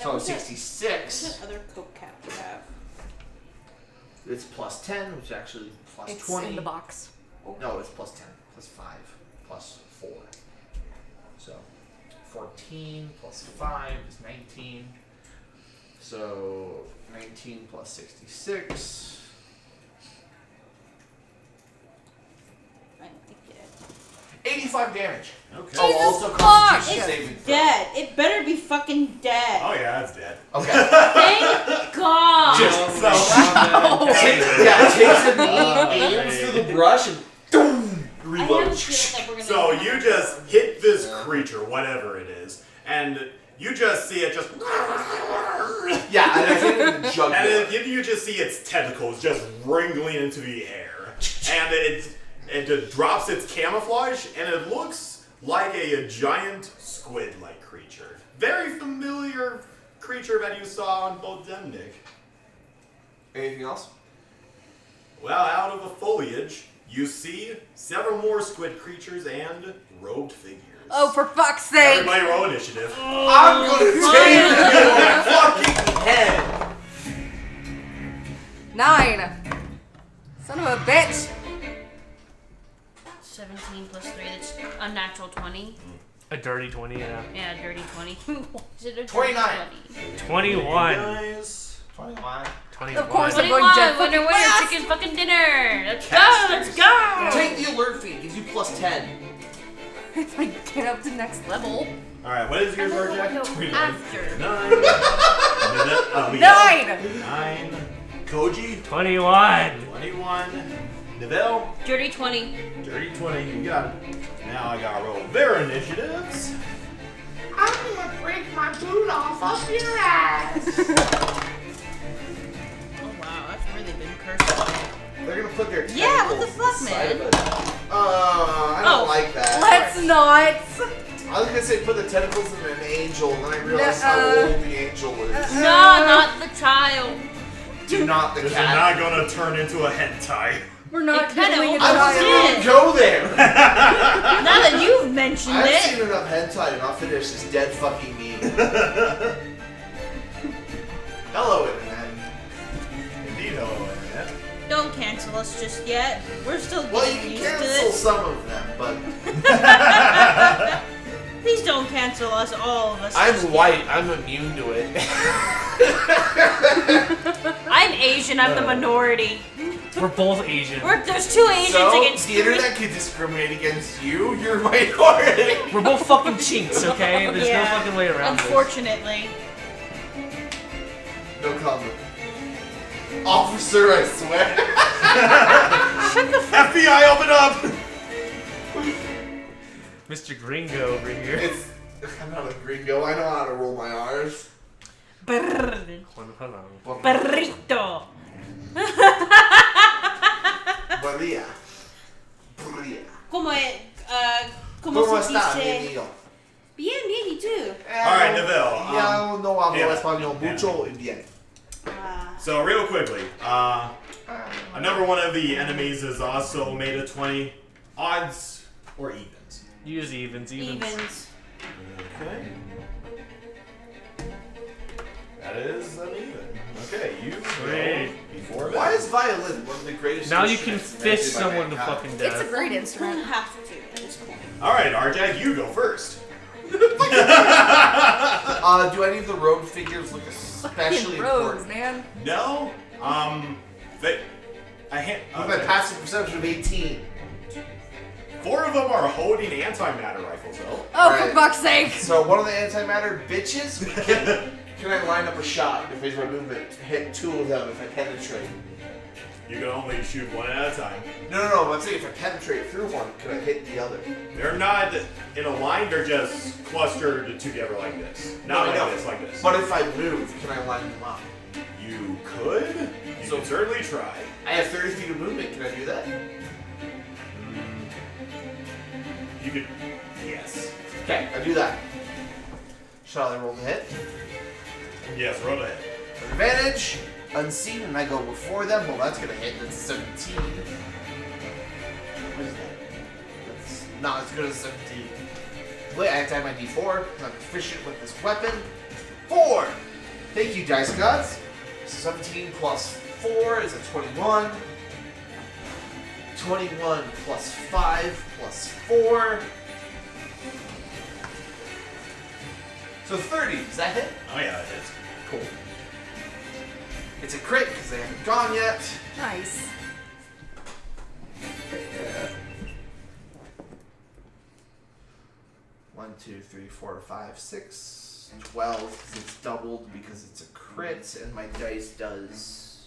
So what's 66. that other coke cap you have? It's plus 10, which is actually plus It's 20. in the box. No, it's plus 10, plus 5, plus 4. So 14 plus 5 is 19. So 19 plus 66. I don't think it. 85 damage. Okay. Oh, also fuck! Constitution It's saving throw. dead. It better be fucking dead. Oh yeah, that's dead. Okay. Thank God. Just So takes a knee, aims through the brush, and boom, I have a reloads. feeling that we're gonna. So you just hit this creature, whatever it is, and you just see it just, Yeah, and I hit it in the and jugular. then you just see its tentacles just wriggling into the air, and it drops its camouflage, and it looks like a giant squid-like creature. Very familiar creature that you saw on both Demnick. Anything else? Well, out of the foliage, you see several more squid creatures and robed figures. Oh, for fuck's sake! Everybody roll initiative. I'm gonna take your fucking head. 9. Son of a bitch. 17 plus 3. That's a natural 20. A dirty 20, yeah. Yeah, a dirty 20. Is it a dirty 29. 20? 21. Guys. 21. 21. Of course I'm 21. going dead Wonder fucking where your fast. chicken fucking dinner. Let's go. Casters. Let's go. Take the alert feed. Gives you plus 10. If I get up to next level. Alright, what is yours, I'm gonna Arjec? go after. 9. 9! 9. Koji? 21. 21. Neville? Dirty 20. Dirty 20. You got it. Now I gotta roll their initiatives. I'm gonna break my boot off of your ass. Oh wow, that's really been cursed. They're gonna put their tentacles Yeah, what the fuck, inside man? of it. I don't Oh. like that. Let's not! I was gonna say put the tentacles in an angel, and then I realized how old the angel is. No, not the child. Do not the This is cat. not gonna turn into a hentai. We're not It kinda doing it. almost I wasn't did. even go there. Now that you've mentioned I've it. seen enough hentai to not finish this dead fucking meme. Hello, internet. Indeed, hello, internet. Don't cancel us just yet. We're still Well, you getting can used to cancel it. some of them, but Please don't cancel us, all of us. I'm just white. I'm immune to it. yet. I'm Asian. I'm the minority. We're both Asian. There's two Asians so against the three. internet can discriminate against you. You're a minority. We're both fucking chinks, okay? There's Yeah, no fucking way around this. Unfortunately. No comment. Officer, I swear. FBI, open up! Mr. Gringo over here. I'm not a gringo. I know how to roll my R's. Brrr. Hello. Burrito. Maria. Maria. ¿Cómo ¿Cómo se está, dice? mi amigo? Bien, bien, ¿y tú? Alright, Neville. Ya no hablo yeah. español mucho y bien. So, real quickly, another one of the enemies is also made of 20 odds or evens. Use evens. Evens. Okay. That is an even. Okay, you Great. go before Why that. is violin one of the greatest Now you can instruments fist invented by someone to mankind? fucking It's a death. great You instrument. have to at this point. Alright, Arjec, you go first. Do any of the rogue figures look especially Fucking rogues, important? man. No, they, With my passive perception of 18. 4 of them are holding antimatter rifles, though. Oh, Right. for fuck's sake. So one of the antimatter bitches, can I line up a shot if it's my movement to hit 2 of them if I penetrate? You can only shoot one at a time. No, I'm saying if I penetrate through one, can I hit the other? They're not in a line, they're just clustered together like this. Not No, I like know. this, like this. But if I move, can I line them up? You could. You can certainly try. I have 30 feet of movement, can I do that? You could. Yes. Okay, I do that. Shall I roll the hit? Yes, roll ahead. Advantage, unseen, and I go before them. Well, that's gonna hit. That's a 17. What is that? That's not as good as 17. Wait, I have to add my D4. I'm proficient with this weapon. 4! Thank you, dice gods. 17 plus 4 is a 21. 21 plus 5 plus 4. So 30. Does that hit? Oh, yeah, it is. Cool. It's a crit because they haven't gone yet. Nice. One, 2, 3, 4, 5, 6, 12. 'Cause it's doubled because it's a crit, and my dice does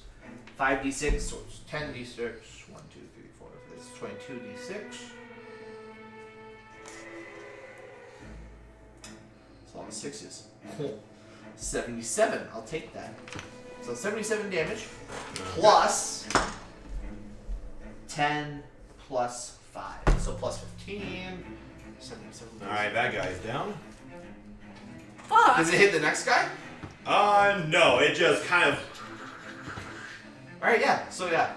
5d6, so it's 10d6. 1, 2, 3, 4, 5, 6, 22d6. It's a lot of 6s. 77. I'll take that. So 77 damage plus 10 plus 5. So plus 15. 77 damage. Alright, that guy's down. Fuck. Does it hit the next guy? No, it just kind of. Alright, yeah. So yeah.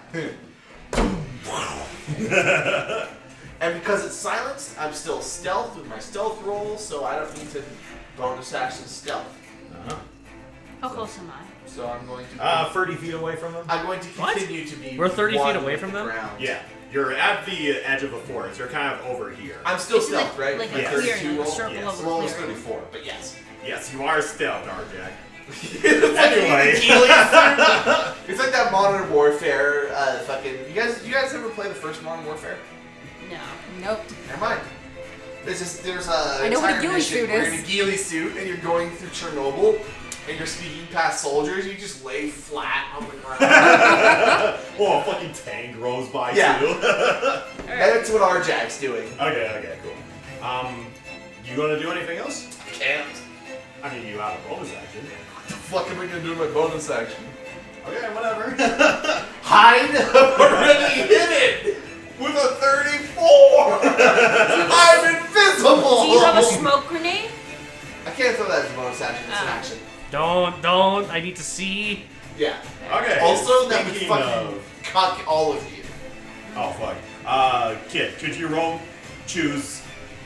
And because it's silenced, I'm still stealth with my stealth roll, so I don't need to bonus action stealth. Uh-huh. How close am I? So I'm going to. 30 feet away from him? I'm going to What? continue to be. We're 30 one feet away with from the them? ground. Yeah. You're at the edge of a forest. You're kind of over here. I'm still It's stealth, right? like My a Yes. clearing, 32 like a roll? circle Yes. of Roll a is clearing. 34, but yes. Yes, you are stealth, Arjec. It's like that Modern Warfare fucking. You guys ever play the first Modern Warfare? No. Nope. Never mind. There's a I know what a entire ghillie mission suit where is. you're in a ghillie suit and you're going through Chernobyl and you're sneaking past soldiers. You just lay flat on the ground. Oh, a fucking tank rolls by Yeah. too. That's what Arjac's doing. Okay, cool. You gonna do anything else? Can't. I mean, you have a bonus action. What the fuck am I gonna do with my bonus action? Okay, whatever. Hide? Already hit it with a 34. I'm invisible. invisible! Do you have a smoke grenade? I can't throw that as a bonus action. It's an Oh. action. Don't. I need to see. Yeah. Okay. Also, that would speaking fucking of- cock all of you. Oh fuck. Kid, could you choose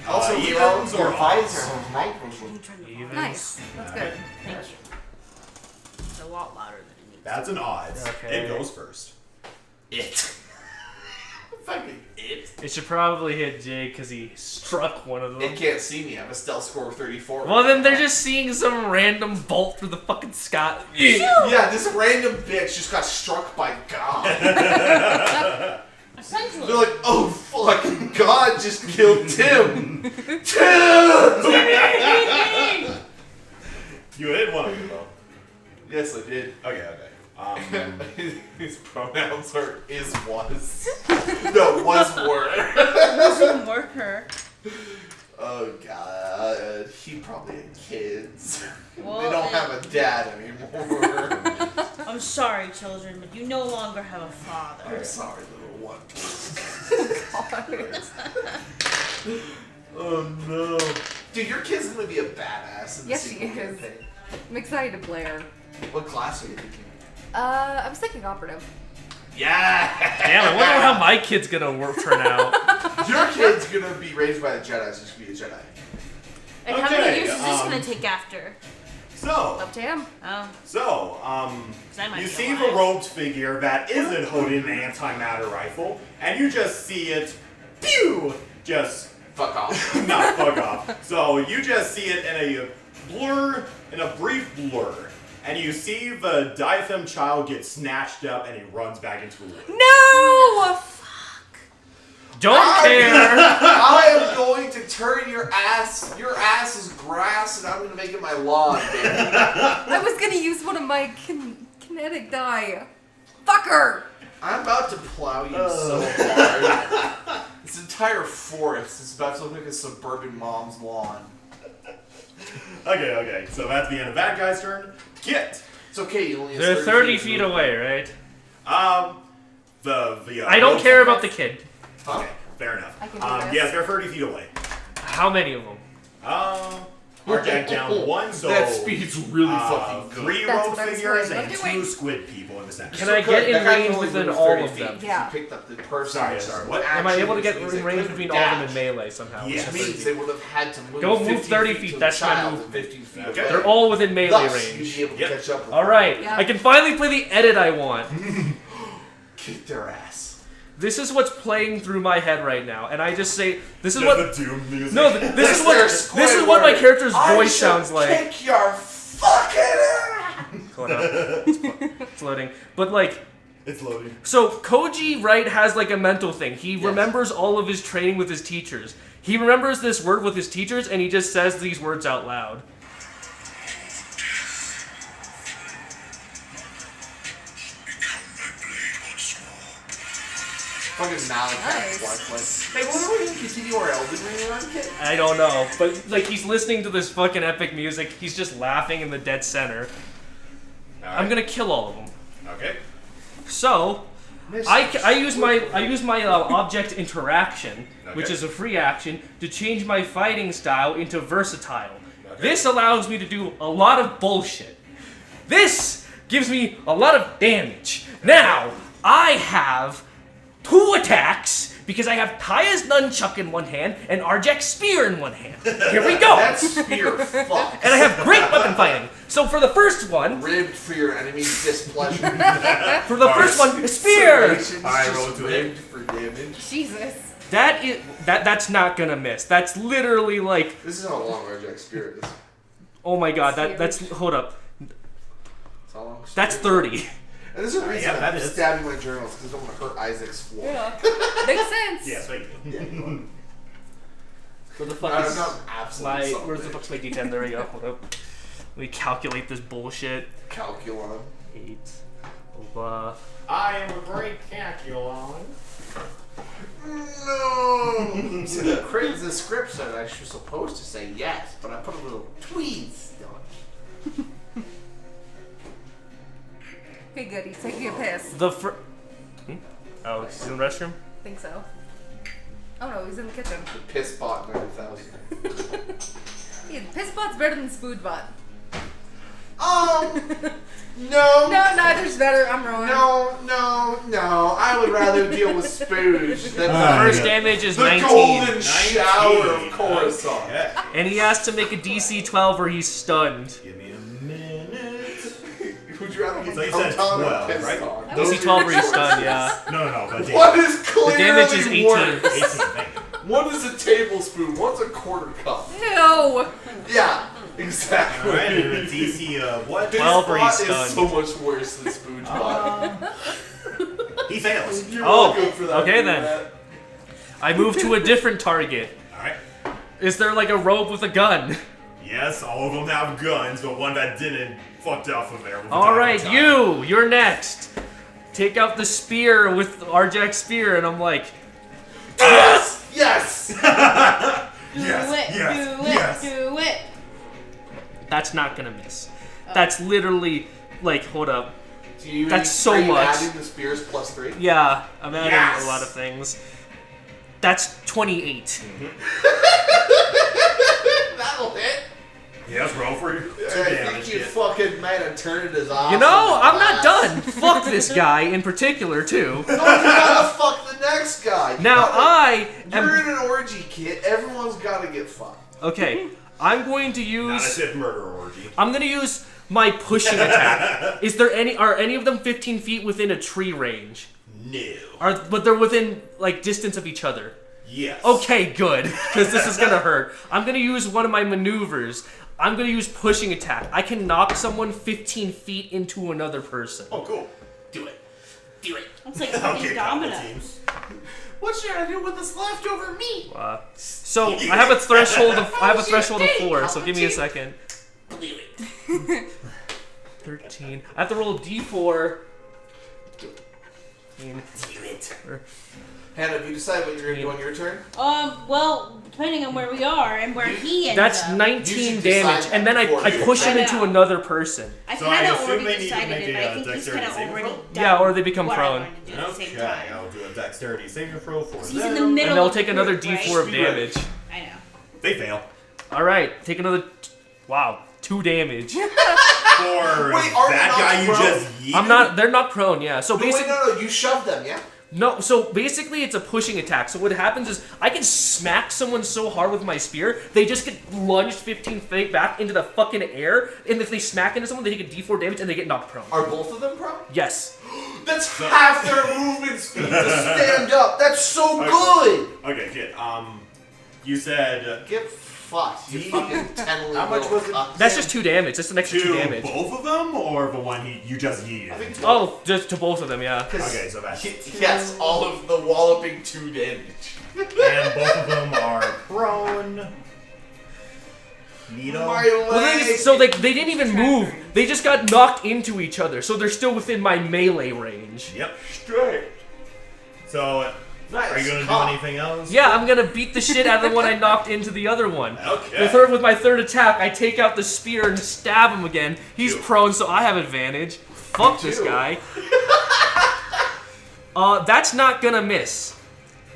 Also, evens or odds? Evens. Nice. That's good. Thank you. It's a lot louder than it needs. That's an odds. Okay. It goes first. It. Fucking it. It should probably hit Jake because he struck one of them. It can't see me. I have a stealth score of 34. Well, then they're just seeing some random bolt through the fucking sky. Yeah, this random bitch just got struck by God. Essentially. They're like, oh fucking God just killed Tim. Tim! You hit one of them though. Yes, I did. Okay. His pronouns are is was. No, was were. Doesn't work her. Oh God, he probably had kids. Well, They don't have a dad anymore. I'm sorry, children, but you no longer have a I'm father. sorry, little one. God. Oh no. Dude, your kid's gonna be a badass in the Yes, she sequel is. campaign. I'm excited to play her. What class are you thinking? I was thinking operative. Yeah! Damn, I wonder how my kid's gonna turn out. Your kid's gonna be raised by the Jedi, so he's gonna be a Jedi. And how Okay, many years is this gonna take after? So, Up to him. Oh, I might you be see alive. the robed figure that isn't holding an antimatter rifle, and you just see it, pew, just Fuck off. not fuck off. So you just see it in a brief blur, and you see the diaphragm child get snatched up, and he runs back into the woods. No! Don't care. I am going to turn your ass. Your ass is grass, and I'm gonna make it my lawn, baby. I was gonna use one of my kinetic die. Fucker! I'm about to plow you so hard. This entire forest is about to look like a suburban mom's lawn. Okay. So that's the end of that guy's turn. Kit. It's okay. You only have They're 30 feet feet of away, right? The I don't care about the kid. Okay, fair enough. I can do this. Yes, they're 30 feet away. How many of them? Arjec down one, so that speed's really fucking good. 3 That's rogue what I was figures planning and on 2 doing. squid people in the center. Can I get in That guy can range only within move all 30 of feet. them? Yeah. You picked up the person. Sorry, what? Am I able to get Action in range means between they all of them dash. in melee somehow? Yes. Which means they would have had to move. Go move 15 30 feet feet, to the that's my child, movement. 15 feet Okay. away. They're all within melee Thus, range. you'd be able to Yep. catch up with All right, Yeah. I can finally play the edit I want. Kick their ass. This is what's playing through my head right now, and I just say this is Just what. the Doom music. No, this is what my character's voice sounds like. Kick your fucking ass. Hold on. It's loading. But like, It's loading. so Koji, right, has like a mental thing. He remembers all of his training with his teachers. He remembers this word with his teachers, and he just says these words out loud. Fucking Malik Nice. nice. Hey, when are we gonna continue our Elden Ring run, kid? I don't know, but like he's listening to this fucking epic music. He's just laughing in the dead center. I'm gonna kill all of them. Okay. So, I use my object interaction, which Okay. is a free action, to change my fighting style into versatile. Okay. This allows me to do a lot of bullshit. This gives me a lot of damage. Now, I have 2 attacks because I have Taya's nunchuck in one hand and Arjec's spear in one hand. Here we go. That spear fuck. And I have great weapon fighting. So for the first one, Ribbed for your enemy's displeasure. for the first one, spear. Serrations I just rolled to hit. ribbed for damage. Jesus. That's not gonna miss. That's literally like, This is how long Arjec's spear is. oh my god, that's hold up. That's how long. That's 30. And there's a reason yeah, that I'm is. stabbing my journals because I don't want to hurt Isaac's floor. Yeah. Makes sense. Yes, thank you. Yeah, you know. Where the fuck I'm is not absolutely my? Where's the fuck's my D10? There we go. Hold up. Let me calculate this bullshit. Calculon. 8 over. I am a great calculon. No! See, the script said I was supposed to say yes, but I put a little tweeze on it. Okay, good. He's taking a piss. The Oh, he's in the restroom. Think so. Oh no, he's in the kitchen. The piss bot 9000. Yeah, Pissbot's better than Spoodbot. No. No, neither's better. I'm wrong. No. I would rather deal with Spooge than First damage is the 19. golden shower of Coruscant. Okay. And he has to make a DC 12 or he's stunned. Give me a minute. Would you rather get So you said dunked on or 12, pissed right? on? DC 12 or he's stunned, yeah. No, but What is The clearly damage is 18. worse? 18, thank you. One is a tablespoon, one's a quarter cup. No. Yeah, exactly. Alright, and a DC, what? 12 or he's This bot is stunned. so much worse than SpoogeBot. He fails. You're Oh, welcome for that. okay then. Matt. I move to a different target. Alright. Is there like a rogue with a gun? Yes, all of them have guns, but one that didn't fucked off of there. with the Alright, time. you're next. Take out the spear with Arjec's spear, and I'm like, Yes! Yes! Do Yes, it, yes, do yes. it, do it. that's not gonna miss. That's literally, like, hold up. Do you, That's so are you much. adding the spears plus 3? Yeah, I'm adding Yes. a lot of things. That's 28. That'll hit. Yes, roll for you. I think you fucking might have turned his off. You know, I'm not done. Fuck this guy in particular, too. No, you gotta fuck the next guy. You Now gotta- I You're am... in an orgy, kid. Everyone's gotta get fucked. Okay, I'm going to Not a use... Sith murder orgy. I'm gonna use my pushing attack. Are any of them 15 feet within a tree range? No. But they're within, like, distance of each other. Yes. Okay, good, because this is gonna hurt. I'm gonna use one of my maneuvers. I'm gonna use pushing attack. I can knock someone 15 feet into another person. Oh, cool. Do it. It's like Okay, fucking combo domino. teams. What should I do with this leftover meat? So I have a threshold of 4. So give me a second. 13. I have to roll a d4. Hannah, have you decided what you're gonna do on your turn? Well, depending on where we are and where he ends That's up. You 19 should damage, decide and then I before push I him into know. another person. I So I kind of assume already they need to decided make it, but a I think he's dexterity kind of saving already throw? done Yeah, or they become what I prone. wanted to do at the same Okay, time. I'll do a dexterity saving throw for He's them. in the middle. And they'll of take the another group, d4 of right? damage. I know. They fail. Alright, take another... Wow, 2 damage. For Wait, are that they guy not you prone? just yeeted? They're not prone, yeah. So No, wait, basically... no, you shoved them, yeah? No, so basically it's a pushing attack. So what happens is I can smack someone so hard with my spear, they just get lunged 15 feet back into the fucking air, and if they smack into someone, they take a d4 damage and they get knocked prone. Are both of them prone? Yes. That's half their movement speed to stand up. That's so good. Okay, kid. You said Get fucked. You fucking tenderly How much little was it? cunt. That's just 2 damage. That's an extra 2 to damage. both of them, or the one you just yeeted? I think it's Oh, just to both of them, yeah. Okay, so that's Yes, all of the walloping 2 damage. and both of them are prone. Neato. My Well, the thing leg. is, so they didn't even move. They just got knocked into each other, so they're still within my melee range. Yep. Straight. So, Nice. are you gonna do Cock. anything else? Yeah, I'm gonna beat the shit out of the one I knocked into the other one. Okay. With my third attack, I take out the spear and stab him again. He's Ew. prone, so I have advantage. Fuck this too. guy. That's not gonna miss.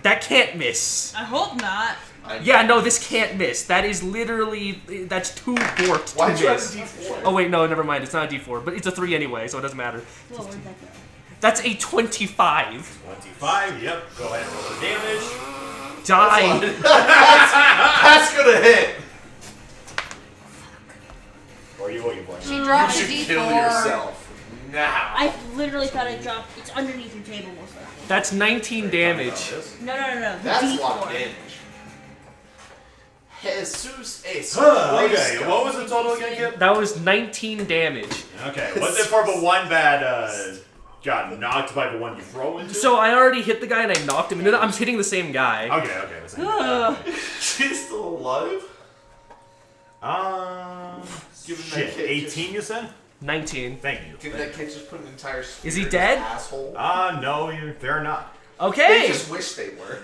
That can't miss. I hope not. Yeah, no, this can't miss. That is literally, that's too borked Why'd to you have miss. a D4? Oh wait, no, never mind. It's not a D4, but it's a 3 anyway, so it doesn't matter. Well, where'd that go? That's a 25. 25. Yep. Go ahead and roll the damage. Die. That's gonna hit. Or you looking for? She You dropped a should D4. kill yourself now. I literally thought I dropped. It's underneath your table, most likely. That's 19 damage. No. The That's D4. a lot of damage. Jesus es. Okay. What was the total again, kid? That was 19 damage. Okay. What's it for the one that got knocked by the one you throw into? So I already hit the guy and I knocked him. And then I'm hitting the same guy. Okay. The same. Ugh. She's still alive? Given that Shit. kid 18, you said? 19. Thank you. Did that kid just put an entire spear Is he in his dead? asshole? No, they're not. They Okay. just wish they were.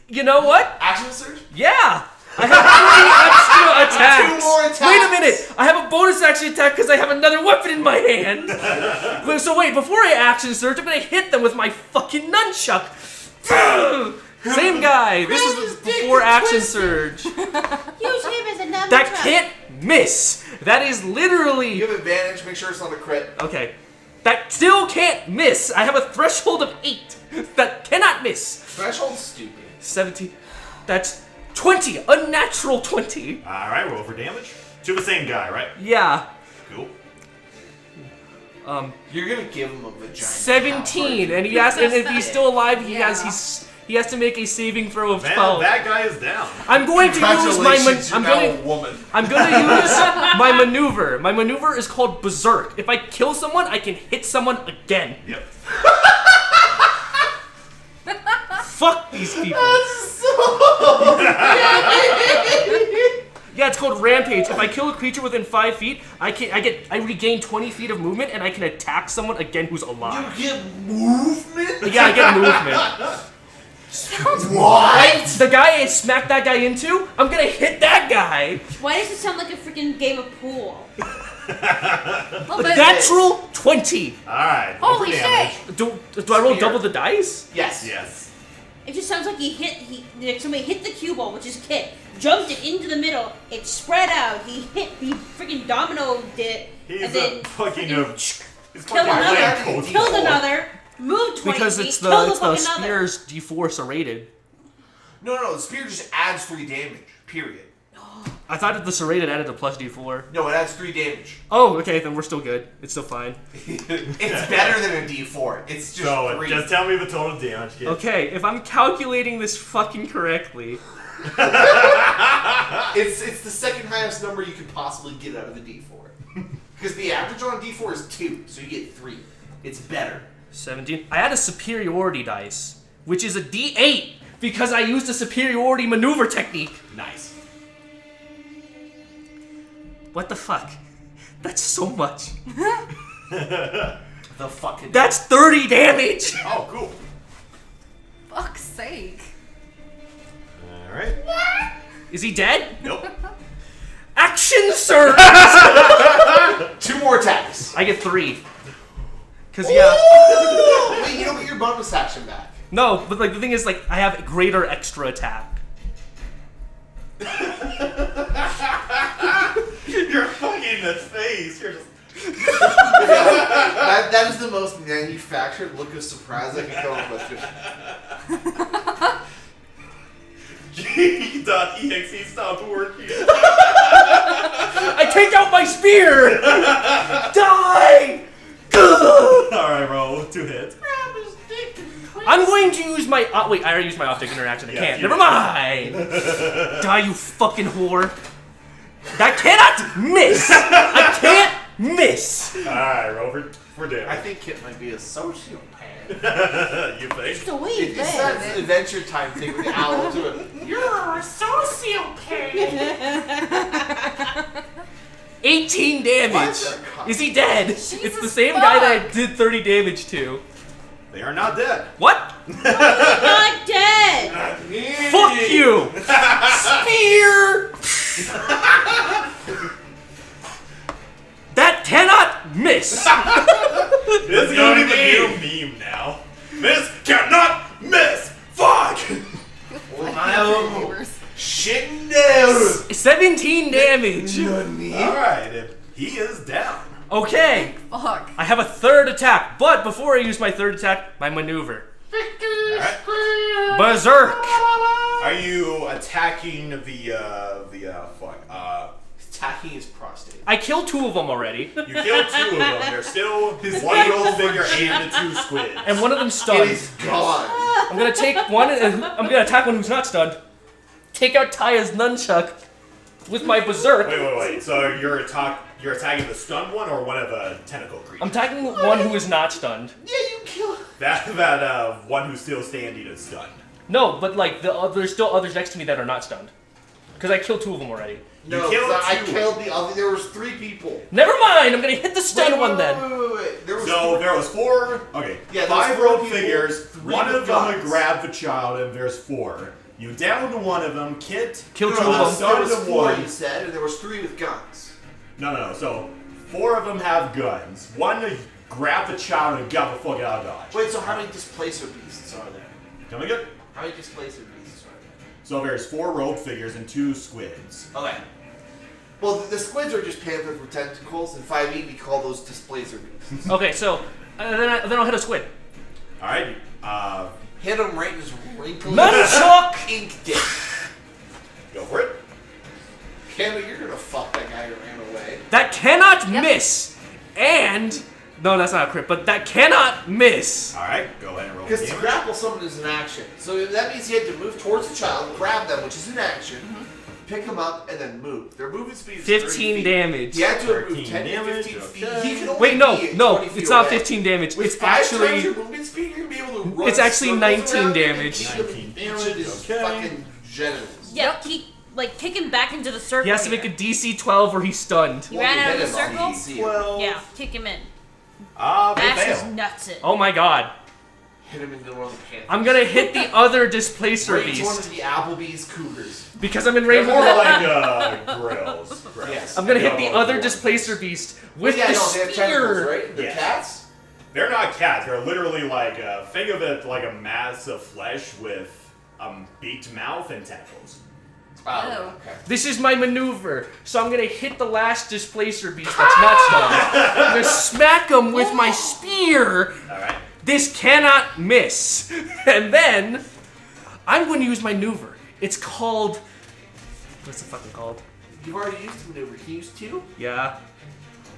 You know what? Action surge? Yeah. I have 3 extra attacks. 2 more attacks. Wait a minute. I have a bonus action attack because I have another weapon in my hand. So wait, before I action surge, I'm gonna hit them with my fucking nunchuck. Same guy. This is before action surge. Use him as another That trap. can't miss. That is literally You have advantage. Make sure it's not a crit. okay. That still can't miss. I have a threshold of 8. That cannot miss. Threshold's stupid. 17. That's 20. Unnatural 20. Alright, roll for damage. To the same guy, right? Yeah. Cool. You're gonna give him a vagina. 17, and he has, and if he's still alive, he has to make a saving throw of 12. That guy is down. I'm going to use my Congratulations, I'm you're now going a woman. I'm going to use my maneuver. My maneuver is called Berserk. If I kill someone, I can hit someone again. Yep. Fuck these people. Yeah, it's called Rampage. If I kill a creature within 5 feet, I regain 20 feet of movement, and I can attack someone again who's alive. You get movement? Yeah, I get movement. What? The guy I smacked that guy into, I'm gonna hit that guy. Why does it sound like a freaking game of pool? Natural 20. Alright. Holy shit! Do I roll double the dice? Yes. Yes. It just sounds like somebody hit the cue ball, which is Kit, jumped it into the middle, it spread out, he freaking dominoed it, He's and then fucking killed Land another, moved 20 Because feet, it's killed the fucking spear's D4 serrated. No, the spear just adds 3 damage. Period. I thought that the serrated added a plus D4. No, it adds 3 damage. Oh, okay, then we're still good. It's still fine. It's better than a D4. It's just So, 3. just tell me the total damage, kid. Okay, if I'm calculating this fucking correctly, It's the second highest number you could possibly get out of the D4. Because the average on a D4 is 2, so you get 3. It's better. 17. I had a superiority dice, which is a D8, because I used a superiority maneuver technique. Nice. What the fuck? That's so much. The fucking. That's 30 damage! Oh, cool. Fuck's sake. Alright. Is he dead? Nope. Action surge! 2 more attacks. I get 3. Cause yeah. Wait, you don't get your bonus action back. No, but like the thing is, like I have greater extra attack. You're fucking in the face. You're just. That is the most manufactured look of surprise I can come up with. G.exe stopped working. I take out my spear! Die! Alright, roll. 2 hits. I'm going to use my. Wait, I already used my optic interaction. I Yeah, can't. you Never did. mind. Die, you fucking whore. That cannot miss. I can't miss. Alright, roll for I damage. think Kit might be a sociopath. You think? the way It's that Adventure Time thing with the owl to it. You're a sociopath. 18 damage. What? Is he dead? It's the same guy that I did 30 damage to. They are not dead. What? Not dead! Fuck you! Spear! That cannot miss! This is gonna be the new meme now. This cannot miss! Fuck! Shit no. 17 damage! Alright, he is down. Okay, Fuck. I have a third attack, but before I use my third attack, my maneuver. Alright. Berserk! Are you attacking the Attacking his prostate. I killed 2 of them already, You killed 2 of them. There's still one little figure and the 2 squids. and one of them It stunned. is gone. I'm gonna take one, and I'm gonna attack one who's not stunned. Take out Taya's nunchuck with my berserk. Wait. So you're attacking the stunned one or one of the tentacle creatures? I'm attacking one who is not stunned. Yeah, you kill. That one who's still standing is stunned. No, but like there's still others next to me that are not stunned. Because I killed 2 of them already. No, killed I 2. killed the other. There was 3 people. Never mind, I'm gonna hit the stunned one then. Wait. There was There was 4. Okay. Yeah, 5 there's 4 rogue people, figures. 3 One with of them guns. grabbed the child, and there's 4. You downed one of them. Kit Killed No, 2 no, of there them. was Stunned 4, one. you said, and there was 3 with guns. No. So 4 of them have guns. One grabbed the child and got the fuck out of Dodge. Wait, so how many displacer beasts are there? Tell me good. How many displacer beasts are there? So there's 4 robed figures and 2 squids. Okay. Well, the squids are just panthers with tentacles, and 5e we call those displacer beasts. Okay, so then I'll hit a squid. All right. Hit him right in his wrinkly Nunchuck! ink dick. Go for it. Canada, you're gonna fuck that guy who ran away. That cannot miss. And no, that's not a crit, but that cannot miss. All right. Go ahead and roll Because to damage. grapple someone is an action. So that means you had to move towards the child, grab them, which is an action, pick them up, and then move. Their movement speed is 15 30 feet. damage. You have to have 13 moved 10 to damage, 15 feet. okay. He can only Wait, no, be no, 20 feet it's not away. 15 damage. With It's 5 times actually your movement speed, you're gonna be able to run. It's actually circles 19 around him and damage. kick him 19 in each of his okay. fucking genitals. Yeah, kick him back into the circle. he has to make a here. DC 12 or he's stunned. He ran out of the Hit him on circle? DC. Well. Yeah, kick him in. They Bash his fail. nuts in. Oh my god. Hit him into one of the panthers. I'm gonna hit the other displacer Range one beast of the Applebee's Cougars. because I'm in They're range. more like grills. Yes. I'm gonna hit the Yeah, other well, displacer beast with Yeah, the no, they have tentacles, spear. right? They're Yeah. cats? They're not cats. They're literally like think of it like a mass of flesh with beaked mouth and tentacles. Oh. Okay. This is my maneuver, so I'm gonna hit the last displacer beast that's not stunned. I'm gonna smack him with my spear. All right. This cannot miss. And then I'm going to use my maneuver. It's called. What's it fucking called? You've already used the maneuver. Can you use 2? Yeah.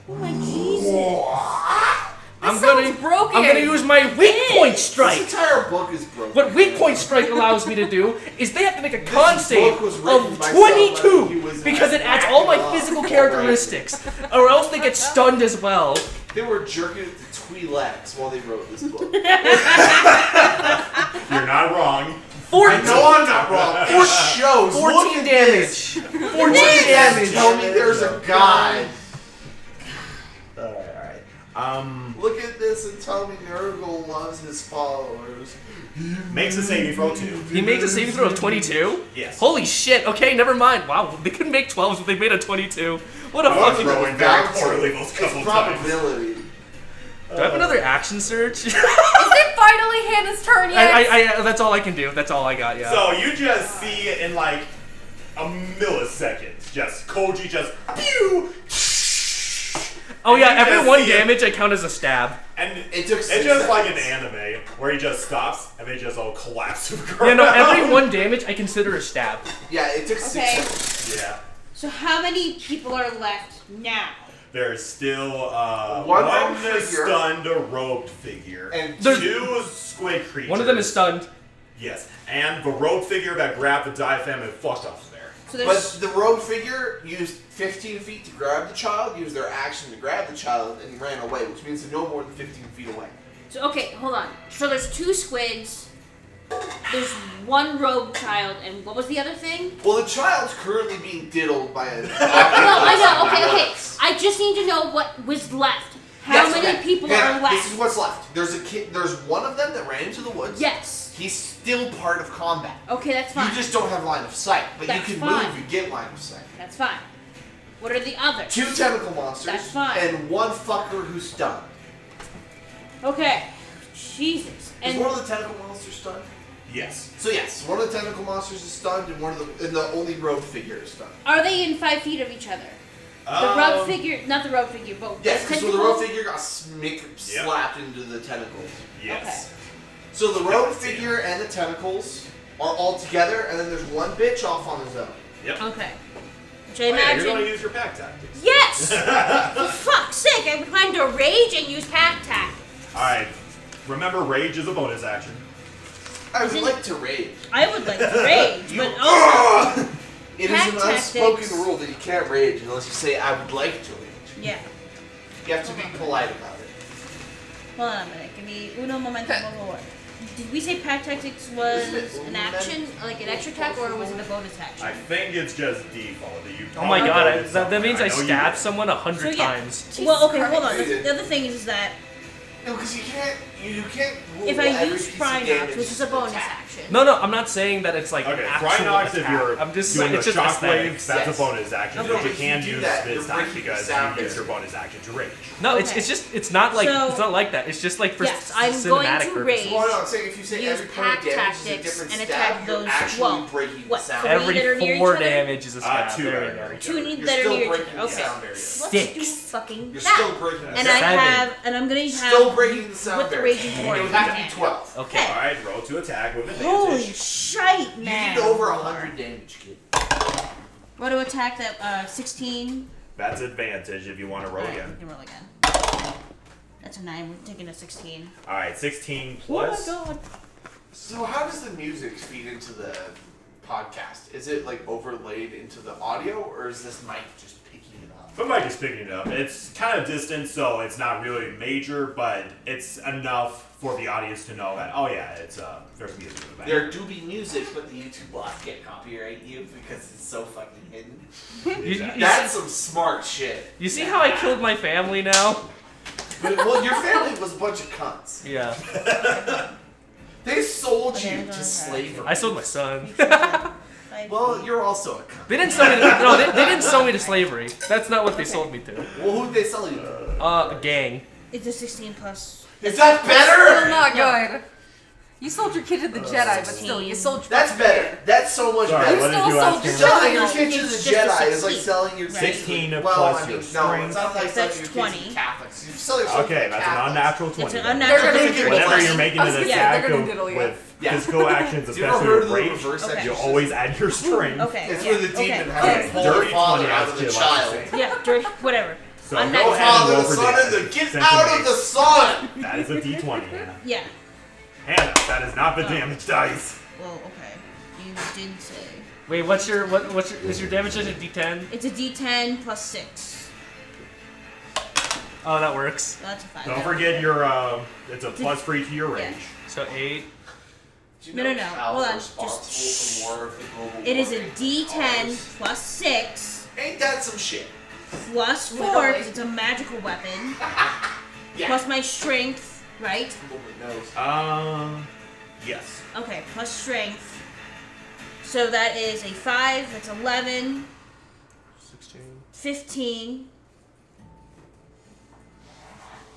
Oh my Jesus. I'm sounds broken. I'm gonna use my weak point This strike. entire book is broken. What weak point strike allows me to do is they have to make a con save book was written of by someone who 22 was because it adds all my acting physical up. characteristics, or else they get stunned as well. They were jerking at the Twi'leks while they wrote this book. You're not wrong. 14, I know I'm not wrong. It shows. Look 14 at damage. this. 14 Damage. damage. Tell me there's a god. All right. Look at this and tell me Nurgle loves his followers. Makes a saving throw 2. He makes a saving throw of 22? Yes. Holy shit, okay, never mind. Wow, they couldn't make 12s, but they made a 22. What a I was fucking... rolling very poorly those It's couple times. probability. Do I have another action search? Is it finally Hannah's turn yet? I that's all I can do. That's all I got, yeah. So you just see in like a millisecond, just Koji just pew. Oh yeah, And you every just 1 see it. damage I count as a stab. And It took it's 6 just like an seconds. anime where he just stops and they just all collapse to the Yeah, ground. no, every 1 damage I consider a stab. Yeah, it took 6 Okay. seconds. Yeah. So how many people are left now? There's still One one robed figure. stunned robed figure And There's- 2 squid creatures. One of them is stunned. Yes, and the robed figure that grabbed the diaphragm and fucked off there. So But there's the rogue figure used 15 feet to grab the child, used their action to grab the child, and ran away, which means they're no more than 15 feet away. so okay, hold on. So there's 2 squids. There's 1 rogue child, and what was the other thing? Well, the child's currently being diddled by a. No, I know. Okay. I just need to know what was left. How Yes, many okay. people Hannah, are left? This is what's left. There's a kid. There's one of them that ran into the woods. Yes. He's still part of combat. Okay, that's fine. You just don't have line of sight, but That's you can fine. move and get line of sight. That's fine. What are the others? 2 tentacle monsters. That's fine. And 1 fucker who's stunned. Okay. Jesus. Is And one of the tentacle monsters stunned? Yes. So yes, one of the tentacle monsters is stunned, and the only rogue figure is stunned. are they in 5 feet of each other? The rogue figure, not the rogue figure, but Yes, the because the tentacle- rogue figure got slapped into the tentacles. Yes. So the rogue figure and the tentacles are all together, and then there's one bitch off on his own. Yep. Okay. Which I Oh, yeah, imagine. you're gonna use your pack tactics. Yes! For fuck's sake, I'm trying to rage and use pack tack. All right. Remember, rage is a bonus action. I would Isn't- like to rage. I would like to rage, but also. It is Pack an unspoken tactics. rule that you can't rage unless you say, I would like to rage. Yeah. You have to be polite about it. Hold on a minute. Give me uno momento, por favor. Did we say pack tactics was Isn't it an action, like an extra attack, or was it a bonus action? I think it's just default. That you Oh my god, probably that means I know you stabbed did. someone 100 So, yeah. times. Well, okay, hold on. Christ. The other thing is that No, because you can't You can't rule If I every use piece of Prynox, damage which is a bonus attack. action. No, I'm not saying that it's like Okay, actual Crynox, if attack. you're I'm just doing saying the it's just shockwave, aesthetics. that's Yes. a bonus action. No, But you if can you do use that, this you're time breaking because the sound you used your barrier. bonus action to rage. No, Okay. it's not like So- it's not like that. It's just like for Yes, I'm going cinematic to purposes. rage. Well, no, I'm saying if you say Use every point of pack damage is a tactics different and stab, attack you're those- actually well, breaking what, the sound. three Every that are near 4 each other? damage is a stab. two There that we are go. near each Two other. need You're that are still near each breaking other. the Okay. sound barrier. Let's Six. do fucking You're that. still breaking the And sound I Seven. have, and I'm gonna have Still breaking the sound with the barrier. raging It warrior. would have to be 12. Okay. Alright, roll to attack with advantage. Holy shite, You man! did over 100 damage, kid. What to attack that? 16. That's advantage if you want to roll Alright, again. we can roll again. That's a 9. We're taking a 16. Alright, 16 Oh my plus. god. So how does the music feed into the podcast? Is it like overlaid into the audio, or is this mic just picking it up? The mic is picking it up. It's kind of distant, so it's not really major, but it's enough for the audience to know that, oh yeah, it's there's music in the back. There do be music, but the YouTube bots can't copyright you because it's so fucking hidden. You That's some smart shit. you see how I killed my family now? But, well, your family was a bunch of cunts. Yeah. They sold Okay, you go to ahead. slavery. I sold my son. Well, you're also a cunt. They didn't sell me. No, they didn't sell me to slavery. That's not what they sold me to. Well, who'd they sell you to? A gang. It's a 16 plus. Is that Still better? not good. You sold your kid to the Jedi, but still, you sold your That's fucking better. kid. That's so much Sorry, better. what did still you sold ask your him? Selling your No, kid to the it's just a Jedi is like 16. selling your Right. 16 well, plus I mean, your no, strength. it's not like That's selling your kids 20. to Catholics. You sell yourself Okay, to that's an Catholics. unnatural It's 20. an then. unnatural They're gonna 20. do Whenever it. you're making I was an gonna say, attack they're gonna diddle you. with Yeah. physical actions, You ever especially heard with of the rage, reverse Okay. you exorcism? always add your strength. Okay. It's yeah, where the demon okay. has to pull the Dirty father 20 out of the as to child. like Yeah, dirty, whatever. So I'm go not- ahead and Father, roll the for son, and the damage. get Since out it of the makes- sun! That is a d20, Hannah. Yeah. Hannah, that is not the damage dice. Well, okay. You did say. Wait, is your damage just a D10? It's a D10 plus 6. Oh, that works. That's a 5. Don't forget your, it's a plus 3 to your Yeah. rage. So 8. Do you No, know no, no. Cal's Hold on, responsible just- for more of the global It is a warming D10 cause? plus 6 Ain't that some shit? plus 4 Literally. because it's a magical weapon. Yeah. Plus my strength, right? Nobody knows. Yes. Okay, plus strength. So that is a 5, that's 11, 16. 15,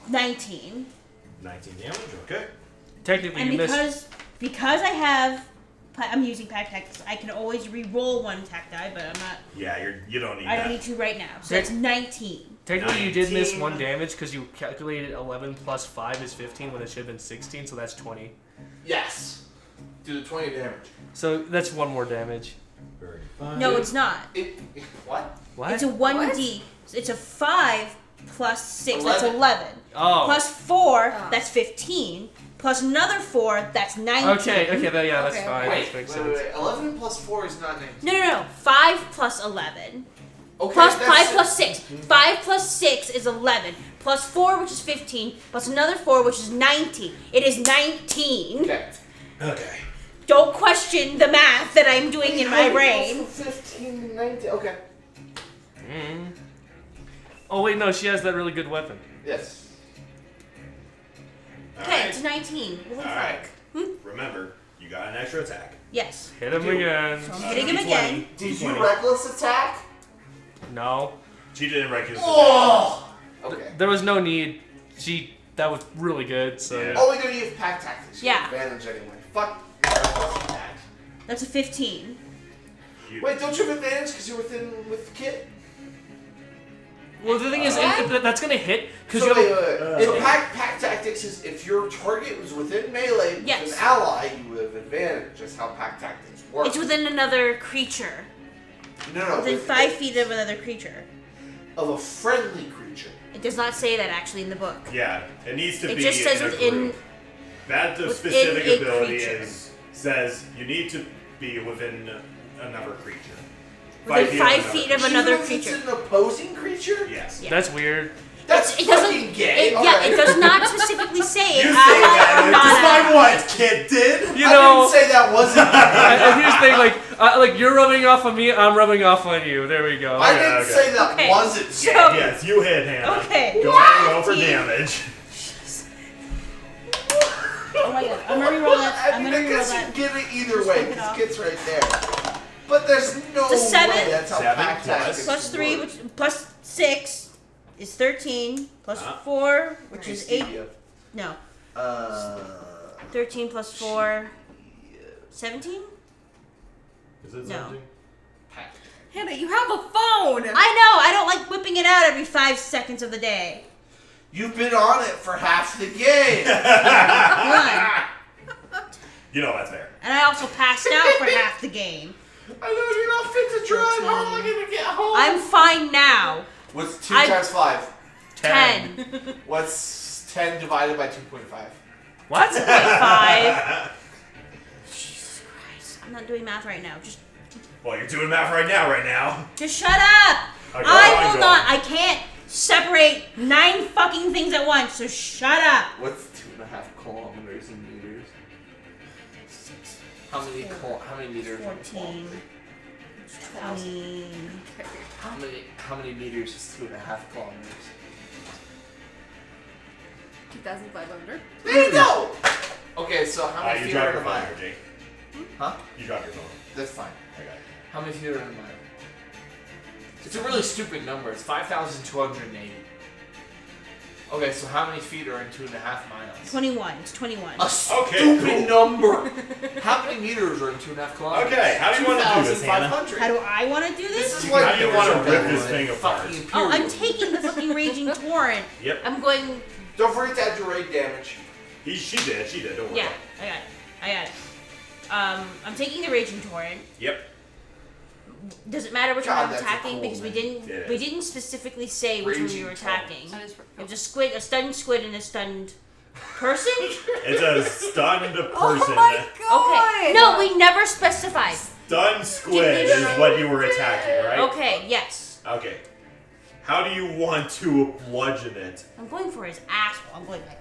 19. 19 damage, okay. Technically, And you missed. because I have, I'm using pack tactics, I can always re-roll one attack die, but I'm not. Yeah, you don't need I that. don't need to right now. So that's 19. Technically, you did miss 19. 1 damage because you calculated 11 plus 5 is 15 when it should have been 16, so that's 20. Yes. Do the 20 damage. So that's 1 more damage. Very fine. No, it's not. What? What? It's a 1d. It's a 5 plus 6. That's 11. 11. Oh. Plus 4. Oh. That's 15. Plus another 4. That's 19. Okay, then, yeah, that's Okay. fine. Wait, that makes wait, sense. wait. 11 plus 4 is not 19. No. 5 plus 11. Okay, Plus that's 5 plus 6. 5 plus 6 is 11. Plus 4, which is 15. Plus another 4, which is 19. It is 19. Okay. Okay. Don't question the math that I'm doing in my brain. 15 to 19. Okay. Mm. Oh, wait, no, she has that really good weapon. Yes. Okay, it's 19. Holy Alright. fuck. Remember, you got an extra attack. Yes. Hit him again. So I'm hitting him again. Did you reckless attack? No. She didn't reckless Oh! Okay. There was no need. That was really good, so. Yeah. Oh, we're gonna use pack tactics. You Yeah. have advantage anyway. Fuck reckless attack. That's a 15. Wait, don't you have advantage because you're within with the kit? Well, the thing is, that's gonna hit, because So you wait, have wait, wait. Pack tactics is if your target was within melee with Yes. an ally, you have advantage. That's how pack tactics work. It's within another creature. no, Within with- 5 feet of another creature. of a friendly creature. It does not say that actually in the book. Yeah, it needs to It be just says in a within- group. That the within specific a ability creature. says you need to be within another creature. Within 5 feet of another Even if creature. It's an opposing creature. Yes. Yeah. That's weird. That's It doesn't. fucking gay. Yeah, Alright. it does not specifically say You say ally that, or and not despite ally. what Kid did. You I know. didn't say that wasn't. And here's the thing, like you're rubbing off on me, I'm rubbing off on you. There we go. I Okay, didn't okay. say that Okay, wasn't so- gay. Yes, you hit Hannah. Okay. Go ahead and roll for Team. damage. my god. I'm gonna reroll that. I I'm mean, gonna I reroll guess you that. can get it either Just way. flip it This off. gets right there. But there's no It's a 7. way that's how 7 pack plus- tactics Plus 3, work. which plus 6 is 13. Plus 4, which Hey, is 8. Stevia. No. 13 plus 4. 17? Is it No. something? Pack. Hannah, you have a phone. I know. I don't like whipping it out every 5 seconds of the day. You've been on it for half the game. One. You know that's fair. And I also passed out for half the game. I know you're not fit to drive. How am I gonna get home? I'm fine now. What's 2 I- times 5? 10. What's 10 divided by 2.5? What? 5. Jesus Christ. I'm not doing math right now. Well, you're doing math right now. Just shut up. Okay, I go will on. not. I can't separate 9 fucking things at once. So shut up. What's 2.5 kilometers in meters? How many meters? 14. 20. How many meters is 2.5 kilometers? 2,500. There you go. Okay, so how many You feet dropped are in your a phone, mile? Jake. Huh? You dropped your phone. That's fine. I got it. How many feet are in a mile? It's a really stupid number. It's 5,280. Okay, so how many feet are in 2.5 miles? 21. It's 21. A stupid number. How many meters are in 2.5 kilometers? Okay, how do you want to do this, Hannah? 2,500. How do I want to do This this? is like How do you want to rip this like thing apart? fucking Oh, I'm imperial. taking the fucking raging torrent. Yep. I'm going. Don't forget to add your raid damage. She did. Don't worry. Yeah, I got it. I'm taking the raging torrent. Yep. Does it matter which God, one I'm that's a attacking? cool Because we name. It we is. didn't specifically say which one we Raging were attacking. That is It was a squid, a stunned squid, and a stunned person. It's a stunned person. Oh my god. Okay. No, we never specified. Stunned squid is what you were attacking, right? Okay. Yes. Okay. How do you want to bludgeon it? I'm going for his asshole. I'm going like.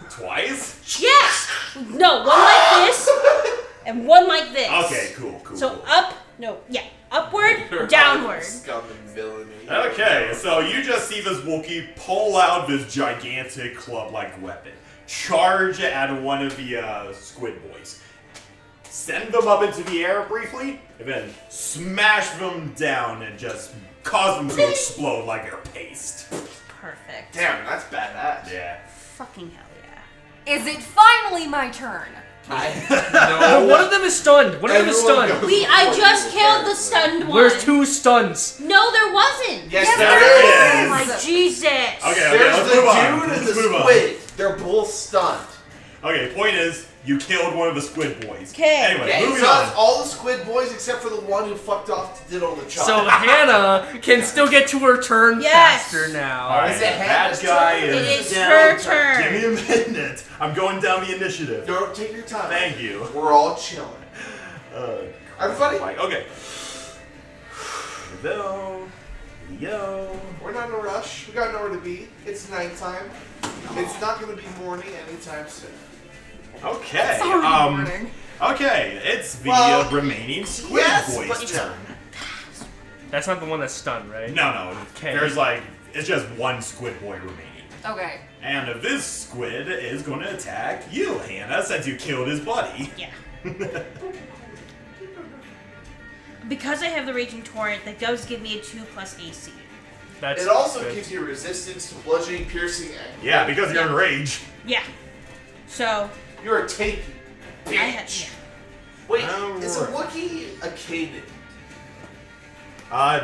Twice? Yes. No, one like this, and one like this. Okay, cool. So cool. up. No. Yeah. Upward. Downward. Scum and villainy. Okay, so you just see this Wookiee pull out this gigantic club-like weapon, charge at one of the squid boys, send them up into the air briefly, and then smash them down and just cause them to explode like they're paste. Perfect. Damn, that's badass. Yeah. Fucking hell yeah. Is it finally my turn? No, one of them is stunned. One of them is Everyone stunned. goes- I just killed the stunned one. Where's 2 stuns? No, there wasn't. Yes, there there is. Oh my Jesus. Okay, There's let's the move dude on. and Let's the move on. squid. They're both stunned. Okay, point is, you killed one of the squid boys. 'Kay. Anyway, Okay, moving so on. that's all the squid boys except for the one who fucked off to diddle the child. So Hannah can still get to her turn Yes. faster now. All right, Is it that Hannah's guy turn? is It is down. her Give turn. me a minute. I'm going down the initiative. Don't take your time. Thank you. We're all chilling. Everybody, Okay. Yo. we're not in a rush. We got nowhere to be. It's nighttime. It's not going to be morning anytime soon. Okay. It's already morning. Okay, it's the Well, remaining squid yes, boy's but- turn. That's not the one that's stunned, right? No. Okay. There's like it's just one squid boy remaining. Okay. And this squid is going to attack you, Hannah, since you killed his buddy. Yeah. Because I have the raging torrent, that does give me a 2+ AC. That's It also good. gives you resistance to bludgeoning, piercing, and Yeah, because you're in rage. Yeah. So you're a tanky I had. bitch. Yeah. Wait, Alright. is a Wookiee a Kanan?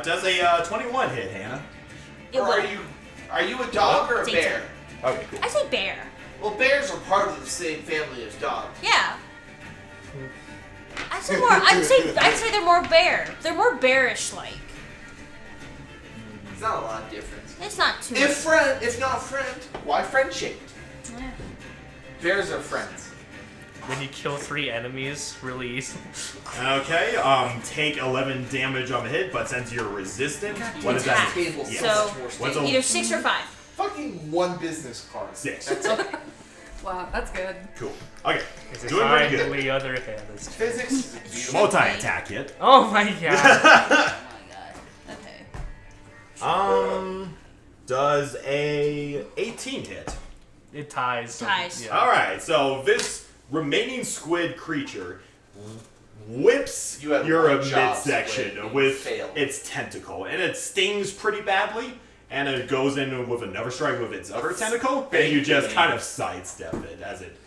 Does a 21 hit, Hannah? It Or will. are you a dog or a It's bear? Okay, cool. I say bear. Well, bears are part of the same family as dogs. Yeah. I'd say more. I'd say they're more bear. They're more bearish like. It's not a lot of difference. It's not too. If not friend, why friend shaped? Yeah. Bears are friends. When you kill 3 enemies really easily. Okay, take 11 damage on the hit, but since you're resistant, what is Attack. that? Table Yes. so much So, more What's stable. a- Either 6 or 5. Fucking one business card. 6. That's it. Wow, that's good. Cool. Okay, Is it doing pretty good. finally other Hannah's turn? Physics is a beautiful. Multi-attack hit. Oh my god. Oh my god. Okay. Does a 18 hit? It ties. so- Ties. Yeah. All right, so this remaining squid creature whips You had your one job, midsection squid, and with failed. its tentacle, and it stings pretty badly. And it goes in with another strike with its other tentacle, and you just kind of sidestep it as it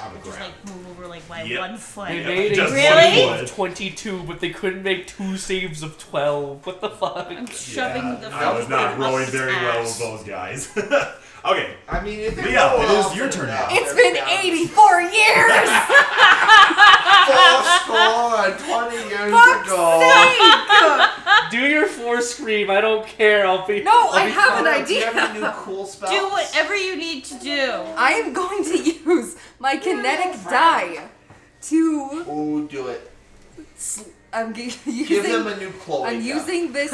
on the Just ground. like move over like by Yep. 1 foot. They Yeah, made a just Really? one of foot. 22, but they couldn't make 2 saves of 12. What the fuck? I'm shoving the I was not foot rolling up very its well with ass. those guys. Okay, I mean, if they Liel, roll it is off your and turn down, now. It's they're been down 84 years! Full score and 20 years Fuck's ago. sake! Do your 4 scream. I don't care. I'll be. No, I'll I be have fine. an Do you have any new idea. cool spells? Do whatever you need to do. I am going to use my kinetic die to. Oh, do it. I'm Give them using. a new Chloe. I'm gun. using this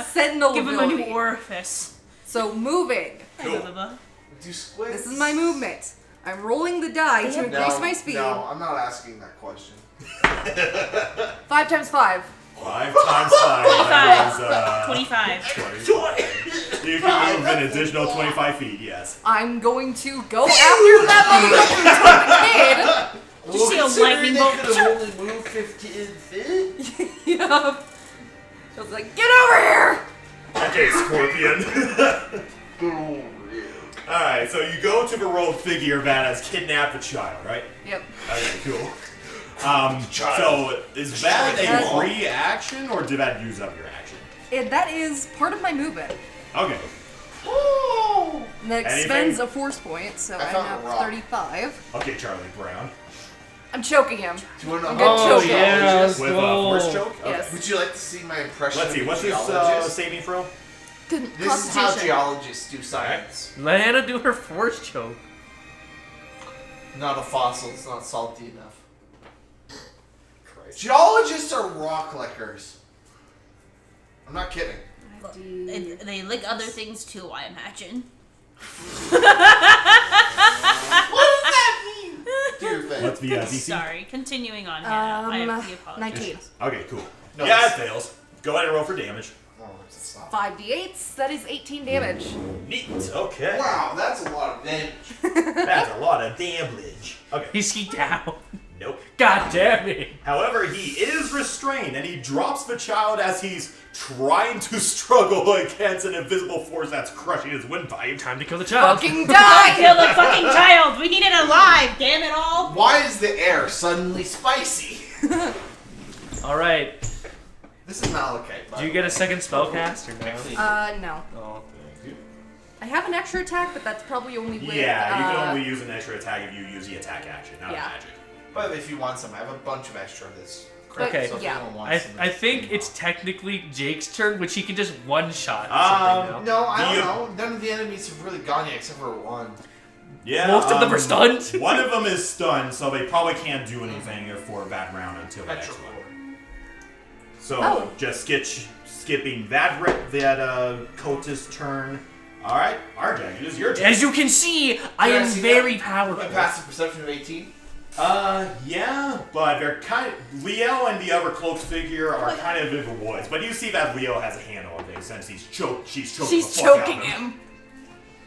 sentinel Give him a new ability. orifice. So moving. Do squids? This is my movement. I'm rolling the die to increase my speed. No, I'm not asking that question. 5 times 5. 5 times 5. That 25. is 20. You can move an additional 25 feet, yes. I'm going to go after that motherfucker who took Did you see a considering lightning they bolt? could have only moved 15 feet. the kid. Yup. I was like, get over here! Okay, Scorpion. Get over here. Alright, so you go to the rogue figure that has kidnapped a child, right? Yep. Okay, cool. So is that a free action, or did that use up your action? And that is part of my movement. Okay. Oh! And that Anything? expends a force point, so I found have a rock. 35. Okay, Charlie Brown. I'm choking him. Do you want to I'm know gonna Oh choke him. yeah, let's With go. force choke? Okay. Yes. Would you like to see my impression Let's see, of what's a this geologist? saving throw? Good This is how constitution. geologists do science. Let Hannah do her force choke. Not a fossil, it's not salty enough. Geologists are rock lickers. I'm not kidding. And they lick other things too, I imagine. What does that mean? Do your thing. What's the DC? Sorry, continuing on, Hannah. I have the apologies. 19. Okay, cool. No, Yeah, it it's- fails. Go ahead and roll for damage. Oh, it's not. 5d8s, that is 18 damage. Neat. Okay. Wow, that's a lot of damage. That's a lot of damage. Okay. Is he down? Nope. God damn it. However, he is restrained, and he drops the child as he's trying to struggle against an invisible force that's crushing his windpipe. Time to kill the child. Fucking die! Kill the fucking child! We need it alive, damn it all! Why is the air suddenly spicy? All right. This is malachite. by Do you the get way. a second spell cast or no? Actually, No. Oh. I have an extra attack, but that's probably only with, Yeah, you can only use an extra attack if you use the attack action, not Yeah. magic. By the way, if you want some, I have a bunch of extra of this. But, Okay. So if yeah. anyone wants some, I think it's technically Jake's turn, which he can just one-shot something now. No, I Do don't know. None of the enemies have really gone yet, except for one. Yeah. Most of them are stunned. One of them is stunned, so they probably can't do anything for that round until the next Petrol. one. So Oh. just skipping that cultist turn. All right, Arjec, it is your turn. As you can see, I Did I am see very My powerful. passive perception of 18. Yeah, but they're kind of Liel and the other cloaked figure are kind of in the woods. But you see that Liel has a handle on things since she's choking. She's the fuck out of choking him.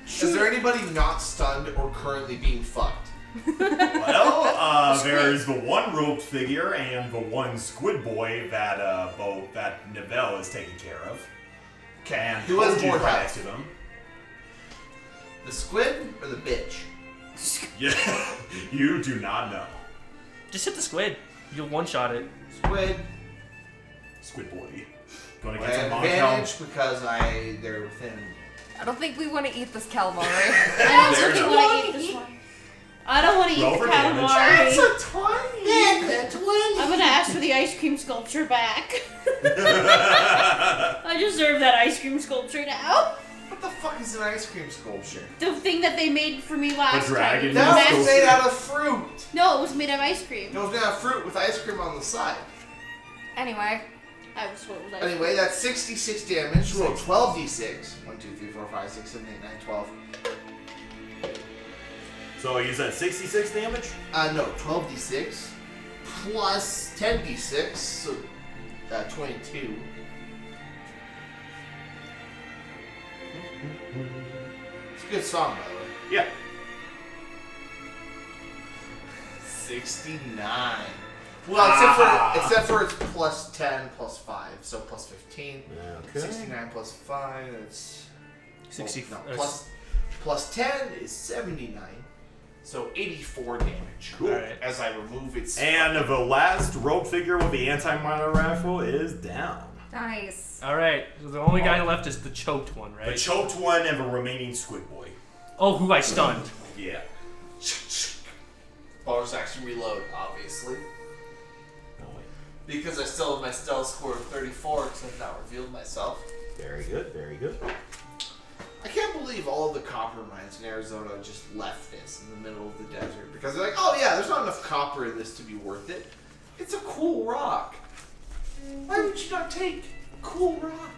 Is there anybody not stunned or currently being fucked? Well, there's the one roped figure and the one squid boy that that Neville is taking care of. And Who has Koji's more right health? next to them. The squid or the bitch? Yeah, you do not know. Just hit the squid. You'll one-shot it. Squid. Squid boy. Going to I get some have Montel. advantage because they're within. I don't think we want to eat this calamari. I don't There's think a- we want to eat this one. I don't want to eat Roll the for damage. That's calamari. a 20! That's a 20! I'm gonna ask for the ice cream sculpture back. I deserve that ice cream sculpture now. What the fuck is an ice cream sculpture? The thing that they made for me last dragon. time. That That's was cool. made out of fruit! No, it was made of ice cream. It was made out of fruit with ice cream on the side. Anyway, I was told it was ice cream. Anyway, that's 66 damage. Roll 12d6. 1, 2, 3, 4, 5, 6, 7, 8, 9, 12. So you said 66 damage? No, 12d6 plus 10d6, so 22. It's a good song, by the way. Yeah. 69. Well, except for it's plus 10 plus 5, so plus 15. Okay. 69 plus 5, that's 60. plus 10 is 79. So 84 damage. Cool. Alright. As I remove its. And the last rogue figure with the anti-mana rifle is down. Nice. All right. So the only guy left is the choked one, right? The choked one and the remaining squid boy. Oh, who I stunned. Yeah. Bonus action reload, obviously. Oh, wait. Because I still have my stealth score of 34 because I've not revealed myself. Very good, very good. I can't believe all of the copper mines in Arizona just left this in the middle of the desert. Because they're like, oh yeah, there's not enough copper in this to be worth it. It's a cool rock. Why would you not take a cool rock?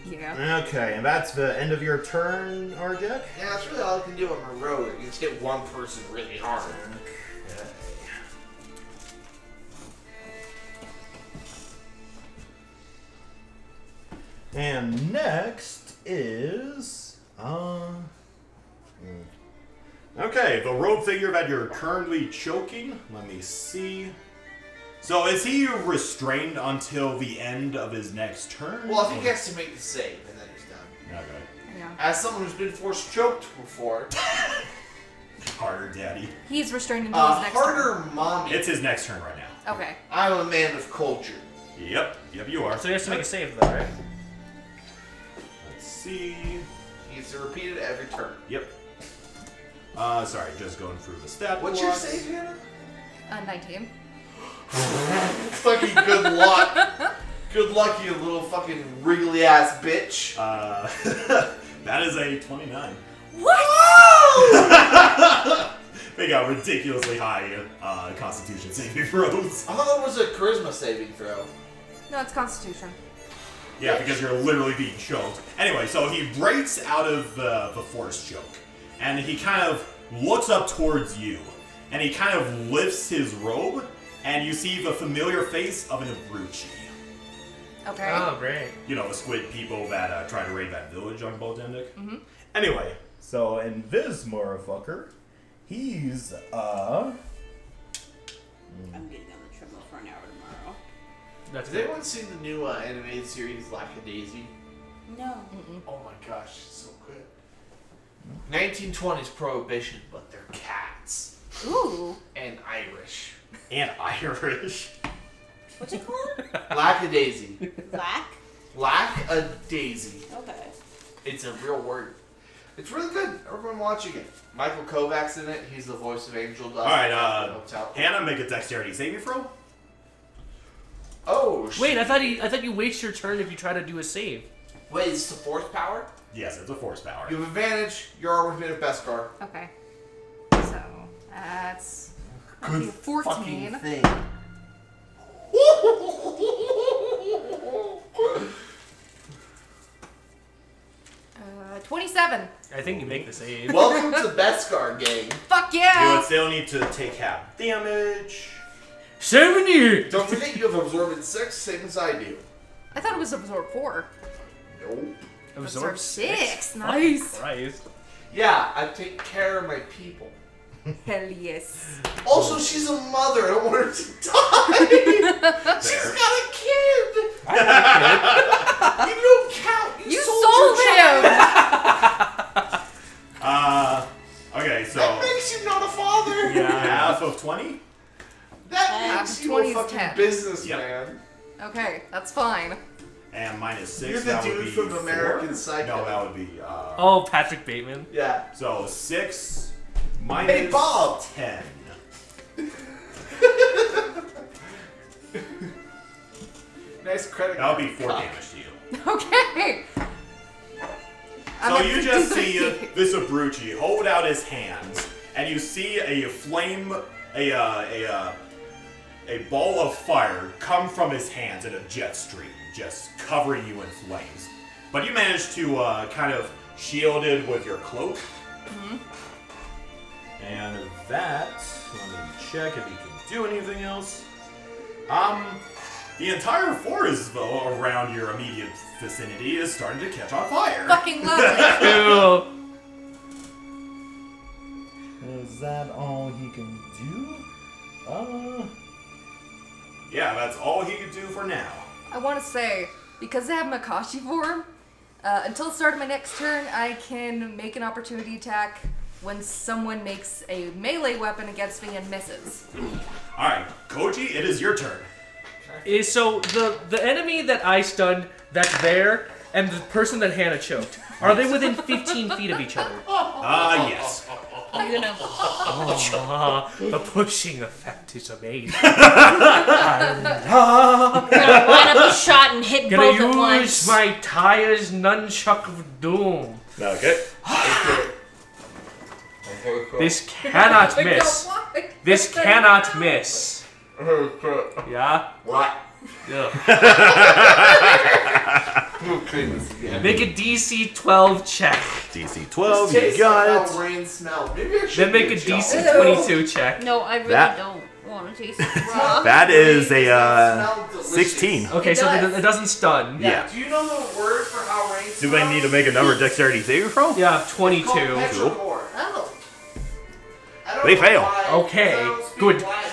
Yeah. Okay, and that's the end of your turn, Arjec? Yeah, that's really all I can do on my road. I can just hit one person really hard. Okay. And next is okay, the rogue figure that you're currently choking. Let me see. So is he restrained until the end of his next turn? Well, if he gets to make the save, and then he's done. Okay. Yeah. As someone who's been force choked before, Harder, Daddy. He's restrained until his next harder mommy. It's his next turn right now. turn. Okay. I'm a man of culture. Yep, you are. So he has to make a save, though, right? Let's see. He gets to repeat it every turn. Yep. Sorry, just going through the stat What's your blocks. save, Hannah? 19. Fucking good luck. Good luck, you little fucking wriggly ass bitch. That is a 29. What? They got ridiculously high Constitution saving throws. I thought that was a charisma saving throw. No, it's Constitution. Yeah, because you're literally being choked. Anyway, so he breaks out of the force choke, and he kind of looks up towards you, and he kind of lifts his robe, and you see the familiar face of an Abrucci. Okay. Oh, great. You know, the squid people that try to raid that village on Boldendic. Mm-hmm. Anyway, so in this motherfucker, he's I'm getting on the treadmill for an hour tomorrow. That's Has anyone seen the new animated series Lackadaisy? No. Oh my gosh, it's so good. 1920s Prohibition, but they're cats. Ooh. And Irish. and Irish. What's it called? Lackadaisy. Black? Lackadaisy. Okay. It's a real word. It's really good. Everyone watching it. Michael Kovac's in it. He's the voice of Angel Dust. Alright, Helps out. Hannah, make a dexterity saving throw. Oh, shit. Wait, I thought you waste your turn if you try to do a save. Wait, is this a force power? Yes, it's a force power. You have advantage. You're armored made of Beskar. Okay. So, that's Good 14. fucking thing. 27. I think you make the save. Welcome to Beskar, gang. Fuck You yeah! would still need to take half damage. 70! Don't forget you have absorbent 6, same as I do. I thought it was absorb 4. Nope. Absorb 6. Nice. Christ. Yeah, I take care of my people. Hell yes. Also, she's a mother. I don't want her to die. She's got a kid. You don't count. You sold sold your him! child. Okay, so That makes you not a father. Yeah. half of 20? That Half makes of you 20 a is fucking 10. businessman. Okay, that's fine. And minus 6, You're the that would dude be from 4. American Psycho. No, that would be, Oh, Patrick Bateman. Yeah. so 6 minus Hey, Bob. 10. Nice credit. That would be 4 card. damage to you. Okay! So you just see this Abrucci hold out his hands, and you see a flame, a ball of fire come from his hands in a jet stream, just covering you in flames. But you manage to kind of shield it with your cloak. Mm-hmm. And that, let me check if he can do anything else. The entire forest, though, around your immediate vicinity is starting to catch on fire. Fucking lovely. Cool. Is that all he can do? Yeah, that's all he could do for now. I want to say, because I have Makashi form, until the start of my next turn, I can make an opportunity attack when someone makes a melee weapon against me and misses. Alright, Koji, it is your turn. So the enemy that I stunned, that's there, and the person that Hannah choked, are they within 15 feet of each other? Yes. I'm gonna. The pushing effect is amazing. Gonna line up a shot and hit Gonna both at once. use my tires nunchuck of doom. Okay. This cannot miss. This cannot miss. Yeah? What? Ugh. Okay, this again. Make a DC 12 check. DC 12, This you tastes got like it. how rain smelled. Maybe I should Then make be a jealous. DC 22 check. No, I really That- don't want to taste it raw. That is Rain a does not smell delicious. 16. Okay, It so does. it doesn't stun. Yeah. Do you know the word for how rain smells? Do I need to make another dexterity saving throw? Yeah, It's 22. called petrichor. Oh. I don't They know fail. why, Okay, 'cause I don't speak good. Latin.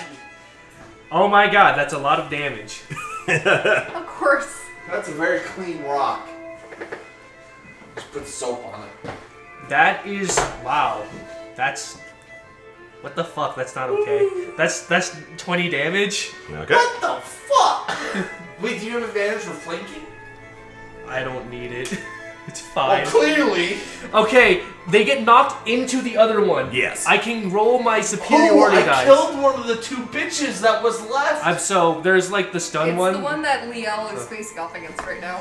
Oh my god, that's a lot of damage. Of course. That's a very clean rock. Just put soap on it. That is wow. That's what the fuck? That's not okay. That's 20 damage. Okay. What the fuck? Wait, do you have advantage for flanking? I don't need it. It's Well, fine. clearly. Okay, they get knocked into the other one. Yes. I can roll my Oh, superiority I dice. killed one of the two bitches that was left. So there's like the stun It's one. the one that Liel is facing off against right now.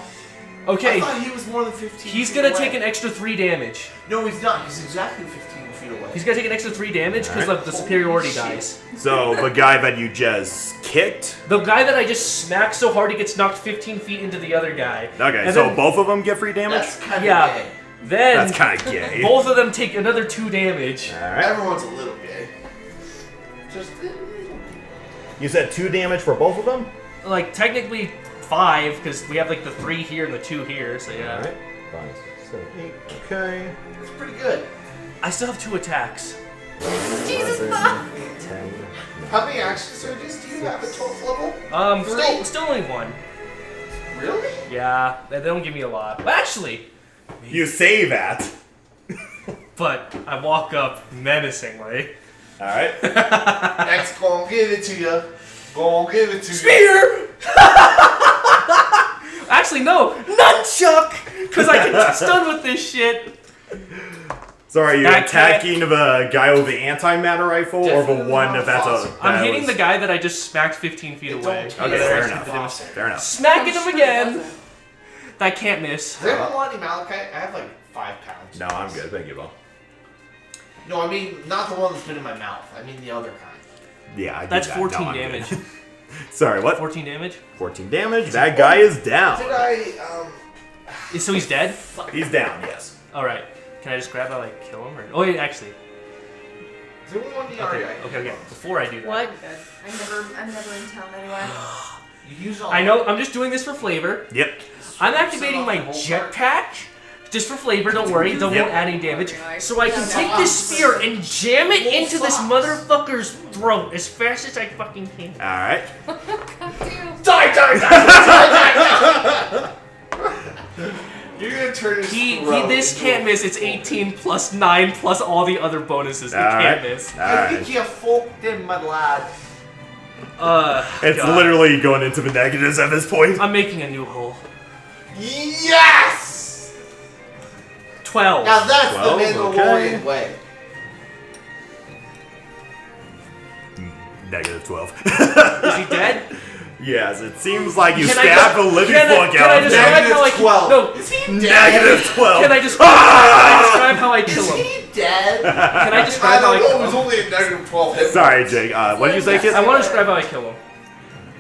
I Okay, thought he was more than 15 he's feet gonna away. take an extra 3 damage. No, he's not. He's exactly 15 feet away. He's gonna take an extra 3 damage because Alright. of the superiority Holy shit. dice. So the guy that you just kicked. The guy that I just smacked so hard he gets knocked 15 feet into the other guy. Okay, And so then- both of them get free damage? That's kind of Yeah. gay. Then That's kind of gay. both of them take another 2 damage. Alright. Everyone's a little gay. Just You said 2 damage for both of them? Like technically 5 because we have like the 3 here and the 2 here. So yeah. Alright. 5, 6, 7, 8. Okay. it's pretty good. I still have 2 attacks. Jesus 11, fuck! 10. How many action surges do you have at 12th level? Still only 1. Really? Yeah, they don't give me a lot. Well, actually, You say that. but I walk up menacingly. Alright. X gon' give it to you. Gon' give it to you. Spear! Actually, no, nunchuck! Because I can stun with this shit. So are you That attacking the guy with the antimatter rifle or the one that's a... I'm that hitting was- the guy that I just smacked 15 feet away. Don't Okay, care. fair enough. Fair enough. Smacking him again. That can't miss. Does anyone want any malachite? I have like 5 pounds. No, I'm good. Thank you, Bo. No, I mean, not the one that's been in my mouth. I mean the other kind. Yeah, I did That's that. 14 No, I'm damage. good. Sorry, what? 14 damage. 14 damage. That guy is down. Did I, So he's dead? He's down, yes. Alright. Can I just grab how I kill him? Or... Oh, wait, actually. Does anyone want the Okay, Arjec? okay. Before I do that. What? I'm never in town anyway. You use all I know, I'm just doing this for flavor. Yep. I'm activating my jetpack just for flavor, don't worry, don't Yep. won't add any damage. So I can take this spear and jam it into this motherfucker's throat as fast as I fucking can. Alright. Die! You're gonna turn his throat This into can't a miss. It's full- 18 plus 9 plus all the other bonuses. It Alright. can't miss. I Alright. think you fucked him, my lad. It's God. literally going into the negatives at this point. I'm making a new hole. Yes! 12. Now that's 12, the Mandalorian okay. way. Negative 12. Is he dead? Yes, it seems like you Can I stabbed the just- living can I- fuck can out I of describe him. how I Negative 12. No. Is he dead? Negative 12. Can I describe how I kill Is him? he dead? Can I I describe how I don't know. It kill was him? only a negative 12 hit. Sorry, Jake. What did you say, kid? I want to describe how I kill him.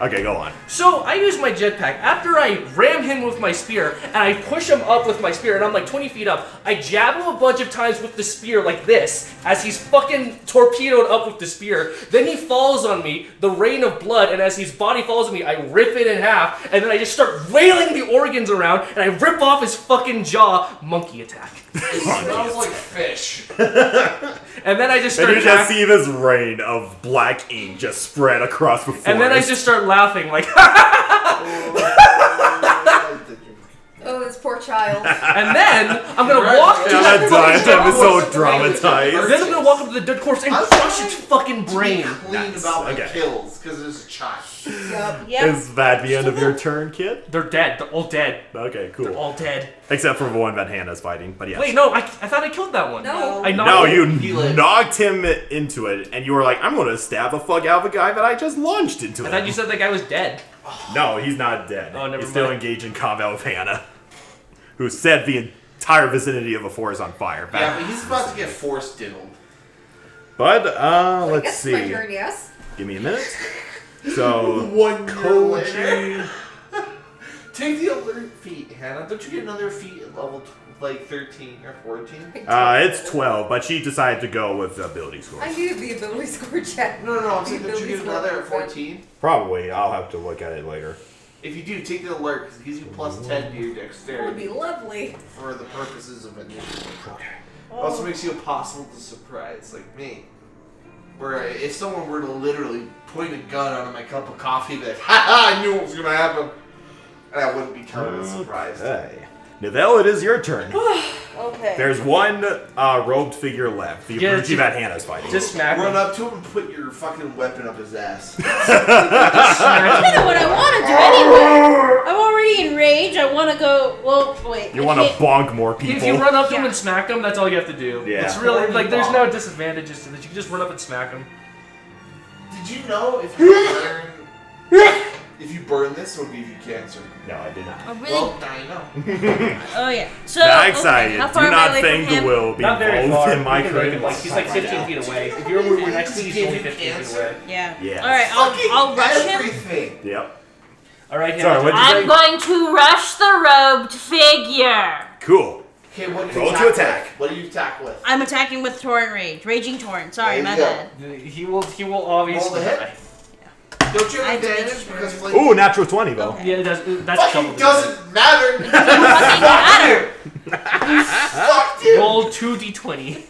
Okay, go on. So I use my jetpack. After I ram him with my spear, and I push him up with my spear, and I'm like 20 feet up, I jab him a bunch of times with the spear like this, as he's fucking torpedoed up with the spear. Then he falls on me, the rain of blood, and as his body falls on me, I rip it in half, and then I just start wailing the organs around, and I rip off his fucking jaw. Monkey attack. It smells like fish. And then I just And start you just see this rain of black ink just spread across the forest. and then I just start laughing like Oh, this poor child. and then I'm gonna walk to that that fucking is so dramatized. Then I'm gonna walk up to the dead corpse and crush its fucking brain. Clean Nice. about my Okay. kills because there's a child. Yep. Is that the end of your turn, kid? They're dead. They're all dead. Okay, cool. They're all dead. Except for the one that Hannah's fighting, but yes. Wait, no, I thought I killed that one. No. I knocked No, him. you lived. knocked him into it, and you were like, I'm gonna stab the fuck out of a guy that I just launched into I it. thought you said that guy was dead. No, he's not dead. Oh, never He's still mind. engaged in combat with Hannah, who set the entire vicinity of the forest on fire. Yeah, but he's about to get force diddled. But, I let's guess my see. turn, yes. Give me a minute. So, 1 year Koji. Take the alert feat, Hannah. Don't you get another feat at level like 13 or 14? It's 12, but she decided to go with the ability score. I needed the ability score check. No, I'm saying The don't you ability get score another at for 14? Probably. I'll have to look at it later. If you do, take the alert because it gives you plus 10 to your That would dexterity be lovely. for the purposes of initiative. It also makes you impossible to surprise, like me. Where if someone were to literally point a gun out of my cup of coffee, be like, ha ha, I knew what was gonna happen. And I wouldn't be counted as surprised. Okay. Neville, it is your turn. Okay. There's one robed figure left. The Yeah, Abruzzi that Hannah's fighting. Just smack Run him. up to him and put your fucking weapon up his ass. I don't know what I want to do anyway. I'm already enraged. I want to go. Well, wait. You I want to can't- bonk more people. If you run up to him Yeah. and smack him, that's all you have to do. Yeah. It's really, Or like, you there's bonk. no disadvantages to this. You can just run up and smack him. Did you know if you burn this, it'll give you cancer? No, I did not. Oh, really? Well, now you know. Oh, yeah. So, Not okay, excited. how Do far am I not away think from the him? will be Not very involved far. in my You can make creative it, like, he's like 15 feet away. If you're where next to me, he's only 15 feet away. Yeah. Yes. All right, I'll rush him. Everything. Yep. All right, Sorry, Hannah. what'd you say? I'm going to rush the robed figure. Cool. Okay, what do Roll you to attack attack. with? What do you attack with? I'm attacking with Torrent Rage. Raging Torrent. Sorry, There my you bad. He will obviously Roll the hit. die. Don't you I have did advantage sure. because flame Ooh, natural 20 though. Okay. Yeah, it does. That's fucking double doesn't matter. Doesn't fucking matter. Fuck you. Roll 2d20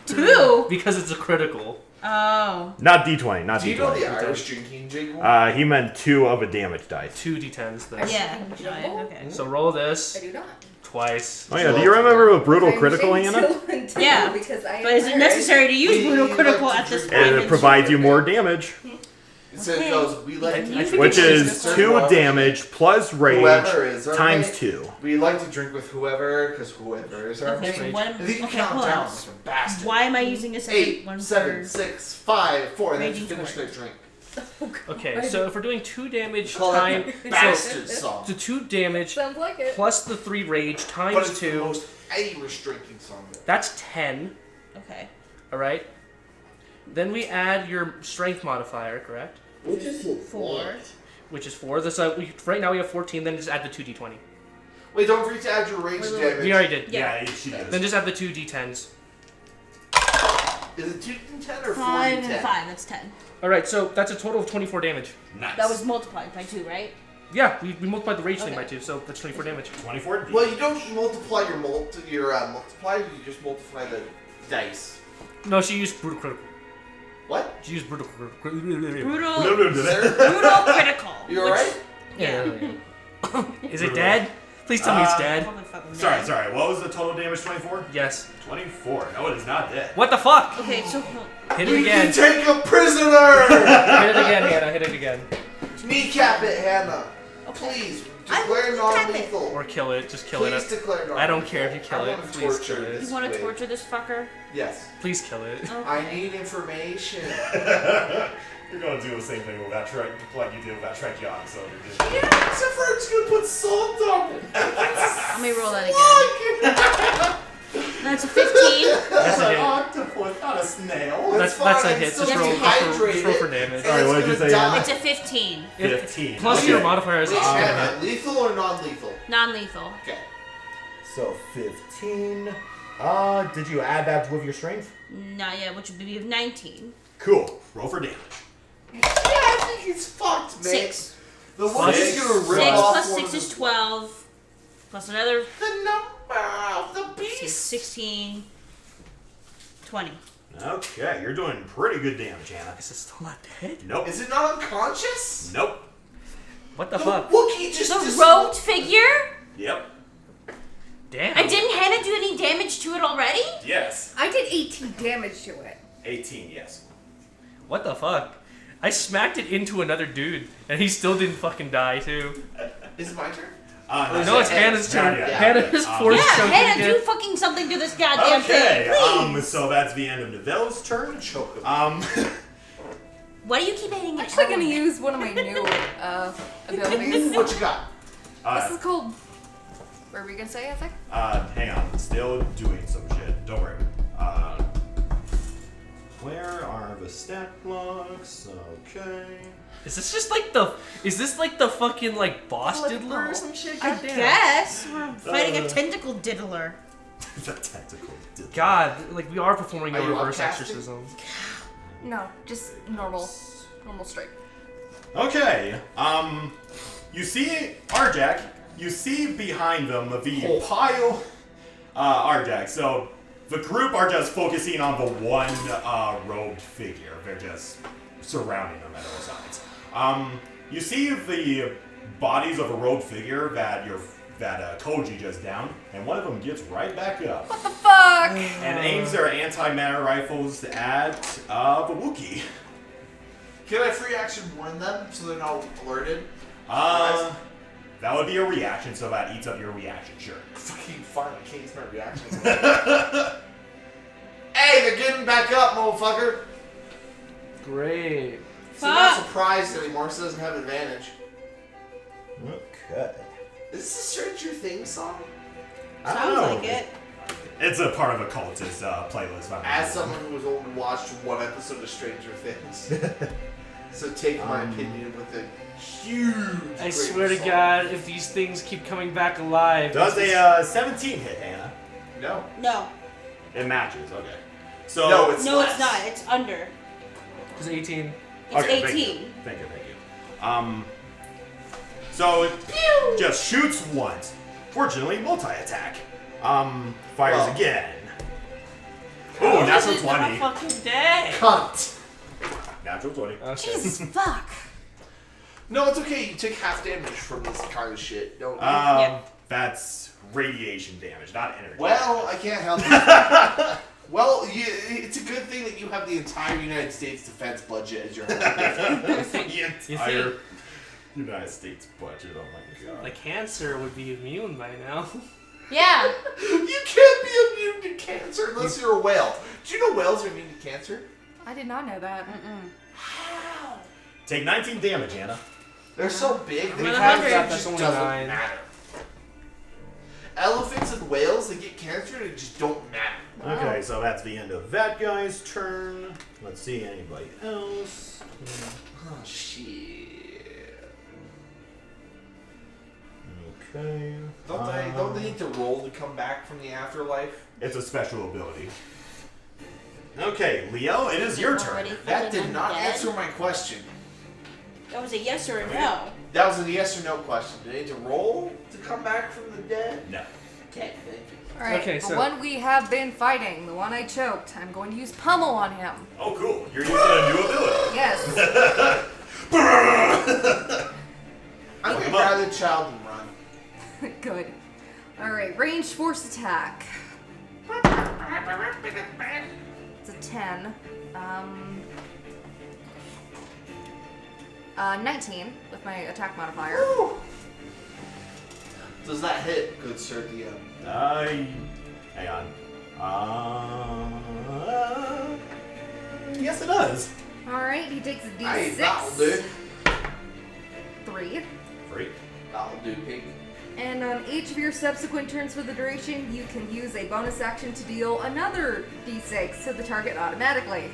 Two? because it's a critical. Oh. Not D20, not Do you know the D20. Irish drinking jingle? He meant 2 of a damage dice. 2d10s then. Yeah. Jungle? Okay. So roll I this do not. twice. Oh yeah, do you remember a brutal I'm critical, ashamed Hannah? to Yeah. because I But is it necessary to use brutal critical at this point? It provides you more damage, So it goes, we like I to think which it's is 2 damage plus rage Whoever is our times mate. 2. We like to drink with whoever, because whoever is our Okay, mate. what, And then you okay, count hold down on. like a bastard. Why am I using a second 8, one 7, for 6, 5, 4, and then you Raging finish their Torrent? drink. Okay, so if we're doing 2 damage Call it time, the bastard song. the 2 damage Sounds like it. plus the 3 rage But times it's the 2, most Irish drinking song. that's 10. Okay. All right. Then we add your strength modifier, correct? Which is 4. Which is 4. This right now we have 14. Then just add the 2d20. Wait, don't forget to add your rage Wait, damage. We already did. Yeah. she does. Then just add the 2d10s. Is it 2 and 10 or 4 5 and 10? and 5. That's 10. All right, so that's a total of 24 damage. Nice. That was multiplied by 2, right? Yeah, we multiplied the rage thing Okay. by 2, so that's 24 damage. 24. Well, you don't multiply your multiplier, you just multiply the dice. No, she used brutal critical. What? She used brutal critical. Brutal. Sir? Brutal critical. You alright? Yeah. Is it dead? Please tell me it's dead. Probably fucking Sorry, dead. sorry. What was the total damage? 24? Yes. 24. No, it is not dead. What the fuck? Okay, so Hit it You again. can take a prisoner! Hit it again, Hannah. Hit it again. Kneecap it, Hannah. okay. Please, I declare will kneecap non-lethal. Or kill it. Just kill Please it. declare non-lethal. I don't care if you kill I it. wanna Please torture kill it. this You want to way. torture this fucker? Yes. Please kill it. Okay. I need information. You're gonna do the same thing with that track, like you did with that track yacht, so you're good. Yeah, except for I'm just gonna put salt on it. Let me roll that again. That's a 15. That's a hit. octopus, not a snail. That's a hit. Still Just roll dehydrated. for damage. Sorry, And what what did you say, die. Anna? It's a 15. 15. Plus Okay. your modifier is Wait, extra. Hannah, lethal or non-lethal? Non-lethal. Okay. So 15. Did you add that with your strength? Not yet, which would be 19. Cool. Roll for damage. Yeah, I think he's fucked, man. 6. The one Six. is gonna rip 6 off plus one 6 of is the- 12. Plus another The number of the beast. 16. 20. Okay, you're doing pretty good damage, Anna. Is it still not dead? Nope. Is it not unconscious? Nope. What the The fuck? Wookiee just The dis- robed figure? Yep. Damn. I didn't Hannah do any damage to it already? Yes. I did 18 damage to it. 18, yes. What the fuck? I smacked it into another dude, and he still didn't fucking die too. Is it my turn? No, it's Hannah's turn. Yeah. Hannah's Um, force Yeah, choking Hannah, again. do fucking something to this goddamn Okay, thing, please. so that's the end of Nevelle's turn. Choke him. Why do you keep hitting I'm it? actually gonna use one of my new abilities. What you got? This is called. What were we gonna say, Isaac? Hang on. Still doing some shit. Don't worry. Where are the stat blocks? Okay. Is this just like the? Is this like the fucking like boss diddler or some shit? I God damn. guess we're fighting a tentacle diddler. The tactical. God, like we are performing a Are you reverse upcasting? exorcism. No, just normal straight. Okay. You see Arjec. You see behind them the pile. Arjec. So the group are just focusing on the one robed figure. They're just surrounding them at all sides. You see the bodies of a robed figure that Koji just downed, and one of them gets right back up What the fuck? and aims their anti-matter rifles at the Wookiee. Can I free action warn them so they're not alerted? That would be a reaction, so that eats up your reaction, sure. Fucking fine, I can't use my reaction. Hey, they're getting back up, motherfucker. Great. So they're not surprised anymore, so it doesn't have advantage. Okay. Is this a Stranger Things song? I don't Sounds know. like it. It's a part of a cultist playlist. As someone who has only watched one episode of Stranger Things, so take my opinion with a huge. I grain swear of to salt. God, if these things keep coming back alive. Does a 17 hit, Hannah? No. No. It matches, okay. So No, it's No, less. it's not. It's under. It's 18. It's okay, 18. Thank you. So it just shoots once. Fortunately, multi-attack. Fires Well. again. Oh, natural Is it not 20. fucking dead. Cunt. Natural 20. Okay. Jesus fuck. No, it's okay. You take half damage from this kind of shit. Don't. That's radiation damage, not energy. Well, I can't help it. Well, it's a good thing that you have the entire United States defense budget as your whole the entire think- United States budget. Oh my god. The cancer would be immune by now. Yeah. You can't be immune to cancer unless you're a whale. Do you know whales are immune to cancer? I did not know that. How? Take 19 damage, Anna. They're so big, they We can't have it that, just that's only doesn't 9. matter. Elephants and whales, they get cancer and it just don't matter. Okay, so that's the end of that guy's turn. Let's see anybody else. Oh, shit. Okay. Don't they need to roll to come back from the afterlife? It's a special ability. Okay, Liel, it is your turn. Already That fucking did not undead. answer my question. That was a yes or a no. That was a yes or no question. Do they need to roll to come back from the dead? No. Okay, thank you. Alright, Okay, the so- one we have been fighting, the one I choked, I'm going to use pummel on him. Oh, cool. You're using a new ability. Yes. I'm Come gonna on. grab the child and run. Good. Alright, ranged force attack. It's a 10. 19 with my attack modifier. Does that hit, good sir DM? Hang on. Yes, it does. Alright, he takes a Hey, that'll do. d6. 3. Free. That'll do, pig. And on each of your subsequent turns for the duration, you can use a bonus action to deal another d6 to the target automatically.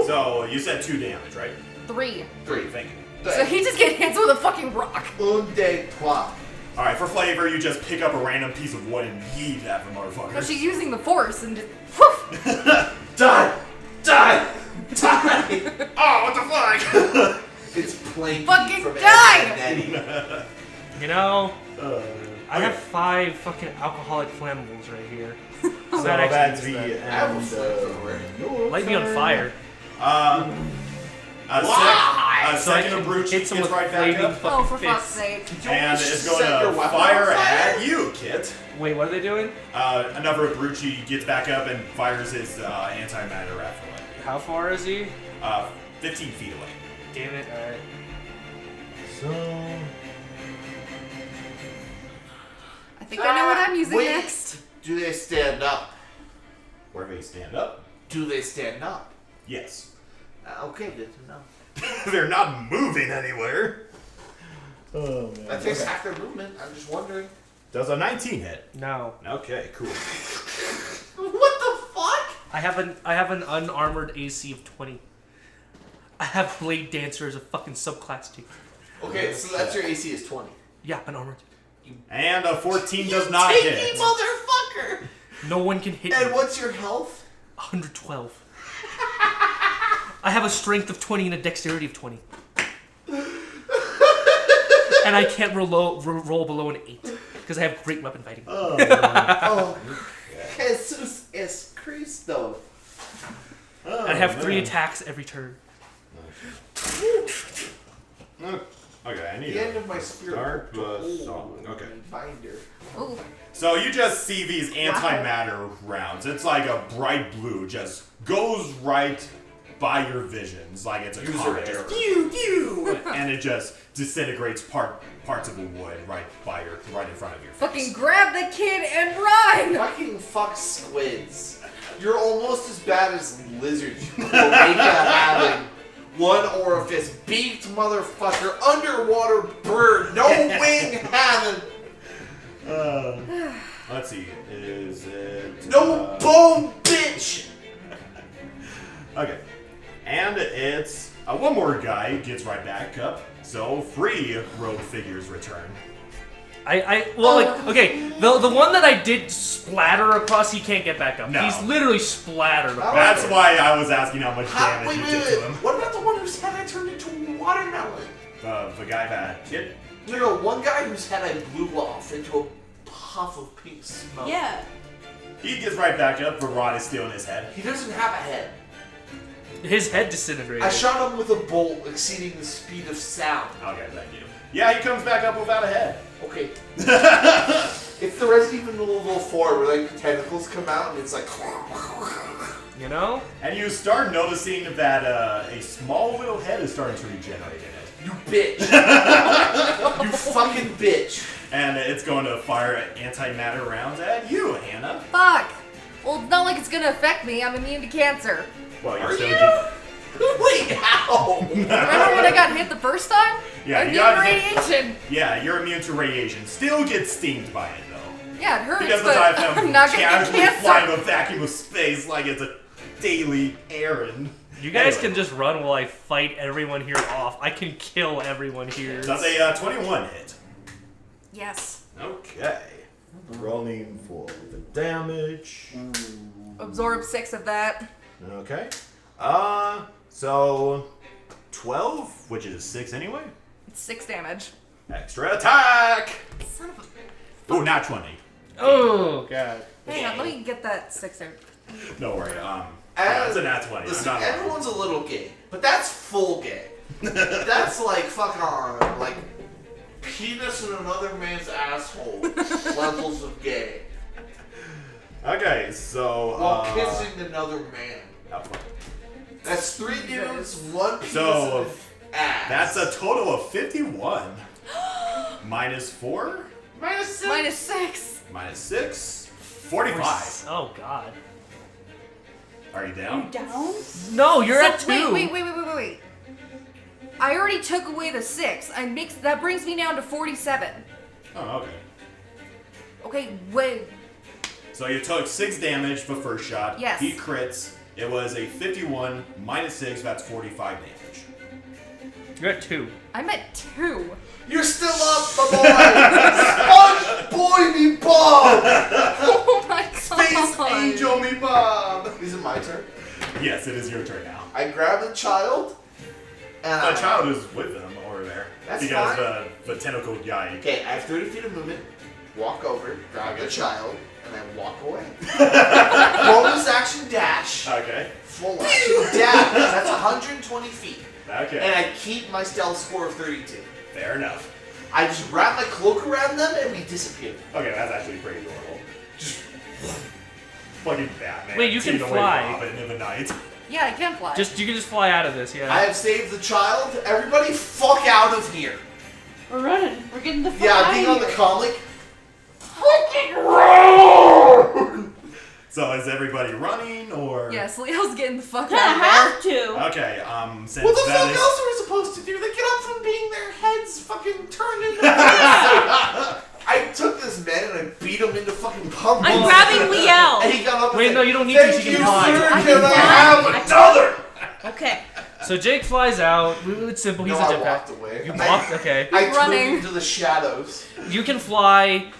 So you said 2 damage, right? 3. 3. Thank you. So he just gets hit with a fucking rock. Un de trois. Alright, for flavor, you just pick up a random piece of wood and yeet at the But motherfucker. she's using the force and just woof. Die! Die! Die! Oh, what the fuck? It's plain Fucking from die! Ed and Eddie. You know, I have Okay. 5 fucking alcoholic flammables right here. So that actually that's is the that. I have a end flamethrower. of your Light me on turn. fire. A So I second can of Bruce hit gets someone with right back flaming up. fucking Oh, for fuck's fists. sake. And it's going Set your to weapon fire on fire? at you, Kit. Wait, what are they doing? Another Brucci gets back up and fires his antimatter rifle at How far is he? you. 15 feet away. Damn it, alright. So... I think I know what I'm using Wait. next. Do they stand up? Where they stand up? Do they stand up? Yes. Okay, good to know. They're not moving anywhere. Oh, man. That takes half their movement. I'm just wondering. Does a 19 hit? No. Okay, cool. What the fuck? I have an unarmored AC of 20. I have Blade Dancer as a fucking subclass too. Okay, so that's your AC is 20. Yeah, unarmored. And a 14 does not Take hit. me, motherfucker! No one can hit And me. what's your health? 112. I have a strength of 20 and a dexterity of 20. And I can't roll below an 8 because I have great weapon fighting. Oh, Jesus es Cristo. I have 3 attacks every turn. Okay, I need The to end of my spirit. start book with to song. hold Okay. and binder. Ooh. So you just see these antimatter rounds. It's like a bright blue, just goes right by your visions, like it's a User comet. error. Just pew pew, and it just disintegrates parts of the wood right in front of your face. Fucking grab the kid and run! Fucking fuck squids. You're almost as bad as lizards. You having one orifice, beaked motherfucker, underwater bird, no wing having. Let's see, is it No bone, bitch! Okay, and it's one more guy gets right back up. So 3 rogue figures return. Okay, the one that I did splatter across, he can't get back up. No. He's literally splattered across. That's why I was asking how much How, damage wait, you wait, did wait. to him. What about the one whose head I turned into a watermelon? The guy that hit. No, one guy whose head I blew off into a puff of pink smoke. Yeah. He gets right back up, but Rod is still in his head. He doesn't have a head. His head disintegrated. I shot him with a bolt exceeding the speed of sound. Okay, thank you. Yeah, he comes back up without a head. Okay. It's the Resident Evil 4 where like the tentacles come out and it's like. You know? And you start noticing that a small little head is starting to regenerate in it. You bitch. You fucking bitch. And it's going to fire antimatter rounds at you, Hannah. Fuck! Well, it's not like it's gonna affect me. I'm immune to cancer. Well, Are still you? Wait, how? Remember when I got hit the first time? Yeah, Immune you got to hit. radiation. Yeah, you're immune to radiation. Still get steamed by it, though. Yeah, it hurts, He doesn't but die from I'm not gonna get casually flying cancer. a vacuum of space like it's a daily errand. You guys Anyway. can just run while I fight everyone here off. I can kill everyone here. Does a 21 hit? Yes. Okay. Rolling for the damage. Absorb 6 of that. Okay. So 12, which is 6 anyway. It's 6 damage. Extra attack. Son of a... Oh, not 20. Oh, God. Hang on, let me get that 6 there. No worry. Yeah, it's a nat 20. Listen, Not everyone's a little gay, but that's full gay. That's like fucking like penis in another man's asshole levels of gay. Okay, so While kissing another man. oh, fuck. That's 3 dudes, 1 penis So, and an ass. That's a total of 51. Minus 4, minus 6. Minus 6. minus 6, 45. Oh, God. Are you down? Down? No, you're at 2. Wait. I already took away the 6. That brings me down to 47. Oh, okay. Okay, wait. So you took 6 damage the first shot. Yes. He crits. It was a 51 minus 6. That's 45 damage. You're at 2. I'm at 2. You're still up, my boy! Sponge boy me Bob! Oh my god. Space angel me Bob! Is it my turn? Yes, it is your turn now. I grab the child, and The child is with them over there. That's because fine. the tentacled guy. Okay, I have 30 feet of movement. Walk over, grab the child, and then walk away. Bonus action dash. Okay. Full action dash. That's 120 feet. Okay. And I keep my stealth score of 32. Fair enough. I just wrap my cloak around them and we disappear. Okay, that's actually pretty adorable. Just fucking Batman. Wait, you can taking away fly. Robin in the night. Yeah, I can fly. You can just fly out of this, yeah. I have saved the child. Everybody fuck out of here. We're running. We're getting the fuck Yeah, out being of on the here. comic. Fucking run! So is everybody running or? Yes, Liel's getting the fuck Kinda out of have to. Okay. Since What the that fuck is- else are we supposed to do? They get up from being their heads fucking turned into I took this man and I beat him into fucking pumpkins. I'm grabbing Liel. And he got up and Wait, said, no, you don't need to, "Thank she you, can fly." sir. I Can can I fly. have another? Okay. So Jake flies out. It's simple. He's No, a I jetpack. walked away. You walked. Okay. I Running. turned into the shadows. You can fly.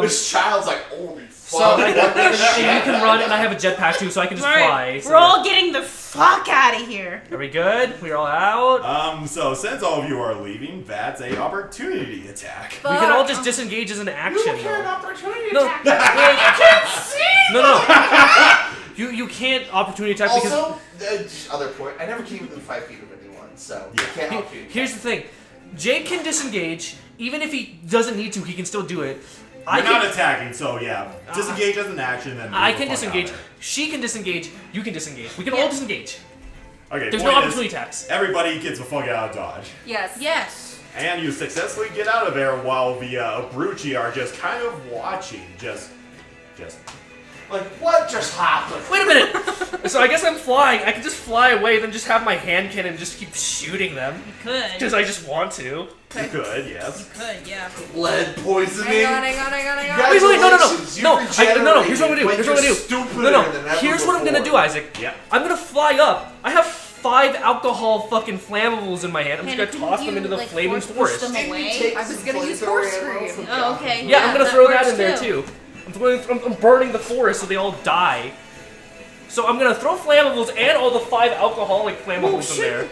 This child's like, holy So fuck. and you can run, and I have a jetpack too, so I can just fly. Alright, So we're all getting the fuck out of here. Are we good? We're all out. So since all of you are leaving, that's a opportunity attack. We can all just disengage as an action. You can though. opportunity No, attack. no. You can't opportunity attack because Also, just other point, I never came within 5 feet of anyone, so Yeah. you can't opportunity here's the thing. Jake can disengage, even if he doesn't need to, he can still do it. You're not attacking, so yeah. Disengage as an action, then. I move can the fuck disengage. out of She can disengage. You can disengage. We can all disengage. there. Okay. There's point no is, opportunity attacks. Everybody gets the fuck out of dodge, Yes. Yes. and you successfully get out of there while the Abruzzi are just kind of watching, just. Like, what just happened? Wait a minute. So I guess I'm flying. I can just fly away, then just have my hand cannon and just keep shooting them You could. because I just want to. You could, yes. Could, yeah. Lead poisoning. Hang on. Wait, no. Congratulations, No, you've no. Here's what I'm gonna do. regenerated, Here's but what I'm gonna you're do. stupider No. than ever Here's what I'm gonna do, before. Isaac. Yep. I'm gonna fly up. I have 5 alcohol fucking flammables in my hand. I'm just Hannah, gonna couldn't toss you, them into the like, flaming force push forest. them Didn't away? you take I was some gonna use flamethrower force ammo screen. from Oh, John? okay. Yeah, I'm gonna that throw that works in there too. I'm burning the forest so they all die. So I'm gonna throw flammables and all the 5 alcoholic flammables in there.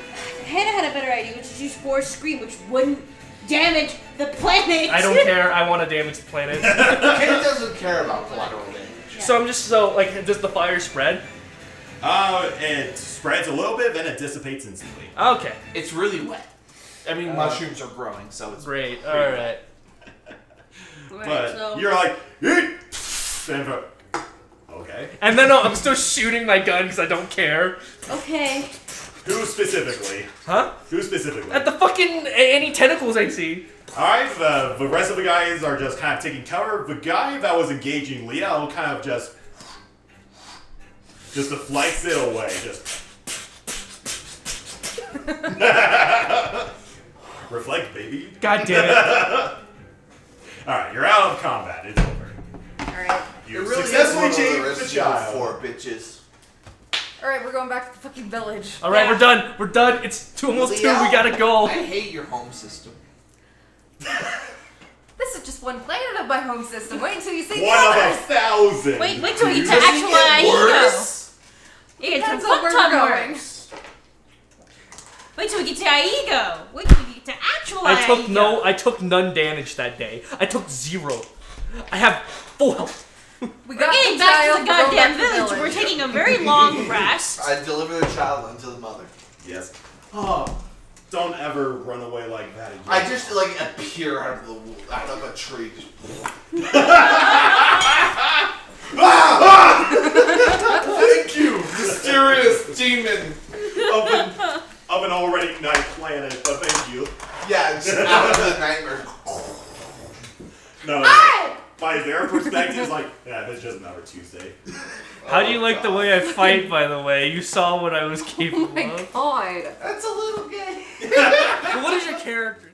Hannah had a better idea, which is use force screen, which wouldn't damage the planet. I don't care. I want to damage the planet. Kate doesn't care about collateral damage. So I'm just does the fire spread? It spreads a little bit, then it dissipates instantly. Okay, It's really wet. I mean, mushrooms are growing, so it's great. All right. But so- you're like, "Eat!" And okay. And then I'm still shooting my gun because I don't care. Okay. Who specifically? Huh? Who specifically? At the fucking any tentacles I see. Alright, the rest of the guys are just kind of taking cover. The guy that was engaging Liel kind of just deflects it away. Just. Reflect, baby. God damn it. Alright, you're out of combat. It's over. Alright. You It really successfully is one of changed the Resident Evil child. 4, bitches. Alright, we're going back to the fucking village. All right, Yeah. we're done. We're done. It's almost 2. We Liel, gotta go. I hate your home system. This is just one planet of my home system. Wait until you see the One of others. 1,000. Wait till we get to Does it actual get Iego. worse? You get some Depends on fuck where ton we're going. works. Wait till we get to Iego. Wait till we get to actual Iego. I took none damage that day. I took 0. I have full health. We We're got getting the back child, to the we're going goddamn back to the village. We're village. taking a very long rest. I deliver the child unto the mother. Yes. Oh, don't ever run away like that again. I just like appear out of a tree. Thank you, mysterious demon. of an already night planet, but thank you. Yeah, just out of the nightmare. No. By their perspective, it's like, yeah, that's just another Tuesday. How do you like the way I fight, by the way? You saw what I was capable Oh my of. god. That's a little gay. What is your character?